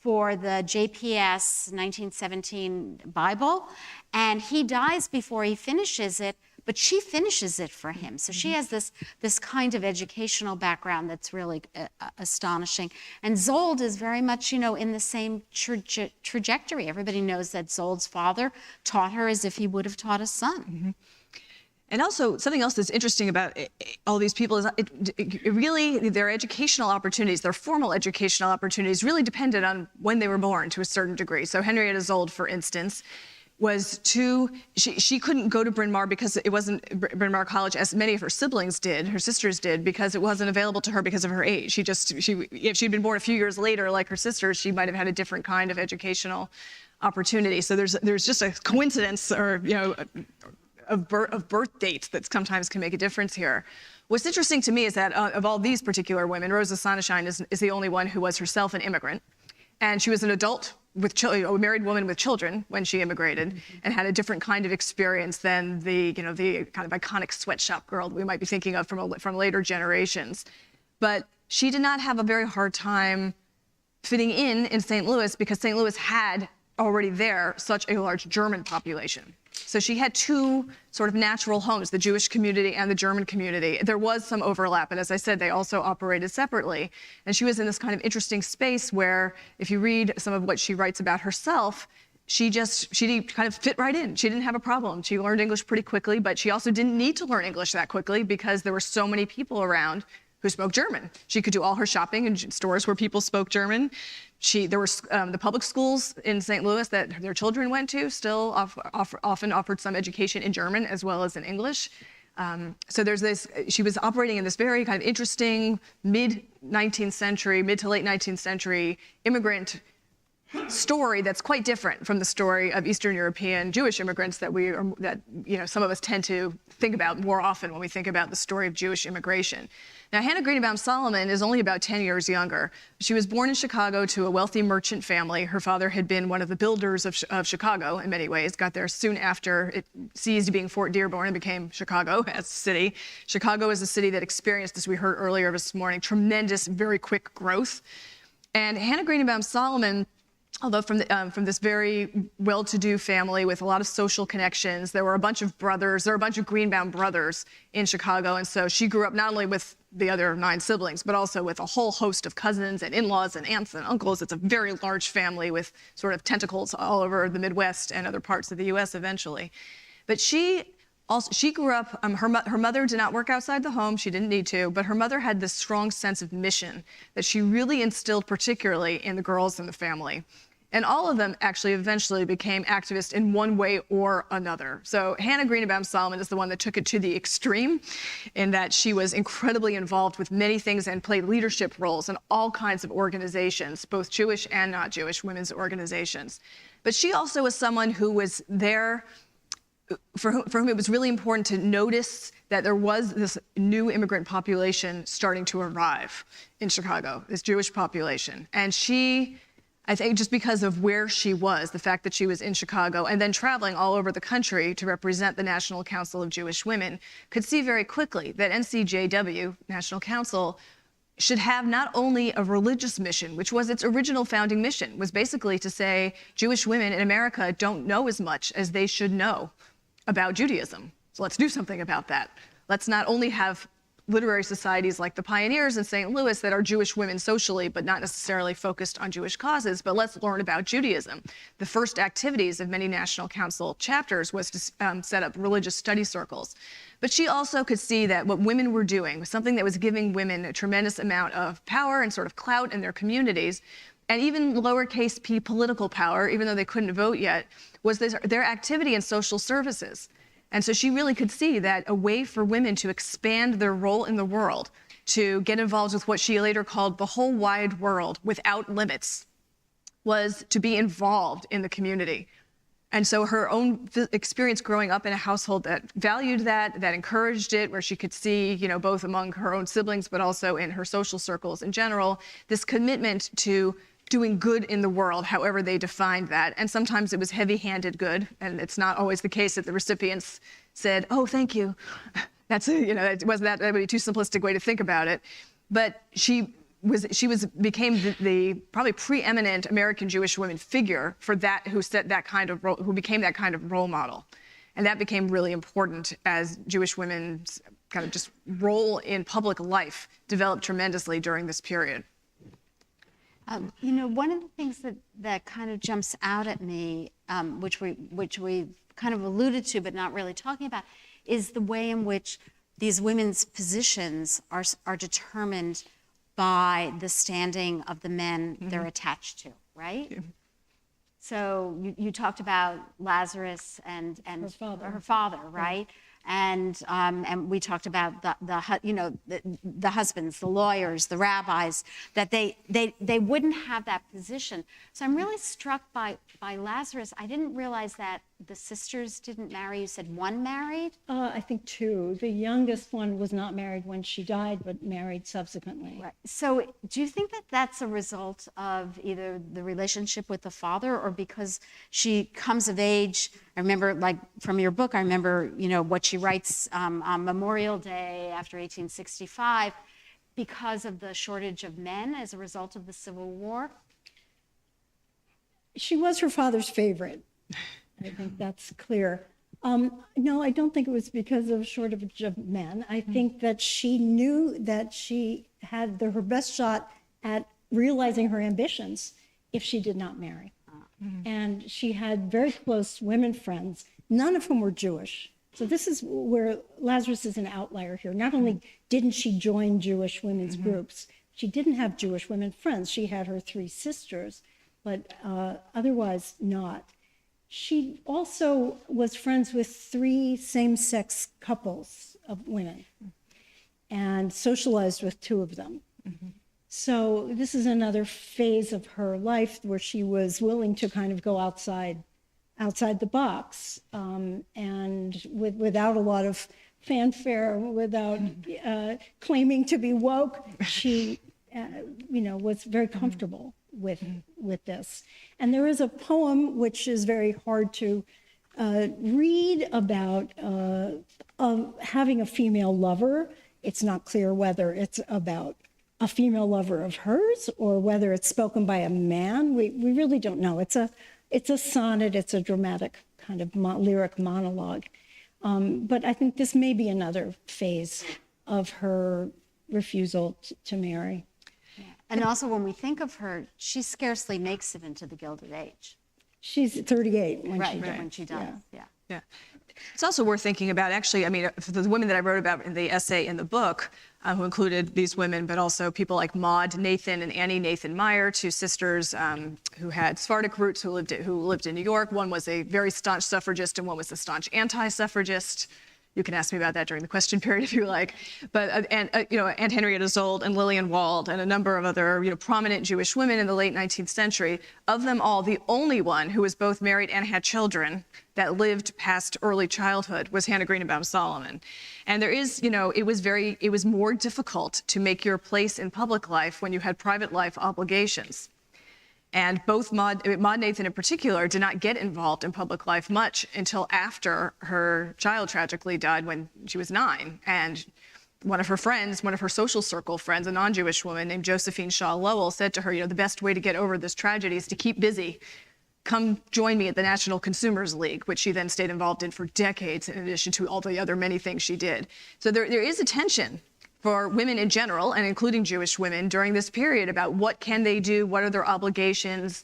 for the JPS 1917 Bible, and he dies before he finishes it, but she finishes it for him. So she has this kind of educational background that's really astonishing. And Zold is very much, in the same trajectory. Everybody knows that Zold's father taught her as if he would have taught a son. And also, something else that's interesting about all these people is it really, their educational opportunities, their formal educational opportunities really depended on when they were born to a certain degree. So Henrietta Zold, for instance, she couldn't go to Bryn Mawr because it wasn't Bryn Mawr College, as many of her siblings did, her sisters did, because it wasn't available to her because of her age. If she'd been born a few years later, like her sisters, she might have had a different kind of educational opportunity. So there's just a coincidence, or of birth dates that sometimes can make a difference here. What's interesting to me is that of all these particular women, Rosa Sonnenschein is the only one who was herself an immigrant, and she was an adult with children, a married woman with children when she immigrated, and had a different kind of experience than the kind of iconic sweatshop girl that we might be thinking of from later generations. But she did not have a very hard time fitting in St. Louis, because St. Louis had already there such a large German population. So she had two sort of natural homes, the Jewish community and the German community. There was some overlap, and as I said, they also operated separately. And she was in this kind of interesting space where, if you read some of what she writes about herself, she kind of fit right in. She didn't have a problem. She learned English pretty quickly, but she also didn't need to learn English that quickly because there were so many people around who spoke German. She could do all her shopping in stores where people spoke German. There were the public schools in St. Louis that their children went to still often offered some education in German as well as in English. So there's this, she was operating in this very kind of interesting mid to late 19th century immigrant story that's quite different from the story of Eastern European Jewish immigrants that some of us tend to think about more often when we think about the story of Jewish immigration. Now, Hannah Greenbaum Solomon is only about 10 years younger. She was born in Chicago to a wealthy merchant family. Her father had been one of the builders of Chicago in many ways, got there soon after it ceased being Fort Dearborn and became Chicago as a city. Chicago is a city that experienced, as we heard earlier this morning, tremendous, very quick growth. And Hannah Greenbaum Solomon, although from this very well-to-do family with a lot of social connections, there were a bunch of Greenbaum brothers in Chicago, and so she grew up not only with the other 9 siblings, but also with a whole host of cousins and in-laws and aunts and uncles. It's a very large family with sort of tentacles all over the Midwest and other parts of the U.S. eventually. But she grew up, her mother did not work outside the home, she didn't need to, but her mother had this strong sense of mission that she really instilled particularly in the girls in the family. And all of them actually eventually became activists in one way or another. So Hannah Greenbaum Solomon is the one that took it to the extreme in that she was incredibly involved with many things and played leadership roles in all kinds of organizations, both Jewish and not Jewish women's organizations. But she also was someone who was there for whom it was really important to notice that there was this new immigrant population starting to arrive in Chicago, this Jewish population. And she, I think just because of where she was, the fact that she was in Chicago and then traveling all over the country to represent the National Council of Jewish Women, could see very quickly that NCJW, National Council, should have not only a religious mission, which was its original founding mission, was basically to say Jewish women in America don't know as much as they should know about Judaism. So let's do something about that. Let's not only have literary societies like the Pioneers in St. Louis that are Jewish women socially, but not necessarily focused on Jewish causes, but let's learn about Judaism. The first activities of many National Council chapters was to set up religious study circles. But she also could see that what women were doing was something that was giving women a tremendous amount of power and sort of clout in their communities, and even lowercase p political power, even though they couldn't vote yet, was their activity in social services. And so she really could see that a way for women to expand their role in the world, to get involved with what she later called the whole wide world without limits, was to be involved in the community. And so her own experience growing up in a household that valued that encouraged it, where she could see, both among her own siblings, but also in her social circles in general, this commitment to doing good in the world, however they defined that. And sometimes it was heavy-handed good, and it's not always the case that the recipients said, "Oh, thank you." It wasn't that would be too simplistic way to think about it. But she became the probably preeminent American Jewish woman figure for that, who set that kind of role, who became that kind of role model. And that became really important as Jewish women's kind of just role in public life developed tremendously during this period. One of the things that kind of jumps out at me, which we kind of alluded to but not really talking about, is the way in which these women's positions are determined by the standing of the men they're attached to, right? Yeah. So you talked about Lazarus and her father, right? And we talked about the husbands, the lawyers, the rabbis, that they wouldn't have that position. So I'm really struck by Lazarus. I didn't realize that the sisters didn't marry. You said one married? I think 2. The youngest one was not married when she died, but married subsequently. Right. So do you think that that's a result of either the relationship with the father, or because she comes of age? I remember, like from your book, I remember, what she writes on Memorial Day after 1865, because of the shortage of men as a result of the Civil War. She was her father's favorite. I think that's clear. No, I don't think it was because of shortage of men. I think that she knew that she had her best shot at realizing her ambitions if she did not marry. And she had very close women friends, none of whom were Jewish. So this is where Lazarus is an outlier here. Not only didn't she join Jewish women's groups, She didn't have Jewish women friends. She had her 3 sisters, but otherwise not. She also was friends with 3 same-sex couples of women and socialized with 2 of them. So this is another phase of her life where she was willing to kind of go outside the box, and without a lot of fanfare, without claiming to be woke, she was very comfortable with this. And there is a poem which is very hard to read about having a female lover. It's not clear whether it's about a female lover of hers or whether it's spoken by a man. We really don't know. It's a sonnet. It's a dramatic kind of lyric monologue. But I think this may be another phase of her refusal to marry. And also, when we think of her, she scarcely makes it into the Gilded Age. She's 38 when she dies. Yeah. It's also worth thinking about, actually, I mean, for the women that I wrote about in the essay in the book, who included these women, but also people like Maud Nathan and Annie Nathan Meyer, 2 sisters who had Sephardic roots who lived in New York. One was a very staunch suffragist and one was a staunch anti-suffragist. You can ask me about that during the question period if you like. But and Henrietta Szold and Lillian Wald and a number of other prominent Jewish women in the late 19th century. Of them all, the only one who was both married and had children that lived past early childhood was Hannah Greenebaum Solomon. And there is, it was more difficult to make your place in public life when you had private life obligations. And both Maud Nathan in particular did not get involved in public life much until after her child tragically died when she was 9. And one of her friends, one of her social circle friends, a non-Jewish woman named Josephine Shaw Lowell, said to her, the best way to get over this tragedy is to keep busy. Come join me at the National Consumers League, which she then stayed involved in for decades, in addition to all the other many things she did. So there is a tension for women in general, and including Jewish women, during this period about what can they do, what are their obligations,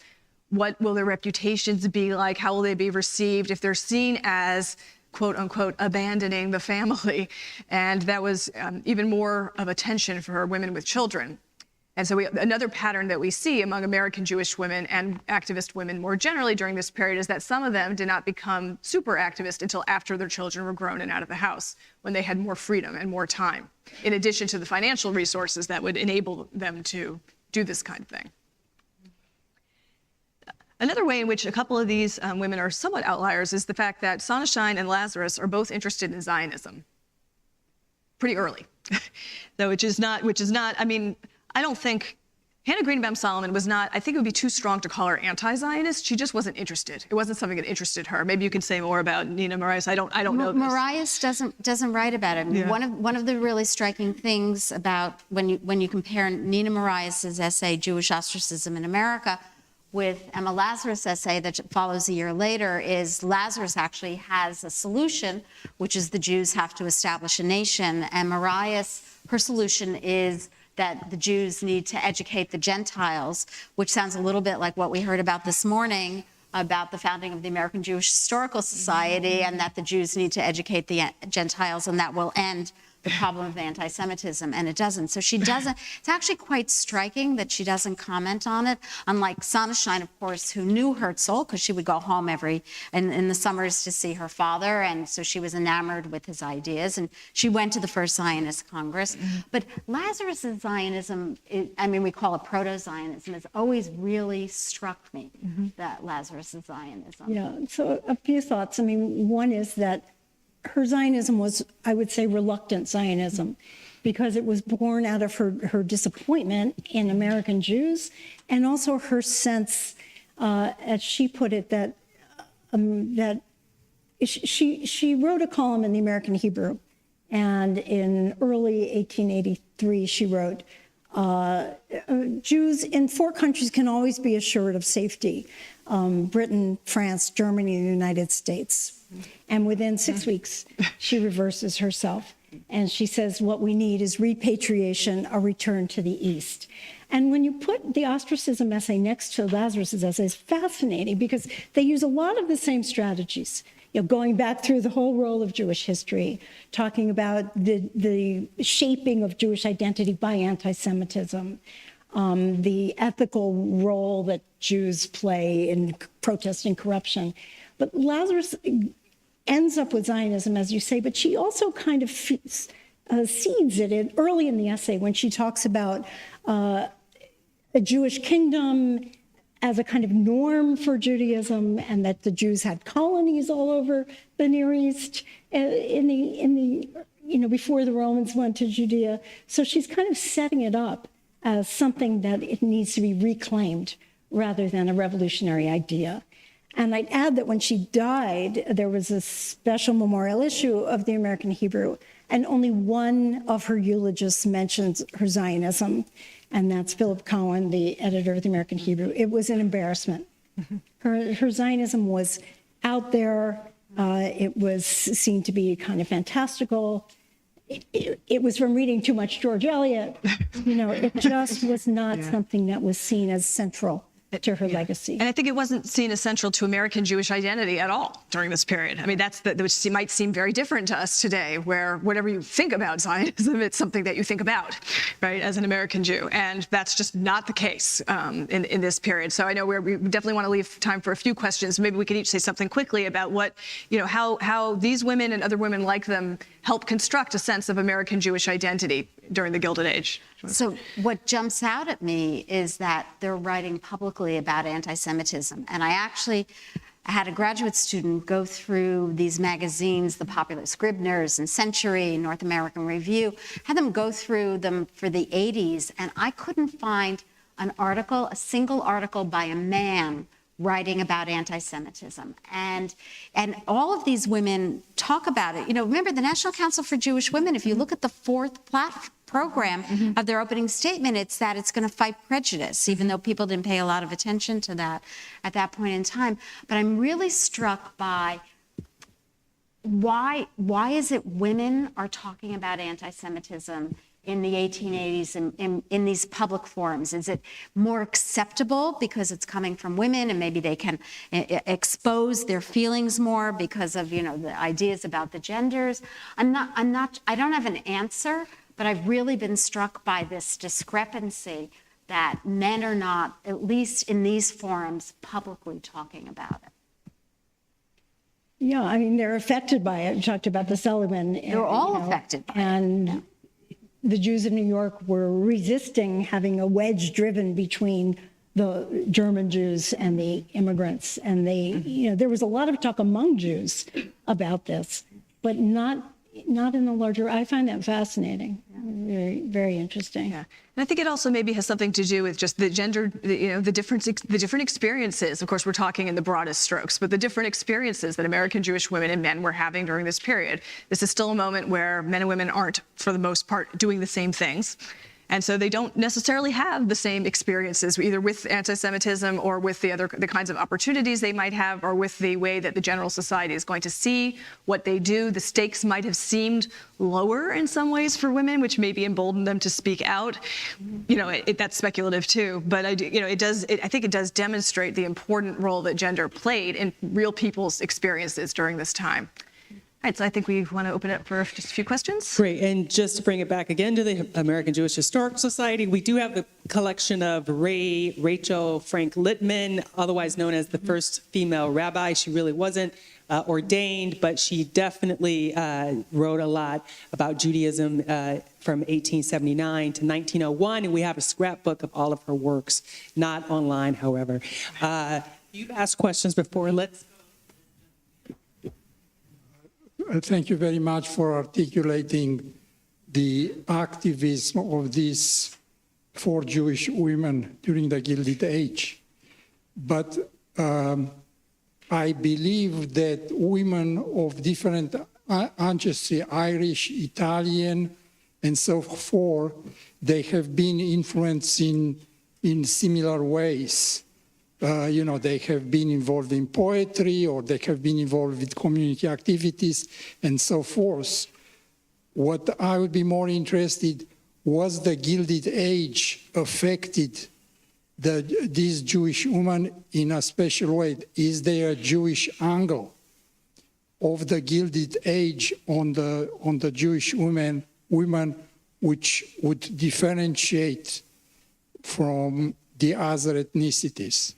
what will their reputations be like, how will they be received if they're seen as, quote unquote, abandoning the family. And that was even more of a tension for women with children. And so another pattern that we see among American Jewish women and activist women more generally during this period is that some of them did not become super activist until after their children were grown and out of the house, when they had more freedom and more time, in addition to the financial resources that would enable them to do this kind of thing. Another way in which a couple of these women are somewhat outliers is the fact that Sonnenschein and Lazarus are both interested in Zionism pretty early. So which is not, I mean, I don't think Hannah Greenebaum Solomon was not, I think it would be too strong to call her anti-Zionist. She just wasn't interested. It wasn't something that interested her. Maybe you can say more about Nina Marias. I don't know this. Marias doesn't write about it. Yeah. One of the really striking things about when you compare Nina Marias's essay, Jewish Ostracism in America, with Emma Lazarus' essay that follows a year later is Lazarus actually has a solution, which is the Jews have to establish a nation. And Marias, her solution is that the Jews need to educate the Gentiles, which sounds a little bit like what we heard about this morning about the founding of the American Jewish Historical Society, and that the Jews need to educate the Gentiles, and that will end the problem of anti-Semitism, and it doesn't. So she doesn't, it's actually quite striking that she doesn't comment on it, unlike Sonnenschein, of course, who knew Herzl, because she would go home in the summers to see her father, and so she was enamored with his ideas, and she went to the first Zionist Congress. But Lazarus's Zionism, we call it proto-Zionism, has always really struck me, that Lazarus's Zionism. Yeah, so a few thoughts. One is that her Zionism was, I would say, reluctant Zionism, because it was born out of her disappointment in American Jews, and also her sense, as she put it, that she wrote a column in the American Hebrew, and in early 1883 she wrote, Jews in 4 countries can always be assured of safety: Britain, France, Germany, and the United States. And within 6 weeks, she reverses herself. And she says, what we need is repatriation, a return to the East. And when you put the ostracism essay next to Lazarus's essay, it's fascinating because they use a lot of the same strategies. Going back through the whole role of Jewish history, talking about the shaping of Jewish identity by anti-Semitism, the ethical role that Jews play in protesting corruption. But Lazarus ends up with Zionism, as you say, but she also kind of seeds it early in the essay when she talks about a Jewish kingdom as a kind of norm for Judaism, and that the Jews had colonies all over the Near East before the Romans went to Judea. So she's kind of setting it up as something that it needs to be reclaimed rather than a revolutionary idea. And I'd add that when she died, there was a special memorial issue of the American Hebrew, and only one of her eulogists mentions her Zionism, and that's Philip Cohen, the editor of the American Hebrew. It was an embarrassment. Her Zionism was out there. It was seen to be kind of fantastical. It was from reading too much George Eliot. It just was not something that was seen as central to her legacy. And I think it wasn't seen as central to American Jewish identity at all during this period. I mean, which might seem very different to us today, where whatever you think about Zionism, it's something that you think about, right, as an American Jew. And that's just not the case in this period. So I know we definitely want to leave time for a few questions. Maybe we could each say something quickly about what, how these women and other women like them help construct a sense of American Jewish identity during the Gilded Age. So what jumps out at me is that they're writing publicly about anti-Semitism. And I had a graduate student go through these magazines, the Popular Scribners and Century, North American Review, had them go through them for the 80s, and I couldn't find a single article by a man writing about anti-Semitism. And all of these women talk about it. Remember the National Council for Jewish Women, if you look at the fourth program of their opening statement, it's that it's going to fight prejudice, even though people didn't pay a lot of attention to that at that point in time. But I'm really struck by why is it women are talking about anti-Semitism in the 1880s in these public forums? Is it more acceptable because it's coming from women and maybe they can expose their feelings more because of, the ideas about the genders? I don't have an answer, but I've really been struck by this discrepancy that men are not, at least in these forums, publicly talking about it. Yeah, I mean, they're affected by it. You talked about the Sullivan. They're all affected by it. And the Jews in New York were resisting having a wedge driven between the German Jews and the immigrants. And there was a lot of talk among Jews about this, but not in the larger. I find that fascinating. Very, very interesting. Yeah. And I think it also maybe has something to do with just the gender, the different experiences. Of course, we're talking in the broadest strokes, but the different experiences that American Jewish women and men were having during this period. This is still a moment where men and women aren't, for the most part, doing the same things. And so they don't necessarily have the same experiences, either with anti-Semitism or with the kinds of opportunities they might have, or with the way that the general society is going to see what they do. The stakes might have seemed lower in some ways for women, which maybe emboldened them to speak out. That's speculative too, but I think it does demonstrate the important role that gender played in real people's experiences during this time. All right, so I think we want to open it up for just a few questions. Great, and just to bring it back again to the American Jewish Historical Society, we do have the collection of Rachel Frank Littman, otherwise known as the first female rabbi. She really wasn't ordained, but she definitely wrote a lot about Judaism from 1879 to 1901, and we have a scrapbook of all of her works, not online, however. You've asked questions before. Thank you very much for articulating the activism of these 4 Jewish women during the Gilded Age. But I believe that women of different ancestry, Irish, Italian, and so forth, they have been influencing in similar ways. They have been involved in poetry, or they have been involved with community activities and so forth. What I would be more interested, was the Gilded Age affected these Jewish women in a special way? Is there a Jewish angle of the Gilded Age on the Jewish women which would differentiate from the other ethnicities?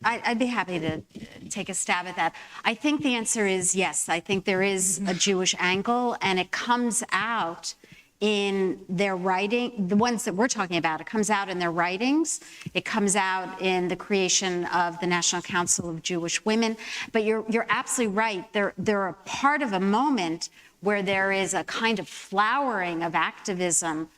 I'd be happy to take a stab at that. I think the answer is yes. I think there is a Jewish angle, and it comes out in their writing, the ones that we're talking about. It comes out in their writings. It comes out in the creation of the National Council of Jewish Women. But you're absolutely right. They're a part of a moment where there is a kind of flowering of activism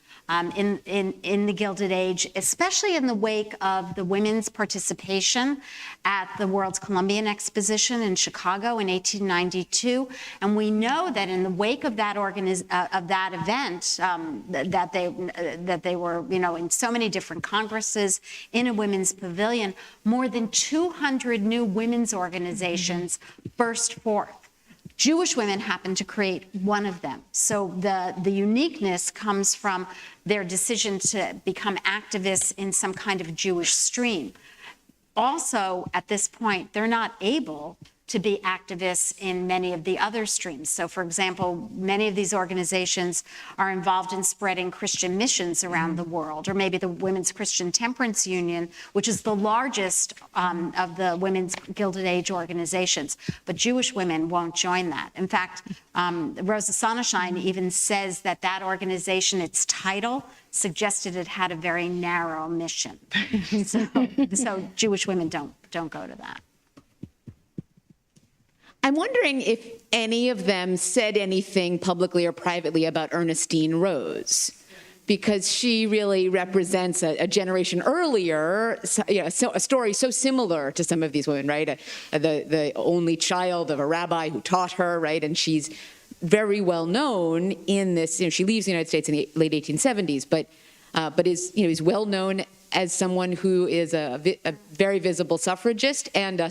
in the Gilded Age, especially in the wake of the women's participation at the World's Columbian Exposition in Chicago in 1892. And we know that in the wake of that event, that they were, in so many different congresses in a women's pavilion, more than 200 new women's organizations burst forth. Jewish women happened to create one of them. So the uniqueness comes from their decision to become activists in some kind of Jewish stream. Also, at this point, they're not able to be activists in many of the other streams. So, for example, many of these organizations are involved in spreading Christian missions around the world, or maybe the Women's Christian Temperance Union, which is the largest of the women's Gilded Age organizations. But Jewish women won't join that. In fact, Rosa Sonnenschein even says that organization, its title, suggested it had a very narrow mission. So Jewish women don't go to that. I'm wondering if any of them said anything publicly or privately about Ernestine Rose, because she really represents a generation earlier, a story so similar to some of these women, right? The only child of a rabbi who taught her, right? And she's very well known in this. She leaves the United States in the late 1870s, but is well known as someone who is a very visible suffragist and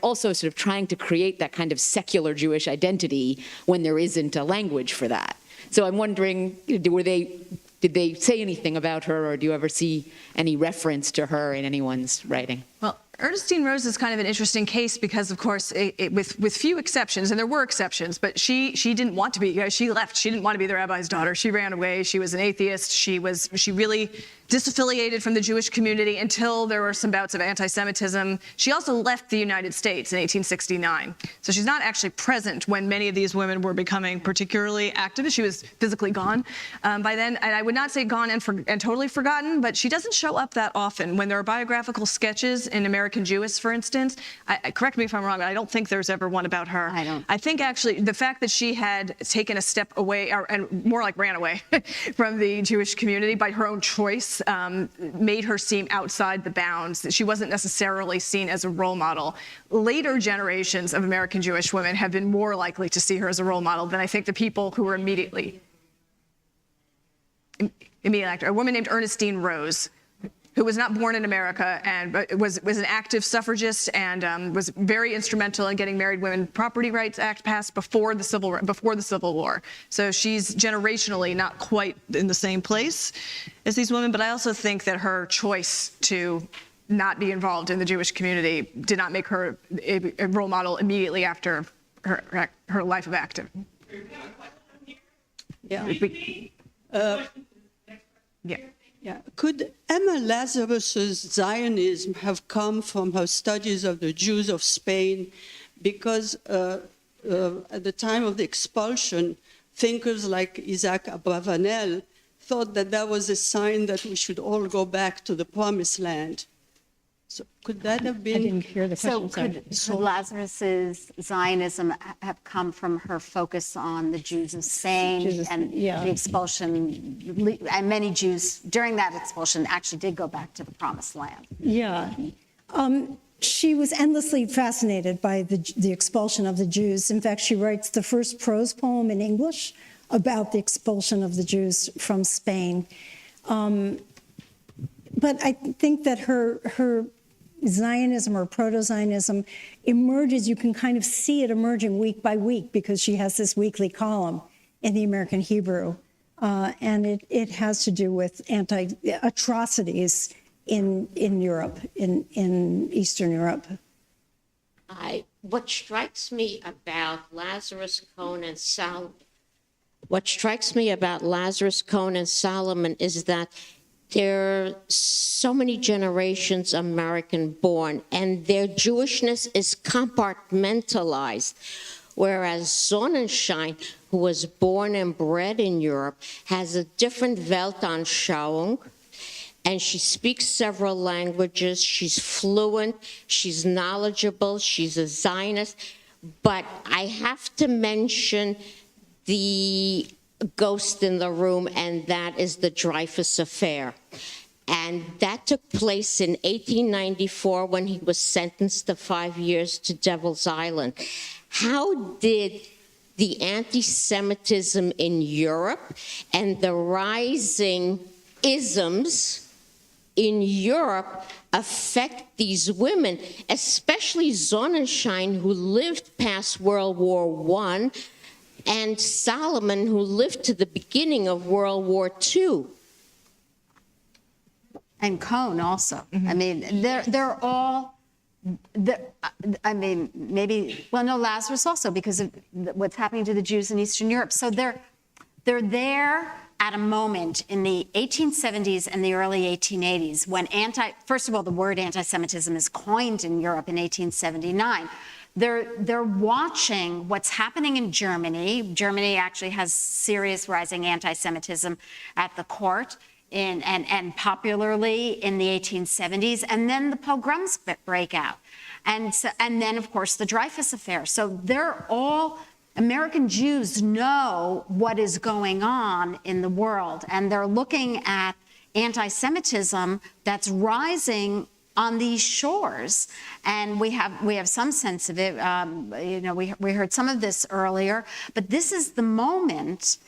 also sort of trying to create that kind of secular Jewish identity when there isn't a language for that. So I'm wondering, did they say anything about her, or do you ever see any reference to her in anyone's writing? Well, Ernestine Rose is kind of an interesting case because, of course, with few exceptions, and there were exceptions, but she didn't want to be. She left. She didn't want to be the rabbi's daughter. She ran away. She was an atheist. She really disaffiliated from the Jewish community until there were some bouts of anti-Semitism. She also left the United States in 1869. So she's not actually present when many of these women were becoming particularly active. She was physically gone by then. And I would not say gone and totally forgotten, but she doesn't show up that often. When there are biographical sketches in American Jewess, for instance, correct me if I'm wrong, but I don't think there's ever one about her. I think actually the fact that she had taken a step away, and more like ran away from the Jewish community by her own choice, made her seem outside the bounds. She wasn't necessarily seen as a role model. Later generations of American Jewish women have been more likely to see her as a role model than I think the people who were immediately active. A woman named Ernestine Rose, who was not born in America and was an active suffragist and was very instrumental in getting Married Women Property Rights Act passed before the Civil War. So she's generationally not quite in the same place as these women, but I also think that her choice to not be involved in the Jewish community did not make her a role model immediately after her life of active. Yeah. Yeah. Yeah. Could Emma Lazarus's Zionism have come from her studies of the Jews of Spain? Because at the time of the expulsion, thinkers like Isaac Abravanel thought that was a sign that we should all go back to the Promised Land. So could that have been? I didn't hear the question. So could Lazarus's Zionism have come from her focus on the Jews of Spain and the expulsion? And many Jews during that expulsion actually did go back to the Promised Land. Yeah. She was endlessly fascinated by the expulsion of the Jews. In fact, she writes the first prose poem in English about the expulsion of the Jews from Spain. But I think that her Zionism or proto-Zionism emerges, you can kind of see it emerging week by week because she has this weekly column in the American Hebrew. And it has to do with atrocities in Europe, in Eastern Europe. What strikes me about Lazarus, Cohn, and Solomon, what strikes me about Lazarus, Cohn, and Solomon is that there are so many generations American born, and their Jewishness is compartmentalized. Whereas Sonnenschein, who was born and bred in Europe, has a different Weltanschauung, and she speaks several languages. She's fluent, she's knowledgeable, she's a Zionist. But I have to mention the ghost in the room, and that is the Dreyfus Affair. And that took place in 1894 when he was sentenced to 5 years to Devil's Island. How did the anti-Semitism in Europe and the rising isms in Europe affect these women, especially Sonnenschein, who lived past World War I, and Solomon, who lived to the beginning of World War II? And Cohn also. I mean, they're all, I mean, maybe, well, no, Lazarus also, because of what's happening to the Jews in Eastern Europe. So they're there at a moment in the 1870s and the early 1880s when first of all, the word anti-Semitism is coined in Europe in 1879. They're watching what's happening in Germany. Germany actually has serious rising anti-Semitism at the court and popularly in the 1870s, and then the pogroms break out. And then, of course, the Dreyfus Affair. So they're all, American Jews know what is going on in the world, and they're looking at anti-Semitism that's rising on these shores. And we have some sense of it. You know, we heard some of this earlier, but this is the moment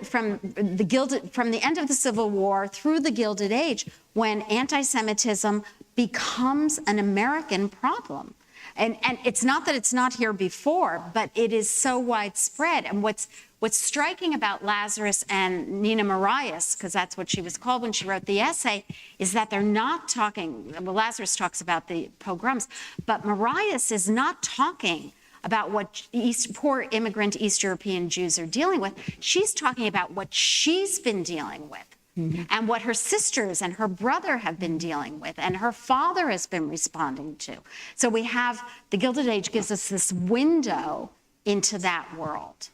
from the end of the Civil War through the Gilded Age when anti-Semitism becomes an American problem. And it's not that it's not here before, but it is so widespread. And what's striking about Lazarus and Nina Marias, because that's what she was called when she wrote the essay, is that they're not talking, well, Lazarus talks about the pogroms, but Marias is not talking about what poor immigrant East European Jews are dealing with. She's talking about what she's been dealing with. And what her sisters and her brother have been dealing with, and her father has been responding to. So we have, the Gilded Age gives us this window into that world.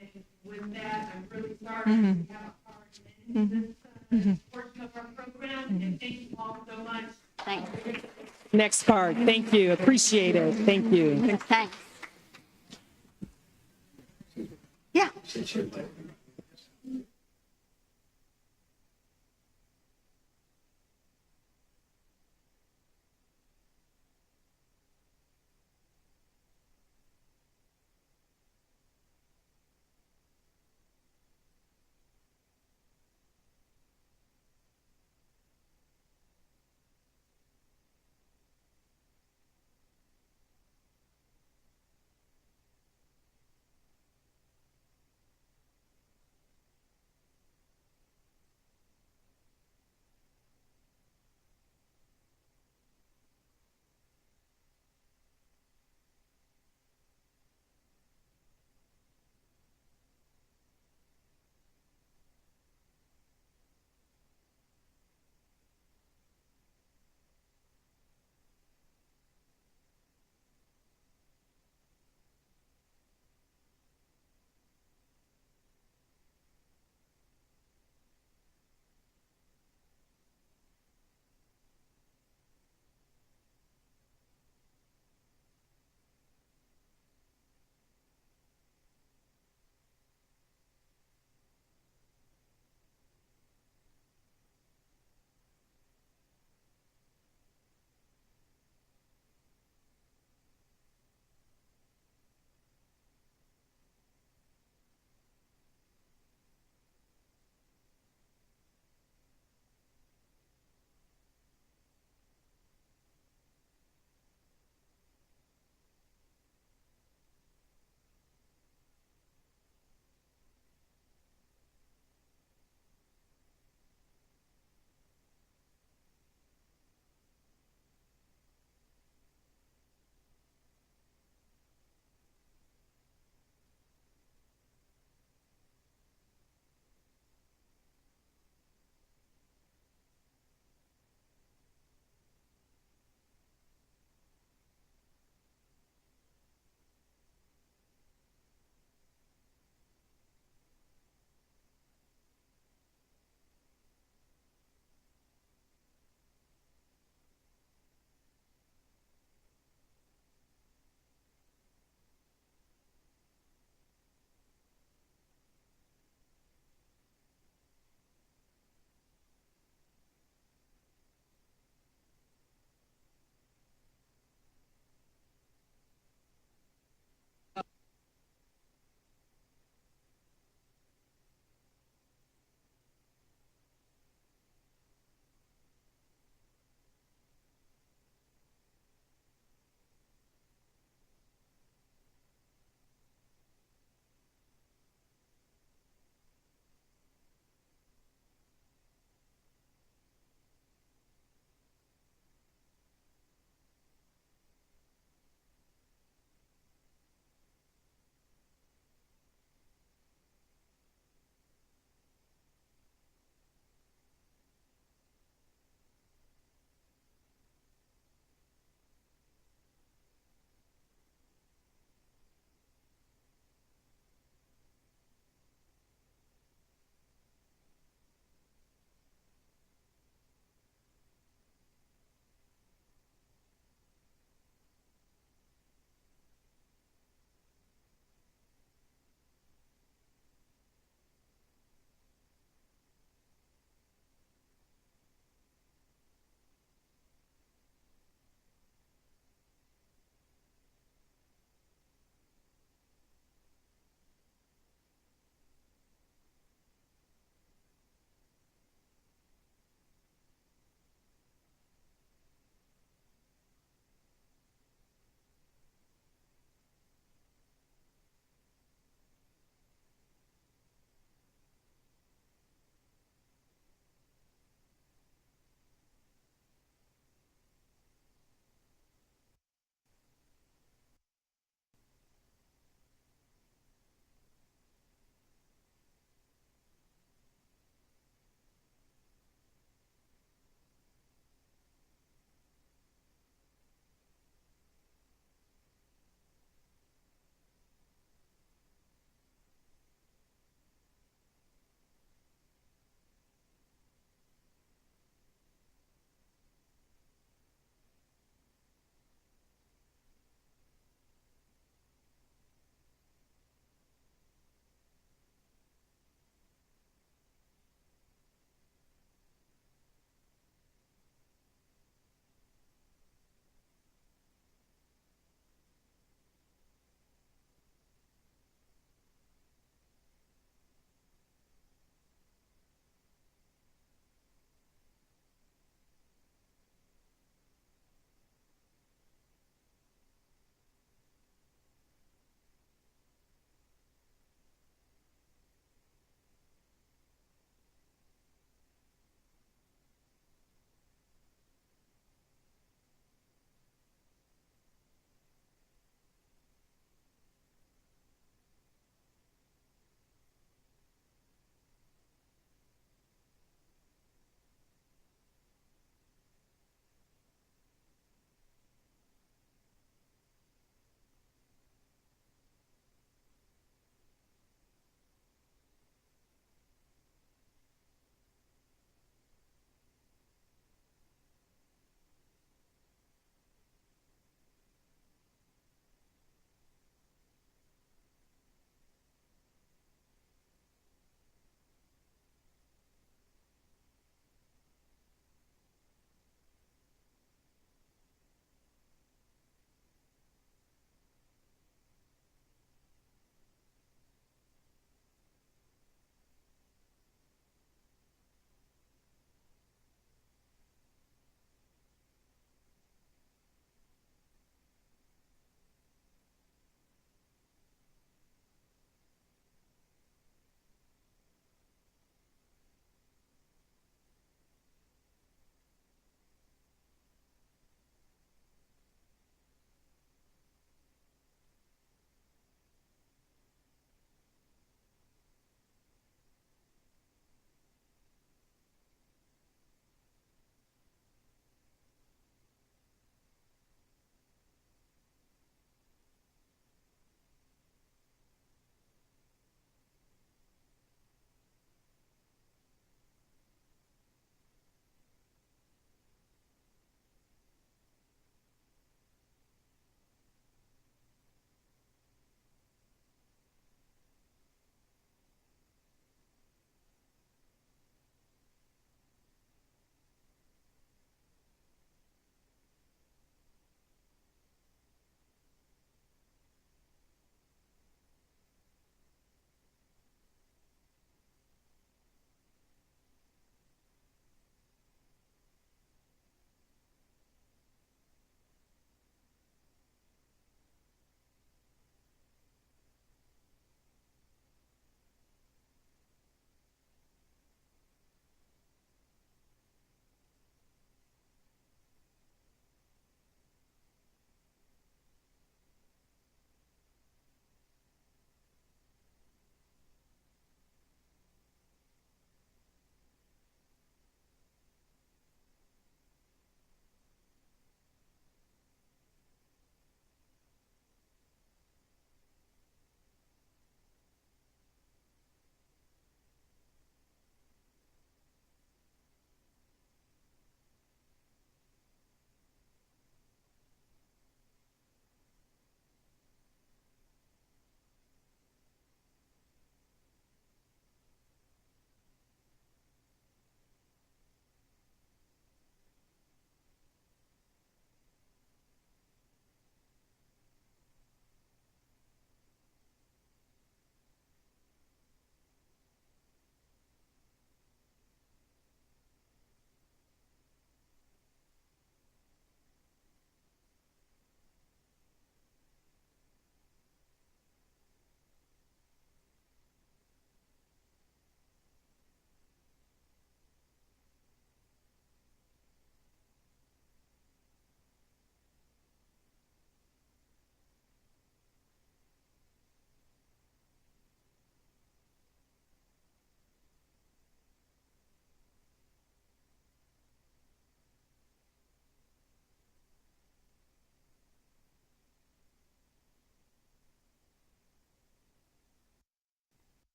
And with that, I'm really sorry we have a hard minute in this portion of our program, and thank you all so much. Thanks. Next part. Thank you. Appreciate it. Thank you. Thanks. Yeah.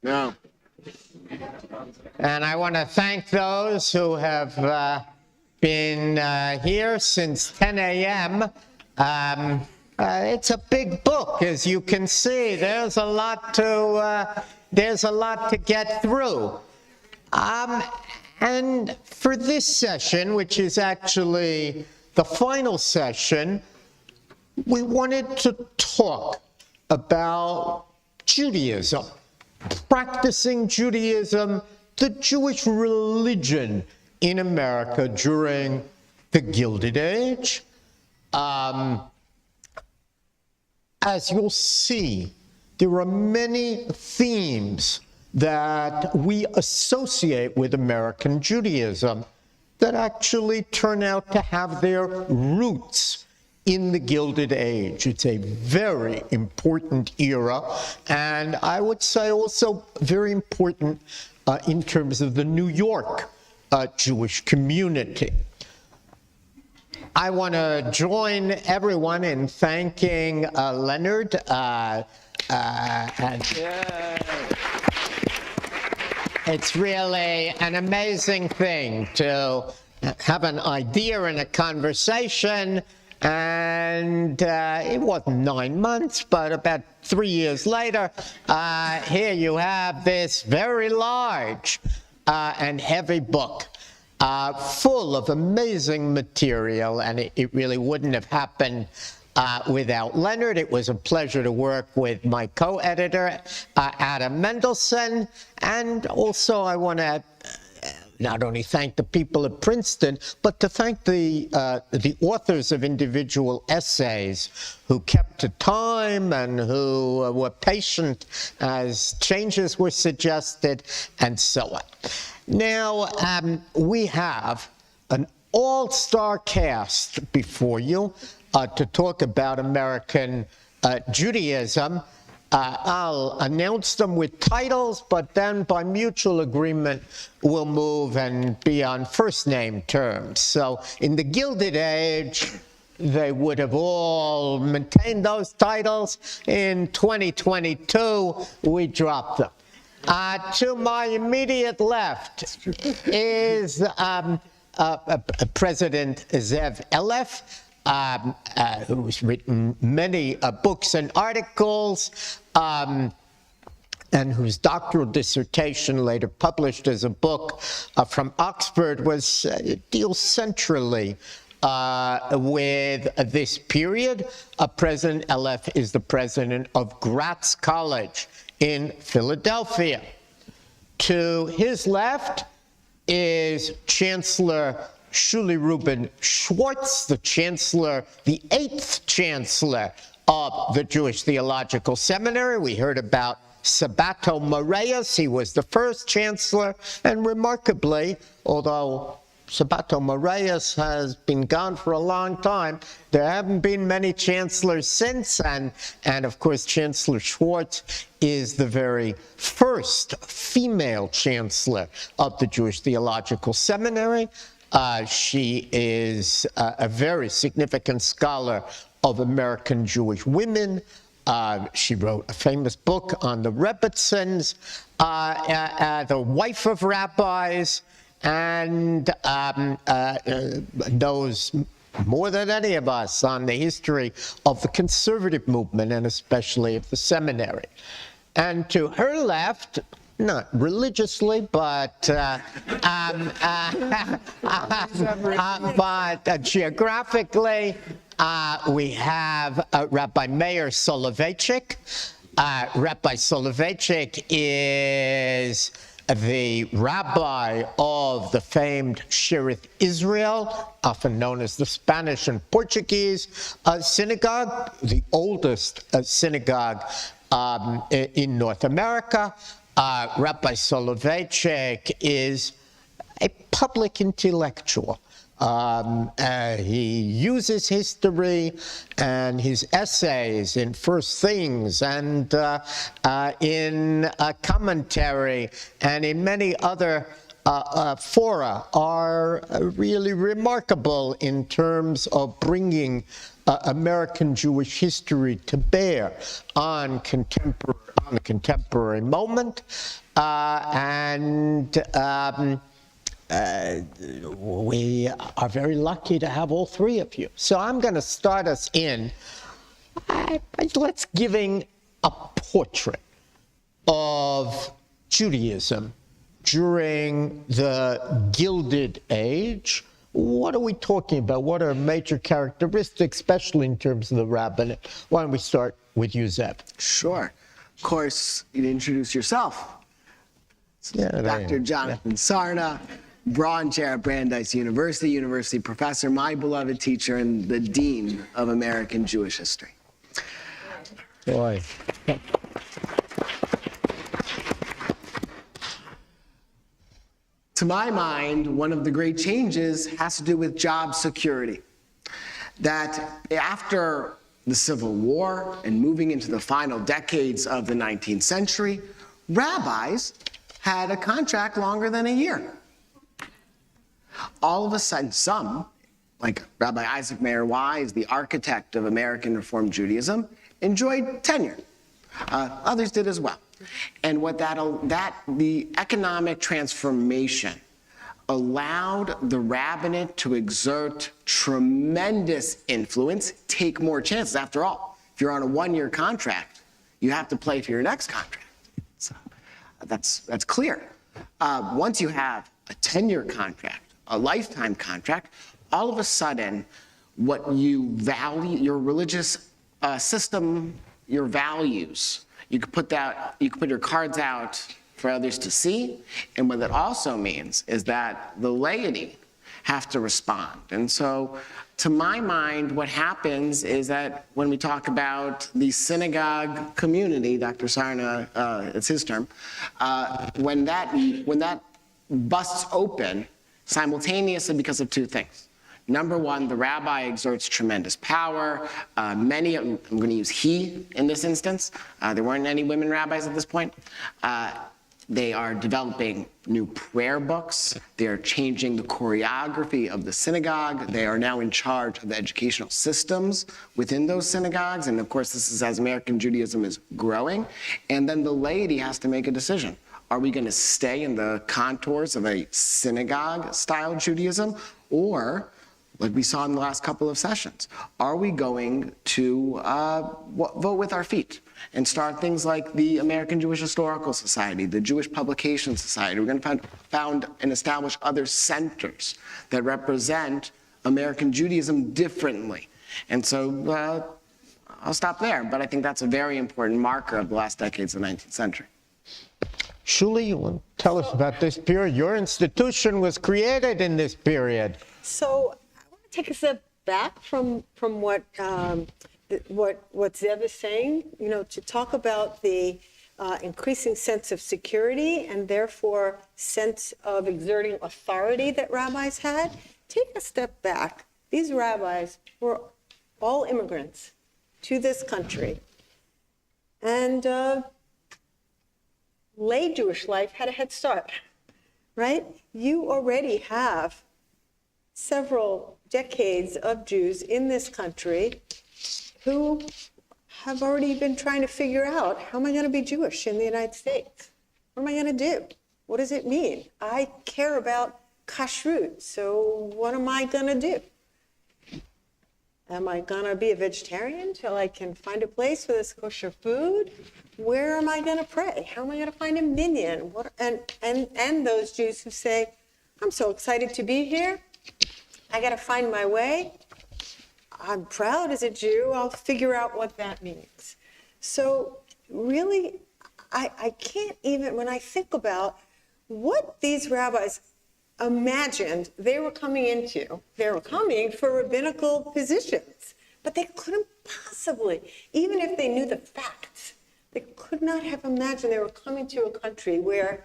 No. And I want to thank those who have been here since 10 a.m. It's a big book, as you can see. There's a lot to get through. And for this session, which is actually the final session, we wanted to talk about Judaism, practicing Judaism, the Jewish religion in America during the Gilded Age. As you'll see, there are many themes that we associate with American Judaism that actually turn out to have their roots in the Gilded Age. It's a very important era, and I would say also very important in terms of the New York Jewish community. I want to join everyone in thanking Leonard. It's really an amazing thing to have an idea and a conversation, and it wasn't 9 months, but about 3 years later, here you have this very large and heavy book. Full of amazing material, and it really wouldn't have happened without Leonard. It was a pleasure to work with my co-editor, Adam Mendelsohn, and also I want to not only thank the people at Princeton, but to thank the authors of individual essays who kept to time and who were patient as changes were suggested, and so on. Now, we have an all-star cast before you to talk about American Judaism. I'll announce them with titles, but then by mutual agreement, we'll move and be on first-name terms. So in the Gilded Age, they would have all maintained those titles. In 2022, we dropped them. To my immediate left is President Zev Elef, who's written many books and articles, and whose doctoral dissertation, later published as a book from Oxford, deals centrally with this period. President Elef is the president of Gratz College in Philadelphia. To his left is Chancellor Shuli Reuben Schwartz, the 8th Chancellor of the Jewish Theological Seminary. We heard about Sabato Moraes. He was the first chancellor, and remarkably, although Sabato Moraes has been gone for a long time, there haven't been many chancellors since, and of course Chancellor Schwartz is the very first female chancellor of the Jewish Theological Seminary. She is a very significant scholar of American Jewish women. She wrote a famous book on the Rebbitzins, the wife of rabbis, and knows more than any of us on the history of the conservative movement, and especially of the seminary. And to her left, not religiously, but geographically, we have Rabbi Meir Soloveitchik. Rabbi Soloveitchik is the rabbi of the famed Shearith Israel, often known as the Spanish and Portuguese synagogue, the oldest synagogue in North America. Rabbi Soloveitchik is a public intellectual. He uses history and his essays in First Things and in commentary and in many other fora are really remarkable in terms of bringing American Jewish history to bear on the contemporary moment, and we are very lucky to have all three of you. So I'm going to start us in. Let's giving a portrait of Judaism during the Gilded Age. What are we talking about? What are major characteristics, especially in terms of the rabbinate? Why don't we start with you, Zev? Sure. Of course, you'd introduce yourself. Dr. Jonathan Sarna, Braun Chair at Brandeis University, University Professor, my beloved teacher, and the Dean of American Jewish History. Boy. To my mind, one of the great changes has to do with job security. That after the Civil War and moving into the final decades of the 19th century, rabbis had a contract longer than a year. All of a sudden, some, like Rabbi Isaac Mayer Wise, the architect of American Reform Judaism, enjoyed tenure. Others did as well. And what the economic transformation allowed the rabbinate to exert tremendous influence, take more chances. After all, if you're on a one-year contract, you have to play for your next contract. So that's clear. Once you have a 10-year contract, a lifetime contract, all of a sudden, what you value, your religious system, your values, you could put your cards out for others to see, and what that also means is that the laity have to respond. And so, to my mind, what happens is that when we talk about the synagogue community, Dr. Sarna, it's his term, when that busts open, simultaneously because of two things. Number one, the rabbi exerts tremendous power. I'm going to use he in this instance. There weren't any women rabbis at this point. They are developing new prayer books. They are changing the choreography of the synagogue. They are now in charge of the educational systems within those synagogues. And of course, this is as American Judaism is growing. And then the laity has to make a decision. Are we going to stay in the contours of a synagogue-style Judaism? Or, like we saw in the last couple of sessions, are we going to vote with our feet and start things like the American Jewish Historical Society, the Jewish Publication Society? We're going to found and establish other centers that represent American Judaism differently. And so I'll stop there, but I think that's a very important marker of the last decades of the 19th century. Shuli, you want to tell us about this period? Your institution was created in this period. So I want to take a step back from what Zev is saying, to talk about the increasing sense of security and therefore sense of exerting authority that rabbis had. Take a step back. These rabbis were all immigrants to this country. And lay Jewish life had a head start, right? You already have several decades of Jews in this country who have already been trying to figure out, how am I going to be Jewish in the United States? What am I going to do? What does it mean? I care about kashrut, so what am I going to do? Am I going to be a vegetarian till I can find a place for this kosher food? Where am I going to pray? How am I going to find a minyan? And those Jews who say, I'm so excited to be here. I got to find my way. I'm proud as a Jew. I'll figure out what that means. So really, I can't even, when I think about what these rabbis imagined they were coming into, they were coming for rabbinical positions, but they couldn't possibly, even if they knew the facts, they could not have imagined they were coming to a country where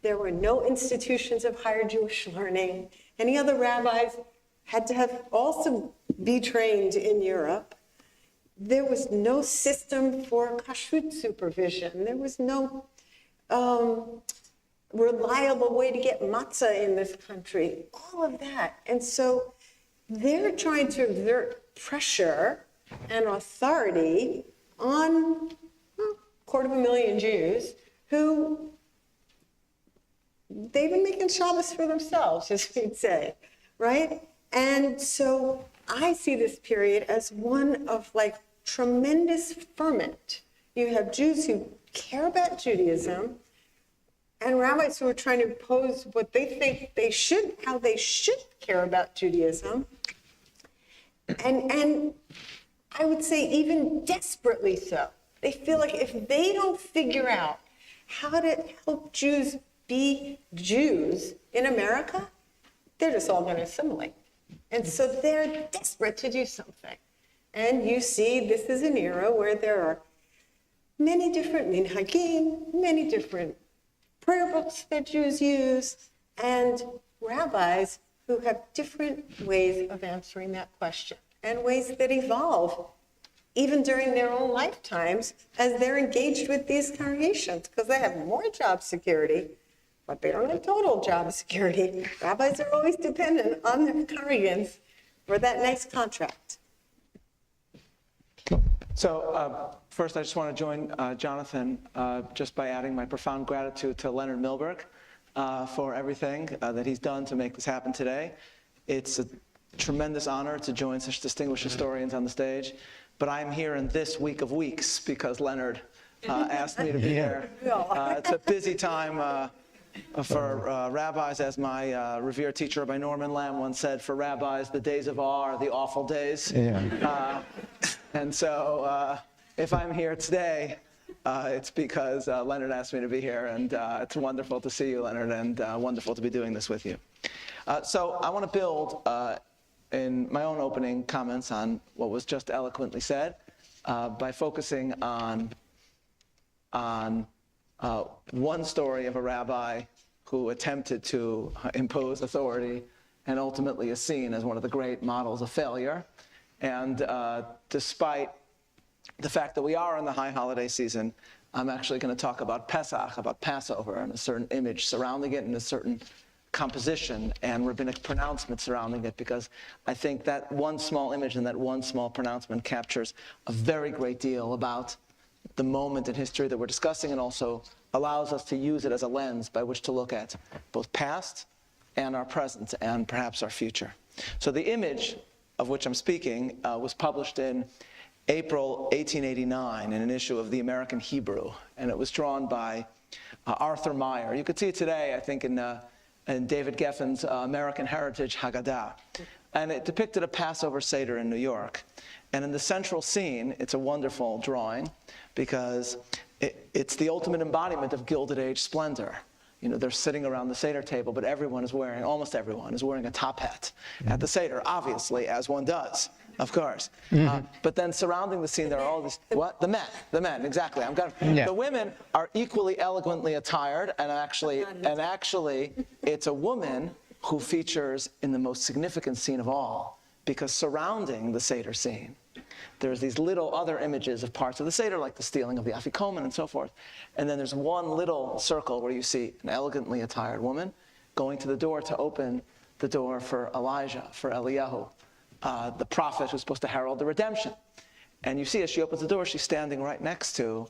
there were no institutions of higher Jewish learning. Any other rabbis had to have also be trained in Europe. There was no system for kashrut supervision. There was no reliable way to get matzah in this country, all of that. And so they're trying to exert pressure and authority on 250,000 Jews who they've been making Shabbos for themselves, as we'd say, right? And so I see this period as one of like tremendous ferment. You have Jews who care about Judaism and rabbis who are trying to impose what they think they should, how they should care about Judaism. And I would say even desperately so. They feel like if they don't figure out how to help Jews be Jews in America, they're just all going to assimilate. And so they're desperate to do something. And you see this is an era where there are many different minhagim, many different prayer books that Jews use, and rabbis who have different ways of answering that question, and ways that evolve even during their own lifetimes as they're engaged with these congregations, because they have more job security, but they don't have total job security. Rabbis are always dependent on their congregants for that next contract. So first, I just want to join Jonathan just by adding my profound gratitude to Leonard Milberg for everything that he's done to make this happen today. It's a tremendous honor to join such distinguished historians on the stage, but I'm here in this week of weeks because Leonard asked me to be here. It's a busy time for rabbis, as my revered teacher Rabbi Norman Lamb once said, for rabbis, the days of awe are the awful days. Yeah. And so if I'm here today, it's because Leonard asked me to be here, and it's wonderful to see you, Leonard, and wonderful to be doing this with you. So I want to build in my own opening comments on what was just eloquently said by focusing on one story of a rabbi who attempted to impose authority and ultimately is seen as one of the great models of failure. And despite the fact that we are in the high holiday season, I'm actually going to talk about Pesach, about Passover, and a certain image surrounding it and a certain composition and rabbinic pronouncement surrounding it, because I think that one small image and that one small pronouncement captures a very great deal about the moment in history that we're discussing, and also allows us to use it as a lens by which to look at both past and our present and perhaps our future. So the image of which I'm speaking was published in April 1889 in an issue of the American Hebrew, and it was drawn by Arthur Meyer. You could see it today, I think, in David Geffen's American Heritage Haggadah. And it depicted a Passover Seder in New York. And in the central scene, it's a wonderful drawing because it's the ultimate embodiment of Gilded Age splendor. You know, they're sitting around the Seder table, but everyone is wearing, almost everyone is wearing a top hat at the Seder, obviously, as one does, of course. But then surrounding the scene, there are all these, what? The men, exactly. The women are equally elegantly attired, and actually, it's a woman who features in the most significant scene of all, because surrounding the Seder scene, there's these little other images of parts of the Seder, like the stealing of the Afikomen and so forth. And then there's one little circle where you see an elegantly attired woman going to the door to open the door for Elijah, for Eliyahu, the prophet who's supposed to herald the redemption. And you see as she opens the door, she's standing right next to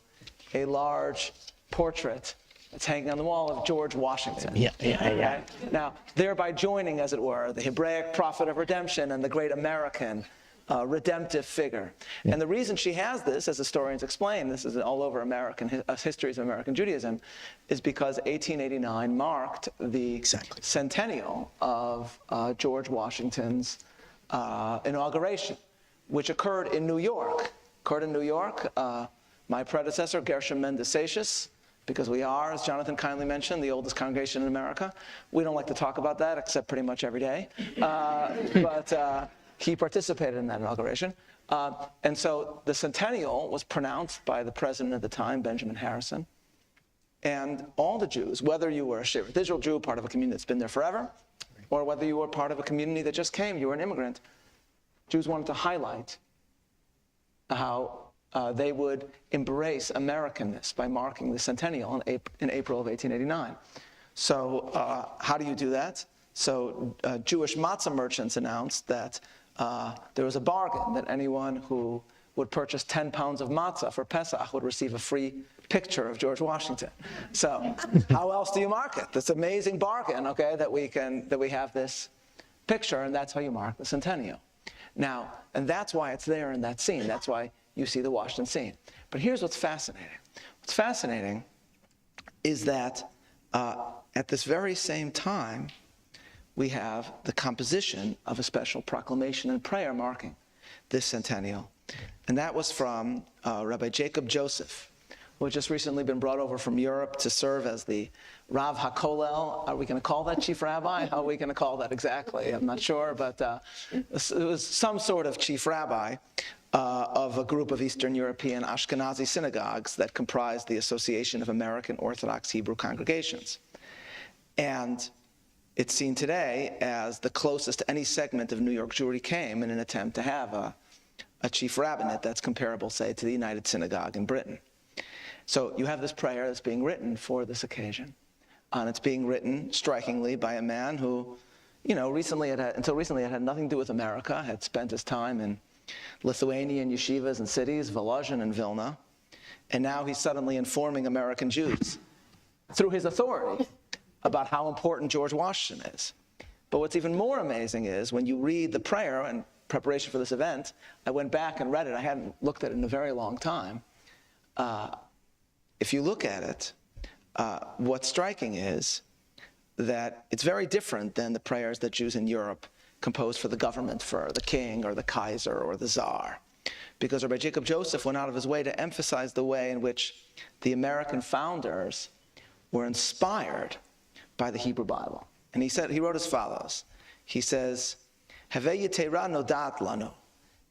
a large portrait that's hanging on the wall of George Washington. Yeah. Now, thereby joining, as it were, the Hebraic prophet of redemption and the great American redemptive figure. And the reason she has this, as historians explain, this is all over American histories of American Judaism, is because 1889 marked the centennial of George Washington's inauguration, which occurred in New York. My predecessor, Gershom Mendes, because we are, as Jonathan kindly mentioned, the oldest congregation in America. We don't like to talk about that, except pretty much every day. But he participated in that inauguration. And so the centennial was pronounced by the president at the time, Benjamin Harrison. And all the Jews, whether you were a Shevet Israel Jew, part of a community that's been there forever, or whether you were part of a community that just came, you were an immigrant, Jews wanted to highlight how they would embrace Americanness by marking the centennial in April of 1889. So how do you do that? So Jewish matzah merchants announced that there was a bargain that anyone who would purchase 10 pounds of matzah for Pesach would receive a free picture of George Washington. So how else do you mark it? This amazing bargain, okay, that we have this picture, and that's how you mark the centennial. Now, and that's why it's there in that scene. That's why you see the Washington scene. But here's what's fascinating. What's fascinating is that at this very same time, we have the composition of a special proclamation and prayer marking this centennial. And that was from Rabbi Jacob Joseph, who had just recently been brought over from Europe to serve as the Rav HaKolel. Are we going to call that chief rabbi? How are we going to call that exactly? I'm not sure, but it was some sort of chief rabbi of a group of Eastern European Ashkenazi synagogues that comprised the Association of American Orthodox Hebrew Congregations. And it's seen today as the closest any segment of New York Jewry came in an attempt to have a chief rabbinate that's comparable, say, to the United Synagogue in Britain. So you have this prayer that's being written for this occasion. And it's being written, strikingly, by a man who, you know, until recently had nothing to do with America, had spent his time in Lithuanian yeshivas and cities, Volozhin and Vilna, and now he's suddenly informing American Jews through his authority about how important George Washington is. But what's even more amazing is when you read the prayer in preparation for this event, I went back and read it. I hadn't looked at it in a very long time. If you look at it, what's striking is that it's very different than the prayers that Jews in Europe composed for the government, for the king or the Kaiser or the Tsar. Because Rabbi Jacob Joseph went out of his way to emphasize the way in which the American founders were inspired by the Hebrew Bible. And he wrote as follows. He says, Havei yitera nodat lanu,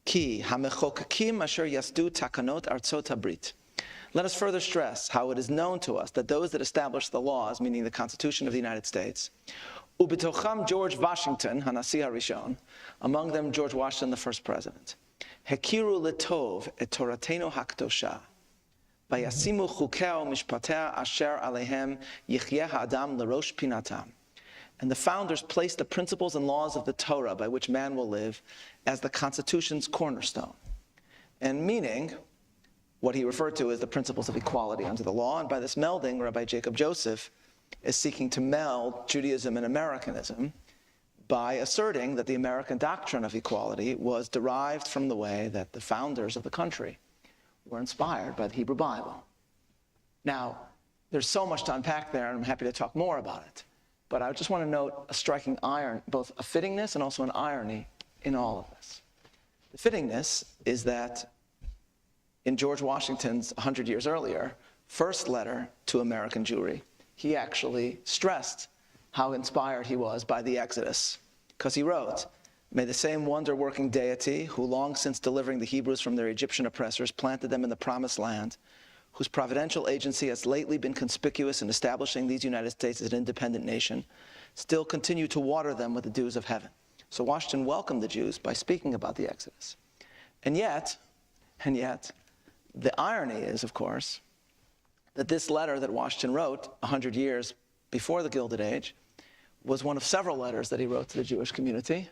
ki hamechokakim asher yasdu takanot artzot habrit. Let us further stress how it is known to us that those that established the laws, meaning the Constitution of the United States, ubitocham George Washington, Hanasi Harishon, among them George Washington, the first president, hekiru letov et toratenu hakdosha, vayasimu chukeo mishpatea asher alehem yichyeh ha'adam l'rosh pinatam. And the founders placed the principles and laws of the Torah by which man will live as the Constitution's cornerstone. And meaning, what he referred to as the principles of equality under the law. And by this melding, Rabbi Jacob Joseph is seeking to meld Judaism and Americanism by asserting that the American doctrine of equality was derived from the way that the founders of the country were inspired by the Hebrew Bible. Now, there's so much to unpack there, and I'm happy to talk more about it. But I just want to note a striking irony, both a fittingness and also an irony in all of this. The fittingness is that in George Washington's 100 years earlier, first letter to American Jewry, he actually stressed how inspired he was by the Exodus, because he wrote, "May the same wonder-working deity who long since delivering the Hebrews from their Egyptian oppressors planted them in the promised land, whose providential agency has lately been conspicuous in establishing these United States as an independent nation, still continue to water them with the dews of heaven." So Washington welcomed the Jews by speaking about the Exodus. And yet, the irony is, of course, that this letter that Washington wrote 100 years before the Gilded Age was one of several letters that he wrote to the Jewish community,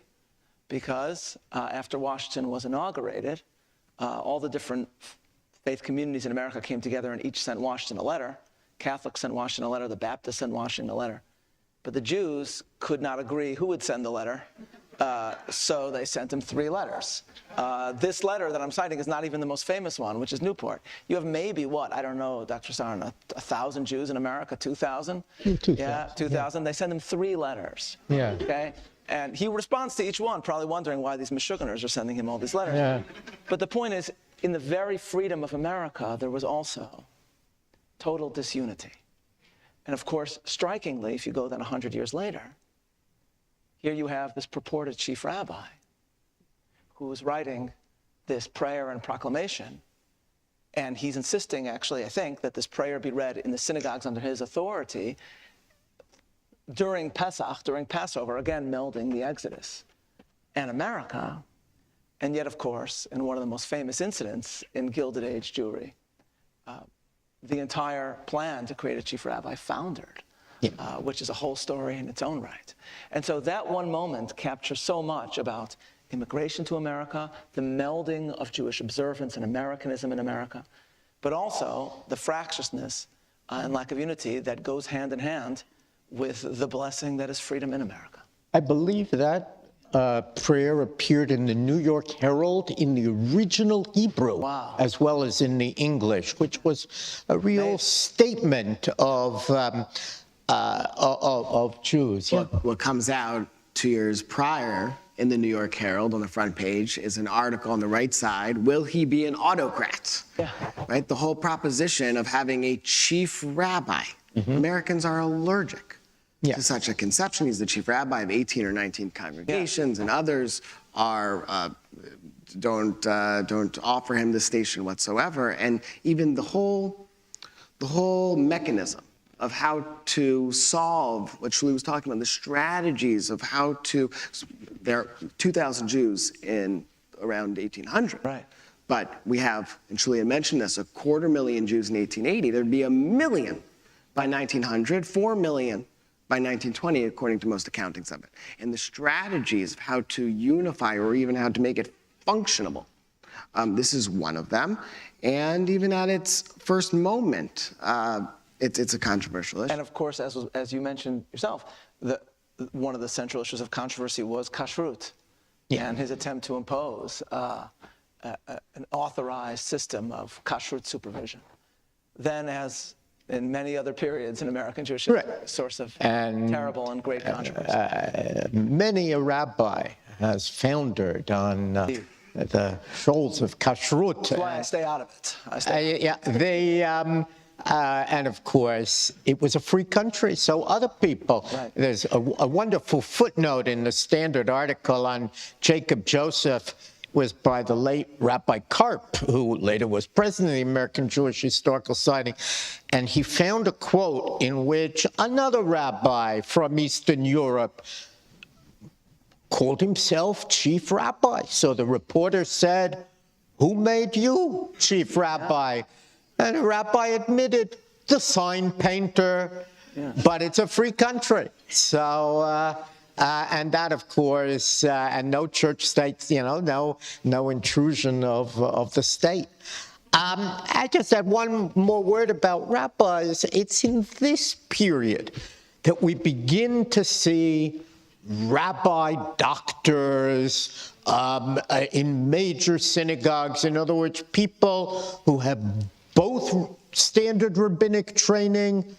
because after Washington was inaugurated, all the different faith communities in America came together and each sent Washington a letter. Catholics sent Washington a letter, the Baptists sent Washington a letter. But the Jews could not agree who would send the letter, so they sent him 3 letters. This letter that I'm citing is not even the most famous one, which is Newport. You have maybe, I don't know, Dr. Sarna, 1,000 Jews in America, 2,000? 2,000. Yeah, 2,000. They send him 3 letters. Yeah. Okay? And he responds to each one, probably wondering why these Michiganers are sending him all these letters. Yeah. But the point is, in the very freedom of America, there was also total disunity. And of course, strikingly, if you go then 100 years later, here you have this purported chief rabbi who is writing this prayer and proclamation. And he's insisting, actually, I think, that this prayer be read in the synagogues under his authority during Pesach, during Passover, again, melding the Exodus and America. And yet, of course, in one of the most famous incidents in Gilded Age Jewry, the entire plan to create a chief rabbi foundered which is a whole story in its own right. And so that one moment captures so much about immigration to America, the melding of Jewish observance and Americanism in America, but also the fractiousness and lack of unity that goes hand in hand with the blessing that is freedom in America. I believe that prayer appeared in the New York Herald in the original Hebrew, as well as in the English, which was a real statement of Jews. What comes out 2 years prior in the New York Herald on the front page is an article on the right side, will he be an autocrat? Yeah. Right? The whole proposition of having a chief rabbi. Americans are allergic to such a conception. He's the chief rabbi of 18 or 19 congregations, and others are don't offer him the station whatsoever. And even the whole mechanism of how to solve what Shuli was talking about, the strategies of how to. There are 2,000 Jews in around 1800. Right. But we have, and Shuli had mentioned this, 250,000 Jews in 1880. There'd be 1 million by 1900, 4 million by 1920, according to most accountings of it. And the strategies of how to unify or even how to make it functionable, this is one of them. And even at its first moment, it's a controversial issue. And of course, as you mentioned yourself, one of the central issues of controversy was kashrut and his attempt to impose an authorized system of kashrut supervision. Then, as in many other periods in American Jewish history, a source of terrible and great controversy. Many a rabbi has foundered on the shoals of kashrut. That's why I stay out of it. And of course, it was a free country, so other people. There's a wonderful footnote in the Standard article on Jacob Joseph, was by the late Rabbi Karp, who later was president of the American Jewish Historical Society. And he found a quote in which another rabbi from Eastern Europe called himself chief rabbi. So the reporter said, "Who made you chief rabbi?" And the rabbi admitted, the sign painter, but it's a free country. So, and that, of course, and no church states, no intrusion of the state. I just had one more word about rabbis. It's in this period that we begin to see rabbi doctors in major synagogues. In other words, people who have both standard rabbinic training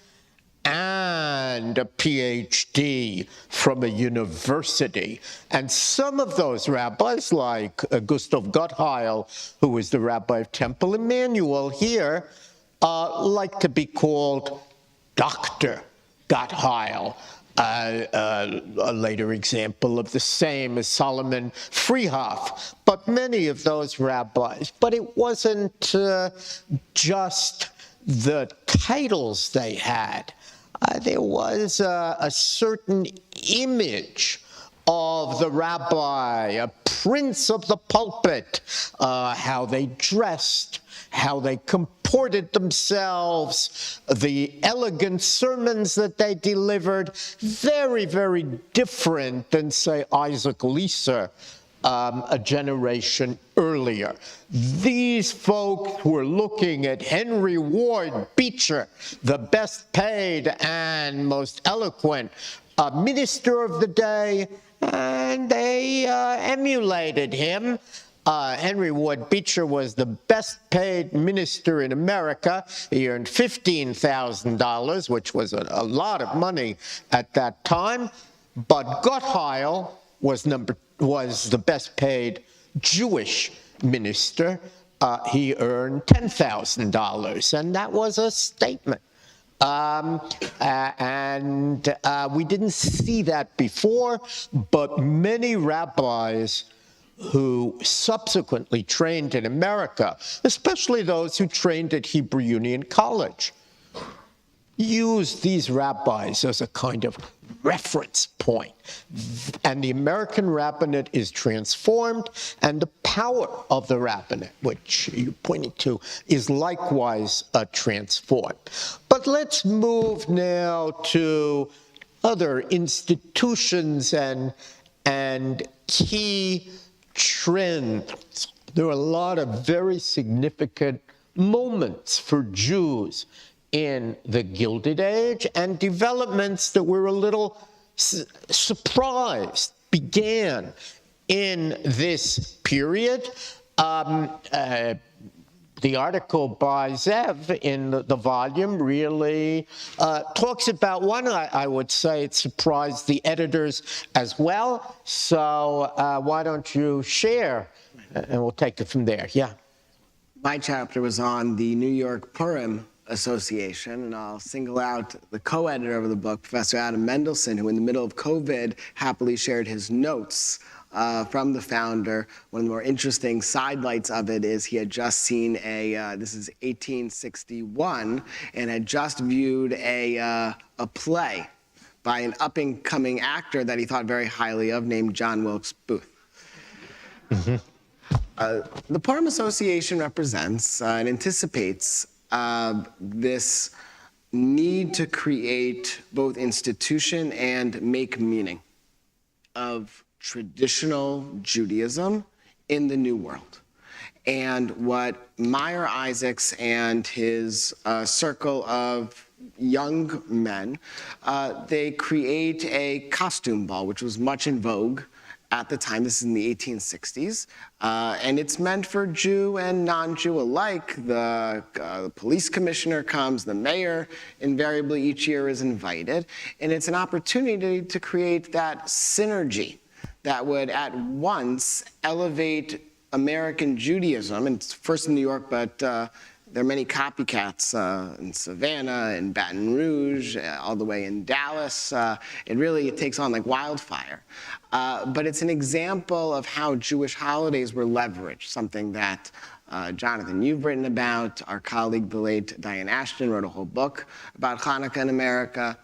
and a PhD from a university. And some of those rabbis, like Gustav Gottheil, who was the rabbi of Temple Emmanuel here, like to be called Dr. Gottheil. A later example of the same is Solomon Freehoff, but many of those rabbis. But it wasn't just the titles they had. There was a certain image of the rabbi, a prince of the pulpit, how they dressed, how they comported themselves, the elegant sermons that they delivered, very, very different than, say, Isaac Leeser, a generation earlier. These folks were looking at Henry Ward Beecher, the best paid and most eloquent minister of the day, and they emulated him. Henry Ward Beecher was the best paid minister in America. He earned $15,000, which was a lot of money at that time. But Gottheil was the best paid Jewish minister. He earned $10,000, and that was a statement. And we didn't see that before, but many rabbis who subsequently trained in America, especially those who trained at Hebrew Union College, used these rabbis as a kind of reference point. And the American rabbinate is transformed, and the power of the rabbinate, which you pointed to, is likewise transformed. But But let's move now to other institutions and key trends. There are a lot of very significant moments for Jews in the Gilded Age and developments that we're a little surprised began in this period. The article by Zev in the volume really talks about one. I would say it surprised the editors as well. So why don't you share, and we'll take it from there. Yeah. My chapter was on the New York Purim Association, and I'll single out the co-editor of the book, Professor Adam Mendelsohn, who in the middle of COVID happily shared his notes from the founder. One of the more interesting sidelights of it is he had just seen this is 1861, and had just viewed a play by an up-and-coming actor that he thought very highly of, named John Wilkes Booth. The Purim Association represents and anticipates this need to create both institution and make meaning of traditional Judaism in the New World. And what Meyer Isaacs and his circle of young men, they create a costume ball, which was much in vogue at the time. This is in the 1860s. And it's meant for Jew and non-Jew alike. The police commissioner comes, the mayor invariably each year is invited. And it's an opportunity to create that synergy that would at once elevate American Judaism, and it's first in New York, but there are many copycats in Savannah, in Baton Rouge, all the way in Dallas. It takes on like wildfire. But it's an example of how Jewish holidays were leveraged, something that Jonathan, you've written about. Our colleague, the late Diane Ashton, wrote a whole book about Hanukkah in America.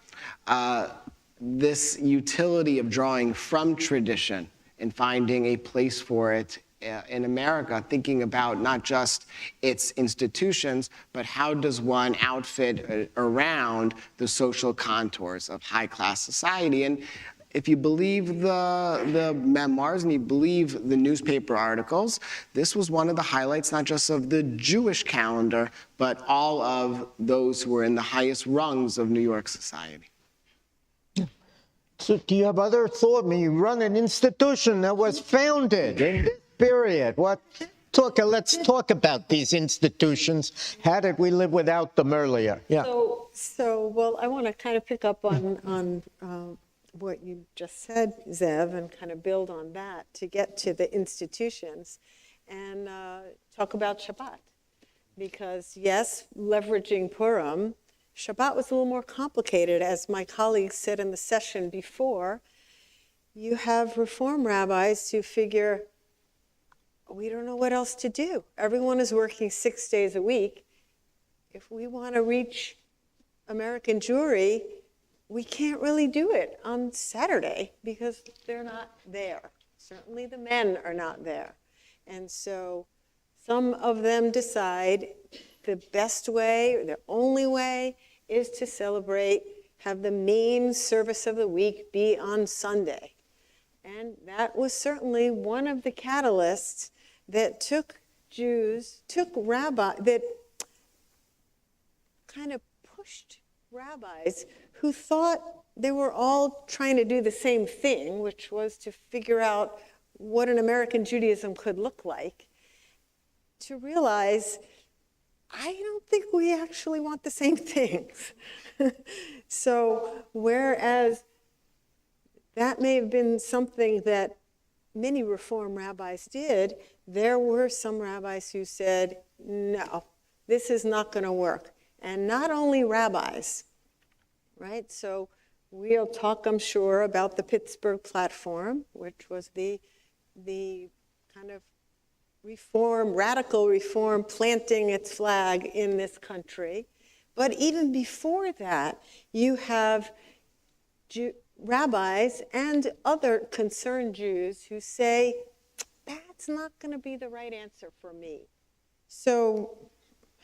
This utility of drawing from tradition and finding a place for it in America, thinking about not just its institutions, but how does one outfit around the social contours of high-class society. And if you believe the memoirs and you believe the newspaper articles, this was one of the highlights, not just of the Jewish calendar, but all of those who were in the highest rungs of New York society. So do you have other thoughts? I mean, you run an institution that was founded in this period. Let's talk about these institutions. How did we live without them earlier? Yeah. Well, I want to kind of pick up on what you just said, Zev, and kind of build on that to get to the institutions and talk about Shabbat. Because yes, leveraging Purim, Shabbat was a little more complicated, as my colleagues said in the session before. You have Reform rabbis who figure, we don't know what else to do. Everyone is working 6 days a week. If we want to reach American Jewry, we can't really do it on Saturday because they're not there. Certainly the men are not there. And so some of them decide the best way, or the only way, is to celebrate, have the main service of the week be on Sunday. And that was certainly one of the catalysts that took that kind of pushed rabbis who thought they were all trying to do the same thing, which was to figure out what an American Judaism could look like, to realize, I don't think we actually want the same things. So whereas that may have been something that many Reform rabbis did, there were some rabbis who said, no, this is not going to work. And not only rabbis, right? So we'll talk, I'm sure, about the Pittsburgh Platform, which was the kind of radical reform, planting its flag in this country. But even before that, you have rabbis and other concerned Jews who say, that's not going to be the right answer for me. So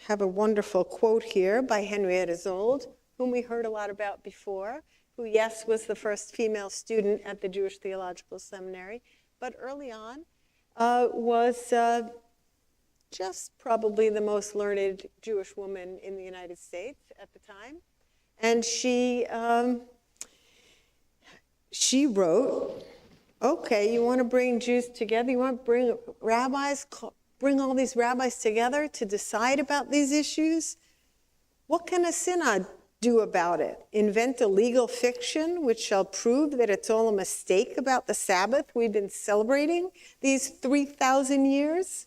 have a wonderful quote here by Henrietta Zold, whom we heard a lot about before, who, yes, was the first female student at the Jewish Theological Seminary, but early on was just probably the most learned Jewish woman in the United States at the time. And she wrote, okay, you want to bring Jews together? You want to bring rabbis, bring all these rabbis together to decide about these issues? What can a synod do about it? Invent a legal fiction which shall prove that it's all a mistake about the Sabbath we've been celebrating these 3,000 years?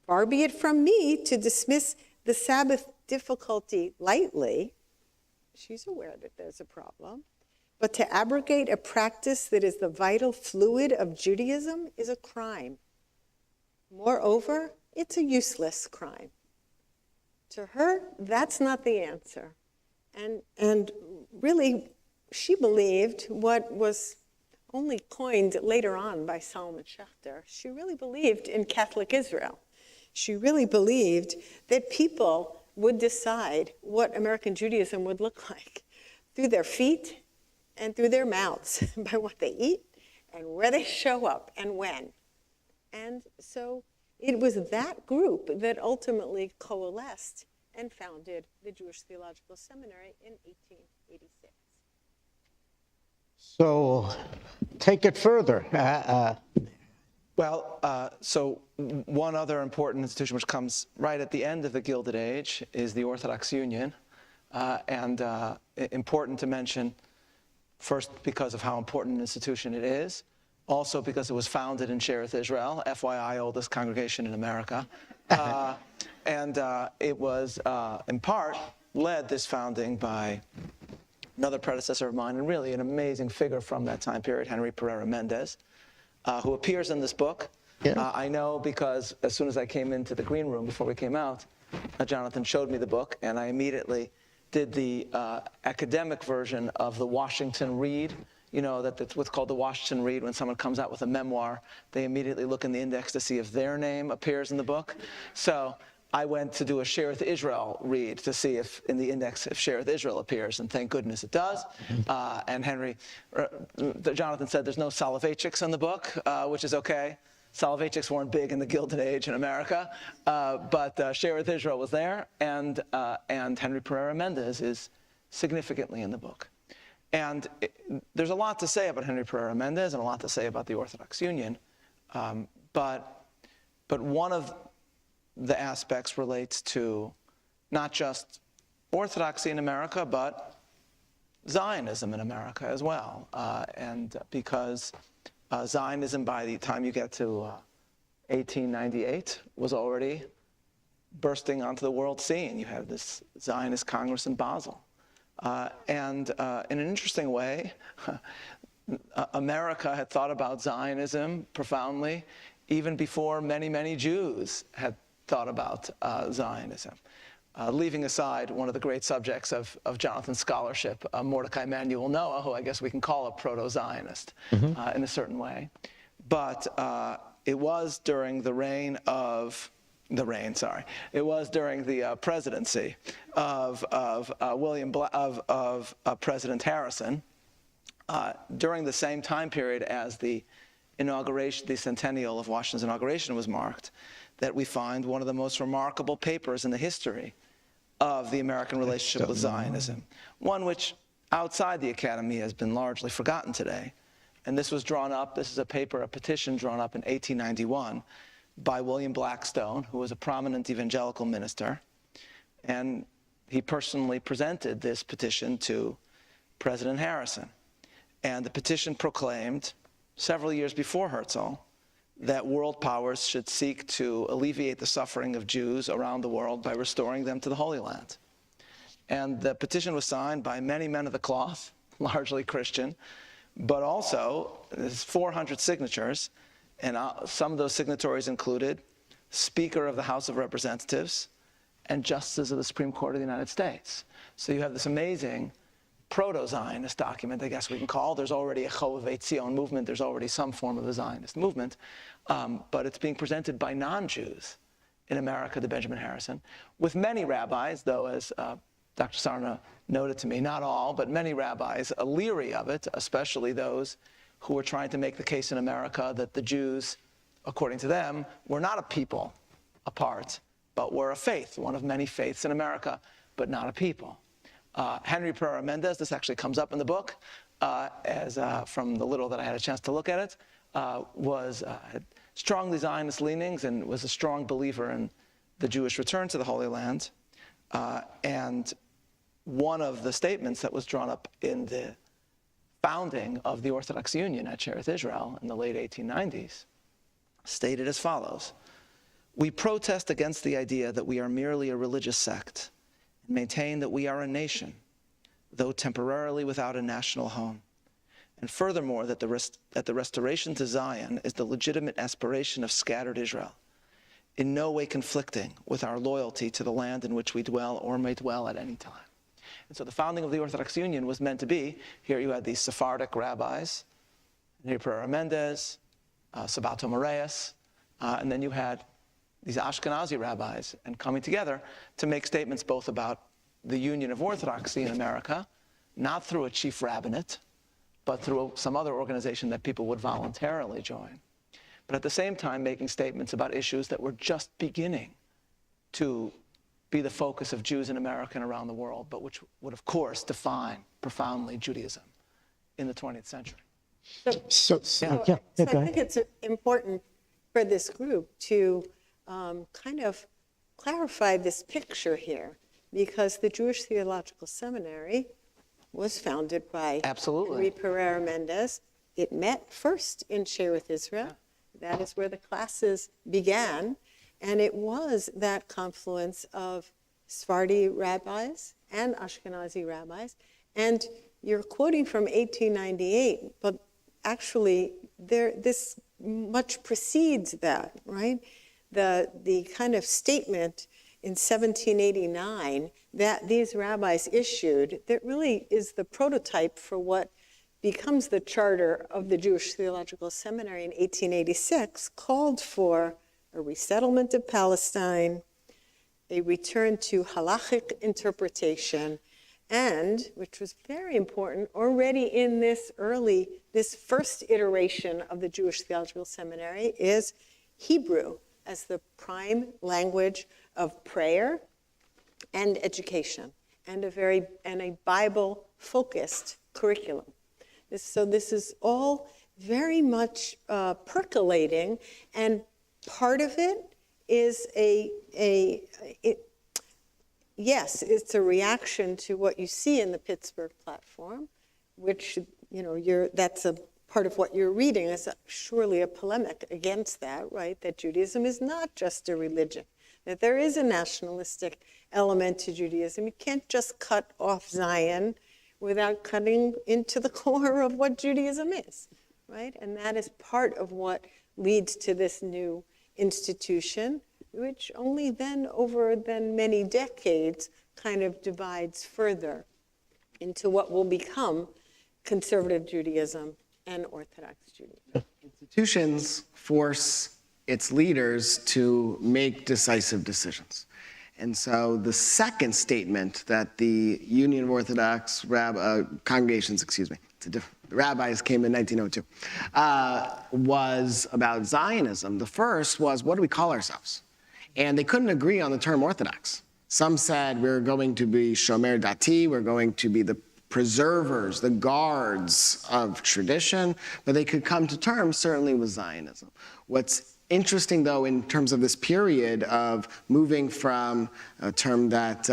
Far be it from me to dismiss the Sabbath difficulty lightly. She's aware that there's a problem. But to abrogate a practice that is the vital fluid of Judaism is a crime. Moreover, it's a useless crime. To her, that's not the answer. And really, she believed what was only coined later on by Solomon Schechter. She really believed in Catholic Israel. She really believed that people would decide what American Judaism would look like through their feet and through their mouths, by what they eat and where they show up and when. And so it was that group that ultimately coalesced and founded the Jewish Theological Seminary in 1886. So take it further. So one other important institution which comes right at the end of the Gilded Age is the Orthodox Union. And important to mention, first because of how important an institution it is, also because it was founded in Shearith, Israel, FYI, oldest congregation in America. It was, in part, led, this founding, by another predecessor of mine, and really an amazing figure from that time period, Henry Pereira Mendez, who appears in this book. Yeah. I know because as soon as I came into the green room before we came out, Jonathan showed me the book, and I immediately did the academic version of the Washington Read. You know, that's what's called the Washington Read. When someone comes out with a memoir, they immediately look in the index to see if their name appears in the book. So I went to do a Shearith Israel read to see if in the index if Shearith Israel appears, and thank goodness it does. And Jonathan said there's no Soloveitchiks in the book, which is okay. Soloveitchiks weren't big in the Gilded Age in America, but Shearith Israel was there, and Henry Pereira Mendez is significantly in the book. And there's a lot to say about Henry Pereira Mendez and a lot to say about the Orthodox Union, but one of the aspects relates to not just Orthodoxy in America, but Zionism in America as well. And because Zionism, by the time you get to 1898, was already bursting onto the world scene. You have this Zionist Congress in Basel. And in an interesting way, America had thought about Zionism profoundly even before many, many Jews had thought about Zionism. Leaving aside one of the great subjects of Jonathan's scholarship, Mordecai Emanuel Noah, who I guess we can call a proto-Zionist in a certain way. But it was during the presidency of President Harrison, during the same time period as the inauguration, the centennial of Washington's inauguration was marked, that we find one of the most remarkable papers in the history of the American relationship with Zionism, one which outside the academy has been largely forgotten today. And this was drawn up, this is a petition drawn up in 1891 by William Blackstone, who was a prominent evangelical minister. And he personally presented this petition to President Harrison. And the petition proclaimed, several years before Herzl, that world powers should seek to alleviate the suffering of Jews around the world by restoring them to the Holy Land. And the petition was signed by many men of the cloth, largely Christian, but also there's 400 signatures, and some of those signatories included Speaker of the House of Representatives and Justices of the Supreme Court of the United States. So you have this amazing proto-Zionist document, I guess we can call. There's already a Chovevei Tzion movement. There's already some form of a Zionist movement, but it's being presented by non-Jews in America to Benjamin Harrison, with many rabbis, though, as Dr. Sarna noted to me, not all, but many rabbis are leery of it, especially those who were trying to make the case in America that the Jews, according to them, were not a people apart, but were a faith, one of many faiths in America, but not a people. Henry Pereira Mendez, this actually comes up in the book, from the little that I had a chance to look at it, had strongly Zionist leanings and was a strong believer in the Jewish return to the Holy Land. And one of the statements that was drawn up in the founding of the Orthodox Union at Shearith Israel in the late 1890s stated as follows: "We protest against the idea that we are merely a religious sect and maintain that we are a nation, though temporarily without a national home. And furthermore, that the restoration to Zion is the legitimate aspiration of scattered Israel, in no way conflicting with our loyalty to the land in which we dwell or may dwell at any time." And so the founding of the Orthodox Union was meant to be, here you had these Sephardic rabbis, Henry Pereira Mendez, Sabato Moraes, and then you had these Ashkenazi rabbis, and coming together to make statements both about the union of orthodoxy in America, not through a chief rabbinate, but through some other organization that people would voluntarily join. But at the same time, making statements about issues that were just beginning to be the focus of Jews in America and around the world, but which would, of course, define profoundly Judaism in the 20th century. So I think it's important for this group to kind of clarify this picture here, because the Jewish Theological Seminary was founded by Henry Pereira Mendez. It met first in Shearith Israel. That is where the classes began. And it was that confluence of Sephardi rabbis and Ashkenazi rabbis. And you're quoting from 1898, but actually this much precedes that, right? The kind of statement in 1789 that these rabbis issued that really is the prototype for what becomes the charter of the Jewish Theological Seminary in 1886, called for a resettlement of Palestine, a return to halachic interpretation, and, which was very important, already in this first iteration of the Jewish Theological Seminary, is Hebrew as the prime language of prayer and education, and a Bible-focused curriculum. So this is all very much percolating, and part of it is yes, it's a reaction to what you see in the Pittsburgh platform, which, that's a part of what you're reading is surely a polemic against that, right? That Judaism is not just a religion, that there is a nationalistic element to Judaism. You can't just cut off Zion without cutting into the core of what Judaism is, right? And that is part of what leads to this new institution, which only then, over many decades, kind of divides further into what will become conservative Judaism and Orthodox Judaism. Institutions force its leaders to make decisive decisions. And so the second statement that the Union of Orthodox congregations, the rabbis came in 1902, was about Zionism. The first was, what do we call ourselves? And they couldn't agree on the term Orthodox. Some said we're going to be Shomer Dati, we're going to be the preservers, the guards of tradition, but they could come to terms certainly with Zionism. What's interesting, though, in terms of this period of moving from a term that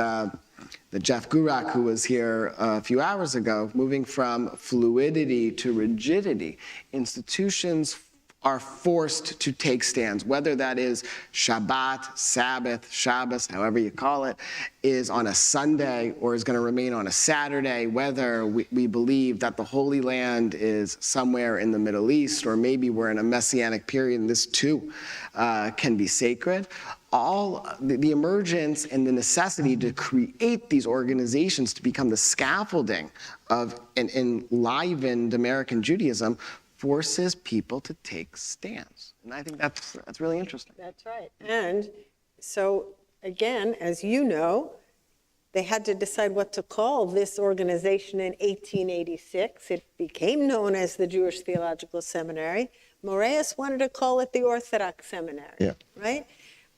Jeff Gurak, who was here a few hours ago, moving from fluidity to rigidity, institutions are forced to take stands, whether that is Shabbat, Sabbath, Shabbos, however you call it, is on a Sunday or is going to remain on a Saturday, whether we believe that the Holy Land is somewhere in the Middle East, or maybe we're in a Messianic period and this too can be sacred. All the emergence and the necessity to create these organizations to become the scaffolding of an enlivened American Judaism forces people to take stands. And I think that's really interesting. That's right. And So again, as you know, they had to decide what to call this organization in 1886. It became known as the Jewish Theological Seminary. Moraeus wanted to call it the Orthodox Seminary, right?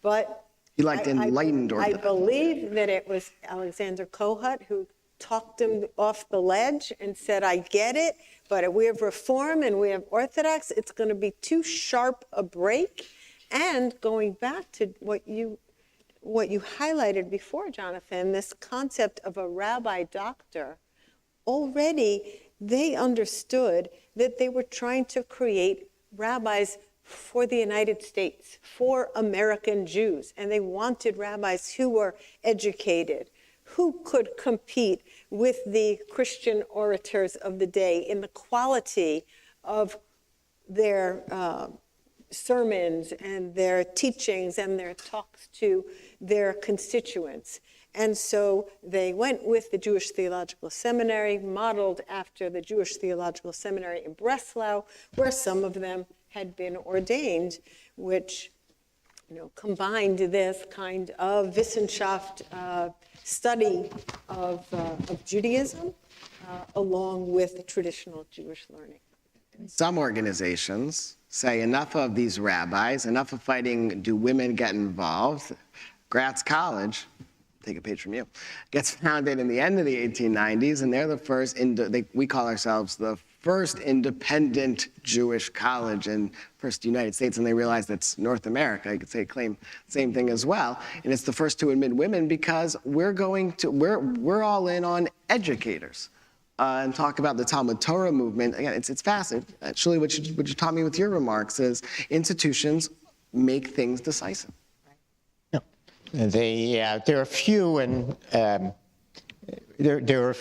But he liked enlightened I Orthodox. believe that it was Alexander Kohut who talked him off the ledge and said, I get it, but we have Reform and we have Orthodox. It's going to be too sharp a break. And going back to what you highlighted before, Jonathan, this concept of a rabbi doctor, already they understood that they were trying to create rabbis for the United States, for American Jews. And they wanted rabbis who were educated, who could compete with the Christian orators of the day in the quality of their sermons and their teachings and their talks to their constituents. And so they went with the Jewish Theological Seminary, modeled after the Jewish Theological Seminary in Breslau, where some of them had been ordained, which combined this kind of Wissenschaft study of Judaism along with traditional Jewish learning. Some organizations say enough of these rabbis, enough of fighting, do women get involved? Gratz College, take a page from you, gets founded in the end of the 1890s, and they're the first, we call ourselves the first independent Jewish college in first United States, and they realize that's North America. You could say claim same thing as well. And it's the first to admit women because we're all in on educators. And talk about the Talmud Torah movement. Again, it's fascinating. Actually, what you taught me with your remarks is institutions make things decisive. Yeah. There are few, and there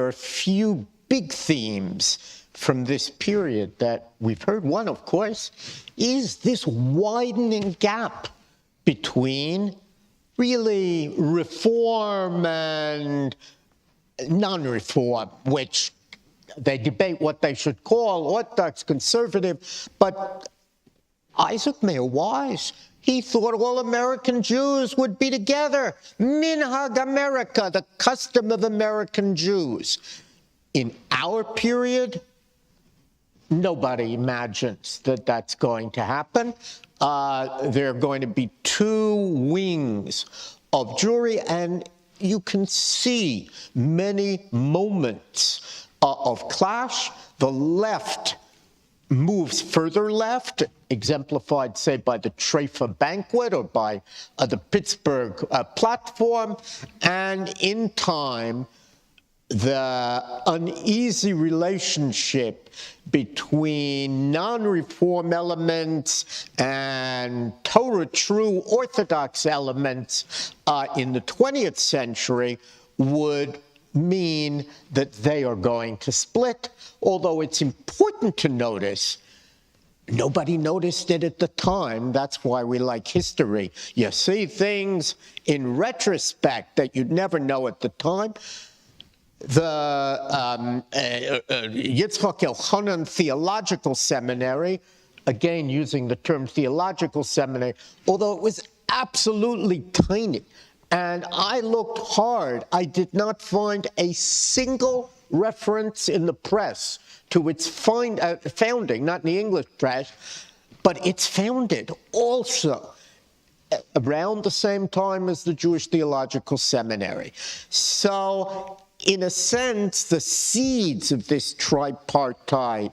are few big themes from this period that we've heard. One, of course, is this widening gap between really reform and non-reform, which they debate what they should call Orthodox, conservative, but Isaac Mayer Wise, he thought all American Jews would be together. Minhag America, the custom of American Jews. In our period, nobody imagines that that's going to happen. There are going to be two wings of Jewry, and you can see many moments of clash. The left moves further left, exemplified, say, by the Trafer banquet or by the Pittsburgh platform. And in time, the uneasy relationship between non-reform elements and Torah true Orthodox elements in the 20th century would mean that they are going to split, although it's important to notice nobody noticed it at the time. That's why we like history. You see things in retrospect that you'd never know at the time. The Yitzchak Elchanan Theological Seminary, again using the term theological seminary, although it was absolutely tiny, and I looked hard, I did not find a single reference in the press to its founding, not in the English press, but it's founded also around the same time as the Jewish Theological Seminary. So, in a sense, the seeds of this tripartite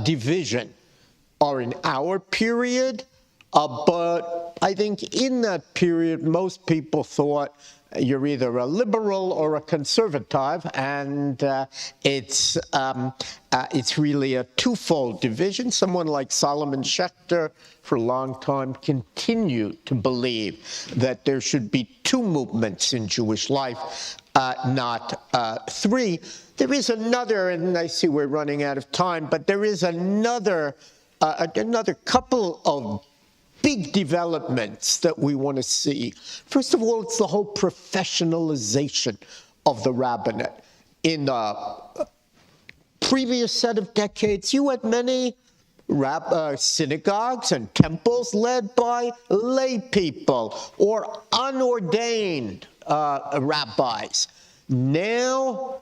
division are in our period, but I think in that period, most people thought you're either a liberal or a conservative, and it's really a twofold division. Someone like Solomon Schechter, for a long time, continued to believe that there should be two movements in Jewish life, not three. There is another, and I see we're running out of time, but there is another couple of big developments that we want to see. First of all, it's the whole professionalization of the rabbinate. In the previous set of decades, you had many synagogues and temples led by lay people or unordained rabbis. Now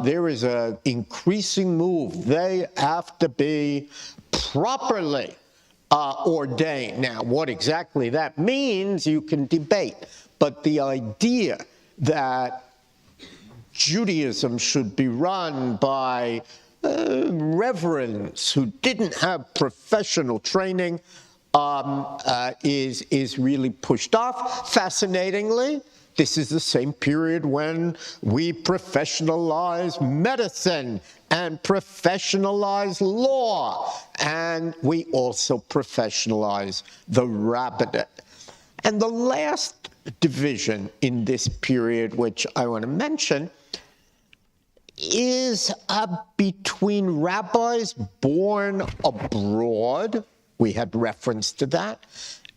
there is an increasing move. They have to be properly ordained. Now, what exactly that means, you can debate. But the idea that Judaism should be run by reverends who didn't have professional training is really pushed off. Fascinatingly, this is the same period when we professionalize medicine and professionalize law, and we also professionalize the rabbinate. And the last division in this period, which I want to mention, is between rabbis born abroad, we had reference to that,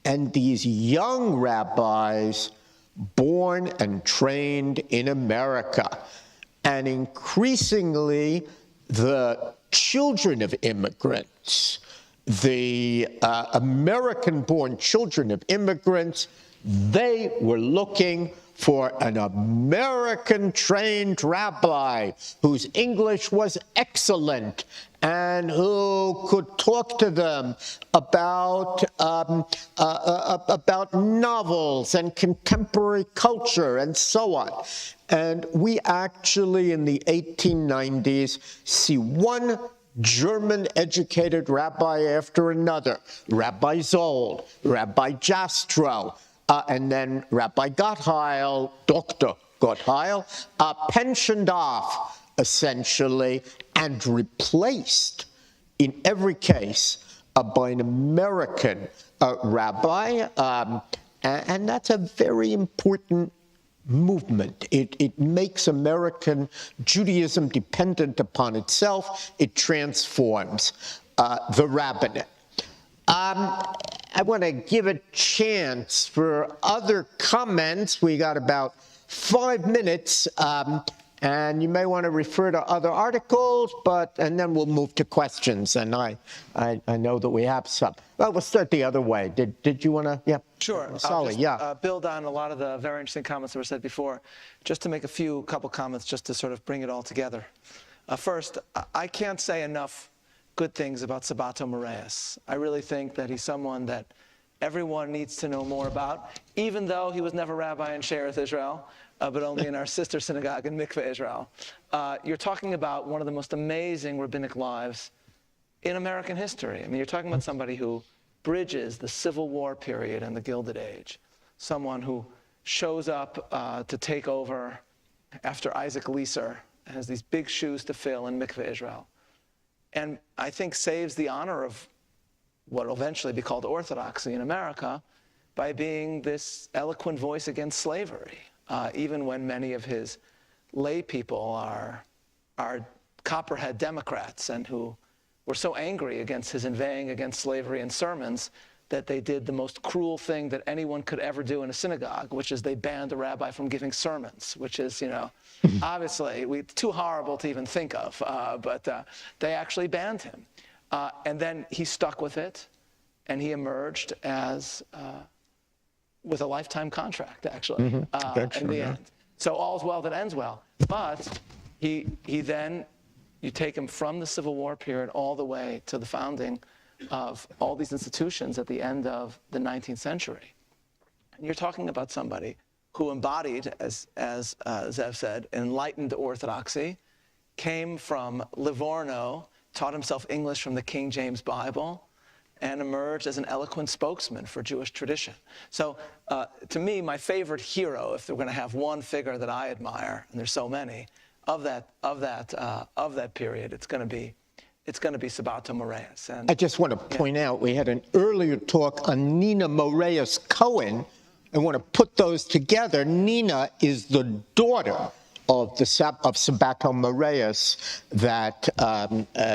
and these young rabbis born and trained in America. And increasingly, the children of immigrants, the American-born children of immigrants, they were looking for an American-trained rabbi whose English was excellent and who could talk to them about novels and contemporary culture and so on. And we actually, in the 1890s, see one German-educated rabbi after another, Rabbi Zoll, Rabbi Jastrow, and then Rabbi Gottheil, Dr. Gottheil, pensioned off, essentially, and replaced, in every case, by an American rabbi. And that's a very important movement. It makes American Judaism dependent upon itself. It transforms the rabbinate. I want to give a chance for other comments. We got about 5 minutes, and you may want to refer to other articles, and then we'll move to questions. And I know that we have some. Well, we'll start the other way. Did you want to? Yeah. Sure. Solly, yeah. Build on a lot of the very interesting comments that were said before, just to make a couple comments, just to sort of bring it all together. First, I can't say enough good things about Sabato Moraes. I really think that he's someone that everyone needs to know more about, even though he was never rabbi in Shearith, Israel, but only in our sister synagogue in Mikveh, Israel. You're talking about one of the most amazing rabbinic lives in American history. I mean, you're talking about somebody who bridges the Civil War period and the Gilded Age, someone who shows up to take over after Isaac Leeser, has these big shoes to fill in Mikveh, Israel. And I think saves the honor of what will eventually be called orthodoxy in America by being this eloquent voice against slavery, even when many of his lay people are copperhead Democrats and who were so angry against his inveighing against slavery in sermons that they did the most cruel thing that anyone could ever do in a synagogue, which is they banned a rabbi from giving sermons, which is, obviously too horrible to even think of, but they actually banned him. And then he stuck with it, and he emerged as, with a lifetime contract, actually, in the end. So all's well that ends well. But he then, you take him from the Civil War period all the way to the founding of all these institutions at the end of the 19th century. And you're talking about somebody who embodied, as Zev said, enlightened orthodoxy, came from Livorno, taught himself English from the King James Bible, and emerged as an eloquent spokesman for Jewish tradition. So to me, my favorite hero, if they're going to have one figure that I admire, and there's so many, of that period, it's going to be Sabato Moraes. And I just want to point out, we had an earlier talk on Nina Moraes Cohen. I want to put those together. Nina is the daughter of Sabato Moraes that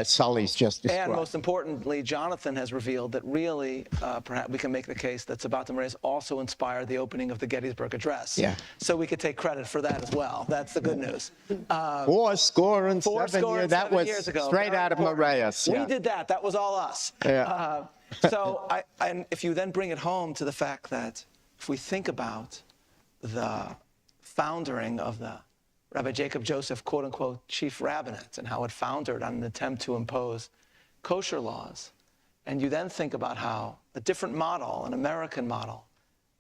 Sully's just described. And most importantly, Jonathan has revealed that really, perhaps we can make the case that Sabato Moraes also inspired the opening of the Gettysburg Address. Yeah. So we could take credit for that as well. That's the good news. Four score and Four seven score years. and That 7 was years ago. straight Very out of important. Moraes. We did that. That was all us. Yeah. So and if you then bring it home to the fact that if we think about the foundering of the Rabbi Jacob Joseph, quote unquote, chief rabbinate, and how it foundered on an attempt to impose kosher laws, and you then think about how a different model, an American model,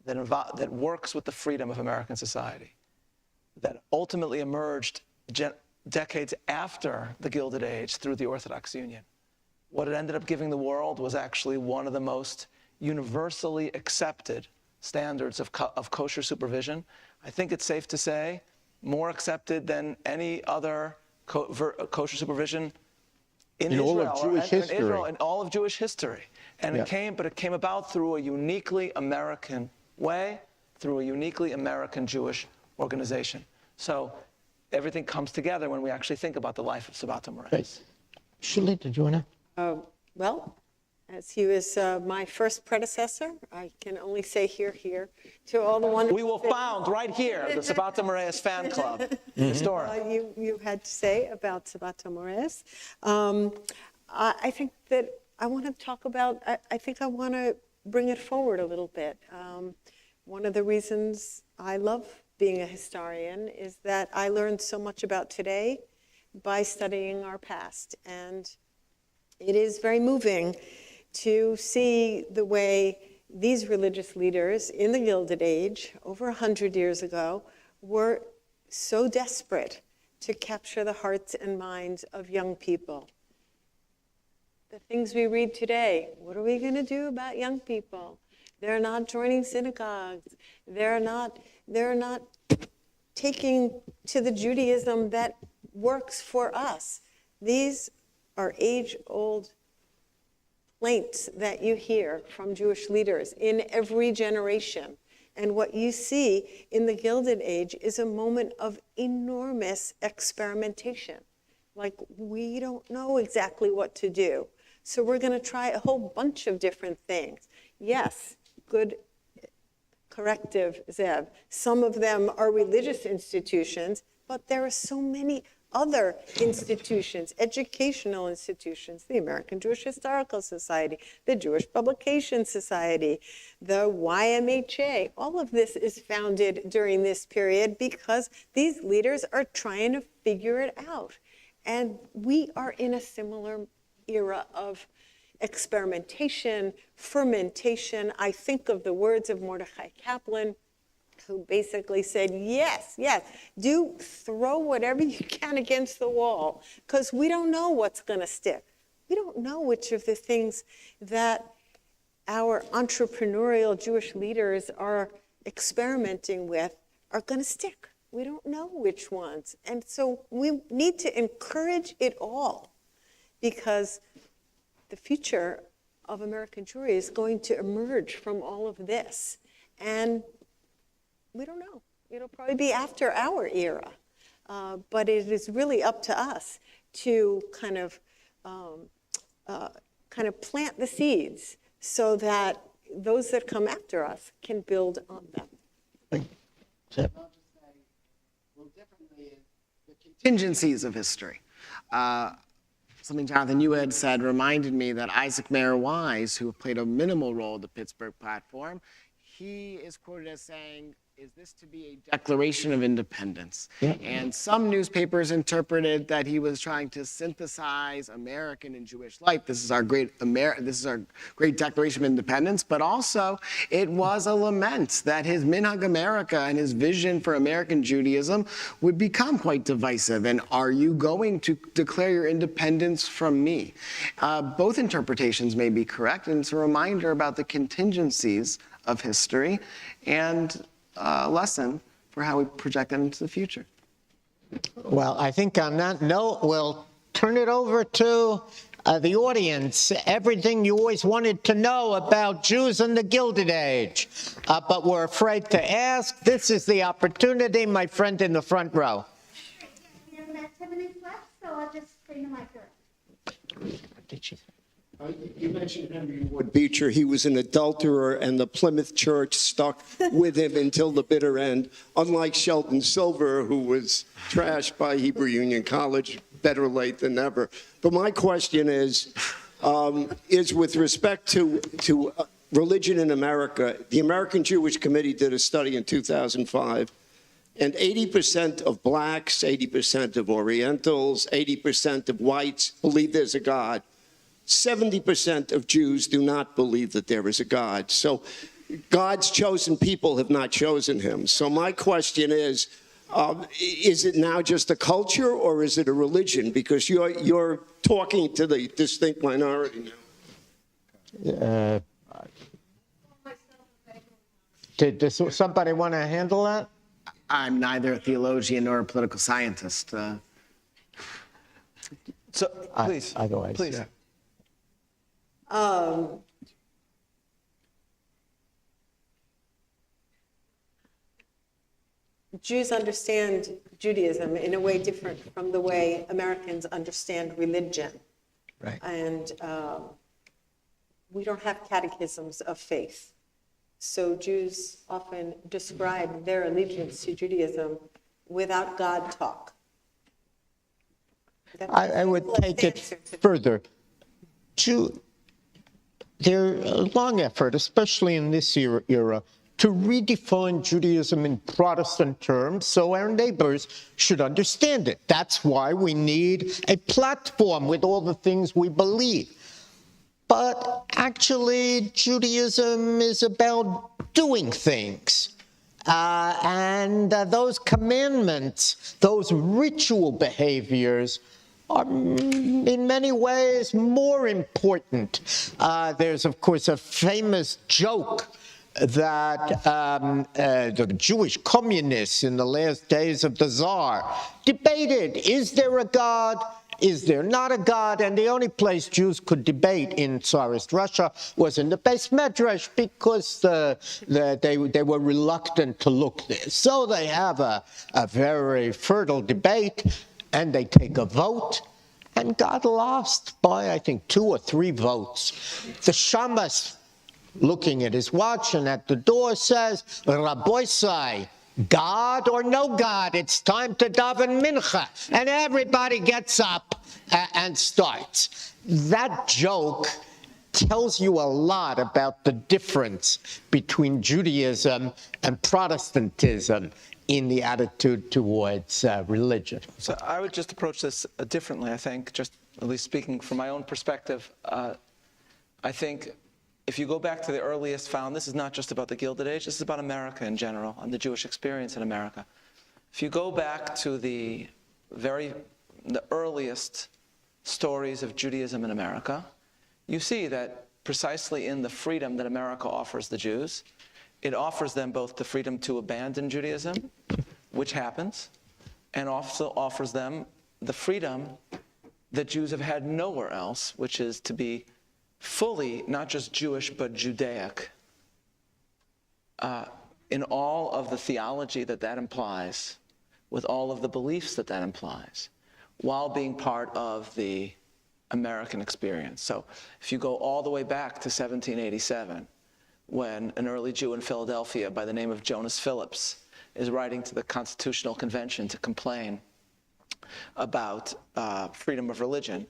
that works with the freedom of American society, that ultimately emerged decades after the Gilded Age through the Orthodox Union. What it ended up giving the world was actually one of the most universally accepted standards of kosher supervision. I think it's safe to say more accepted than any other kosher supervision in Israel, all of Jewish history. In all of Jewish history. And it came about through a uniquely American way, through a uniquely American Jewish organization. So everything comes together when we actually think about the life of Sabato Moraes. Shirley, did you want to? Well, as he was my first predecessor, I can only say here to all the wonderful. We will found right here the Sabato Moraes fan club. Historic. You had to say about Sabato Moraes. I think that I want to talk about. I think I want to bring it forward a little bit. One of the reasons I love being a historian is that I learned so much about today by studying our past, and it is very moving to see the way these religious leaders in the Gilded Age, over 100 years ago, were so desperate to capture the hearts and minds of young people. The things we read today, what are we going to do about young people? They're not joining synagogues. They're not taking to the Judaism that works for us. These are age-old complaints that you hear from Jewish leaders in every generation. And what you see in the Gilded Age is a moment of enormous experimentation. Like, we don't know exactly what to do. So we're going to try a whole bunch of different things. Yes, good corrective, Zev. Some of them are religious institutions, but there are so many other institutions, educational institutions, the American Jewish Historical Society, the Jewish Publication Society, the YMHA. All of this is founded during this period because these leaders are trying to figure it out. And we are in a similar era of experimentation, fermentation. I think of the words of Mordechai Kaplan, who basically said, yes, do throw whatever you can against the wall, because we don't know what's going to stick. We don't know which of the things that our entrepreneurial Jewish leaders are experimenting with are going to stick. We don't know which ones. And so we need to encourage it all, because the future of American Jewry is going to emerge from all of this. And we don't know. It'll probably be after our era. But it is really up to us to kind of plant the seeds so that those that come after us can build on them. Contingencies of history. Something, Jonathan, you had said reminded me that Isaac Mayer Wise, who played a minimal role at the Pittsburgh platform, he is quoted as saying, is this to be a declaration of independence? Yeah. And some newspapers interpreted that he was trying to synthesize American and Jewish life. This is our great Declaration of Independence, but also it was a lament that his Minhag America and his vision for American Judaism would become quite divisive. And are you going to declare your independence from me? Both interpretations may be correct, and it's a reminder about the contingencies of history and lesson for how we project that into the future. Well, I think on that note, we'll turn it over to the audience. Everything you always wanted to know about Jews in the Gilded Age, but were afraid to ask. This is the opportunity, my friend in the front row. You mentioned Henry Ward Beecher. He was an adulterer, and the Plymouth Church stuck with him until the bitter end. Unlike Sheldon Silver, who was trashed by Hebrew Union College, better late than never. But my question is with respect to religion in America. The American Jewish Committee did a study in 2005, and 80% of blacks, 80% of Orientals, 80% of whites believe there's a God. 70% of Jews do not believe that there is a God. So God's chosen people have not chosen him. So my question is it now just a culture or is it a religion? Because you're talking to the distinct minority now. Does somebody want to handle that? I'm neither a theologian nor a political scientist. So please, I go ahead. Please. Yeah. Jews understand Judaism in a way different from the way Americans understand religion. Right. And we don't have catechisms of faith. So Jews often describe their allegiance to Judaism without God talk. I would take it further. There's a long effort, especially in this era, to redefine Judaism in Protestant terms so our neighbors should understand it. That's why we need a platform with all the things we believe. But actually, Judaism is about doing things. And those commandments, those ritual behaviors, are in many ways more important. There's, of course, a famous joke that the Jewish communists in the last days of the Tsar debated, is there a God? Is there not a God? And the only place Jews could debate in Tsarist Russia was in the Beis Medrash because they were reluctant to look there. So they have a very fertile debate, and they take a vote, and God lost by, I think, 2 or 3 votes. The Shamas, looking at his watch and at the door, says, Rabboisai, God or no God, it's time to daven mincha. And everybody gets up and starts. That joke tells you a lot about the difference between Judaism and Protestantism in the attitude towards religion. So I would just approach this differently, I think, just at least speaking from my own perspective. I think if you go back to the earliest found, this is not just about the Gilded Age, this is about America in general and the Jewish experience in America. If you go back to the earliest stories of Judaism in America, you see that precisely in the freedom that America offers the Jews, it offers them both the freedom to abandon Judaism, which happens, and also offers them the freedom that Jews have had nowhere else, which is to be fully, not just Jewish, but Judaic, in all of the theology that implies, with all of the beliefs that implies, while being part of the American experience. So if you go all the way back to 1787, when an early Jew in Philadelphia by the name of Jonas Phillips is writing to the Constitutional Convention to complain about freedom of religion,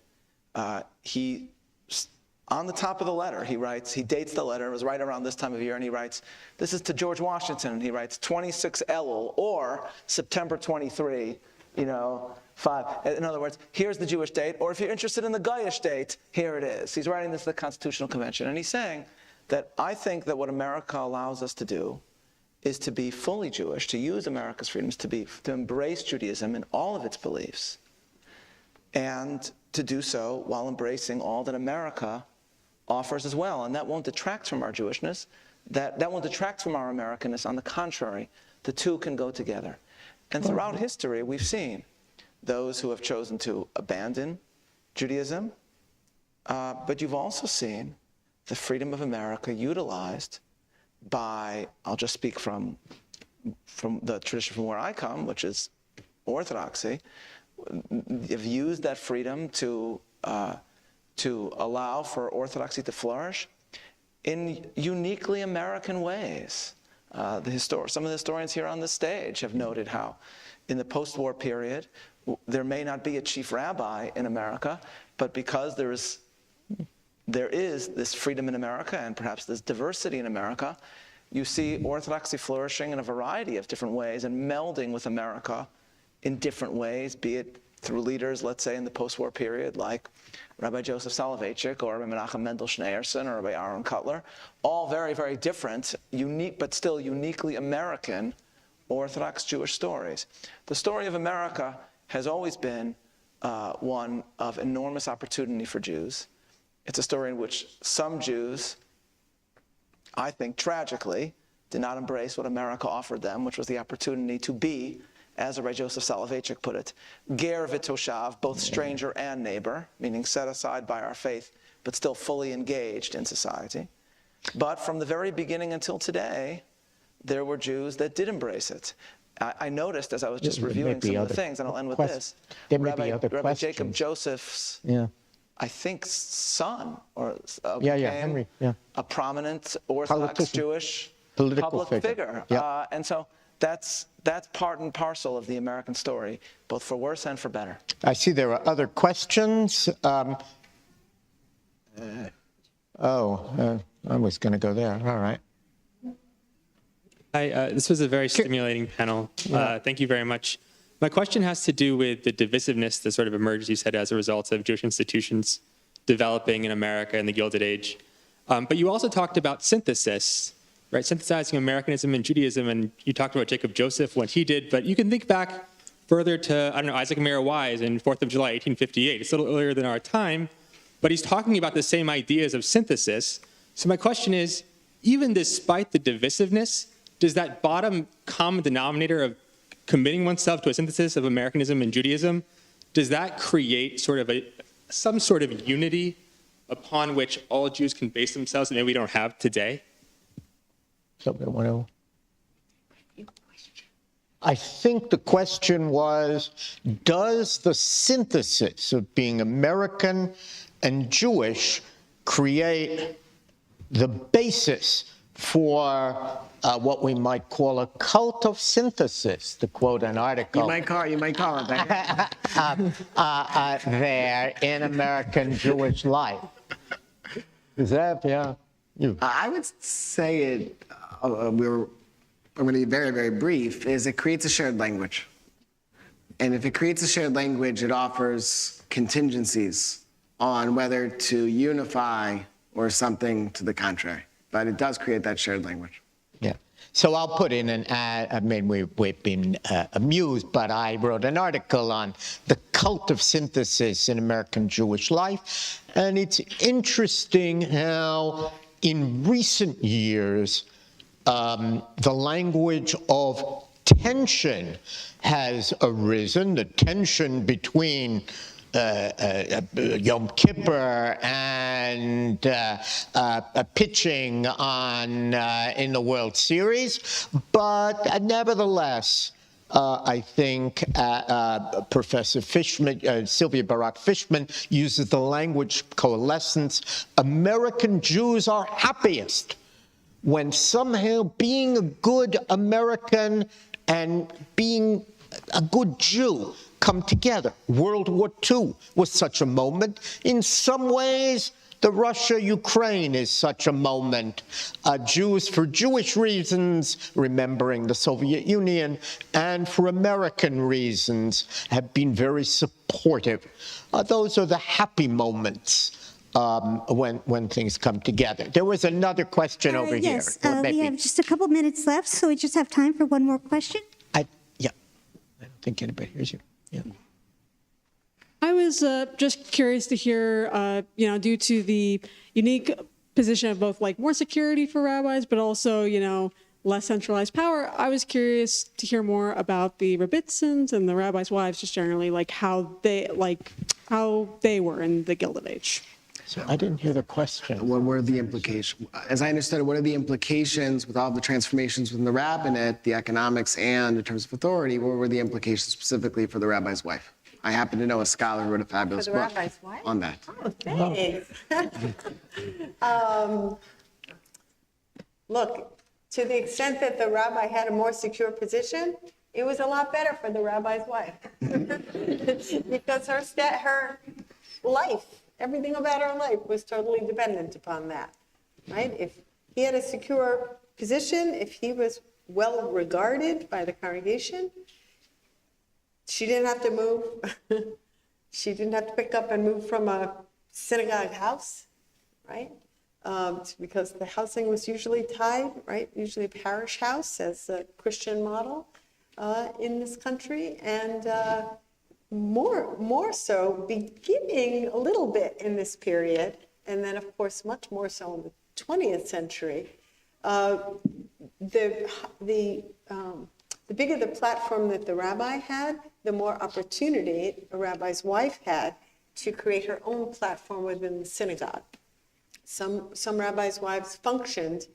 on the top of the letter, he writes, he dates the letter, it was right around this time of year, and he writes, this is to George Washington, and he writes 26 Elul, or September 23, 5. In other words, here's the Jewish date, or if you're interested in the Goyish date, here it is. He's writing this to the Constitutional Convention, and he's saying that I think that what America allows us to do is to be fully Jewish, to use America's freedoms, to embrace Judaism in all of its beliefs, and to do so while embracing all that America offers as well. And that won't detract from our Jewishness. That won't detract from our Americanness. On the contrary, the two can go together. And throughout history, we've seen those who have chosen to abandon Judaism, but you've also seen the freedom of America utilized by, I'll just speak from the tradition from where I come, which is Orthodoxy, have used that freedom to allow for orthodoxy to flourish in uniquely American ways. Some of the historians here on the stage have noted how in the post-war period, there may not be a chief rabbi in America, but because there is this freedom in America and perhaps this diversity in America, you see orthodoxy flourishing in a variety of different ways and melding with America in different ways, be it through leaders, let's say, in the post-war period, like Rabbi Joseph Soloveitchik or Rabbi Menachem Mendel Schneerson or Rabbi Aaron Cutler, all very, very different, unique, but still uniquely American Orthodox Jewish stories. The story of America has always been one of enormous opportunity for Jews. It's a story in which some Jews, I think tragically, did not embrace what America offered them, which was the opportunity to be, as Rabbi Joseph Soloveitchik put it, ger v'toshav, both stranger and neighbor, meaning set aside by our faith, but still fully engaged in society. But from the very beginning until today, there were Jews that did embrace it. I noticed as I was just reviewing some of the things, and I'll end with this, Rabbi Jacob Joseph's, I think, son, or became a prominent Orthodox Jewish public figure. And so that's part and parcel of the American story, both for worse and for better. I see there are other questions. I was going to go there. All right. Hi, this was a very stimulating panel. Thank you very much. My question has to do with the divisiveness that sort of emerged, you said, as a result of Jewish institutions developing in America in the Gilded Age. But you also talked about synthesis, right? Synthesizing Americanism and Judaism, and you talked about Jacob Joseph, what he did, but you can think back further to, I don't know, Isaac Mayer Wise in 4th of July, 1858. It's a little earlier than our time, but he's talking about the same ideas of synthesis. So my question is, even despite the divisiveness, does that bottom common denominator of committing oneself to a synthesis of Americanism and Judaism, does that create sort of some sort of unity upon which all Jews can base themselves that maybe we don't have today? I think the question was, does the synthesis of being American and Jewish create the basis for what we might call a cult of synthesis, to quote an article. You might call it that. There in American Jewish life. Is that, I would say it, I'm going to be very, very brief, is it creates a shared language. And if it creates a shared language, it offers contingencies on whether to unify or something to the contrary. But it does create that shared language. Yeah. So I'll put in an ad. I mean, we've been amused, but I wrote an article on the cult of synthesis in American Jewish life. And it's interesting how in recent years, the language of tension has arisen, the tension between Yom Kippur and pitching on in the World Series, but nevertheless, I think Professor Fishman, Sylvia Barak Fishman, uses the language coalescence. American Jews are happiest when somehow being a good American and being a good Jew come together. World War II was such a moment. In some ways, the Russia-Ukraine is such a moment. Jews, for Jewish reasons, remembering the Soviet Union, and for American reasons, have been very supportive. Those are the happy moments when things come together. There was another question over here. Yes, we have just a couple minutes left, so we just have time for one more question. I don't think anybody hears you. Yeah. I was just curious to hear, due to the unique position of both like more security for rabbis, but also, less centralized power, I was curious to hear more about the Rebbitzins and the rabbis' wives, just generally, how they were in the Gilded Age. So I didn't hear the question. What were the implications? As I understood it, what are the implications with all the transformations within the rabbinate, the economics, and in terms of authority, what were the implications specifically for the rabbi's wife? I happen to know a scholar who wrote a fabulous For the book rabbi's wife? on that. Oh, thanks. Look, to the extent that the rabbi had a more secure position, it was a lot better for the rabbi's wife. Because her life, everything about her life was totally dependent upon that, right? If he had a secure position, if he was well regarded by the congregation, she didn't have to move. She didn't have to pick up and move from a synagogue house, right? Because the housing was usually tied, right? Usually a parish house as a Christian model in this country. And more so beginning a little bit in this period, and then of course much more so in the 20th century, the bigger the platform that the rabbi had, the more opportunity a rabbi's wife had to create her own platform within the synagogue. Some rabbis' wives functioned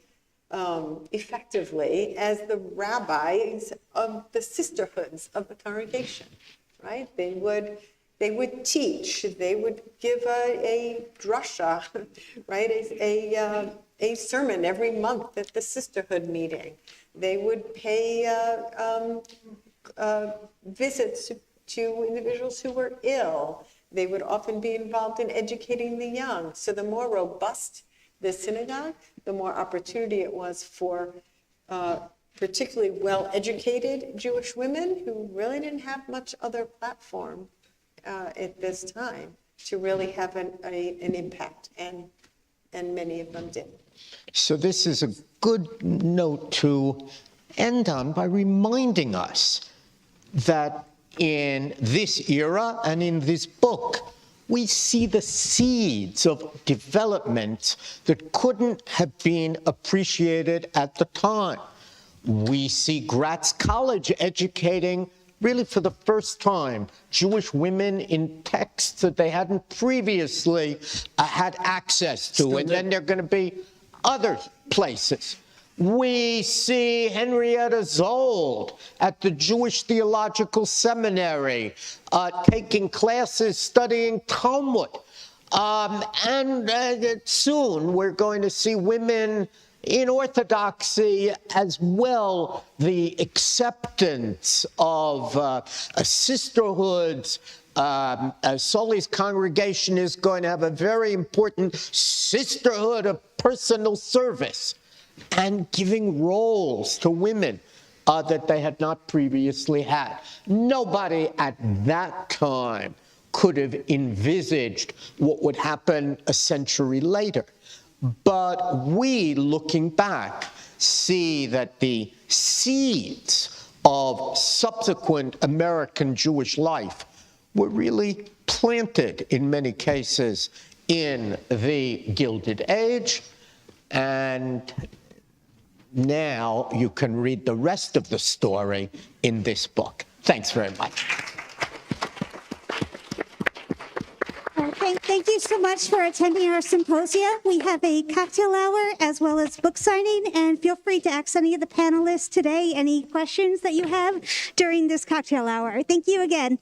effectively as the rabbis of the sisterhoods of the congregation, right? They would teach, they would give a drasha, right? A sermon every month at the sisterhood meeting. They would pay visits to individuals who were ill. They would often be involved in educating the young. So the more robust the synagogue, the more opportunity it was for particularly well-educated Jewish women who really didn't have much other platform at this time to really have an impact, and many of them did. So this is a good note to end on by reminding us that in this era and in this book, we see the seeds of development that couldn't have been appreciated at the time. We see Gratz College educating, really for the first time, Jewish women in texts that they hadn't previously had access to. And then there are going to be other places. We see Henrietta Zold at the Jewish Theological Seminary taking classes studying Talmud. And soon we're going to see women in Orthodoxy as well, the acceptance of sisterhoods. Sully's congregation is going to have a very important sisterhood of personal service and giving roles to women that they had not previously had. Nobody at that time could have envisaged what would happen a century later. But we, looking back, see that the seeds of subsequent American Jewish life were really planted, in many cases, in the Gilded Age. And now you can read the rest of the story in this book. Thanks very much. Thank you so much for attending our symposia. We have a cocktail hour as well as book signing, and feel free to ask any of the panelists today any questions that you have during this cocktail hour. Thank you again.